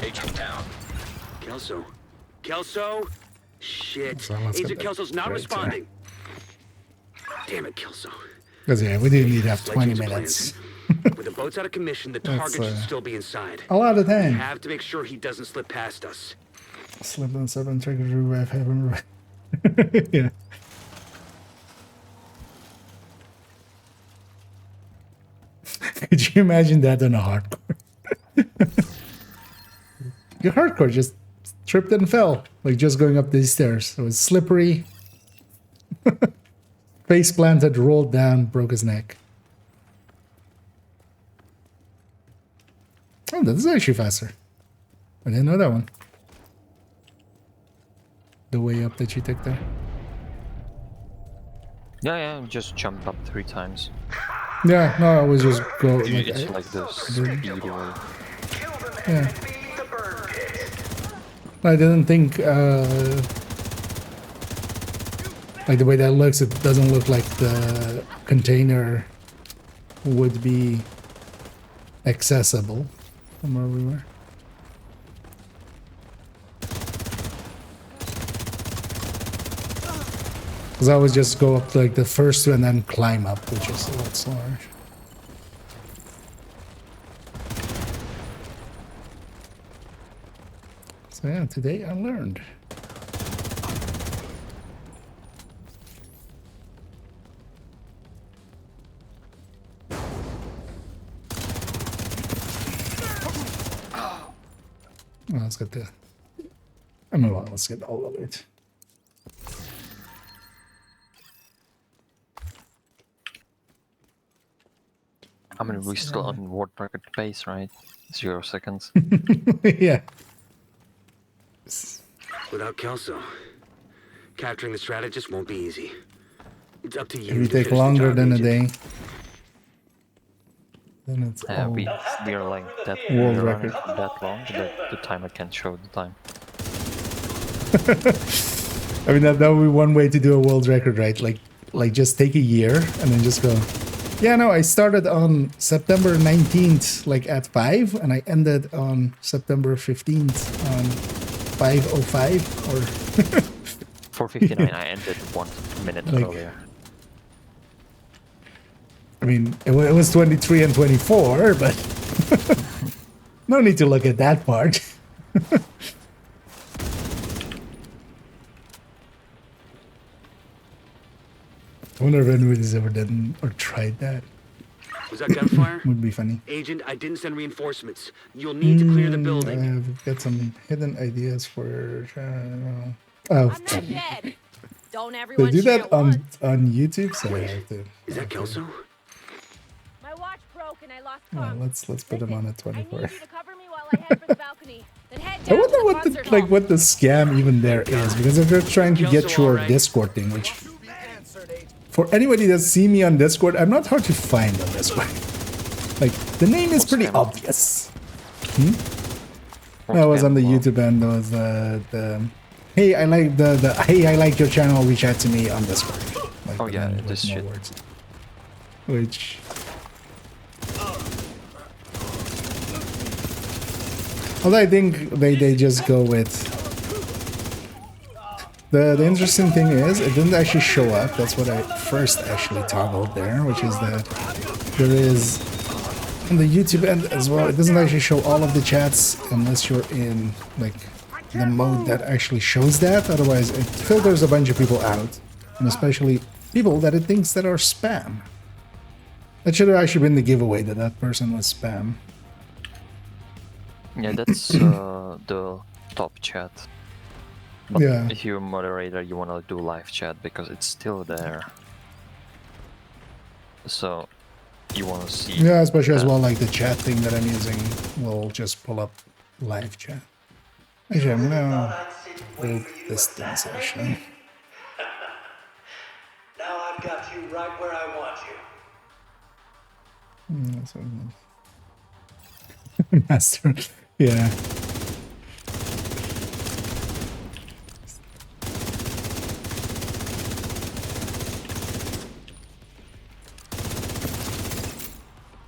[SPEAKER 2] Agent down.
[SPEAKER 4] Kelso. Kelso? Shit.
[SPEAKER 1] So let's
[SPEAKER 4] Agent
[SPEAKER 1] get
[SPEAKER 4] Kelso's not
[SPEAKER 1] right
[SPEAKER 4] responding. Damn it, Kelso.
[SPEAKER 1] Because yeah, we didn't need to have
[SPEAKER 4] Let's
[SPEAKER 1] 20
[SPEAKER 4] change
[SPEAKER 1] minutes.
[SPEAKER 4] With the boats out of commission, the
[SPEAKER 1] That's,
[SPEAKER 4] target should still be inside.
[SPEAKER 1] A lot of
[SPEAKER 4] We
[SPEAKER 1] time.
[SPEAKER 4] have to make sure he doesn't slip past us.
[SPEAKER 1] Slip on 7 trigger revive heaven. Yeah. Could you imagine that on a hardcore? Your hardcore just tripped and fell, like just going up these stairs. It was slippery. Face planted, rolled down, broke his neck. Oh, that is actually faster. I didn't know that one. The way up that you took there.
[SPEAKER 6] Yeah, just jump up 3 times.
[SPEAKER 1] Yeah, no, I was just go like,
[SPEAKER 6] It's like the speedy way.
[SPEAKER 1] yeah. I didn't think like the way that looks, it doesn't look like the container would be accessible from where we were. Because I always just go up like the first two and then climb up, which is a lot slower. So yeah, today I learned. Well, let's get the... I mean, well, let's get all of it.
[SPEAKER 6] I mean, we're still on world record pace, right? 0 seconds.
[SPEAKER 1] Yeah.
[SPEAKER 4] Without Kelso, capturing the strategist won't be easy. It's up to you.
[SPEAKER 1] If you
[SPEAKER 4] to
[SPEAKER 1] take
[SPEAKER 4] finish the
[SPEAKER 1] longer
[SPEAKER 4] job,
[SPEAKER 1] than a
[SPEAKER 4] Agent.
[SPEAKER 1] day, then it's all...
[SPEAKER 6] We are like that.
[SPEAKER 1] World
[SPEAKER 6] we're running
[SPEAKER 1] record.
[SPEAKER 6] that long that the timer can't show the time.
[SPEAKER 1] I mean, that would be one way to do a world record, right? Like just take a year and then just go, yeah, no, I started on September 19th, like at 5, and I ended on September 15th on 5:05 or...
[SPEAKER 6] 4:59, I ended 1 minute
[SPEAKER 1] Like-
[SPEAKER 6] earlier.
[SPEAKER 1] I mean, it was 23 and 24, but no need to look at that part. I wonder if anybody's ever done or tried that.
[SPEAKER 4] Was that gunfire?
[SPEAKER 1] Would be funny.
[SPEAKER 4] Agent, I didn't send reinforcements. You'll need to clear the building.
[SPEAKER 1] I've got some hidden ideas for... oh,
[SPEAKER 11] I'm not dead. Don't
[SPEAKER 1] they
[SPEAKER 11] everyone
[SPEAKER 1] do
[SPEAKER 11] share
[SPEAKER 1] that
[SPEAKER 11] once.
[SPEAKER 1] on YouTube, so I have to...
[SPEAKER 4] Is that Kelso?
[SPEAKER 11] My watch broke and I lost
[SPEAKER 1] Well,
[SPEAKER 11] comms.
[SPEAKER 1] let's put him on a
[SPEAKER 11] I
[SPEAKER 1] 24.
[SPEAKER 11] need you to cover me while I head for the balcony. Then head
[SPEAKER 1] I
[SPEAKER 11] down
[SPEAKER 1] wonder
[SPEAKER 11] to the
[SPEAKER 1] what the
[SPEAKER 11] concert
[SPEAKER 1] like
[SPEAKER 11] hall.
[SPEAKER 1] what the scam even there is, because if you're trying to get through our Discord thing, which for anybody that's seen me on Discord, I'm not hard to find on Discord. Like the name is pretty obvious. I was on the YouTube and there was the hey I like the hey I like your channel, reach out to me on Discord. Like,
[SPEAKER 6] Oh yeah,
[SPEAKER 1] with
[SPEAKER 6] this
[SPEAKER 1] no
[SPEAKER 6] shit.
[SPEAKER 1] words. Which Although I think they just go with the interesting thing is it didn't actually show up. That's what I first actually toggled there, which is that there is on the YouTube end as well. It doesn't actually show all of the chats unless you're in like the mode that actually shows that. Otherwise, it filters a bunch of people out, and especially people that it thinks that are spam. That should have actually been the giveaway that that person was spam.
[SPEAKER 6] Yeah, that's the top chat. But
[SPEAKER 1] Yeah.
[SPEAKER 6] if you're a moderator, you want to do live chat because it's still there. So you want to see.
[SPEAKER 1] Yeah, especially as
[SPEAKER 6] that.
[SPEAKER 1] well, like the chat thing that I'm using will just pull up live chat. Actually, I'm gonna hold distance actually.
[SPEAKER 3] Now I've got you right where I want you.
[SPEAKER 1] Master, yeah.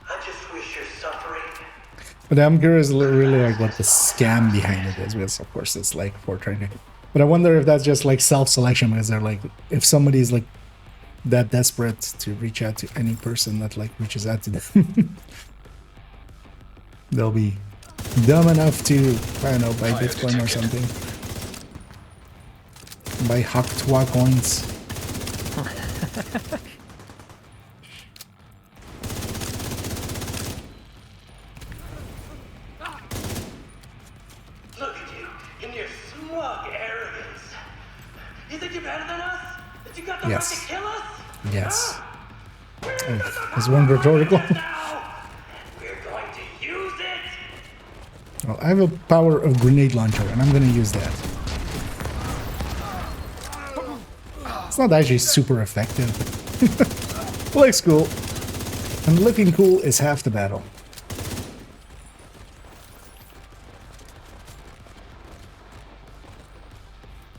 [SPEAKER 3] I just wish you're suffering.
[SPEAKER 1] But I'm curious really like what the scam behind it is, because of course it's like for trying to, but I wonder if that's just like self-selection, because they're like, if somebody's like that desperate to reach out to any person that like reaches out to them, they'll be dumb enough to, I don't know, buy Bitcoin or something. Buy Haktwa coins.
[SPEAKER 3] Look at you, in your smug arrogance. You think you're better than us? That you got the right to kill us?
[SPEAKER 1] Yes. Oh, there's one rhetorical.
[SPEAKER 3] We're going to use it.
[SPEAKER 1] Well, I have a power of grenade launcher, and I'm going to use that. It's not actually super effective. Looks cool. And looking cool is half the battle.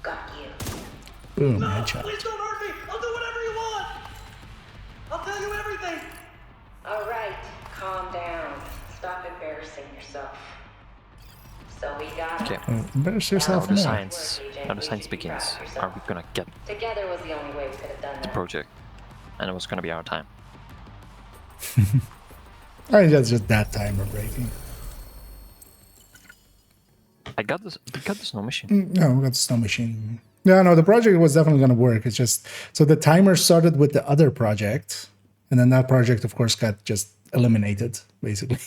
[SPEAKER 8] Got you.
[SPEAKER 1] Boom, headshot.
[SPEAKER 3] Please don't hurt me. I'll do whatever you want. I'll tell you everything.
[SPEAKER 8] All right, calm down. Stop embarrassing yourself. So we got
[SPEAKER 6] Okay.
[SPEAKER 8] it.
[SPEAKER 1] Embarrass
[SPEAKER 6] Now
[SPEAKER 1] yourself
[SPEAKER 6] the
[SPEAKER 1] now.
[SPEAKER 6] science begins. Are we gonna get
[SPEAKER 8] Together was the only way we could have done
[SPEAKER 6] the
[SPEAKER 8] that.
[SPEAKER 6] project? And it was gonna be our time.
[SPEAKER 1] I think that's just that timer breaking.
[SPEAKER 6] I got this. We got the snow machine.
[SPEAKER 1] No, we got the snow machine. Yeah, no, the project was definitely going to work. It's just, so the timer started with the other project, and then that project, of course, got just eliminated, basically,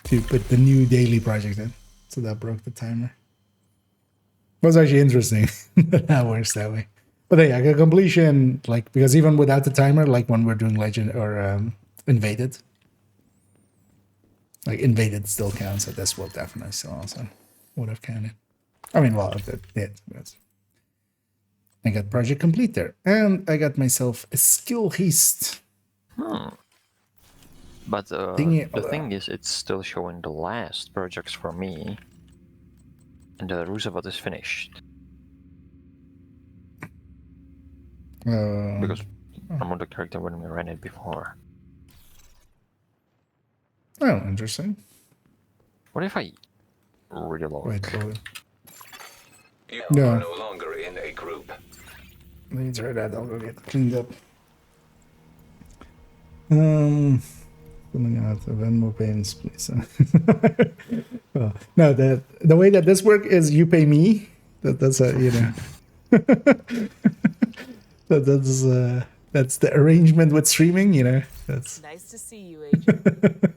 [SPEAKER 1] to put the new daily project in. So that broke the timer. It was actually interesting that that works that way. But yeah, the completion, like, because even without the timer, like when we're doing Legend or Invaded, like Invaded still counts, so this will definitely still also would have counted. I mean, well, it did. But I got project complete there, and I got myself a skill haste.
[SPEAKER 6] But
[SPEAKER 1] Thingy-
[SPEAKER 6] the thing is, it's still showing the last projects for me, and the Roosevelt is finished because I'm on the character when we ran it before.
[SPEAKER 1] Oh, interesting.
[SPEAKER 6] What if I reload?
[SPEAKER 1] Wait, hold
[SPEAKER 2] You
[SPEAKER 1] Yeah.
[SPEAKER 2] are no longer in a group.
[SPEAKER 1] Let me try that. I'll go get cleaned up. Filling out the Venmo payments, please. Well, no, the way that this works is you pay me. That's a, you know. That's the arrangement with streaming, you know. That's
[SPEAKER 11] Nice to see you, Agent.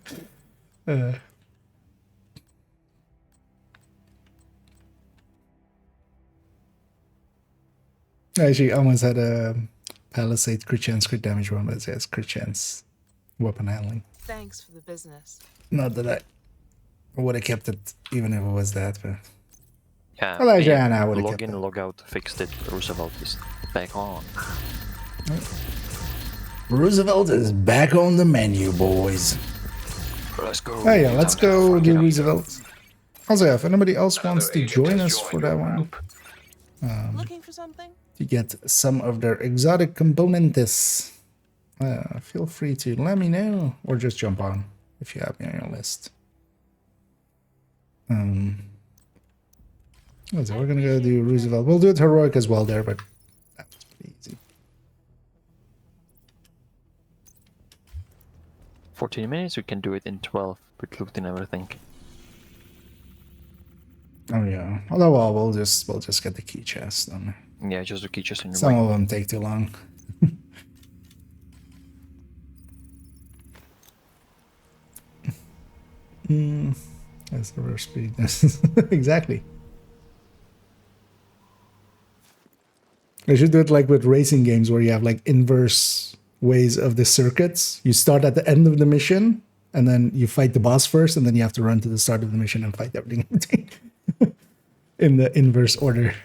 [SPEAKER 1] I actually almost had a Palisade crit chance crit damage one, but it says crit chance weapon handling.
[SPEAKER 11] Thanks for the business.
[SPEAKER 1] Not that I would have kept it even if it was that, but
[SPEAKER 6] Yeah.
[SPEAKER 1] Well, actually,
[SPEAKER 6] yeah,
[SPEAKER 1] I would've
[SPEAKER 6] log
[SPEAKER 1] kept
[SPEAKER 6] in,
[SPEAKER 1] it.
[SPEAKER 6] log out, fixed it. Roosevelt is back on.
[SPEAKER 1] Roosevelt is back on the menu, boys.
[SPEAKER 6] Let's go.
[SPEAKER 1] Oh yeah, let's go
[SPEAKER 6] Fuck it
[SPEAKER 1] do
[SPEAKER 6] up.
[SPEAKER 1] Roosevelt. Also, if anybody else wants
[SPEAKER 2] Another
[SPEAKER 1] to
[SPEAKER 2] agent
[SPEAKER 1] join
[SPEAKER 2] has
[SPEAKER 1] us
[SPEAKER 2] joined
[SPEAKER 1] for that
[SPEAKER 2] your
[SPEAKER 1] one,
[SPEAKER 2] group.
[SPEAKER 11] Looking for something?
[SPEAKER 1] to get some of their exotic components, feel free to let me know, or just jump on if you have me on your list. So we're gonna go do Roosevelt. We'll do it heroic as well there, but that's pretty easy.
[SPEAKER 6] 14 minutes, we can do it in 12 with loot and everything.
[SPEAKER 1] Oh yeah. Although well, we'll just get the key chest done.
[SPEAKER 6] Yeah, just the key chest in your
[SPEAKER 1] Some
[SPEAKER 6] way.
[SPEAKER 1] of them take too long. That's the reverse speed. Exactly. I should do it like with racing games where you have like inverse ways of the circuits. You start at the end of the mission and then you fight the boss first, and then you have to run to the start of the mission and fight everything in between. In the inverse order.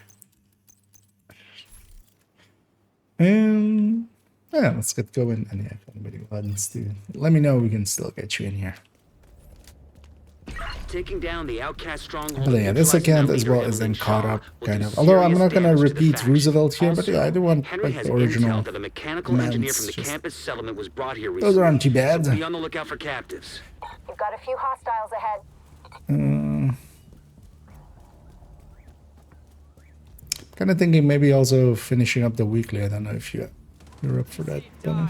[SPEAKER 1] And yeah, let's get going. And yeah, if anybody wants to let me know, we can still get you in here.
[SPEAKER 4] Taking down the outcast stronghold.
[SPEAKER 1] But yeah, this account as well is then caught up, kind of. Although I'm not gonna repeat Roosevelt here, but yeah, I do want
[SPEAKER 4] Henry
[SPEAKER 1] like
[SPEAKER 4] has
[SPEAKER 1] the original.
[SPEAKER 4] intel that a mechanical engineer from the
[SPEAKER 1] Just-
[SPEAKER 4] campus settlement was brought here
[SPEAKER 1] Those
[SPEAKER 4] recently.
[SPEAKER 1] aren't too bad.
[SPEAKER 4] So be on the lookout for captives.
[SPEAKER 5] You've got a few hostiles ahead.
[SPEAKER 1] Kind of thinking maybe also finishing up the weekly. I don't know if you're up for that. Tony.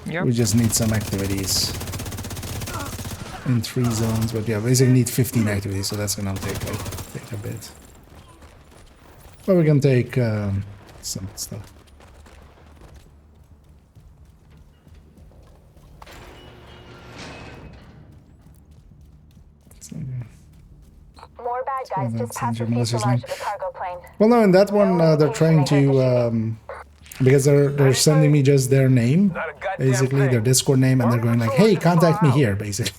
[SPEAKER 6] Yep.
[SPEAKER 1] We just need some activities in 3 zones, but yeah, basically need 15 activities, so that's gonna take a bit. But we can take some stuff.
[SPEAKER 5] More bad guys
[SPEAKER 1] that's
[SPEAKER 5] just past the
[SPEAKER 1] Andrew Melissa's
[SPEAKER 5] fuselage
[SPEAKER 1] name.
[SPEAKER 5] of the cargo plane.
[SPEAKER 1] Well, no, in that one they're trying to because they're sending me just their name, basically their Discord name, and they're going like, "Hey, contact me here," basically.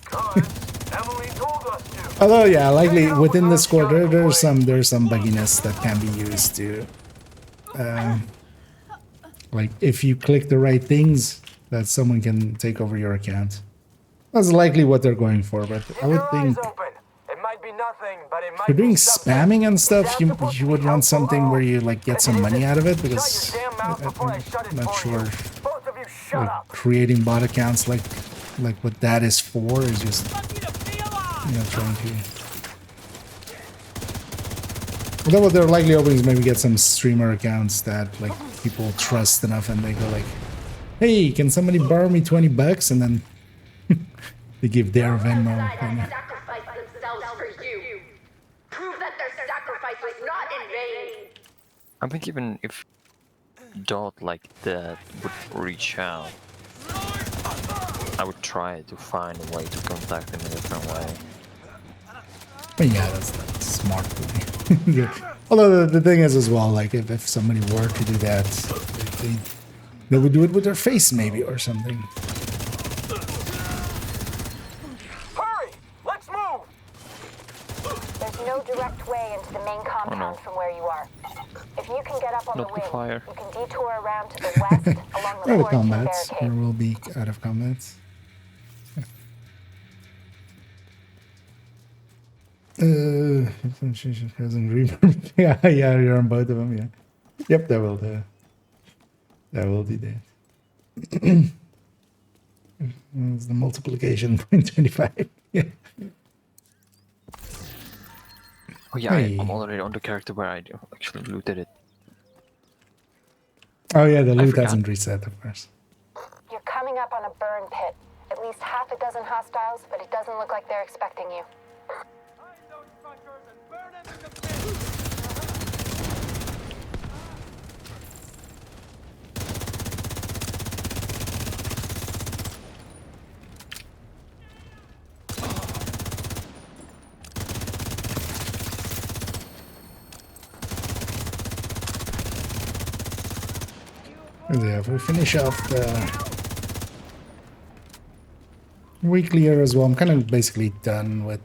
[SPEAKER 3] Emily told us to.
[SPEAKER 1] Although, yeah, likely within Discord there's some bugginess that can be used to, like if you click the right things, that someone can take over your account. That's likely what they're going for, but I would think.
[SPEAKER 3] It might be nothing, but it might
[SPEAKER 1] If you're doing
[SPEAKER 3] be something.
[SPEAKER 1] spamming and stuff,
[SPEAKER 3] Is
[SPEAKER 1] you
[SPEAKER 3] that supposed to
[SPEAKER 1] would
[SPEAKER 3] be
[SPEAKER 1] want
[SPEAKER 3] helpful
[SPEAKER 1] something
[SPEAKER 3] or
[SPEAKER 1] where
[SPEAKER 3] all?
[SPEAKER 1] you like get
[SPEAKER 3] If
[SPEAKER 1] some
[SPEAKER 3] it
[SPEAKER 1] money
[SPEAKER 3] isn't,
[SPEAKER 1] out of it,
[SPEAKER 3] shut your
[SPEAKER 1] because
[SPEAKER 3] damn mouth before I shut it
[SPEAKER 1] I'm not
[SPEAKER 3] for
[SPEAKER 1] sure
[SPEAKER 3] you. Both of you shut
[SPEAKER 1] like,
[SPEAKER 3] up.
[SPEAKER 1] creating bot accounts like what that is for is just trying to. Although what they're likely hoping is maybe get some streamer accounts that like people trust enough, and they go like, "Hey, can somebody borrow me $20?" and then they give their Venmo. Kinda.
[SPEAKER 8] Sacrifice themselves for you. Prove that their sacrifice was not in vain.
[SPEAKER 6] I think even if Dot like that would reach out, I would try to find a way to contact in a different way.
[SPEAKER 1] But yeah, that's smart to me. Although the thing is as well, like if somebody were to do that, they would do it with their face maybe or something.
[SPEAKER 3] Hurry! Let's move!
[SPEAKER 5] There's no direct way into the main compound from where you are. If you can get up on
[SPEAKER 6] Not
[SPEAKER 5] the
[SPEAKER 6] the
[SPEAKER 5] wing,
[SPEAKER 6] fire.
[SPEAKER 5] you can detour around to the west along the
[SPEAKER 1] Out of
[SPEAKER 5] quarantine
[SPEAKER 1] combat, or
[SPEAKER 5] barricade.
[SPEAKER 1] will be out of combat. Hasn't reverb. Yeah, you're on both of them. Yeah, yep, that will do. That will do that. It's the multiplication 0.25. Yeah.
[SPEAKER 6] Oh yeah,
[SPEAKER 1] Hey.
[SPEAKER 6] I'm already on the character where I actually looted it.
[SPEAKER 1] Oh yeah, the
[SPEAKER 6] I
[SPEAKER 1] loot
[SPEAKER 6] forgot.
[SPEAKER 1] hasn't reset, of course.
[SPEAKER 5] You're coming up on a burn pit. At least half a dozen hostiles, but it doesn't look like they're expecting you.
[SPEAKER 1] Yeah, if we finish off the weekly here as well, I'm kind of basically done with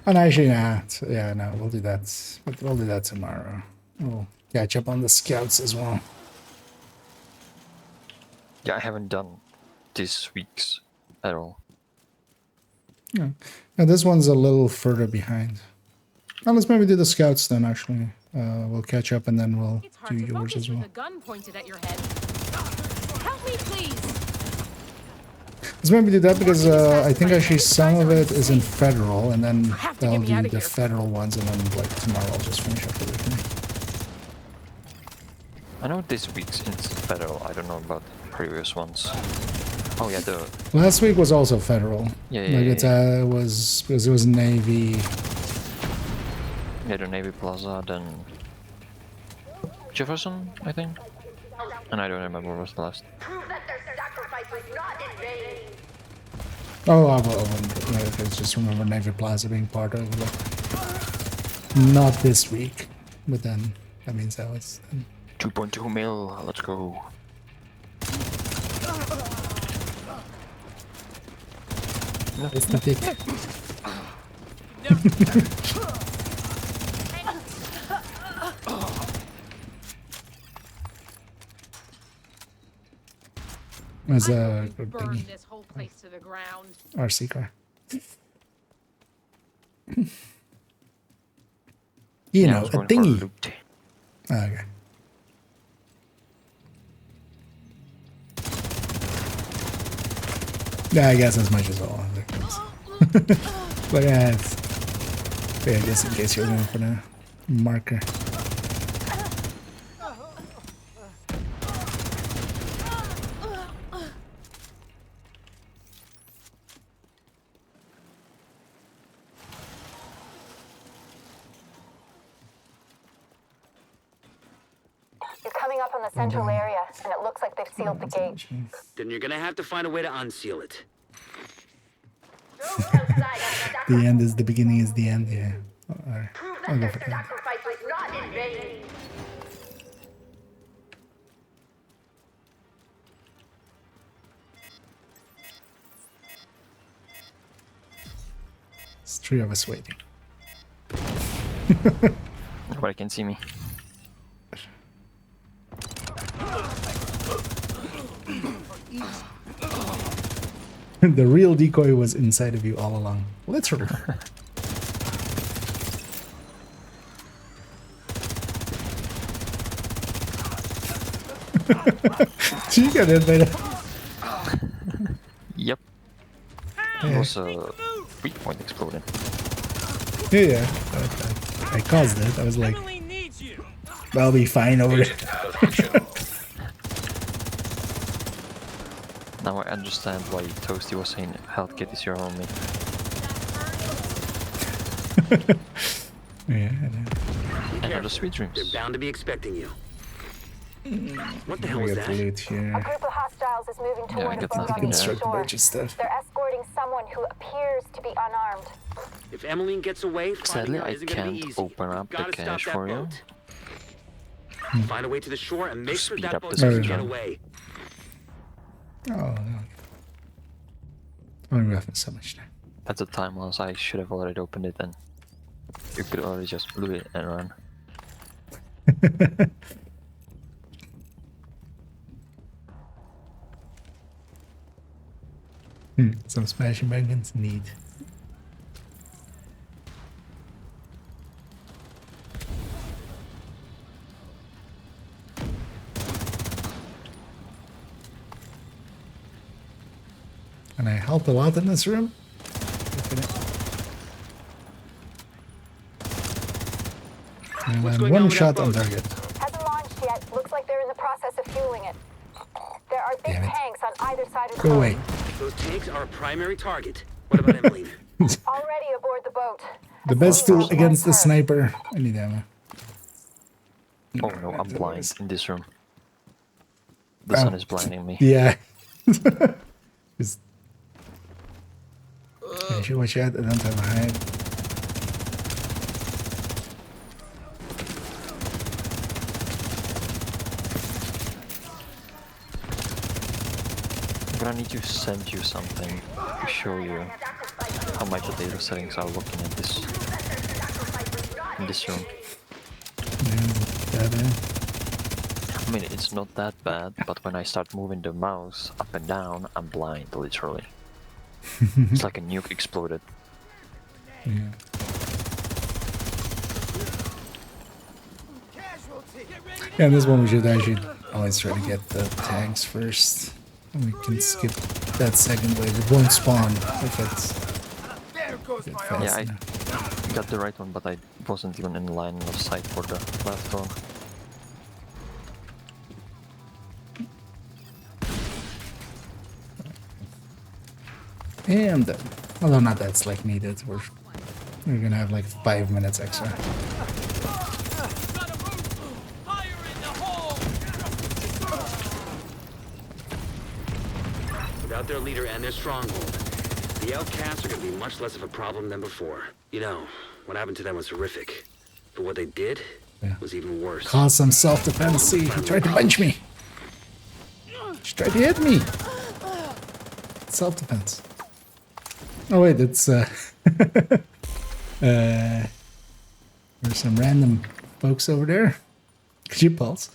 [SPEAKER 1] and actually, nah, yeah, no, we'll do that. But we'll do that tomorrow. We'll catch up on the scouts as well.
[SPEAKER 6] Yeah, I haven't done this week's at all.
[SPEAKER 1] Yeah, now this one's a little further behind. Now let's maybe do the scouts then. Actually, we'll catch up and then we'll
[SPEAKER 11] It's hard
[SPEAKER 1] do
[SPEAKER 11] to
[SPEAKER 1] yours
[SPEAKER 11] focus
[SPEAKER 1] as well.
[SPEAKER 11] with a gun pointed at your head. Help me, please.
[SPEAKER 1] Let's maybe do that because I think actually some of it is in federal, and then I'll do the federal ones, and then like tomorrow I'll just finish up everything.
[SPEAKER 6] I know this week's in federal. I don't know about previous ones. Oh yeah, the
[SPEAKER 1] Last week was also federal.
[SPEAKER 6] Yeah,
[SPEAKER 1] like it was because it was Navy.
[SPEAKER 6] Yeah, the Navy Plaza, then Jefferson, I think. And I don't remember what was the last.
[SPEAKER 8] Prove that their sacrifice was not in vain.
[SPEAKER 1] Oh, I just remember Navy Plaza being part of it. Not this week, but then that means that was.
[SPEAKER 6] 2.2 mil, let's go.
[SPEAKER 1] No, it's not it. There's a good
[SPEAKER 11] Burn
[SPEAKER 1] thingy.
[SPEAKER 11] this whole place to the ground.
[SPEAKER 1] RC car. You know, a thingy. Oh, okay. Yeah, I guess as much as all other things. But yeah, I guess in case you're going for the marker.
[SPEAKER 5] You're coming up on the central area, and it looks like they've sealed the gate.
[SPEAKER 4] Then you're gonna have to find a way to unseal it.
[SPEAKER 1] The end is the beginning is the end, yeah. Alright.
[SPEAKER 8] Prove
[SPEAKER 1] I'll
[SPEAKER 8] that
[SPEAKER 1] go
[SPEAKER 8] their
[SPEAKER 1] for that.
[SPEAKER 8] sacrifice was not in vain.
[SPEAKER 1] There's 3 of us waiting.
[SPEAKER 6] Nobody can see me.
[SPEAKER 1] The real decoy was inside of you all along. Literally. You got it, man.
[SPEAKER 6] Yep. It was a weak point exploding.
[SPEAKER 1] Yeah. I caused it. I was like, I'll be fine over it.
[SPEAKER 6] Now I understand why Toasty was saying health kit is your only.
[SPEAKER 1] Yeah, I know.
[SPEAKER 6] Another sweet dreams.
[SPEAKER 4] They're bound to be expecting you. What the hell
[SPEAKER 1] We
[SPEAKER 4] was
[SPEAKER 1] got
[SPEAKER 4] that?
[SPEAKER 1] the loot here.
[SPEAKER 5] A group of hostiles is moving
[SPEAKER 6] Yeah, I
[SPEAKER 5] toward a
[SPEAKER 6] got
[SPEAKER 5] boat
[SPEAKER 6] nothing
[SPEAKER 5] on
[SPEAKER 6] in
[SPEAKER 5] the
[SPEAKER 6] there.
[SPEAKER 1] Construct a
[SPEAKER 5] shore.
[SPEAKER 1] bunch of stuff.
[SPEAKER 5] They're escorting someone who appears to be unarmed.
[SPEAKER 4] If Emmeline gets away,
[SPEAKER 6] Sadly,
[SPEAKER 4] finding her
[SPEAKER 6] I
[SPEAKER 4] isn't gonna be
[SPEAKER 6] can't
[SPEAKER 4] easy.
[SPEAKER 6] open up
[SPEAKER 4] Gotta
[SPEAKER 6] the
[SPEAKER 4] stop
[SPEAKER 6] cache
[SPEAKER 4] that
[SPEAKER 6] for you.
[SPEAKER 4] boat. Find a way to the shore and make sure
[SPEAKER 6] speed
[SPEAKER 4] that
[SPEAKER 6] up
[SPEAKER 4] boat
[SPEAKER 6] the
[SPEAKER 4] doesn't
[SPEAKER 1] speed.
[SPEAKER 4] get away.
[SPEAKER 1] Oh, no. I'm having so much time.
[SPEAKER 6] At the time was I should have already opened it and you could already just blew it and run.
[SPEAKER 1] Some smashing pumpkins need. And I helped a lot in this room. And
[SPEAKER 4] What's
[SPEAKER 1] I'm
[SPEAKER 4] going on
[SPEAKER 1] one
[SPEAKER 4] with that
[SPEAKER 1] shot on
[SPEAKER 4] boat?
[SPEAKER 1] target.
[SPEAKER 5] Hasn't launched yet. Looks like they're in the process of fueling it. There are big
[SPEAKER 1] Damn it.
[SPEAKER 5] tanks on either side of the
[SPEAKER 1] Go
[SPEAKER 5] boat.
[SPEAKER 1] away.
[SPEAKER 4] Those tanks are a primary target. What about Emmeline?
[SPEAKER 5] Already aboard the boat.
[SPEAKER 1] The best tool against the sniper. I need ammo.
[SPEAKER 6] Oh no, I'm blind in this room. The sun is blinding me.
[SPEAKER 1] Yeah. Just... I should watch out. I don't have a hide.
[SPEAKER 6] I'm gonna need to send you something to show you how my data settings are looking at this in this room. I mean, it's not that bad, but when I start moving the mouse up and down, I'm blind, literally. It's like a nuke exploded.
[SPEAKER 1] Yeah. Yeah, in this one we should actually always try to get the tanks first. And we can skip that second wave. It won't spawn if it's
[SPEAKER 10] There goes
[SPEAKER 1] get
[SPEAKER 10] my
[SPEAKER 1] fast
[SPEAKER 6] Yeah, I
[SPEAKER 1] enough.
[SPEAKER 6] got the right one, but I wasn't even in line of sight for the last one.
[SPEAKER 1] And although not that's like needed, we're gonna have like 5 minutes extra.
[SPEAKER 4] Without their leader and their stronghold, the outcasts are going to be much less of a problem than before. You know, what happened to them was horrific. But what they did was even worse.
[SPEAKER 1] Cause some self-defense. See, he tried to punch me. She tried to hit me. Self-defense. Oh wait, it's there's some random folks over there. Could you pulse?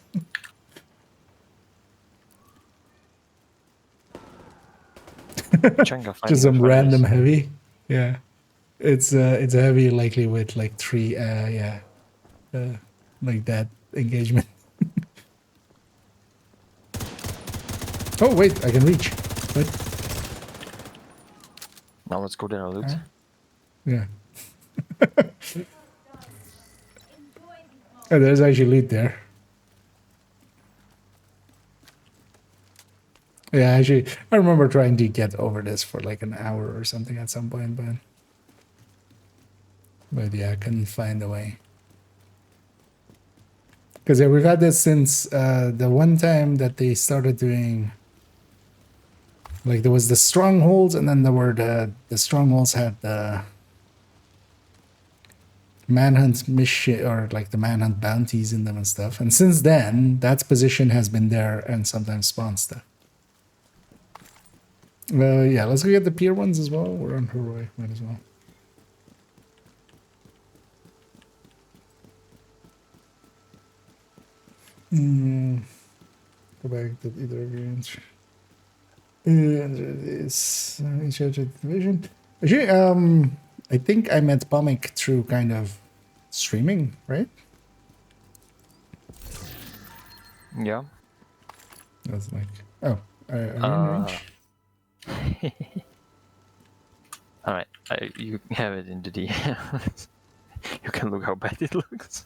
[SPEAKER 1] Just some random heavy. Yeah. It's heavy likely with like 3 like that engagement. Oh wait, I can reach. Wait.
[SPEAKER 6] Now let's go there and loot.
[SPEAKER 1] Yeah. Oh, there's actually loot there. Yeah, actually, I remember trying to get over this for like an hour or something at some point, but yeah, I couldn't find a way. Because yeah, we've had this since the one time that they started doing, like there was the strongholds, and then there were the strongholds had the manhunt mission or like the manhunt bounties in them and stuff. And since then, that position has been there and sometimes spawn stuff. Yeah, let's go get the pier ones as well. We're on her way, might as well. Go back to either of you. And this in charge of the division. Actually, I think I met Pomic through kind of streaming, right?
[SPEAKER 6] Yeah.
[SPEAKER 1] That's like, oh, are you in range?
[SPEAKER 6] Alright, you have it in the DM. You can look how bad it looks.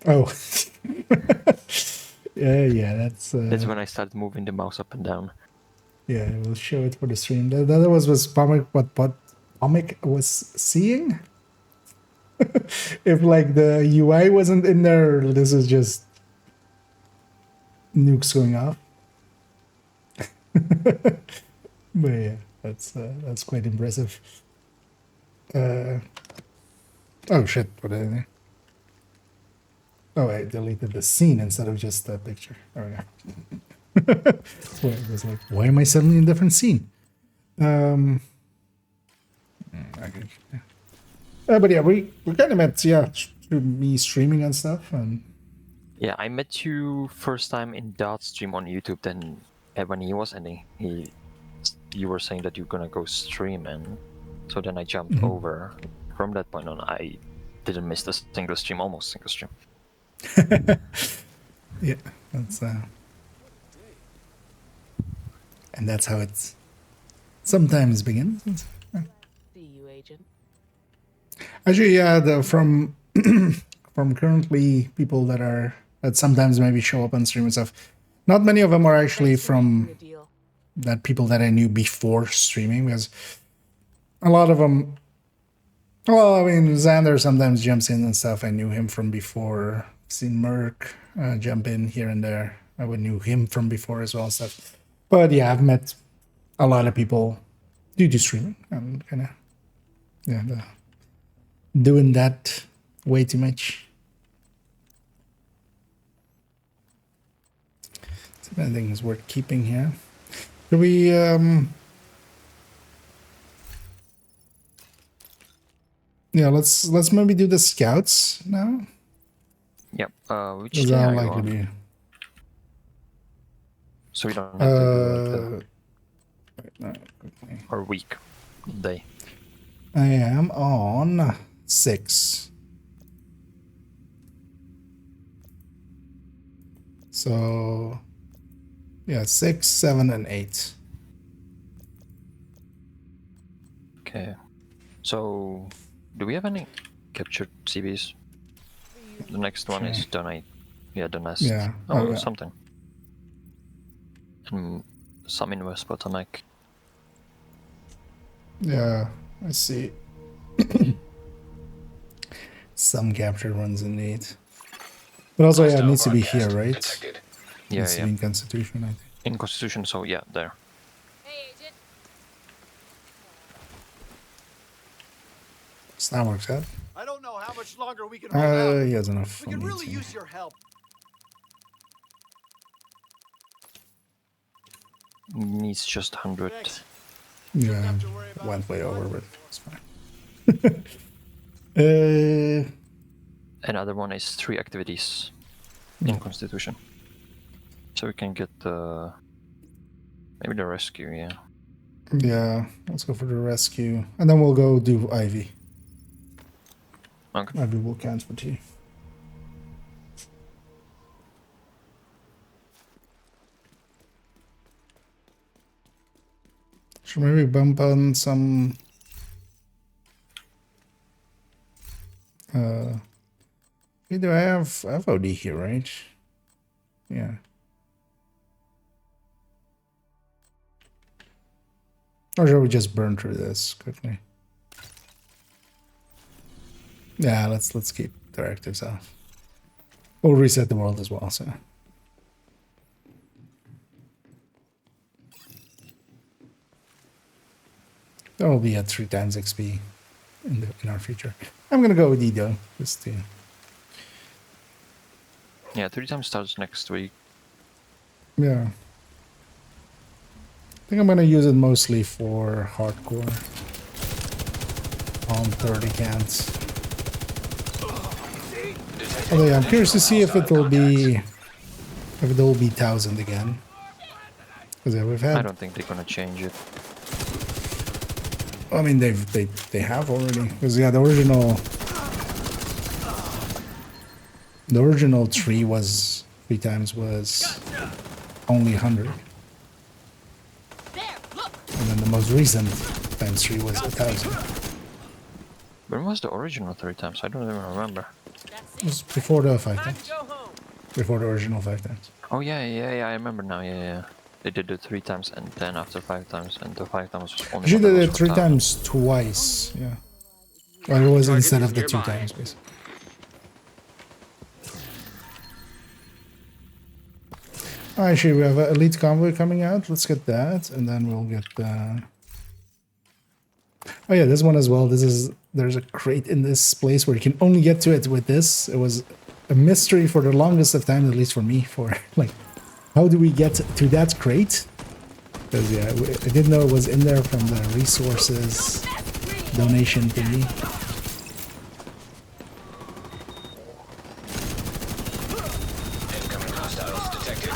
[SPEAKER 1] Oh. yeah, that's...
[SPEAKER 6] That's when I started moving the mouse up and down.
[SPEAKER 1] Yeah, we'll show it for the stream. The other was Pomic, what Pomic was seeing? If like the UI wasn't in there, this is just nukes going off. But yeah, that's quite impressive. Oh shit, what did I do? Oh, I deleted the scene instead of just the picture. There we go. So it was like, why am I suddenly in a different scene? Okay. But yeah, we kind of met, through me streaming and stuff. And
[SPEAKER 6] yeah, I met you first time in that stream on YouTube. Then when he was ending, you were saying that you're gonna go stream, and so then I jumped over. From that point on, I didn't miss a single stream, almost single stream.
[SPEAKER 1] Yeah, that's and that's how it sometimes begins.
[SPEAKER 11] See you, Agent.
[SPEAKER 1] Actually, yeah, from currently people that sometimes maybe show up on stream and stuff. Not many of them are actually from that people that I knew before streaming, because a lot of them. Well, I mean, Xander sometimes jumps in and stuff. I knew him from before. Seen Merc jump in here and there. I would knew him from before as well and stuff. But yeah, I've met a lot of people due to streaming. I'm kind of doing that way too much. So I think it's worth keeping here. Do we yeah, let's maybe do the scouts now.
[SPEAKER 6] Yep. Which
[SPEAKER 1] Is
[SPEAKER 6] day
[SPEAKER 1] that
[SPEAKER 6] are you
[SPEAKER 1] likely
[SPEAKER 6] on?
[SPEAKER 1] to be?
[SPEAKER 6] So we don't have to do or week day.
[SPEAKER 1] I am on 6. So Yeah, 6, 7, and 8.
[SPEAKER 6] Okay. So, do we have any captured CVs? The next one is donate. Yeah, the nest.
[SPEAKER 1] Yeah.
[SPEAKER 6] Oh,
[SPEAKER 1] yeah.
[SPEAKER 6] something. And some invest bottleneck.
[SPEAKER 1] Yeah, I see. Some captured ones indeed. But also, yeah, it needs to be here, right?
[SPEAKER 2] Detected.
[SPEAKER 6] Yeah,
[SPEAKER 1] Needs to
[SPEAKER 6] yeah.
[SPEAKER 1] be in Constitution, I think.
[SPEAKER 6] In Constitution, so yeah, there.
[SPEAKER 11] Hey, Agent.
[SPEAKER 1] So that works out.
[SPEAKER 10] I don't know how much longer we can hold out.
[SPEAKER 1] He has enough.
[SPEAKER 10] We
[SPEAKER 1] for
[SPEAKER 10] could
[SPEAKER 1] me
[SPEAKER 10] really
[SPEAKER 1] to-
[SPEAKER 10] use your help.
[SPEAKER 6] Needs just 100.
[SPEAKER 10] Thanks.
[SPEAKER 1] Yeah, went way over, but it's fine. uh,
[SPEAKER 6] Another one is 3 activities in Constitution. So we can get the... maybe the rescue, yeah.
[SPEAKER 1] yeah, let's go for the rescue. And then we'll go do Ivy.
[SPEAKER 6] Okay.
[SPEAKER 1] Ivy will count for T. Should maybe bump on some... do I have OD here, right? Yeah. Or should we just burn through this quickly? Yeah, let's keep directives off. We'll reset the world as well, so. That will be at 3 times XP in our future. I'm gonna go with E though, just to...
[SPEAKER 6] Yeah, 3 times starts next week.
[SPEAKER 1] Yeah. I think I'm gonna use it mostly for hardcore. On 30 cans. Although yeah, I'm curious to see if it will be 1000 again. Because yeah, we've had...
[SPEAKER 6] I don't think they're gonna change it.
[SPEAKER 1] I mean, they have already. Because yeah, the original tree was 3 times was only 100. And then the most recent times 3 was 1000.
[SPEAKER 6] When was the original 3 times? I don't even remember.
[SPEAKER 1] It was before the 5 times. Before the original 5 times.
[SPEAKER 6] Oh yeah, I remember now, yeah. They did it 3 times and then after 5 times, and the 5 times was only...
[SPEAKER 1] She
[SPEAKER 6] one that
[SPEAKER 1] did
[SPEAKER 6] was
[SPEAKER 1] it
[SPEAKER 6] for
[SPEAKER 1] 3
[SPEAKER 6] town.
[SPEAKER 1] times twice, yeah. Well, it was instead of the 2 times, basically. Actually, we have an elite convoy coming out. Let's get that, and then we'll get the... Oh yeah, this one as well. There's a crate in this place where you can only get to it with this. It was a mystery for the longest of time, at least for me, for like, how do we get to that crate? Because yeah, I didn't know it was in there from the resources donation thingy.
[SPEAKER 2] Incoming hostiles detected.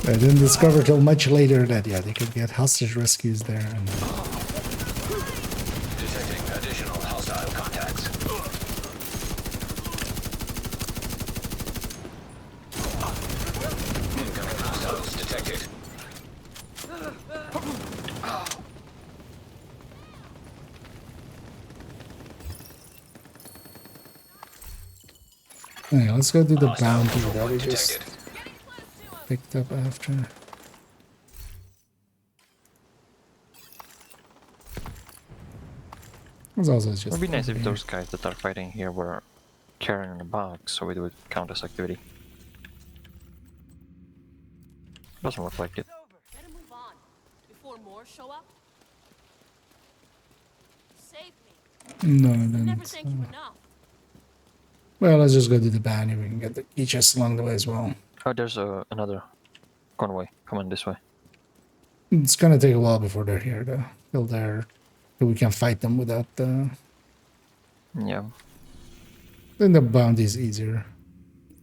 [SPEAKER 1] I didn't discover till much later that yeah, they could get hostage rescues there. And
[SPEAKER 2] Detecting additional hostile contacts. Incoming hostiles detected.
[SPEAKER 1] yeah, let's go do the
[SPEAKER 2] Hostile
[SPEAKER 1] bounty
[SPEAKER 2] control
[SPEAKER 1] that we
[SPEAKER 2] point
[SPEAKER 1] just
[SPEAKER 2] detected.
[SPEAKER 1] picked up after. It's also just...
[SPEAKER 6] It would be nice if those guys that are fighting here were carrying a box, so it would count as activity. Doesn't look like it.
[SPEAKER 12] Better move on before more show up. Save me.
[SPEAKER 1] No, I
[SPEAKER 12] Never
[SPEAKER 1] didn't.
[SPEAKER 12] thank you enough.
[SPEAKER 1] Well, let's just go do the bounty. We can get the each along the way as well.
[SPEAKER 6] Oh, there's another convoy coming this way.
[SPEAKER 1] It's gonna take a while before they're here, though. Till we can fight them without the...
[SPEAKER 6] Yeah.
[SPEAKER 1] Then the bounty is easier.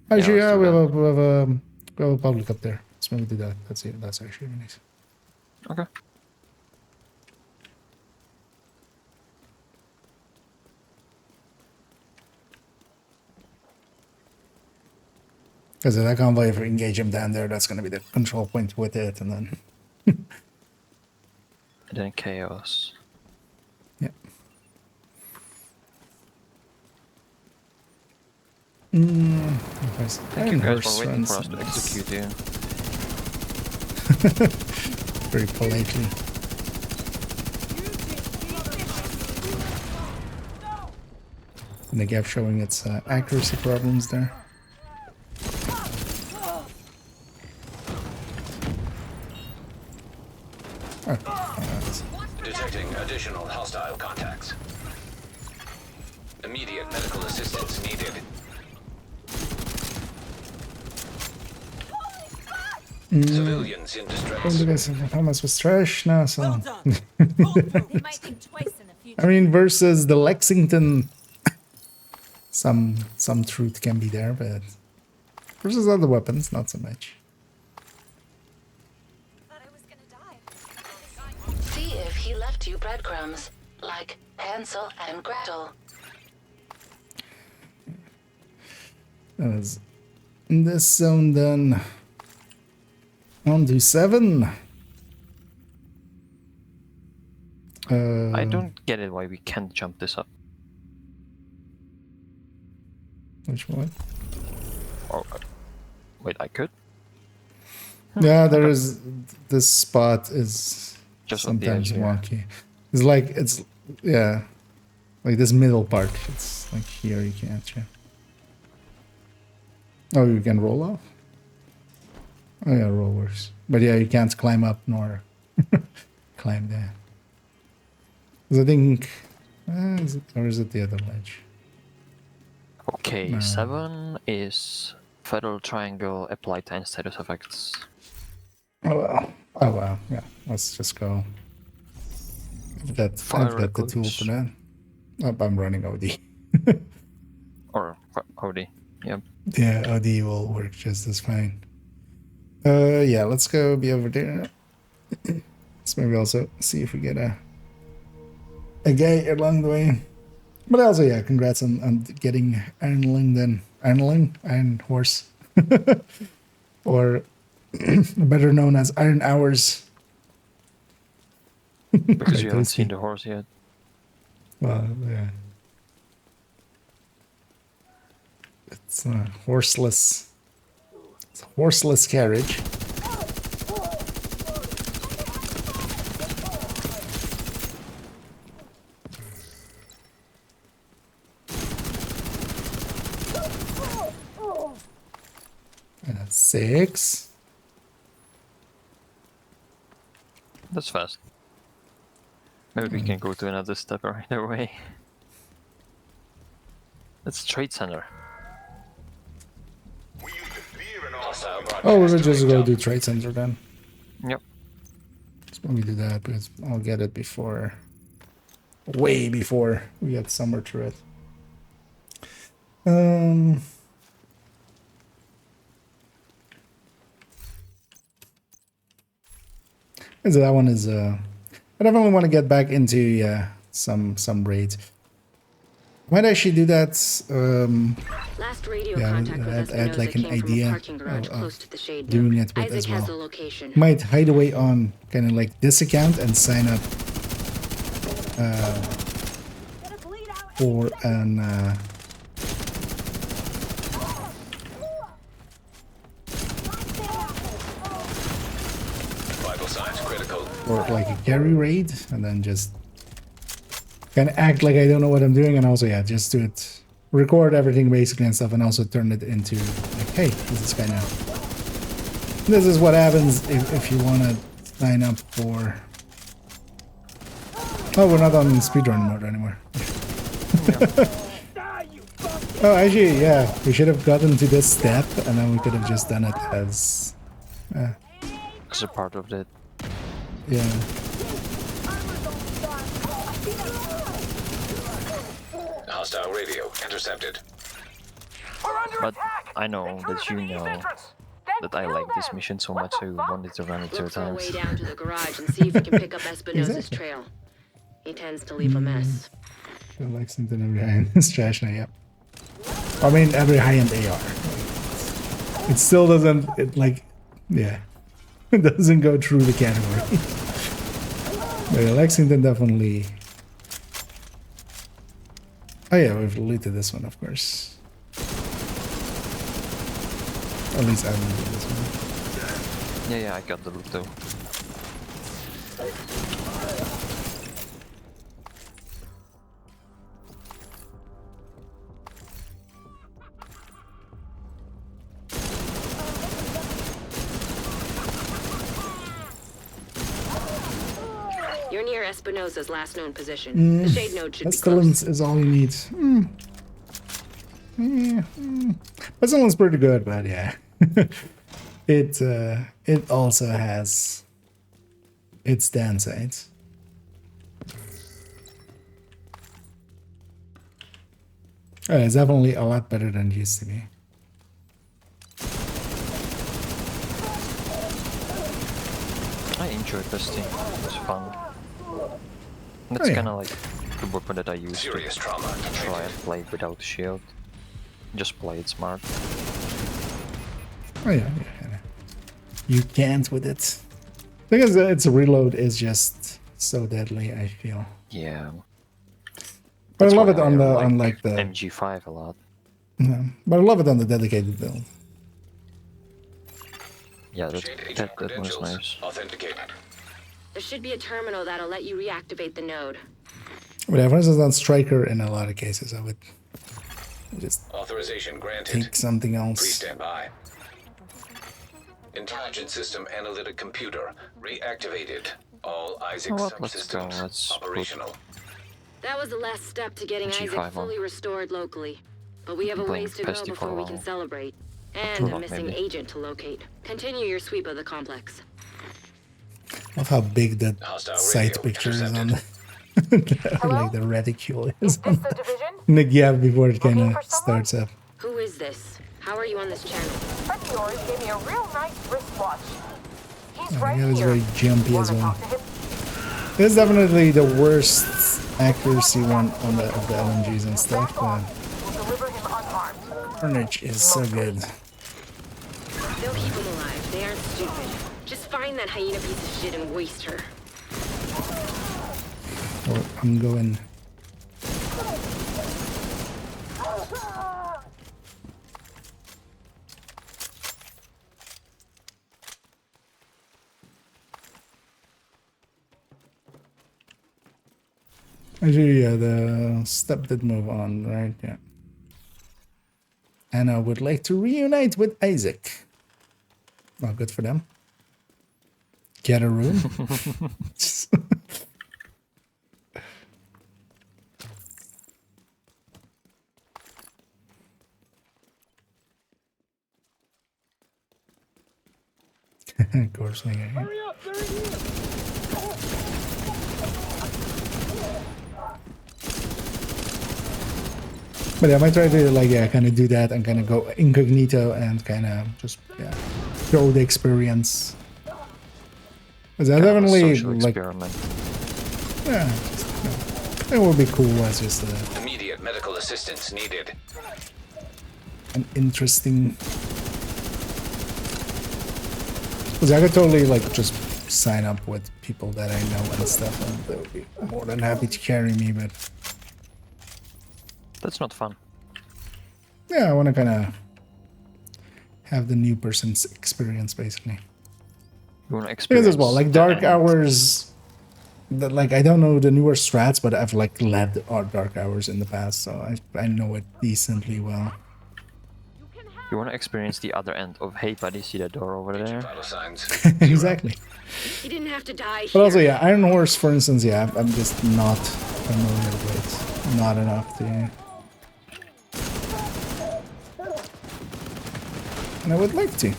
[SPEAKER 1] Actually, yeah, we have a public up there. Let's maybe do that. That's actually nice.
[SPEAKER 6] Okay.
[SPEAKER 1] Because that convoy, if we engage him down there, that's going to be the control point with it, and then...
[SPEAKER 6] And then chaos.
[SPEAKER 1] Yeah.
[SPEAKER 6] Thank you guys for waiting for us to execute you.
[SPEAKER 1] Very politely. And the gap showing its accuracy problems there.
[SPEAKER 2] Detecting additional hostile contacts. Immediate medical assistance needed. Civilians in distress.
[SPEAKER 1] Thomas was trash now, so.
[SPEAKER 11] Well done. They might think twice in the future.
[SPEAKER 1] I mean, versus the Lexington, some truth can be there, but versus other weapons, not so much.
[SPEAKER 13] See if he left you breadcrumbs, like Hansel and Gretel.
[SPEAKER 1] That was in this zone then. On to 7.
[SPEAKER 6] I don't get it why we can't jump this up.
[SPEAKER 1] Which one?
[SPEAKER 6] Oh, wait, I could?
[SPEAKER 1] Yeah, there is. This spot is
[SPEAKER 6] Just on the edge,
[SPEAKER 1] sometimes
[SPEAKER 6] yeah.
[SPEAKER 1] wonky. It's like, yeah. Like this middle part. It's like here you can't, yeah. Oh, you can roll off? Oh yeah, roll works. But yeah, you can't climb up nor climb there. 'Cause I think, is it, or is it the other ledge?
[SPEAKER 6] Okay,
[SPEAKER 1] No.
[SPEAKER 6] 7 is Federal Triangle applied to status effects.
[SPEAKER 1] Oh well. Oh well. Yeah. Let's just go. I've got the tool for that. Oh, I'm running OD.
[SPEAKER 6] Or OD, yep.
[SPEAKER 1] Yeah, OD will work just as fine. Yeah, let's go be over there. Let's maybe also see if we get a guy along the way. But also, yeah, congrats on getting Iron Horse. Or better known as Iron Hours.
[SPEAKER 6] Because you haven't seen the horse yet.
[SPEAKER 1] Well, yeah. It's horseless. It's a horseless carriage. And that's 6.
[SPEAKER 6] That's fast. Maybe we can go to another step right away. That's Trade Center.
[SPEAKER 1] Oh, we'll just go do Trade Center then.
[SPEAKER 6] Yep.
[SPEAKER 1] Let's maybe do that because I'll get it before. Way before we get somewhere through it. So that one is I definitely want to get back into some raids. Might actually do that.
[SPEAKER 7] Last radio
[SPEAKER 1] Yeah,
[SPEAKER 7] contact with
[SPEAKER 1] I had like an
[SPEAKER 7] came from a
[SPEAKER 1] idea
[SPEAKER 7] parking garage
[SPEAKER 1] of
[SPEAKER 7] close to the shade
[SPEAKER 1] doing
[SPEAKER 7] nook.
[SPEAKER 1] it with
[SPEAKER 7] Isaac
[SPEAKER 1] as
[SPEAKER 7] has the
[SPEAKER 1] well.
[SPEAKER 7] location.
[SPEAKER 1] Might hide away on kind of like this account and sign up for an
[SPEAKER 2] Vital signs critical.
[SPEAKER 1] or like a carry raid, and then just kind of act like I don't know what I'm doing, and also yeah, just do it, record everything basically and stuff, and also turn it into like, hey, this is kind of, this is what happens if you want to sign up for. Oh, we're not on speedrun mode anymore. Oh, actually, yeah, we should have gotten to this step, and then we could have just done it as
[SPEAKER 6] As a part of that.
[SPEAKER 1] yeah.
[SPEAKER 2] Hostile radio intercepted.
[SPEAKER 6] But I know that you know that I like this mission so much I wanted to run it 2
[SPEAKER 7] Look for a way
[SPEAKER 6] times.
[SPEAKER 7] down to the garage and see if you can pick up Espinosa's
[SPEAKER 1] Exactly.
[SPEAKER 7] trail. He tends to leave a mess.
[SPEAKER 1] Feel like something every high-end is trash now, yep. I mean, every high-end AR. It still doesn't, yeah, it doesn't go through the category. But yeah, Lexington definitely. Oh yeah, we've deleted this one, of course. At least I deleted this one.
[SPEAKER 6] Yeah, I got the loot too.
[SPEAKER 7] You're near Espinosa's last known position. The shade node should be close.
[SPEAKER 1] Pestilence is all you need. Pestilence is pretty good, but yeah. It also has its downsides. Oh, it's definitely a lot better than it used to be.
[SPEAKER 6] I enjoy Pesty. It's fun. That's kind of like the weapon that I use
[SPEAKER 2] Serious trauma
[SPEAKER 6] to try and play without a shield. Just play it smart.
[SPEAKER 1] Oh yeah. You can't with it. Because its reload is just so deadly, I feel.
[SPEAKER 6] Yeah.
[SPEAKER 1] But
[SPEAKER 6] That's
[SPEAKER 1] I love
[SPEAKER 6] why
[SPEAKER 1] it on the the
[SPEAKER 6] MG5 a lot.
[SPEAKER 1] Yeah, but I love it on the dedicated build.
[SPEAKER 6] Yeah, that one is nice.
[SPEAKER 2] Authenticated.
[SPEAKER 7] There should be a terminal that'll let you reactivate the node.
[SPEAKER 1] But yeah, for instance, on Striker, in a lot of cases, I would just
[SPEAKER 2] Authorization granted.
[SPEAKER 1] take something
[SPEAKER 2] Please
[SPEAKER 1] else.
[SPEAKER 2] stand by. Intelligent system analytic computer reactivated. All Isaac
[SPEAKER 6] Oh, let's go.
[SPEAKER 2] subsystems
[SPEAKER 6] Let's
[SPEAKER 2] operational.
[SPEAKER 7] That was the last step to getting
[SPEAKER 6] G5
[SPEAKER 7] Isaac
[SPEAKER 6] on.
[SPEAKER 7] fully restored locally. But we have a
[SPEAKER 6] Playing
[SPEAKER 7] ways to go
[SPEAKER 6] Pesty for a
[SPEAKER 7] before we can
[SPEAKER 6] while.
[SPEAKER 7] celebrate.
[SPEAKER 6] Too
[SPEAKER 7] And a
[SPEAKER 6] long,
[SPEAKER 7] missing
[SPEAKER 6] maybe.
[SPEAKER 7] agent to locate. Continue your sweep of the complex.
[SPEAKER 1] Of how big that
[SPEAKER 2] Hostile
[SPEAKER 1] site
[SPEAKER 2] radio
[SPEAKER 1] picture is on
[SPEAKER 2] intercepted.
[SPEAKER 1] the like the reticule is
[SPEAKER 3] Is
[SPEAKER 1] on
[SPEAKER 3] this the division?
[SPEAKER 1] the gap before it kind
[SPEAKER 3] Looking for
[SPEAKER 1] of
[SPEAKER 3] someone?
[SPEAKER 1] starts up.
[SPEAKER 7] Who is this? How are you on this channel?
[SPEAKER 3] Friend of yours gave me a real nice wristwatch. He's
[SPEAKER 1] I
[SPEAKER 3] right
[SPEAKER 1] think it was
[SPEAKER 3] here.
[SPEAKER 1] very jumpy as
[SPEAKER 3] Wanna
[SPEAKER 1] well.
[SPEAKER 3] talk to him?
[SPEAKER 1] This is definitely the worst accuracy one on the of the LMGs and stuff, but
[SPEAKER 3] We'll deliver him unharmed.
[SPEAKER 1] Carnage is so good.
[SPEAKER 7] They'll keep him alive. They aren't stupid. Just find that hyena piece of shit and waste her.
[SPEAKER 1] Or I'm going. Actually, yeah, the step did move on, right? Yeah. And I would like to reunite with Isaac. Well, good for them. Get a room. Of course, hurry up, but yeah, I might try to kind of do that and kind of go incognito and kind of just show the experience. Because I definitely
[SPEAKER 6] experiment.
[SPEAKER 1] Yeah, it would be cool as just
[SPEAKER 2] Immediate medical assistance needed.
[SPEAKER 1] an interesting. Because I could totally just sign up with people that I know and stuff, and they would be more than happy to carry me. But
[SPEAKER 6] That's not fun.
[SPEAKER 1] yeah, I want to kind of have the new person's experience, basically.
[SPEAKER 6] You want to
[SPEAKER 1] Because
[SPEAKER 6] experience
[SPEAKER 1] as well, like Dark Hours, that I don't know the newer strats, but I've led our Dark Hours in the past, so I know it decently well.
[SPEAKER 6] You want to experience the other end of, hey buddy, see that door over there?
[SPEAKER 2] Vital signs.
[SPEAKER 1] Exactly.
[SPEAKER 7] You didn't have to die
[SPEAKER 1] But
[SPEAKER 7] here.
[SPEAKER 1] also, yeah, Iron Horse, for instance, yeah, I'm just not familiar with. Not enough to. And I would like to.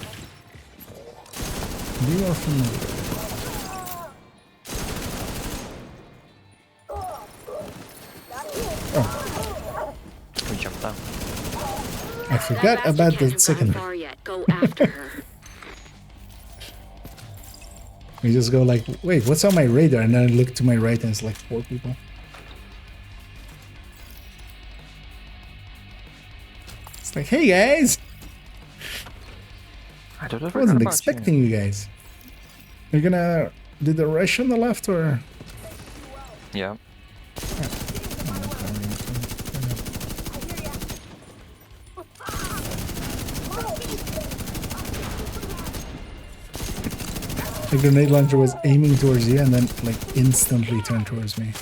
[SPEAKER 1] Be more familiar. Oh,
[SPEAKER 6] We jump down.
[SPEAKER 1] I forgot about the second.
[SPEAKER 7] Far yet. Go after her.
[SPEAKER 1] We just go wait, what's on my radar? And then I look to my right and it's 4 people. It's hey guys!
[SPEAKER 6] I don't know.
[SPEAKER 1] I wasn't expecting you guys. You're gonna do the rush on the left or?
[SPEAKER 6] Yeah.
[SPEAKER 1] The grenade launcher was aiming towards you and then like instantly turned towards me.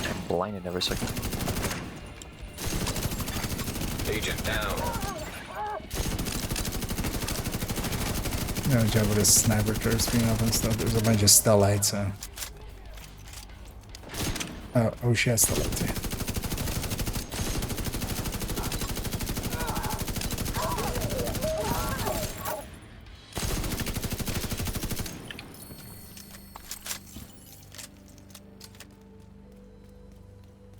[SPEAKER 6] I'm blinded every second.
[SPEAKER 2] Agent down.
[SPEAKER 1] No job with a sniper turret being up and stuff. There's a bunch of stellites, so. Oh, she has stellites, yeah.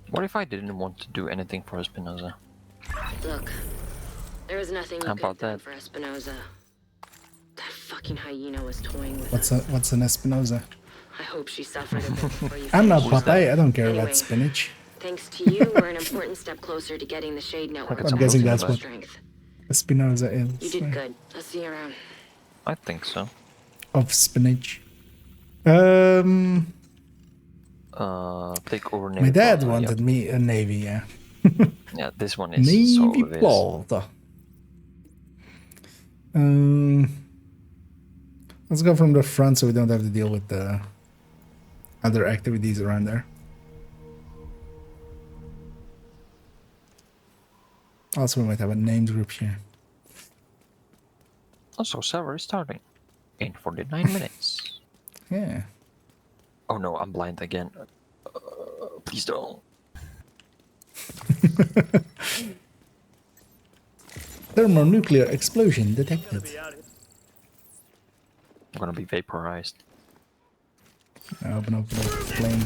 [SPEAKER 6] What if I didn't want to do anything for Espinosa?
[SPEAKER 7] Look, there is nothing you
[SPEAKER 6] How
[SPEAKER 7] could
[SPEAKER 6] about
[SPEAKER 7] have done
[SPEAKER 6] that?
[SPEAKER 7] for Espinosa. That fucking hyena was toying with
[SPEAKER 1] What's
[SPEAKER 7] us.
[SPEAKER 1] what's an Espinosa?
[SPEAKER 7] I hope she suffered a bit before you
[SPEAKER 1] I'm not
[SPEAKER 7] finished.
[SPEAKER 1] Popeye. I don't care
[SPEAKER 7] Anyway,
[SPEAKER 1] about spinach.
[SPEAKER 7] Thanks to you, we're an important step closer to getting the Shade Network.
[SPEAKER 1] I'm guessing
[SPEAKER 7] to
[SPEAKER 1] that's
[SPEAKER 7] full
[SPEAKER 1] what
[SPEAKER 7] strength.
[SPEAKER 1] Espinosa is.
[SPEAKER 7] You did good. I'll see you around.
[SPEAKER 6] I think so.
[SPEAKER 1] Of spinach.
[SPEAKER 6] Take over Navy.
[SPEAKER 1] My dad
[SPEAKER 6] Plaza,
[SPEAKER 1] wanted me a navy, yeah.
[SPEAKER 6] Yeah, this one is
[SPEAKER 1] Navy
[SPEAKER 6] so obvious.
[SPEAKER 1] Plaza. Let's go from the front so we don't have to deal with the other activities around there. Also, we might have a named group here.
[SPEAKER 6] Also, server is starting in 49 minutes.
[SPEAKER 1] Yeah.
[SPEAKER 6] Oh no, I'm blind again. Please don't.
[SPEAKER 1] Thermonuclear explosion detected.
[SPEAKER 6] I'm gonna be vaporized.
[SPEAKER 1] Open up the flame.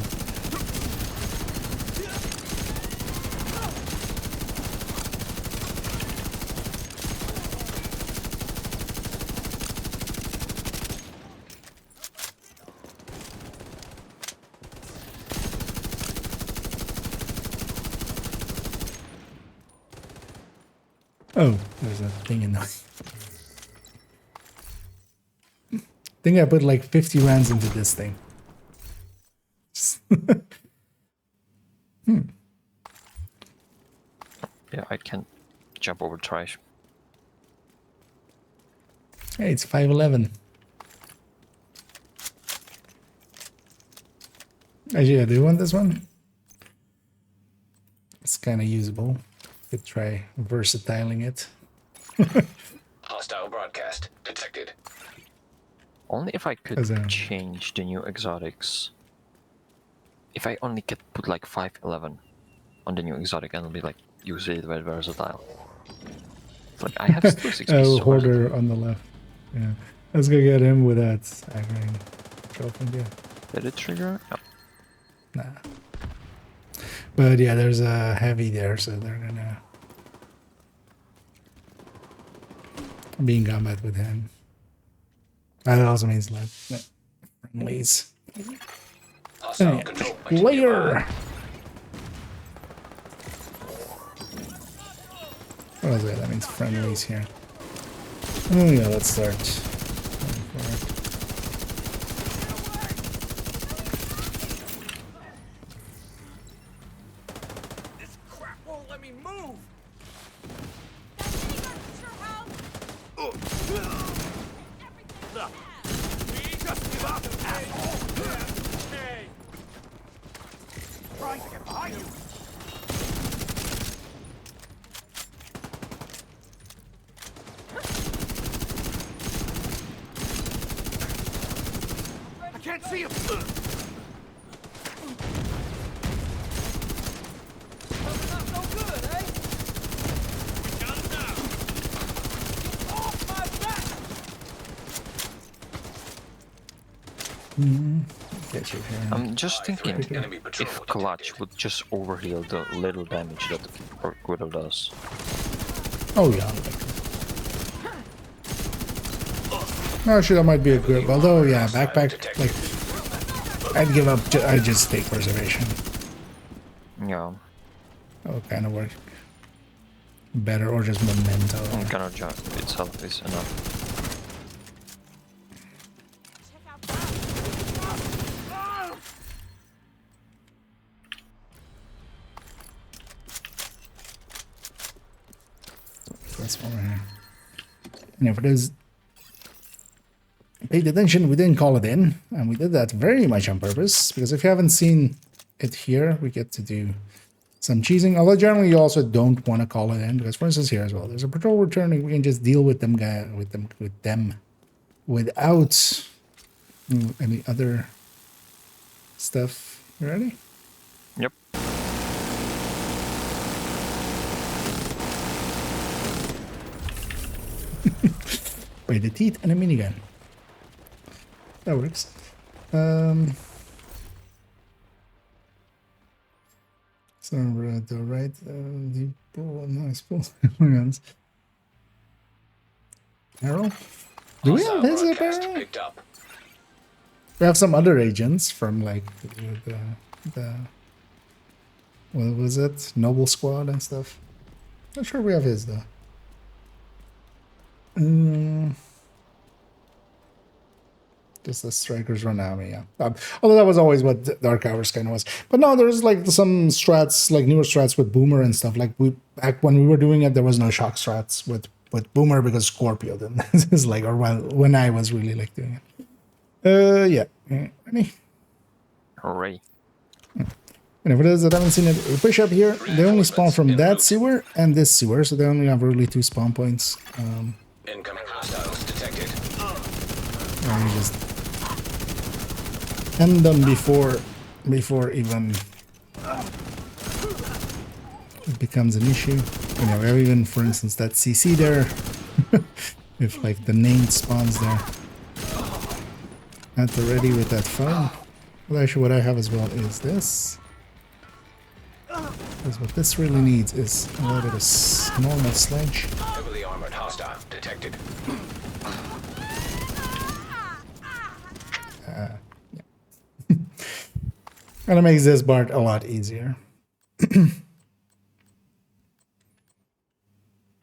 [SPEAKER 1] Oh, there's a thing in there. I think I put like 50 rounds into this thing.
[SPEAKER 6] Yeah, I can't jump over trash.
[SPEAKER 1] Hey, it's 511. Actually, I do want this one. It's kind of usable. Could try versatiling it.
[SPEAKER 2] Hostile broadcast detected.
[SPEAKER 6] Only if I could
[SPEAKER 1] As a-
[SPEAKER 6] change the new exotics. If I only could put like 511 on the new exotic and it'll be like, use it very versatile. It's like, I have still 6 pieces of
[SPEAKER 1] Hoarder on the left. Yeah. Let's go get him with that aggroing girlfriend, yeah.
[SPEAKER 6] Did it trigger? No.
[SPEAKER 1] Nah. But yeah, there's a heavy there, so they're gonna be in combat with him. That also means like friendlies.
[SPEAKER 2] Hostile
[SPEAKER 1] Yeah.
[SPEAKER 2] control point
[SPEAKER 1] Player. What is it? That means friendlies here. Oh yeah, let's start.
[SPEAKER 10] This crap won't let me move. Look, we just give up, asshole. Hey. Trying to get behind you. I can't see him. Not so good, eh? We got him now. Get off my back!
[SPEAKER 1] Get you here.
[SPEAKER 6] I'm just thinking
[SPEAKER 2] enemy patrol
[SPEAKER 6] if Clutch would just overheal the little damage that Widow does.
[SPEAKER 1] Oh yeah. Oh shit, that might be a grip. Although yeah, backpack like I'd give up. I'd just take preservation.
[SPEAKER 6] Yeah.
[SPEAKER 1] That would kind of work. better or just memento.
[SPEAKER 6] Gunner jump itself is enough.
[SPEAKER 1] That's one right here. And if it is paid attention, we didn't call it in, and we did that very much on purpose, because if you haven't seen it here, we get to do some cheesing, although generally you also don't want to call it in, because for instance here as well, there's a patrol returning, we can just deal with them without any other stuff. You ready?
[SPEAKER 6] Yep.
[SPEAKER 1] By the teeth and a minigun. That works. So the right, the bull, nice bull guns. Arrow? Do we have his arrow?
[SPEAKER 2] Picked up.
[SPEAKER 1] We have some other agents from like the what was it? Noble Squad and stuff. Not sure we have his though. Just the Strikers Run Army, yeah. Although that was always what Dark Hours kind of was. But no, there's like some strats, like newer strats with Boomer and stuff. Like back when we were doing it, there was no shock strats with Boomer because Scorpio didn't. It's like, or when I was really like doing it. Yeah. Ready?
[SPEAKER 6] Hooray.
[SPEAKER 1] And for those that haven't seen it, we push up here. They only spawn from that sewer and this sewer, so they only have really 2 spawn points.
[SPEAKER 2] Incoming hostiles detected.
[SPEAKER 1] And we just end them before even it becomes an issue. You know, we have even, for instance, that CC there. If like the named spawns there. At the ready with that phone. Well, actually, what I have as well is this. Because what this really needs is a little bit of normal sledge.
[SPEAKER 2] Heavily armored hostile detected.
[SPEAKER 1] Yeah. And it makes this part a lot easier.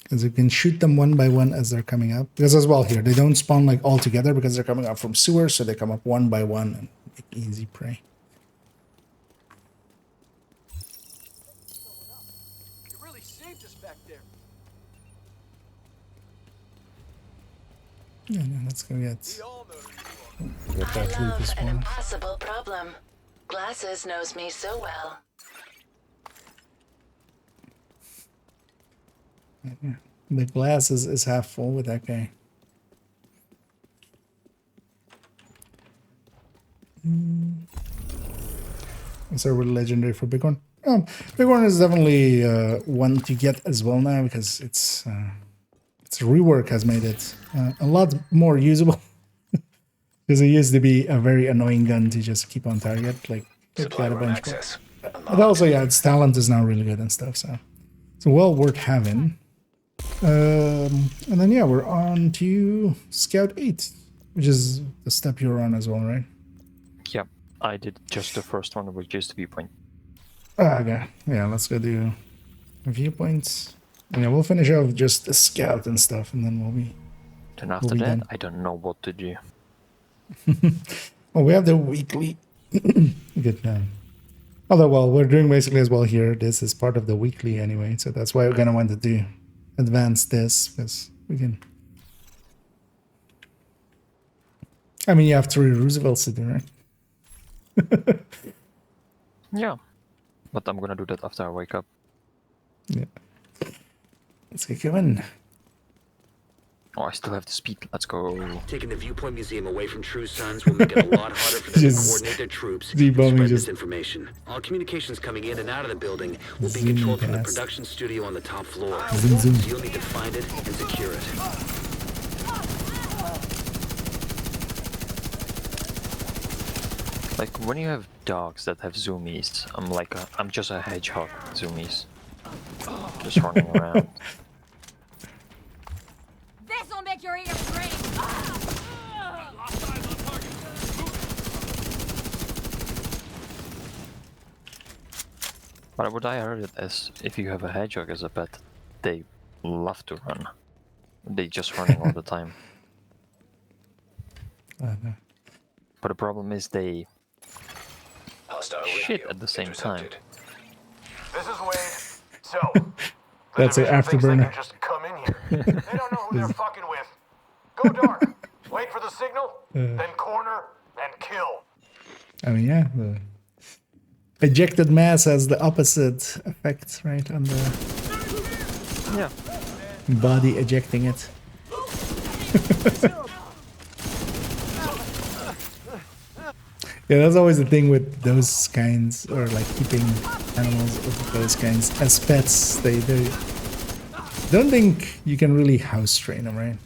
[SPEAKER 1] Because you can shoot them one by one as they're coming up. Because as well here, they don't spawn like all together because they're coming up from sewers, so they come up one by one and make easy prey.
[SPEAKER 10] You really saved us back there.
[SPEAKER 1] Yeah, no, let's go get
[SPEAKER 13] I
[SPEAKER 1] that loot as
[SPEAKER 13] love an
[SPEAKER 1] well.
[SPEAKER 13] impossible problem. Glasses knows me so well.
[SPEAKER 1] Yeah. The glass is half full with that guy. So we're legendary for Bighorn. Bighorn is definitely one to get as well now because its rework has made it a lot more usable. Because it used to be a very annoying gun to just keep on target, like it got a bunch more. But also, yeah, its talent is now really good and stuff, so it's well worth having. And then yeah, we're on to Scout 8, which is the step you're on as well, right?
[SPEAKER 6] Yeah, I did just the first one, which is the viewpoint.
[SPEAKER 1] Okay, yeah, let's go do viewpoints. And yeah, we'll finish off just the Scout and stuff, and then we'll be.
[SPEAKER 6] Then after that, done. I don't know what to do.
[SPEAKER 1] Well, we have the weekly. Good time. Although, well, we're doing basically as well here. This is part of the weekly anyway, so that's why we're gonna want to do advance this because we can. I mean, you have 3 Roosevelts to do, right?
[SPEAKER 6] Yeah, but I'm gonna do that after I wake up.
[SPEAKER 1] Yeah. Let's get going.
[SPEAKER 6] Oh, I still have the speed. Let's go.
[SPEAKER 4] Taking the Viewpoint Museum away from True Sons will make it a lot harder for them to coordinate their troops and
[SPEAKER 1] debombing
[SPEAKER 4] spread
[SPEAKER 1] just
[SPEAKER 4] this information. All communications coming in and out of the building will be controlled from the production studio on the top floor.
[SPEAKER 1] Zoom, zoom.
[SPEAKER 4] So you'll need to find it and secure it.
[SPEAKER 6] Like when you have dogs that have zoomies, I'm just a hedgehog with zoomies, just running around.
[SPEAKER 8] This'll make your ears ring!
[SPEAKER 6] But what I heard it as if you have a hedgehog as a pet, they love to run. They just running all the time. But the problem is they
[SPEAKER 2] Hostile
[SPEAKER 6] shit
[SPEAKER 2] radio
[SPEAKER 6] at the same time.
[SPEAKER 2] intercepted.
[SPEAKER 3] This is Wade. So,
[SPEAKER 1] That's an
[SPEAKER 3] division thinks they
[SPEAKER 1] afterburner.
[SPEAKER 3] can just come in here. They don't know who they're fucking with. Go dark. Wait for the signal, then corner, then kill.
[SPEAKER 1] I mean, yeah, the ejected mass has the opposite effect, right, on the
[SPEAKER 6] Yeah.
[SPEAKER 1] body ejecting it. Yeah, that's always the thing with those kinds, or like keeping animals of those kinds as pets. They don't think you can really house train them, right?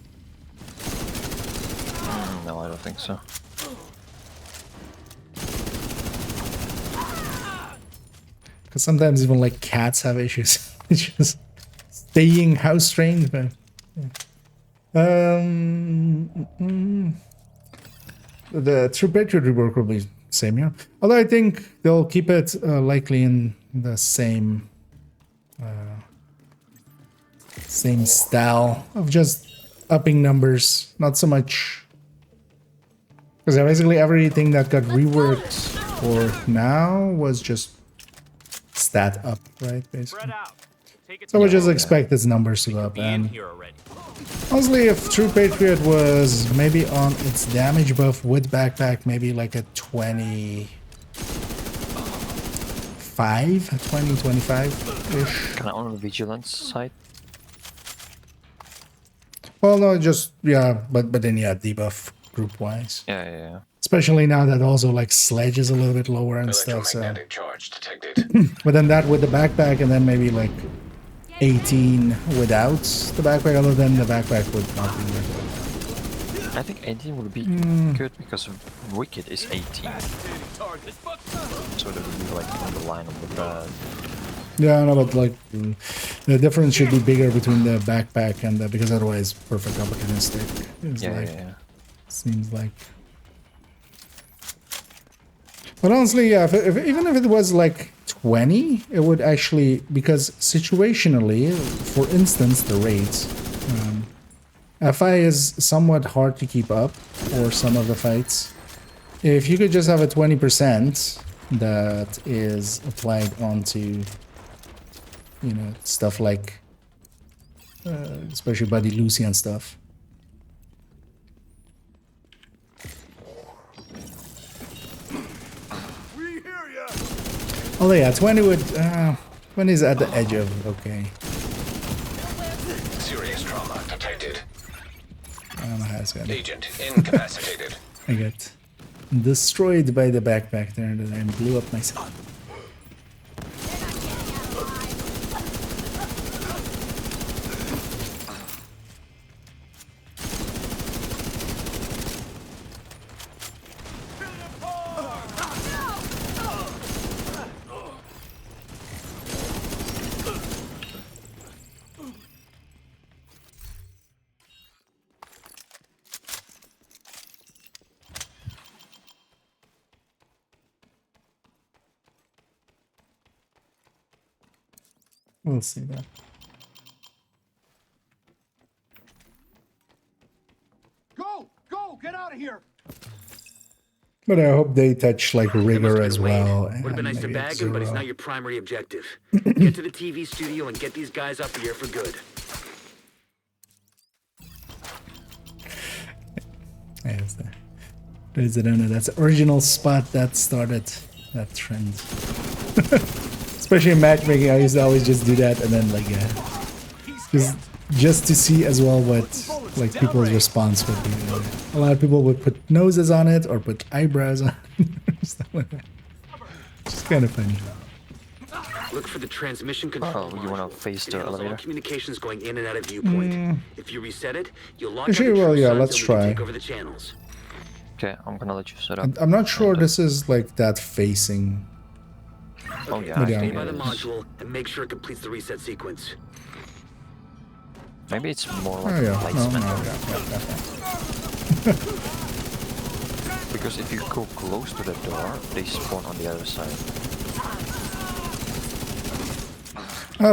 [SPEAKER 6] No, I don't think so.
[SPEAKER 1] Because sometimes even like cats have issues. It's just staying house trained. But the True Patriot rework will be same, yeah. Although I think they'll keep it likely in the same same style of just upping numbers, not so much. Because basically everything that got reworked for now was just stat up, right? Basically. So we just expect its numbers to go up. And honestly, if True Patriot was maybe on its damage buff with backpack, maybe like a 25-ish.
[SPEAKER 6] Kind of on the vigilance side.
[SPEAKER 1] Well, no, just, yeah, but then yeah, debuff group-wise.
[SPEAKER 6] Yeah.
[SPEAKER 1] Especially now that also like sledge is a little bit lower and stuff, so.
[SPEAKER 2] Electromagnetic charge detected.
[SPEAKER 1] But then that with the backpack and then maybe like 18 without the backpack, other than the backpack would not be good.
[SPEAKER 6] I think 18 would be good because Wicked is 18. So that would be like on the line of the bad.
[SPEAKER 1] Yeah, no, but like the difference should be bigger between the backpack and the, because otherwise perfect opportunistic is
[SPEAKER 6] Yeah.
[SPEAKER 1] seems like. But honestly, yeah, even if it was like 20, it would actually, because situationally, for instance, the raids, FI is somewhat hard to keep up for some of the fights. If you could just have a 20% that is applied onto, you know, stuff like, especially Buddy Lucy and stuff. Although yeah, 20 would, 20 is at the edge of okay.
[SPEAKER 2] Serious trauma detected.
[SPEAKER 1] I don't know how it's gonna.
[SPEAKER 2] Agent incapacitated.
[SPEAKER 1] I got destroyed by the backpack there that I blew up myself. We'll see that.
[SPEAKER 10] Go! Get out of here!
[SPEAKER 1] But I hope they touch like rigor as well.
[SPEAKER 4] Would have been nice to
[SPEAKER 1] maybe
[SPEAKER 4] bag him, but he's
[SPEAKER 1] Zero.
[SPEAKER 4] not your primary objective. Get to the TV studio and get these guys off the air for good.
[SPEAKER 1] Yeah, it's the, there's the donut. That's the original spot that started that trend. Especially in matchmaking, I used to always just do that and then like just to see as well what like people's response would be. A lot of people would put noses on it or put eyebrows on it. Stuff like that. Just kind of funny.
[SPEAKER 4] Look for the transmission control.
[SPEAKER 6] Oh, you want to face the
[SPEAKER 4] It handles all
[SPEAKER 6] elevator?
[SPEAKER 4] communications going in and out of viewpoint. If you reset it, you'll lock
[SPEAKER 1] Actually,
[SPEAKER 4] out the
[SPEAKER 1] well,
[SPEAKER 4] true
[SPEAKER 1] yeah,
[SPEAKER 4] suns
[SPEAKER 1] let's
[SPEAKER 4] and we can
[SPEAKER 1] try.
[SPEAKER 4] take over the channels.
[SPEAKER 6] Okay, I'm gonna let you set up.
[SPEAKER 1] I'm not sure this is like that facing.
[SPEAKER 6] Oh
[SPEAKER 4] Okay,
[SPEAKER 6] yeah, I
[SPEAKER 1] Yeah.
[SPEAKER 4] stay
[SPEAKER 6] think
[SPEAKER 4] by
[SPEAKER 6] it
[SPEAKER 4] the
[SPEAKER 6] is.
[SPEAKER 4] module and make sure it completes the reset sequence.
[SPEAKER 6] Maybe it's more
[SPEAKER 1] Oh
[SPEAKER 6] like a
[SPEAKER 1] yeah, no,
[SPEAKER 6] placement.
[SPEAKER 1] yeah.
[SPEAKER 6] Because if you go close to the door, they spawn on the other side.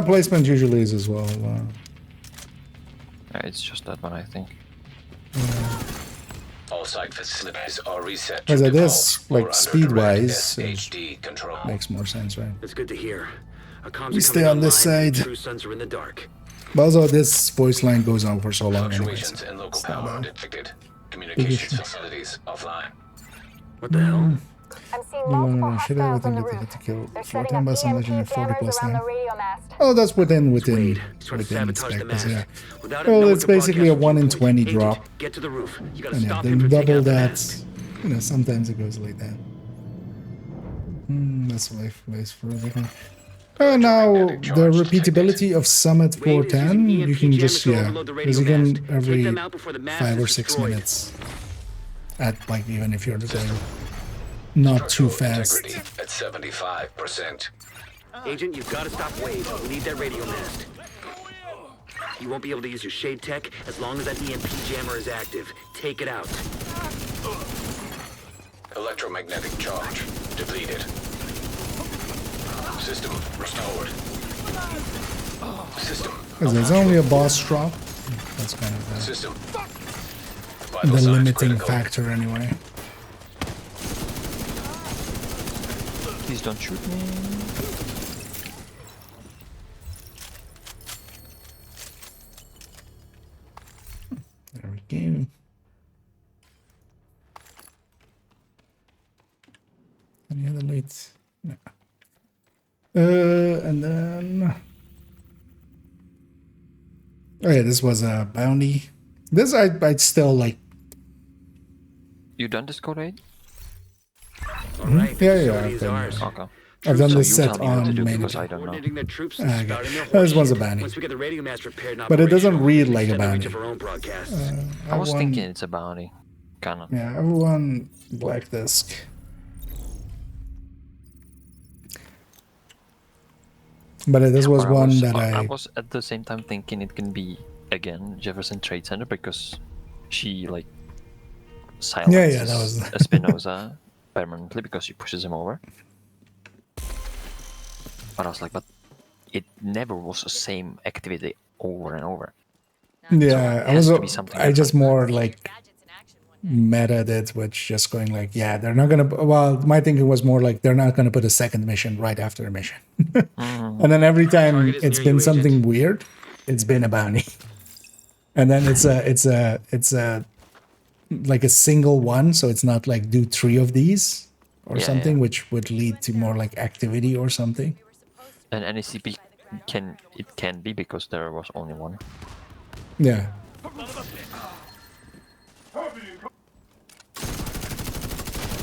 [SPEAKER 1] Placement usually is as well.
[SPEAKER 6] It's just that one, I think.
[SPEAKER 2] All site facilities are reset.
[SPEAKER 1] Because
[SPEAKER 2] to
[SPEAKER 1] it is,
[SPEAKER 2] default or
[SPEAKER 1] like,
[SPEAKER 2] under
[SPEAKER 1] speed-wise,
[SPEAKER 2] direct
[SPEAKER 1] it
[SPEAKER 2] SHD control.
[SPEAKER 1] makes more sense, right?
[SPEAKER 4] It's good to hear. Our comms
[SPEAKER 1] We
[SPEAKER 4] are
[SPEAKER 1] stay
[SPEAKER 4] coming
[SPEAKER 1] on this
[SPEAKER 4] online,
[SPEAKER 1] side.
[SPEAKER 4] True sons are in the dark.
[SPEAKER 1] But also, this voice line goes on for so long anyways.
[SPEAKER 2] Fluctuations in local
[SPEAKER 1] It's not
[SPEAKER 2] power
[SPEAKER 1] a
[SPEAKER 2] detected.
[SPEAKER 1] big
[SPEAKER 2] Communications
[SPEAKER 1] issue.
[SPEAKER 2] facilities offline.
[SPEAKER 4] What the hell?
[SPEAKER 5] I'm seeing
[SPEAKER 1] You
[SPEAKER 5] multiple
[SPEAKER 1] wanna hit
[SPEAKER 5] hostiles on
[SPEAKER 1] everything
[SPEAKER 5] the
[SPEAKER 1] that they
[SPEAKER 5] roof.
[SPEAKER 1] hit to kill.
[SPEAKER 5] They're
[SPEAKER 1] Floor
[SPEAKER 5] setting up
[SPEAKER 1] 10 by some legendary
[SPEAKER 5] EMP
[SPEAKER 1] 40
[SPEAKER 5] jammers
[SPEAKER 1] plus
[SPEAKER 5] around
[SPEAKER 1] 10.
[SPEAKER 5] the radio mast.
[SPEAKER 1] Oh, that's within
[SPEAKER 4] Wade, he's trying to sabotage
[SPEAKER 1] spec,
[SPEAKER 4] the
[SPEAKER 1] 'cause,
[SPEAKER 4] mast.
[SPEAKER 1] yeah.
[SPEAKER 4] Without it,
[SPEAKER 1] Well,
[SPEAKER 4] no one
[SPEAKER 1] it's
[SPEAKER 4] can
[SPEAKER 1] basically a
[SPEAKER 4] broadcast
[SPEAKER 1] 1 in
[SPEAKER 4] viewpoint.
[SPEAKER 1] 20
[SPEAKER 4] Agent,
[SPEAKER 1] drop.
[SPEAKER 4] get to the roof. You gotta
[SPEAKER 1] And yeah,
[SPEAKER 4] stop
[SPEAKER 1] then
[SPEAKER 4] him from taking
[SPEAKER 1] double
[SPEAKER 4] out the
[SPEAKER 1] that.
[SPEAKER 4] mast.
[SPEAKER 1] You know, sometimes it goes like that. That's life ways for everything. Now, the repeatability of Summit 410, you can just, yeah, because you can every 5 or 6 minutes. At, like, even if you're going not too fast.
[SPEAKER 2] Integrity at 75%.
[SPEAKER 4] Agent, you've got to stop Wade. We need that radio mast. You won't be able to use your shade tech as long as that EMP jammer is active. Take it out.
[SPEAKER 2] Electromagnetic charge depleted. System restored. System.
[SPEAKER 1] Because there's only a boss drop. That's kind of
[SPEAKER 2] System.
[SPEAKER 1] the limiting factor anyway.
[SPEAKER 6] Please don't shoot me.
[SPEAKER 1] There we go. Any other lights? No. And then... Oh yeah, this was a bounty. This I'd still like...
[SPEAKER 6] You done this code 8?
[SPEAKER 4] Alright,
[SPEAKER 1] Yeah,
[SPEAKER 4] facility is
[SPEAKER 1] I've
[SPEAKER 4] ours.
[SPEAKER 1] done,
[SPEAKER 6] Okay.
[SPEAKER 1] I've done
[SPEAKER 6] So
[SPEAKER 1] this
[SPEAKER 6] you
[SPEAKER 1] set
[SPEAKER 6] tell me what to
[SPEAKER 1] on
[SPEAKER 6] do,
[SPEAKER 1] main
[SPEAKER 6] because I
[SPEAKER 1] account.
[SPEAKER 6] don't know.
[SPEAKER 4] Coordinating their troops and
[SPEAKER 1] Okay.
[SPEAKER 4] starting their
[SPEAKER 1] This one's a
[SPEAKER 4] horseshit.
[SPEAKER 1] bounty.
[SPEAKER 4] Once we get the radio mast repaired and
[SPEAKER 1] But it doesn't
[SPEAKER 4] operational,
[SPEAKER 1] read
[SPEAKER 4] we
[SPEAKER 1] like a
[SPEAKER 4] extend the reach
[SPEAKER 1] bounty.
[SPEAKER 4] of our own broadcasts.
[SPEAKER 6] I was
[SPEAKER 1] Everyone-
[SPEAKER 6] thinking it's a bounty. Kinda.
[SPEAKER 1] Yeah, everyone black disc. But this was
[SPEAKER 6] Or
[SPEAKER 1] one that
[SPEAKER 6] I
[SPEAKER 1] I...
[SPEAKER 6] was at the same time thinking it can be, again, Jefferson Trade Center, because she, like, silences
[SPEAKER 1] Yeah, that was-
[SPEAKER 6] Espinosa permanently because she pushes him over. But I was like, but it never was the same activity over and over.
[SPEAKER 1] Yeah,
[SPEAKER 6] it
[SPEAKER 1] I
[SPEAKER 6] has
[SPEAKER 1] was.
[SPEAKER 6] to be something
[SPEAKER 1] I just more like meta it, which just going like, yeah, they're not gonna. Well, my thinking was more like they're not gonna put a second mission right after a mission, and then every time
[SPEAKER 4] Target is
[SPEAKER 1] it's
[SPEAKER 4] near
[SPEAKER 1] been
[SPEAKER 4] you,
[SPEAKER 1] something
[SPEAKER 4] Agent.
[SPEAKER 1] weird, it's been a bounty, and then it's a like a single one, so it's not like do 3 of these or
[SPEAKER 6] Yeah,
[SPEAKER 1] something,
[SPEAKER 6] yeah.
[SPEAKER 1] which would lead to more like activity or something.
[SPEAKER 6] And NACP can be because there was only one.
[SPEAKER 1] Yeah.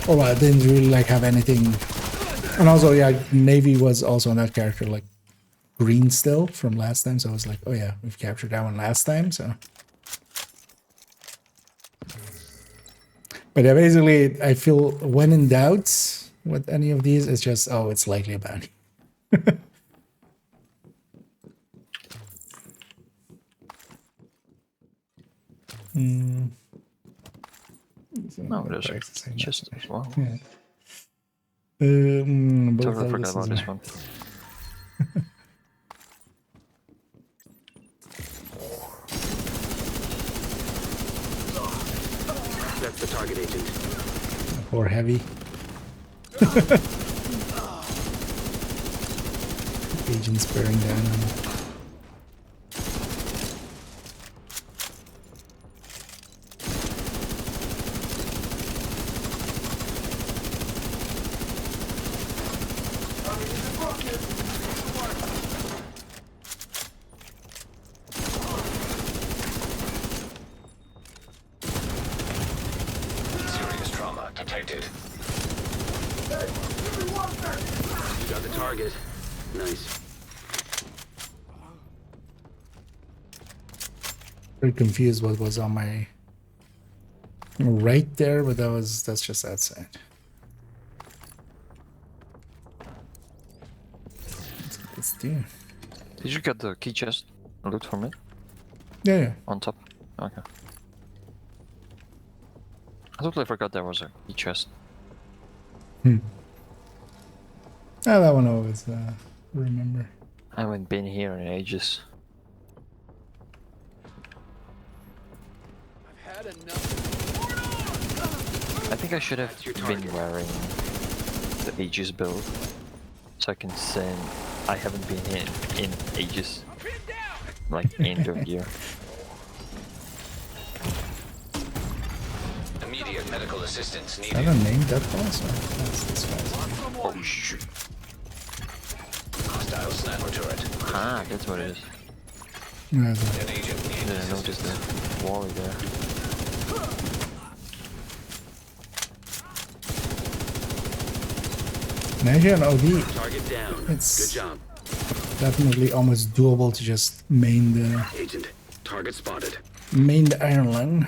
[SPEAKER 1] Oh, well, I didn't really like have anything. And also, yeah, Navy was also on that character like green still from last time, so I was like, oh yeah, we've captured that one last time, so. But yeah, basically, I feel when in doubt with any of these, it's just, oh, it's likely a bounty.
[SPEAKER 6] No, there's a chest as well.
[SPEAKER 1] Yeah. Both
[SPEAKER 6] Totally
[SPEAKER 1] of
[SPEAKER 6] forgot
[SPEAKER 1] this
[SPEAKER 6] about
[SPEAKER 1] is
[SPEAKER 6] this
[SPEAKER 1] a-
[SPEAKER 6] one.
[SPEAKER 4] That's the target, Agent.
[SPEAKER 1] Or heavy. Agents bearing down on it.
[SPEAKER 2] Serious trauma detected.
[SPEAKER 4] You got the target. Nice.
[SPEAKER 1] Very confused what was on my right there, but that's just outside. Let's do.
[SPEAKER 6] Did you get the key chest loot from it?
[SPEAKER 1] Yeah.
[SPEAKER 6] On top? Okay. I totally forgot there was a key chest.
[SPEAKER 1] Ah, that one I always remember.
[SPEAKER 6] I haven't been here in ages. I think I should have been wearing the Aegis build, so I can send. I haven't been in Aegis, like end of year.
[SPEAKER 2] Immediate medical assistance
[SPEAKER 1] I
[SPEAKER 2] needed.
[SPEAKER 1] don't name that boss. That's this guy's name.
[SPEAKER 6] Oh shoot!
[SPEAKER 2] Hostile sniper turret.
[SPEAKER 6] Ah, that's what it is.
[SPEAKER 1] Yeah,
[SPEAKER 2] An agent needs
[SPEAKER 6] Didn't notice the wall there.
[SPEAKER 1] Imagine an OD.
[SPEAKER 4] Target down.
[SPEAKER 1] It's
[SPEAKER 4] Good job.
[SPEAKER 1] definitely almost doable to just main the
[SPEAKER 4] Agent, target spotted.
[SPEAKER 1] Iron Lung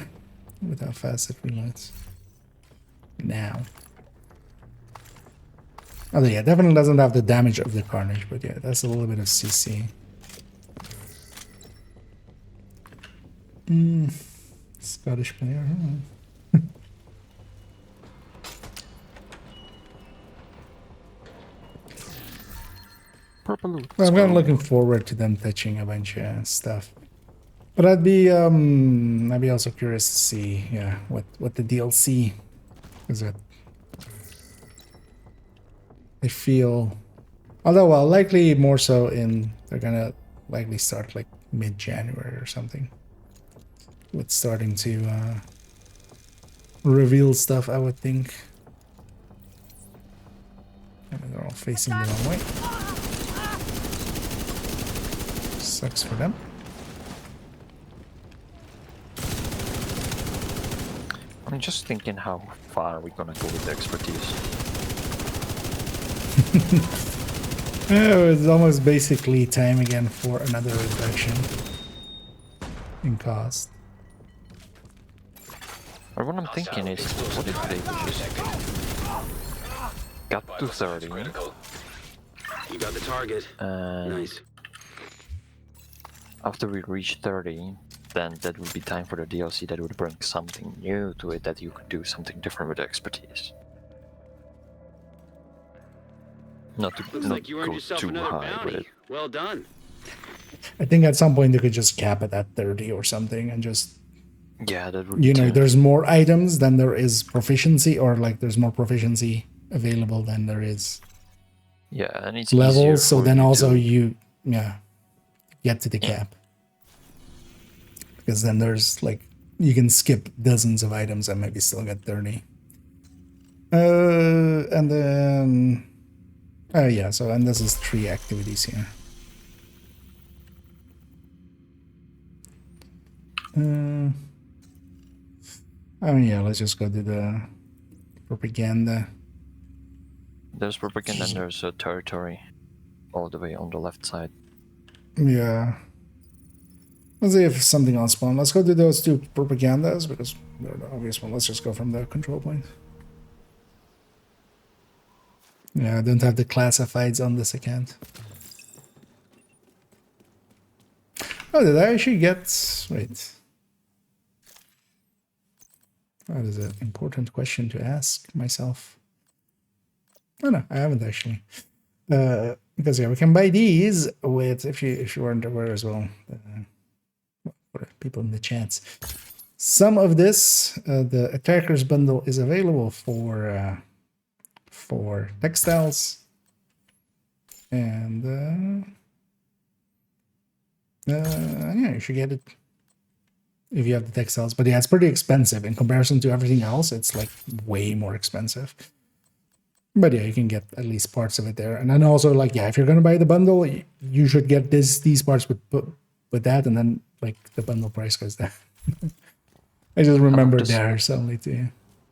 [SPEAKER 1] with how fast it reloads. Now. Oh yeah, definitely doesn't have the damage of the Carnage, but yeah, that's a little bit of CC. Scottish player, huh?
[SPEAKER 6] Purple loot.
[SPEAKER 1] Well, I'm kind of looking forward to them touching a bunch of stuff. But I'd be also curious to see, yeah, what the DLC is. It. I feel, although well, likely more so they're gonna likely start like mid-January or something, with starting to reveal stuff. I would think. And they're all facing the wrong way. Sucks for them.
[SPEAKER 6] I'm just thinking how far are we gonna go with the expertise.
[SPEAKER 1] It's almost basically time again for another reduction in cost.
[SPEAKER 6] But what I'm thinking is, what if they just got to 30?
[SPEAKER 4] You got the target. Nice.
[SPEAKER 6] After we reach 30, then that would be time for the DLC that would bring something new to it, that you could do something different with the expertise. Not to
[SPEAKER 4] Looks
[SPEAKER 6] not
[SPEAKER 4] like you earned
[SPEAKER 6] go
[SPEAKER 4] yourself
[SPEAKER 6] too
[SPEAKER 4] another
[SPEAKER 6] high with
[SPEAKER 4] bounty.
[SPEAKER 6] it.
[SPEAKER 4] Well done.
[SPEAKER 1] I think at some point they could just cap it at 30 or something and just,
[SPEAKER 6] Yeah, that would.
[SPEAKER 1] you know, there's more items than there is proficiency, or like there's more proficiency available than there is
[SPEAKER 6] Yeah, and it's easier
[SPEAKER 1] levels. So
[SPEAKER 6] for
[SPEAKER 1] then
[SPEAKER 6] you
[SPEAKER 1] also
[SPEAKER 6] to-
[SPEAKER 1] get to the cap, because then there's like you can skip dozens of items and maybe still get 30. And then yeah. So and this is 3 activities here. Oh yeah, let's just go to the propaganda.
[SPEAKER 6] There's propaganda and there's a territory all the way on the left side.
[SPEAKER 1] Yeah. Let's see if something else spawn. Let's go to those 2 propagandas because they're the obvious one. Let's just go from the control point. Yeah, I don't have the classifieds on this account. Oh, did I actually get... Wait. That is an important question to ask myself. Oh no, I haven't actually. Because yeah, we can buy these with, if you weren't aware as well, for people in the chats. Some of this, the attackers bundle is available for textiles, and yeah, you should get it if you have the textiles. But yeah, it's pretty expensive in comparison to everything else. It's like way more expensive. But yeah, you can get at least parts of it there. And then also, like, yeah, if you're gonna buy the bundle, you should get these parts with that, and then like the bundle price goes down. I just remembered there suddenly too.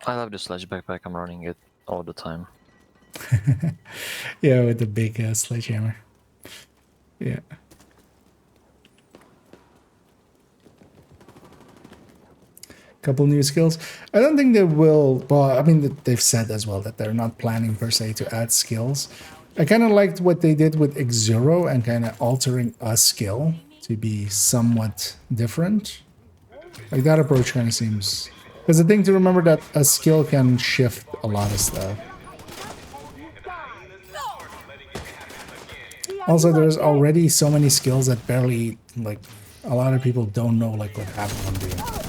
[SPEAKER 6] I love the sledge backpack. I'm running it all the time.
[SPEAKER 1] Yeah, with the big sledgehammer. Yeah. Couple new skills. I don't think they will. Well, I mean, they've said as well that they're not planning per se to add skills. I kind of liked what they did with X0 and kind of altering a skill to be somewhat different. Like that approach kind of seems. Because the thing to remember that a skill can shift a lot of stuff. Also, there's already so many skills that barely, like, a lot of people don't know like what happened on the.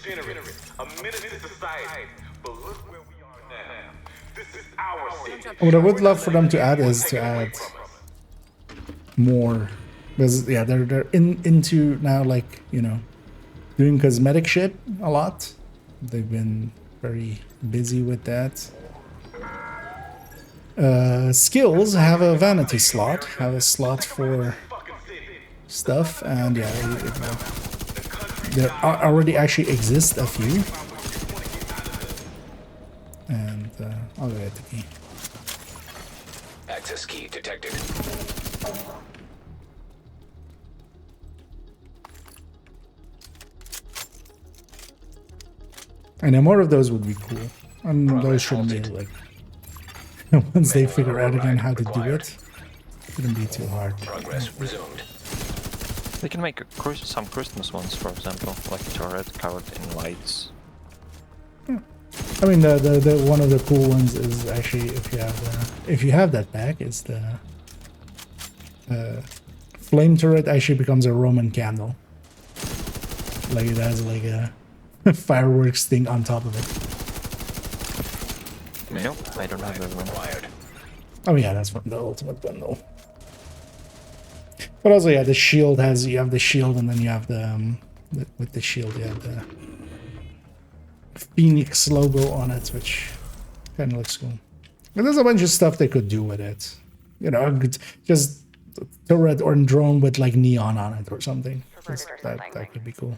[SPEAKER 9] degenerate, a menace to society. But look where we are now. This is our city.
[SPEAKER 1] What I would love for them to add is to add more, because yeah, they're into now, like, you know, doing cosmetic shit a lot. They've been very busy with that. Skills have a vanity slot, have a slot for stuff, and yeah, there already actually exist a few. And I'll get the key.
[SPEAKER 2] Access key detected.
[SPEAKER 1] And then more of those would be cool. And those shouldn't be like, once they figure out again how to do it, shouldn't be too hard.
[SPEAKER 2] Progress resumed.
[SPEAKER 6] They can make some Christmas ones, for example, like turret covered in lights.
[SPEAKER 1] I mean, the one of the cool ones is actually, if you have that pack, is the flame turret actually becomes a Roman candle. Like it has like a fireworks thing on top of it.
[SPEAKER 6] No, I don't have that one.
[SPEAKER 1] Oh yeah, that's from the ultimate bundle. But also, yeah, the shield has, you have the shield, and then you have the with the shield you have the Phoenix logo on it, which kind of looks cool. But there's a bunch of stuff they could do with it. You know, just turret or drone with like neon on it or something. Just that could be cool.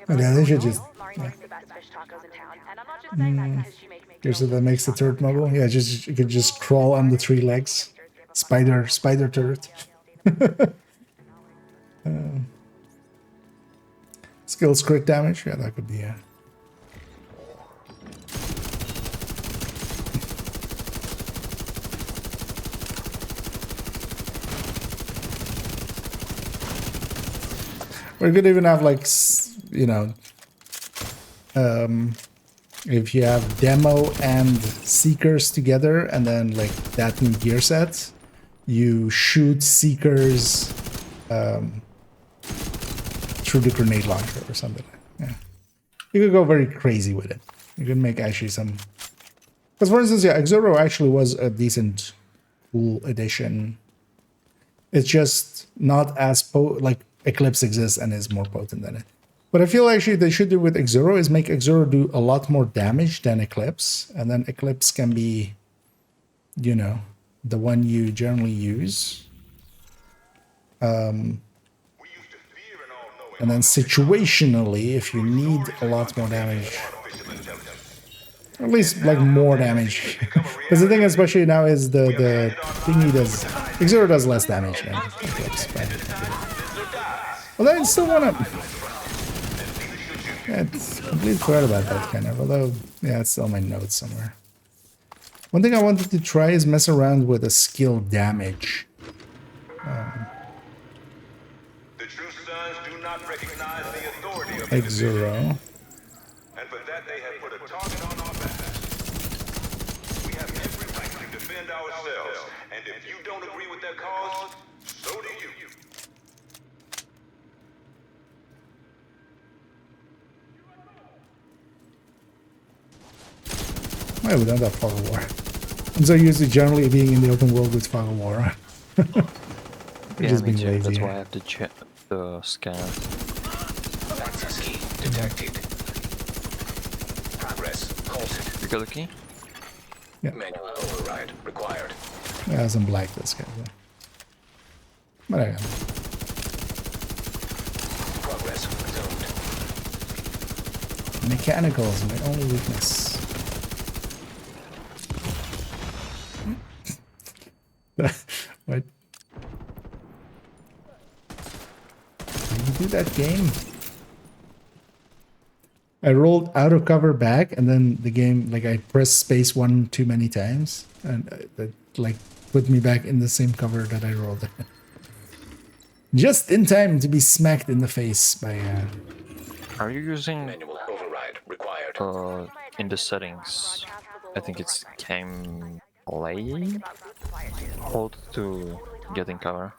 [SPEAKER 1] But yeah, they should just. Yeah. Here's what that makes the turret mobile. Yeah, just you could just crawl on the 3 legs. Spider turret. Skills crit damage. Yeah, that could be it. We could even have like, you know, if you have demo and seekers together, and then like that new gear set, you shoot seekers through the grenade launcher or something. Yeah, you could go very crazy with it. You could make actually some, because for instance, yeah, Exoro actually was a decent, cool addition. It's just not as like Eclipse exists and is more potent than it. What I feel actually they should do with Exoro is make Exoro do a lot more damage than Eclipse, and then Eclipse can be, you know, the one you generally use. And then situationally, if you need a lot more damage, or at least like more damage, because the thing especially now is the thingy does, Exoro does less damage than Eclipse. Although I still want to. Yeah, it's completely forgot about that kind of. Although, yeah, it's still on my notes somewhere. One thing I wanted to try is mess around with a skill damage.
[SPEAKER 9] The true sons do not recognize the authority of
[SPEAKER 1] Exoro.
[SPEAKER 9] And for that they have put a target on our backs. We have every right to defend ourselves, and if you don't agree with that cause, so do you.
[SPEAKER 1] Why we don't have fog of war? I'm so used to generally being in the open world with fog of war.
[SPEAKER 6] Yeah,
[SPEAKER 1] just
[SPEAKER 6] me
[SPEAKER 1] being
[SPEAKER 6] too.
[SPEAKER 1] lazy.
[SPEAKER 6] That's why I have to check the scan.
[SPEAKER 2] Access key detected. Progress halted.
[SPEAKER 6] You got the key?
[SPEAKER 1] Yeah.
[SPEAKER 2] Manual override required.
[SPEAKER 1] Yeah, some black this guy. Yeah. But I got it.
[SPEAKER 2] Progress resumed.
[SPEAKER 1] Mechanical is my only weakness. What? Can you do that game? I rolled out of cover back, and then the game, like I pressed space 1 too many times, and that like put me back in the same cover that I rolled. Just in time to be smacked in the face by.
[SPEAKER 6] Are you using
[SPEAKER 2] Manual override required.
[SPEAKER 6] in the settings? I think it's cam play. Hold to get in cover.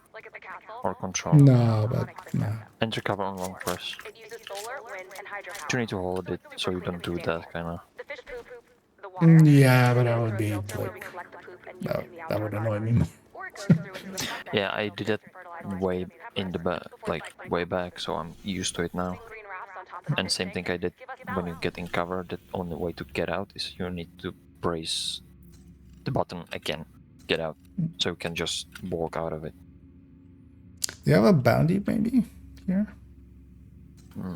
[SPEAKER 6] or control.
[SPEAKER 1] No, but no.
[SPEAKER 6] Enter cover on long press. You need to hold it so you don't do that kind of.
[SPEAKER 1] Yeah, but that would be like that would annoy me.
[SPEAKER 6] Yeah, I did it way in the back, like way back, so I'm used to it now. And same thing I did when you get in cover. The only way to get out is you need to press the button again, get out, so you can just walk out of it.
[SPEAKER 1] Do you have a bounty maybe here?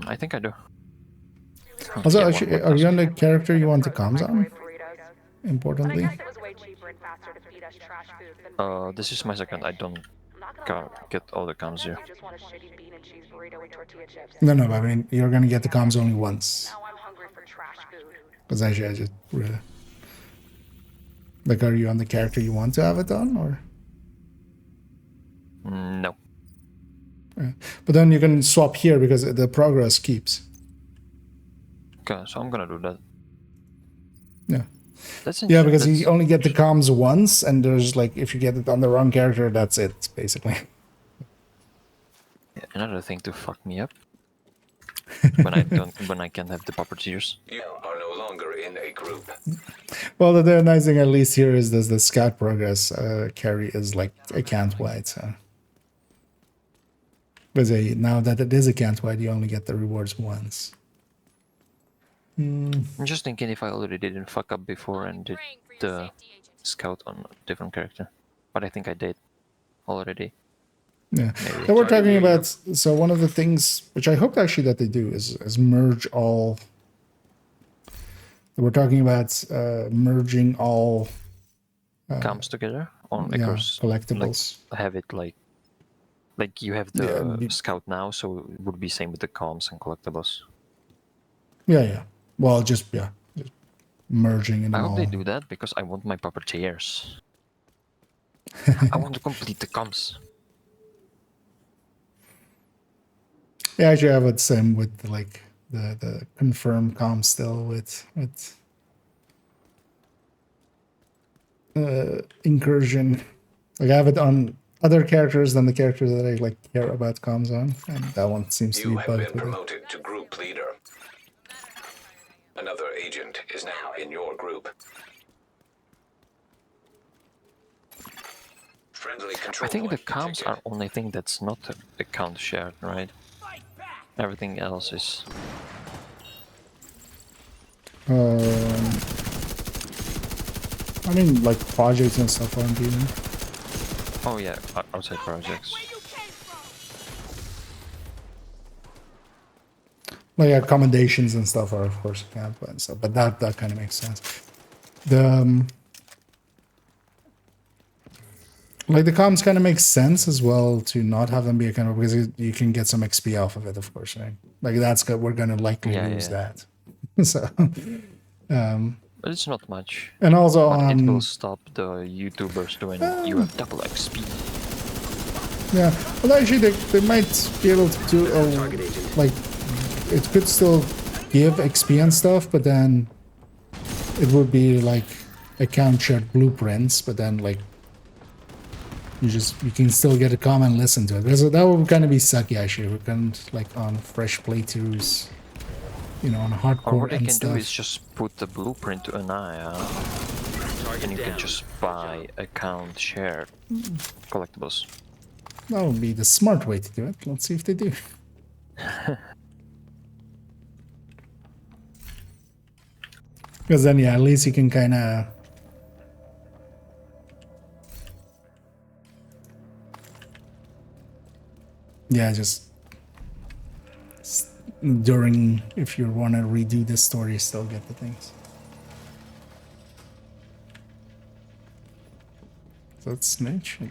[SPEAKER 6] I think I do.
[SPEAKER 1] Also,
[SPEAKER 6] Yeah,
[SPEAKER 1] are you on the character you want the comms on? Importantly.
[SPEAKER 6] This is my second. I don't get all the comms here.
[SPEAKER 1] No, I mean you're gonna get the comms only once. Because actually, I just really like, are you on the character you want to have it on, or?
[SPEAKER 6] No.
[SPEAKER 1] Yeah. But then you can swap here because the progress keeps.
[SPEAKER 6] Okay, so I'm gonna do that.
[SPEAKER 1] Yeah.
[SPEAKER 6] That's
[SPEAKER 1] yeah, because you only get the comms once, and there's like, if you get it on the wrong character, that's it, basically.
[SPEAKER 6] Yeah, another thing to fuck me up. when I can't have the puppeteers.
[SPEAKER 2] You are no longer in a group.
[SPEAKER 1] Well, the nice thing at least here is this: the scout progress carry is like account wide. So, because now that it is account wide, you only get the rewards once.
[SPEAKER 6] I'm just thinking if I already didn't fuck up before and did the scout on a different character, but I think I did already.
[SPEAKER 1] Yeah, so we're talking about. So one of the things which I hope actually that they do is merge all. We're talking about merging all
[SPEAKER 6] comes together on
[SPEAKER 1] collectibles.
[SPEAKER 6] Like, have it like you have the scout now, so it would be same with the comms and collectibles.
[SPEAKER 1] Yeah. Well, just merging in
[SPEAKER 6] I
[SPEAKER 1] all.
[SPEAKER 6] hope they do that because I want my puppeteers. I want to complete the comms.
[SPEAKER 1] Yeah, actually, I would same with like the confirmed comms still with incursion. Like I have it on other characters than the characters that I like care about comms on, and that one seems to be bugged.
[SPEAKER 2] You have been promoted to group leader. Another agent is now in your group. Friendly control.
[SPEAKER 6] I think the comms are only thing that's not account shared, right? Everything else is.
[SPEAKER 1] I mean, like projects and stuff aren't even.
[SPEAKER 6] Oh yeah, outside projects.
[SPEAKER 1] Like accommodations and stuff are of course account and stuff, but that kind of makes sense. The like the comms kind of makes sense as well to not have them be accountable because you can get some XP off of it, of course, right? Like that's good. We're gonna likely use that. So,
[SPEAKER 6] but it's not much.
[SPEAKER 1] And also,
[SPEAKER 6] but it will stop the YouTubers doing you have double XP.
[SPEAKER 1] Yeah, well, actually, they might be able to do like it could still give XP and stuff, but then it would be like account shared blueprints, but then like. You can still get a comment and listen to it. Because that would kind of be sucky actually. We can like on fresh playthroughs, on hardcore
[SPEAKER 6] or what they
[SPEAKER 1] and
[SPEAKER 6] can
[SPEAKER 1] stuff.
[SPEAKER 6] do is just put the blueprint to Anaya, and you can just buy account shared collectibles.
[SPEAKER 1] That would be the smart way to do it. Let's see if they do. Because then at least you can kind of. Yeah, just during, if you want to redo the story, still get the things. So that's Snitch, I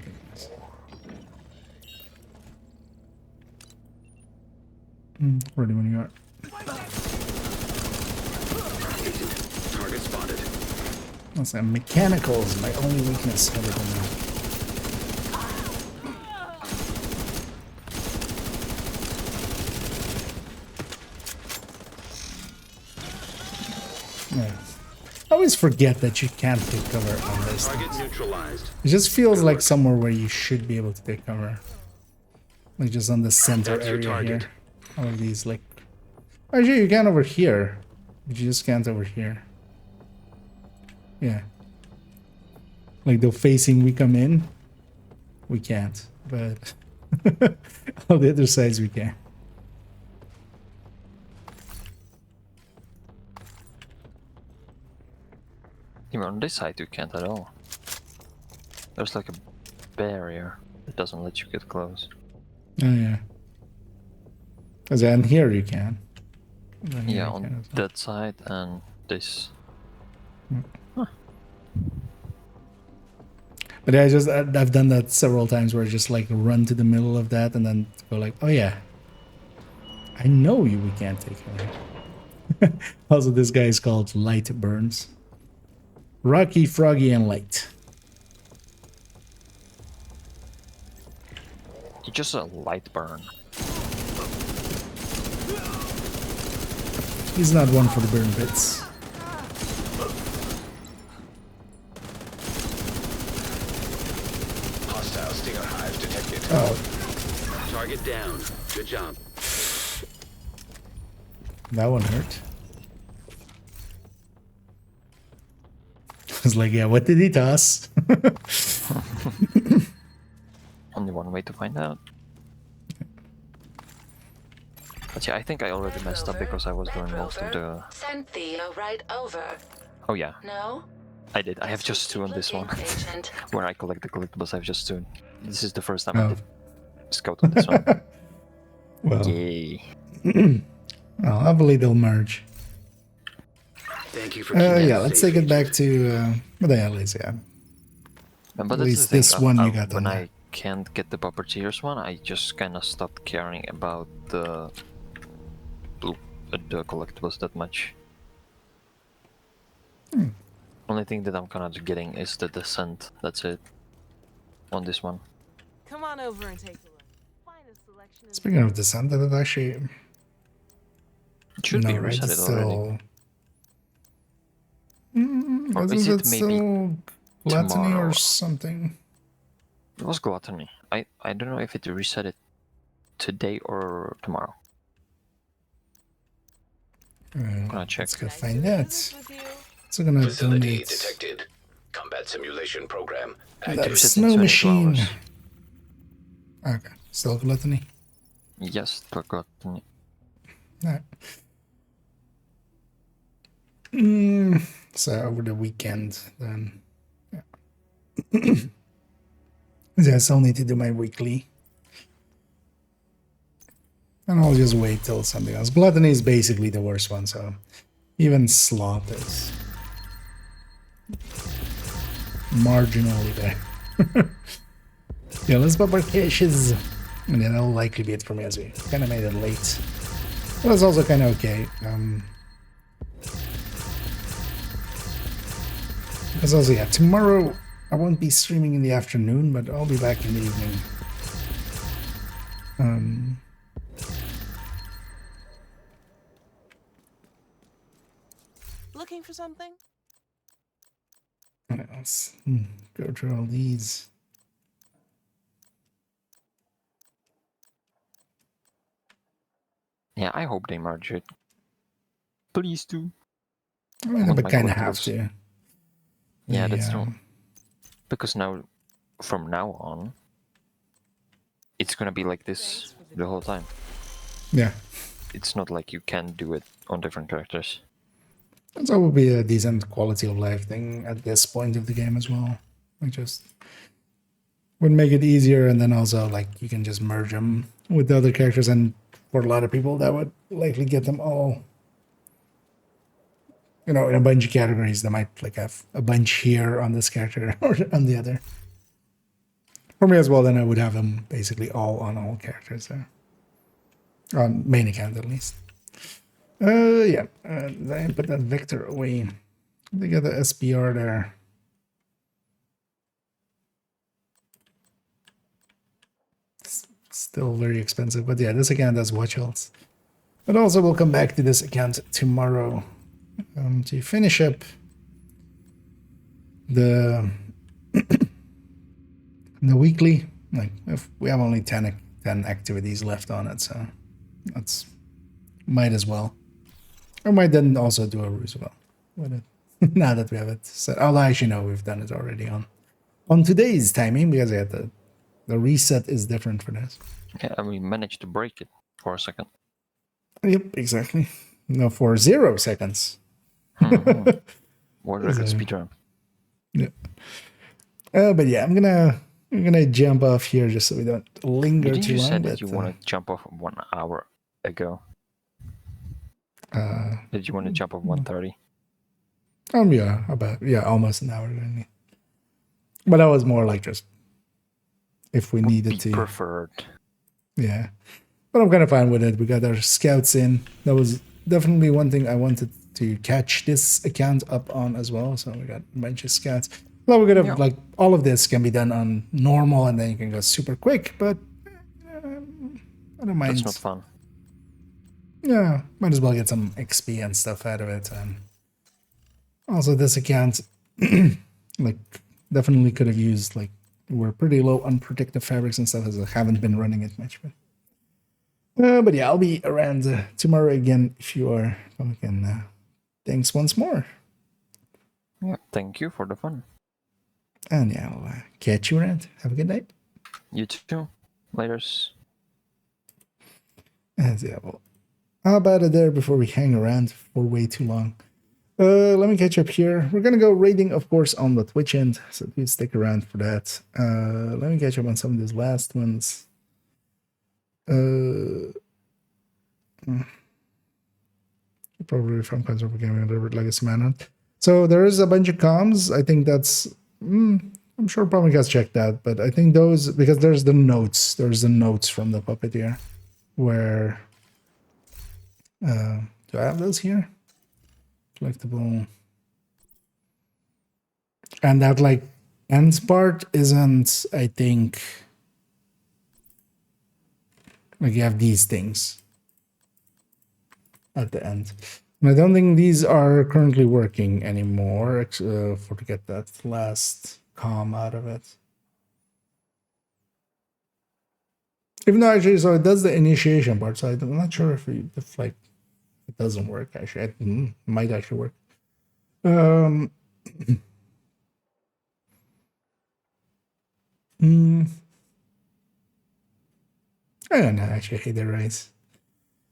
[SPEAKER 1] think. Ready when you are.
[SPEAKER 4] Target spotted.
[SPEAKER 1] Listen, mechanical is my only weakness. Yeah. I always forget that you can't take cover on this.
[SPEAKER 4] Target neutralized.
[SPEAKER 1] It just feels like somewhere where you should be able to take cover. Like just on the center
[SPEAKER 4] That's your
[SPEAKER 1] area
[SPEAKER 4] target.
[SPEAKER 1] here. All of these like... Actually, you can over here. But you just can't over here. Yeah. Like the facing we come in, we can't. But all the other sides we can.
[SPEAKER 6] Even on this side you can't at all. There's like a barrier that doesn't let you get close.
[SPEAKER 1] Oh yeah. Because in here you can. And then here
[SPEAKER 6] Yeah,
[SPEAKER 1] you
[SPEAKER 6] on
[SPEAKER 1] can as well.
[SPEAKER 6] that side and this.
[SPEAKER 1] But yeah, I've done that several times where I just like run to the middle of that and then go like, oh yeah, I know we can't take her. Also, this guy is called Light Burns. Rocky, Froggy, and Light.
[SPEAKER 6] It's just a light burn.
[SPEAKER 1] He's not one for the burn pits.
[SPEAKER 2] Hostile stinger hive detected.
[SPEAKER 1] Oh,
[SPEAKER 4] Target down. Good job.
[SPEAKER 1] that one hurt. I was like, yeah, what did he toss?
[SPEAKER 6] Only one way to find out. But yeah, I think I already messed up because I was doing most of the...
[SPEAKER 13] Send Theo right over.
[SPEAKER 6] Oh yeah,
[SPEAKER 13] No?
[SPEAKER 6] I did. I have just two on this one.
[SPEAKER 13] Agent.
[SPEAKER 6] Where I collect the collectibles, I have just two. This is the first time
[SPEAKER 1] Oh.
[SPEAKER 6] I did scout on this one.
[SPEAKER 1] Well,
[SPEAKER 6] Yay.
[SPEAKER 1] well, hopefully they'll merge.
[SPEAKER 4] Thank you for keeping us
[SPEAKER 1] Yeah, let's
[SPEAKER 4] safe,
[SPEAKER 1] take it back
[SPEAKER 4] Agent.
[SPEAKER 1] to what the hell is, yeah.
[SPEAKER 6] But
[SPEAKER 1] At
[SPEAKER 6] that's
[SPEAKER 1] least
[SPEAKER 6] the thing,
[SPEAKER 1] this one you got
[SPEAKER 6] when
[SPEAKER 1] on
[SPEAKER 6] I
[SPEAKER 1] there.
[SPEAKER 6] can't get the puppeteers one, I just kind of stopped caring about the collectibles that much. Only thing that I'm kind of getting is the descent. That's it. On this one.
[SPEAKER 11] Come on over and take a look. Finest selection in
[SPEAKER 1] Speaking of descent, that it actually...
[SPEAKER 6] It should be
[SPEAKER 1] no, right?
[SPEAKER 6] reset
[SPEAKER 1] It's
[SPEAKER 6] already.
[SPEAKER 1] still...
[SPEAKER 6] Or is
[SPEAKER 1] Isn't
[SPEAKER 6] it
[SPEAKER 1] it
[SPEAKER 6] maybe
[SPEAKER 1] still gluttony
[SPEAKER 6] tomorrow?
[SPEAKER 1] or something?
[SPEAKER 6] It was gluttony. I don't know if it reset it today or tomorrow. I'm gonna check.
[SPEAKER 1] Let's go find that. So gonna
[SPEAKER 2] Facility
[SPEAKER 1] donate
[SPEAKER 2] detected. Combat simulation program
[SPEAKER 1] that
[SPEAKER 2] active.
[SPEAKER 1] snow
[SPEAKER 6] 22
[SPEAKER 1] machine.
[SPEAKER 6] hours.
[SPEAKER 1] Okay, still gluttony.
[SPEAKER 6] Yes, still gluttony.
[SPEAKER 1] Alright. So over the weekend, then. Yeah. Yeah, I still need to do my weekly. And I'll just wait till something else. Gluttony is basically the worst one, so even sloth is marginally there. Yeah, let's pop our caches. And then that'll likely be it for me as we kind of made it late. But it's also kind of okay. Because also, yeah, tomorrow I won't be streaming in the afternoon, but I'll be back in the evening.
[SPEAKER 11] Looking for something?
[SPEAKER 1] What else? Go through all these.
[SPEAKER 6] Yeah, I hope they merge it. Please do.
[SPEAKER 1] I mean,
[SPEAKER 6] want
[SPEAKER 1] but
[SPEAKER 6] my
[SPEAKER 1] kind of have
[SPEAKER 6] collectibles.
[SPEAKER 1] to.
[SPEAKER 6] Yeah,
[SPEAKER 1] The,
[SPEAKER 6] that's true. Because now, from now on, it's gonna be like this the whole time.
[SPEAKER 1] Yeah.
[SPEAKER 6] It's not like you can do it on different characters.
[SPEAKER 1] That will be a decent quality of life thing at this point of the game as well. Like just would make it easier, and then also like you can just merge them with the other characters, and for a lot of people that would likely get them all, you know, in a bunch of categories. They might like have a bunch here on this character or on the other. For me as well, then I would have them basically all on all characters there. On main account at least. Yeah. Then I put that vector away. They got the SPR there. It's still very expensive, but yeah, this account has watch else. But also we'll come back to this account tomorrow to finish up the the weekly. Like if we have only 10 10 activities left on it, so that's might as well. I might then also do a ruse as well with it. Now that we have it set. Although actually no, we've done it already on today's timing because the reset is different for this.
[SPEAKER 6] Yeah, and we managed to break it for a second.
[SPEAKER 1] Yep, exactly. No, for 0 seconds.
[SPEAKER 6] World record speedrun.
[SPEAKER 1] Yep. But yeah, I'm gonna jump off here just so we don't linger
[SPEAKER 6] Didn't
[SPEAKER 1] too
[SPEAKER 6] you
[SPEAKER 1] long.
[SPEAKER 6] say that you want to jump off 1 hour ago? Did you want to jump off 1:30?
[SPEAKER 1] Yeah, almost an hour. But that was more like just if we needed to.
[SPEAKER 6] Preferred.
[SPEAKER 1] Yeah, but I'm kind of fine with it. We got our scouts in. That was definitely one thing I wanted to catch this account up on as well. So we got a bunch of scouts. Well, we're gonna like all of this can be done on normal, and then you can go super quick. But I don't mind.
[SPEAKER 6] That's not fun.
[SPEAKER 1] Yeah, might as well get some XP and stuff out of it. And also, this account, like, definitely could have used, like, we're pretty low on protective fabrics and stuff, as I haven't been running it much. But yeah, I'll be around tomorrow again if you are. Again, thanks once more.
[SPEAKER 6] Yeah, thank you for the fun.
[SPEAKER 1] And yeah, I'll catch you around. Have a good night.
[SPEAKER 6] You too. Laters.
[SPEAKER 1] And yeah, well, how about it there before we hang around for way too long? Let me catch up here. We're gonna go raiding, of course, on the Twitch end, so do stick around for that. Let me catch up on some of these last ones. Probably from Conservative Gaming and Legacy Manhunt. So there is a bunch of comms. I think that's I'm sure probably guys checked that, but I think those, because there's the notes from the puppeteer where do I have those here? Collectible. And that like ends part isn't, I think, like you have these things at the end. And I don't think these are currently working anymore for to get that last comm out of it. Even though actually, so it does the initiation part, so I'm not sure if like it doesn't work actually. It might actually work. I don't know, actually, I hate the race.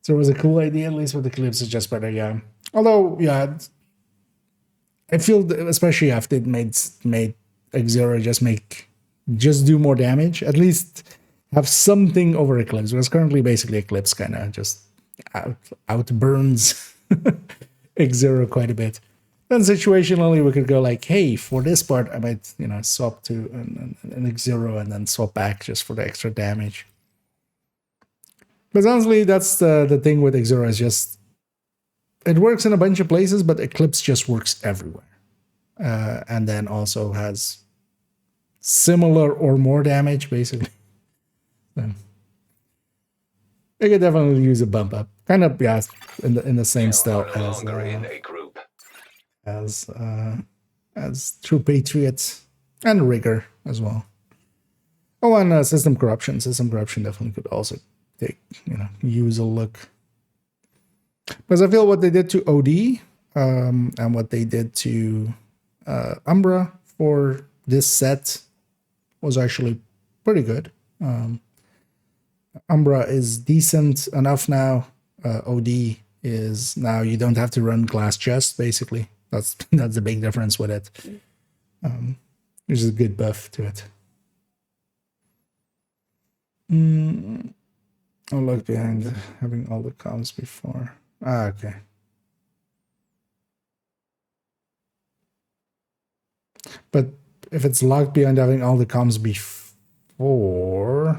[SPEAKER 1] So it was a cool idea, at least with the clips, it's just better, yeah. Although, yeah, I feel that especially after it made X0 just do more damage, at least have something over Eclipse, because currently basically Eclipse kind of just outburns X0 quite a bit. Then situationally we could go like, hey, for this part I might, swap to an X0 and then swap back just for the extra damage. But honestly, that's the thing with X0 is just, it works in a bunch of places, but Eclipse just works everywhere. And then also has similar or more damage, basically. So, I could definitely use a bump up. Kind of, yeah, in the same style as True Patriots and Rigor as well. Oh, and System Corruption. System Corruption definitely could also use a look. Because I feel what they did to OD and what they did to Umbra for this set was actually pretty good. Umbra is decent enough now. OD is now you don't have to run glass chest, basically. That's the big difference with it. There's a good buff to it. I'll look behind having all the comms before. Okay. But if it's locked behind having all the comms before,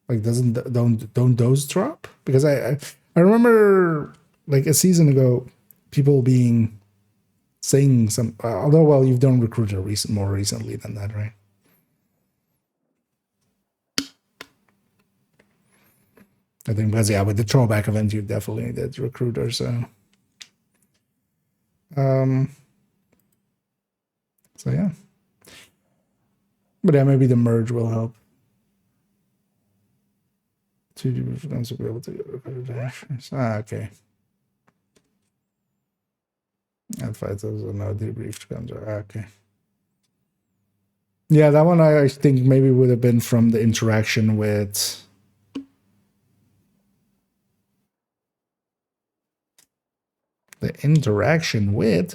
[SPEAKER 1] like don't those drop? Because I remember like a season ago people saying some, although well you've done Recruiter more recently than that, right? I think because yeah, with the throwback event you definitely did Recruiter, so yeah. But yeah, maybe the merge will help. 2 debrief to be able to. Okay. And 5,000 no debrief comes. Okay. Yeah, that one I think maybe would have been from the interaction with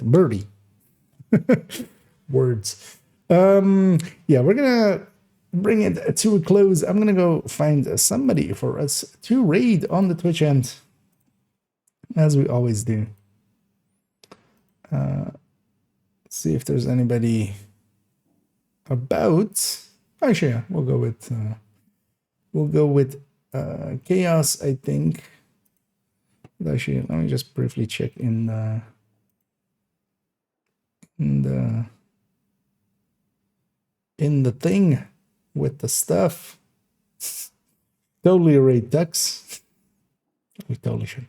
[SPEAKER 1] Birdie. Words. Yeah, we're gonna bring it to a close. I'm gonna go find somebody for us to raid on the Twitch end, as we always do. See if there's anybody about. Actually, yeah, we'll go with Chaos, I think. But actually, let me just briefly check in the thing with the stuff. Totally raid ducks. We totally should.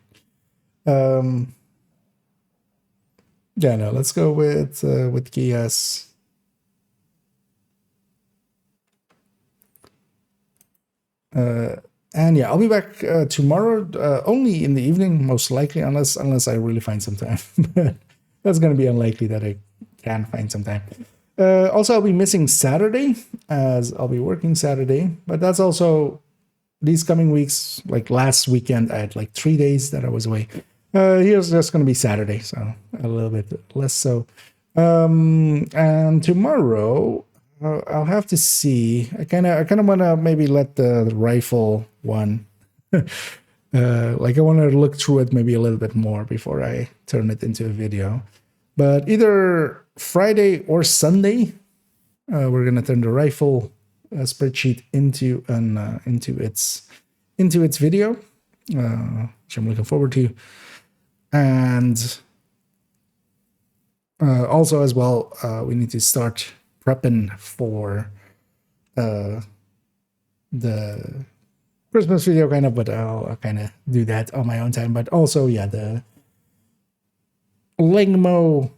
[SPEAKER 1] Yeah, no, let's go with Chaos. And yeah, I'll be back tomorrow, only in the evening, most likely, unless I really find some time. But that's going to be unlikely that I can find some time. Also, I'll be missing Saturday, as I'll be working Saturday. But that's also these coming weeks, like last weekend, I had like 3 days that I was away. Here's just going to be Saturday, so a little bit less so. And tomorrow, I'll have to see. I kind of want to maybe let the rifle one, like I want to look through it maybe a little bit more before I turn it into a video. But either Friday or Sunday, we're gonna turn the rifle spreadsheet into its video, which I'm looking forward to. And also as well, we need to start prepping for the Christmas video kind of, but I'll kind of do that on my own time. But also, yeah, the Lingmo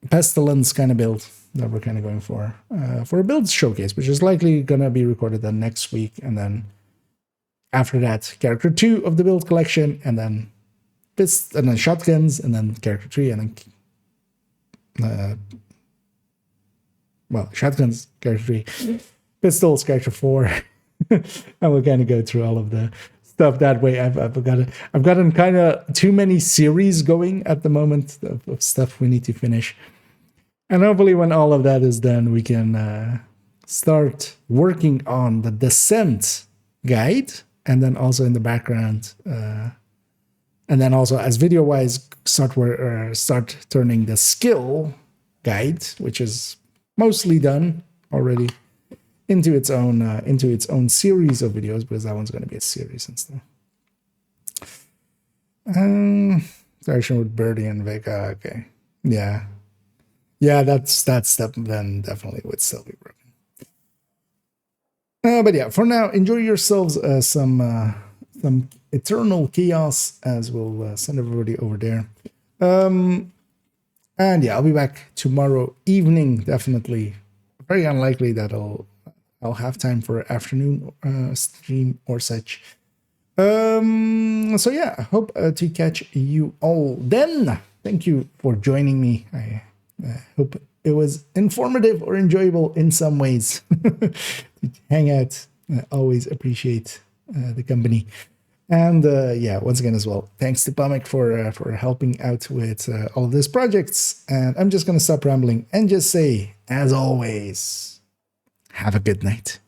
[SPEAKER 1] Pestilence kind of build that we're kind of going for a build showcase, which is likely gonna be recorded then next week, and then after that, character 2 of the build collection, and then and then shotguns, and then character 3, and then well, shotguns, character 3, pistols, character 4, and we'll kind of go through all of the stuff that way. I've gotten kind of too many series going at the moment of stuff we need to finish, and hopefully when all of that is done, we can start working on the Descent guide, and then also in the background, and then also as video wise, start turning the skill guide, which is mostly done already, into its own series of videos, because that one's going to be a series and stuff. Interaction with Birdie and Vega. Okay, yeah, that's then definitely would still be broken. But yeah, for now, enjoy yourselves some Eternal Chaos, as we'll send everybody over there. And yeah, I'll be back tomorrow evening, definitely. Very unlikely that I'll have time for an afternoon stream or such. So yeah, I hope to catch you all then. Thank you for joining me. I hope it was informative or enjoyable in some ways. Hang out. I always appreciate the company. And yeah, once again as well, thanks to Pomic for helping out with all of these projects. And I'm just going to stop rambling and just say, as always, have a good night.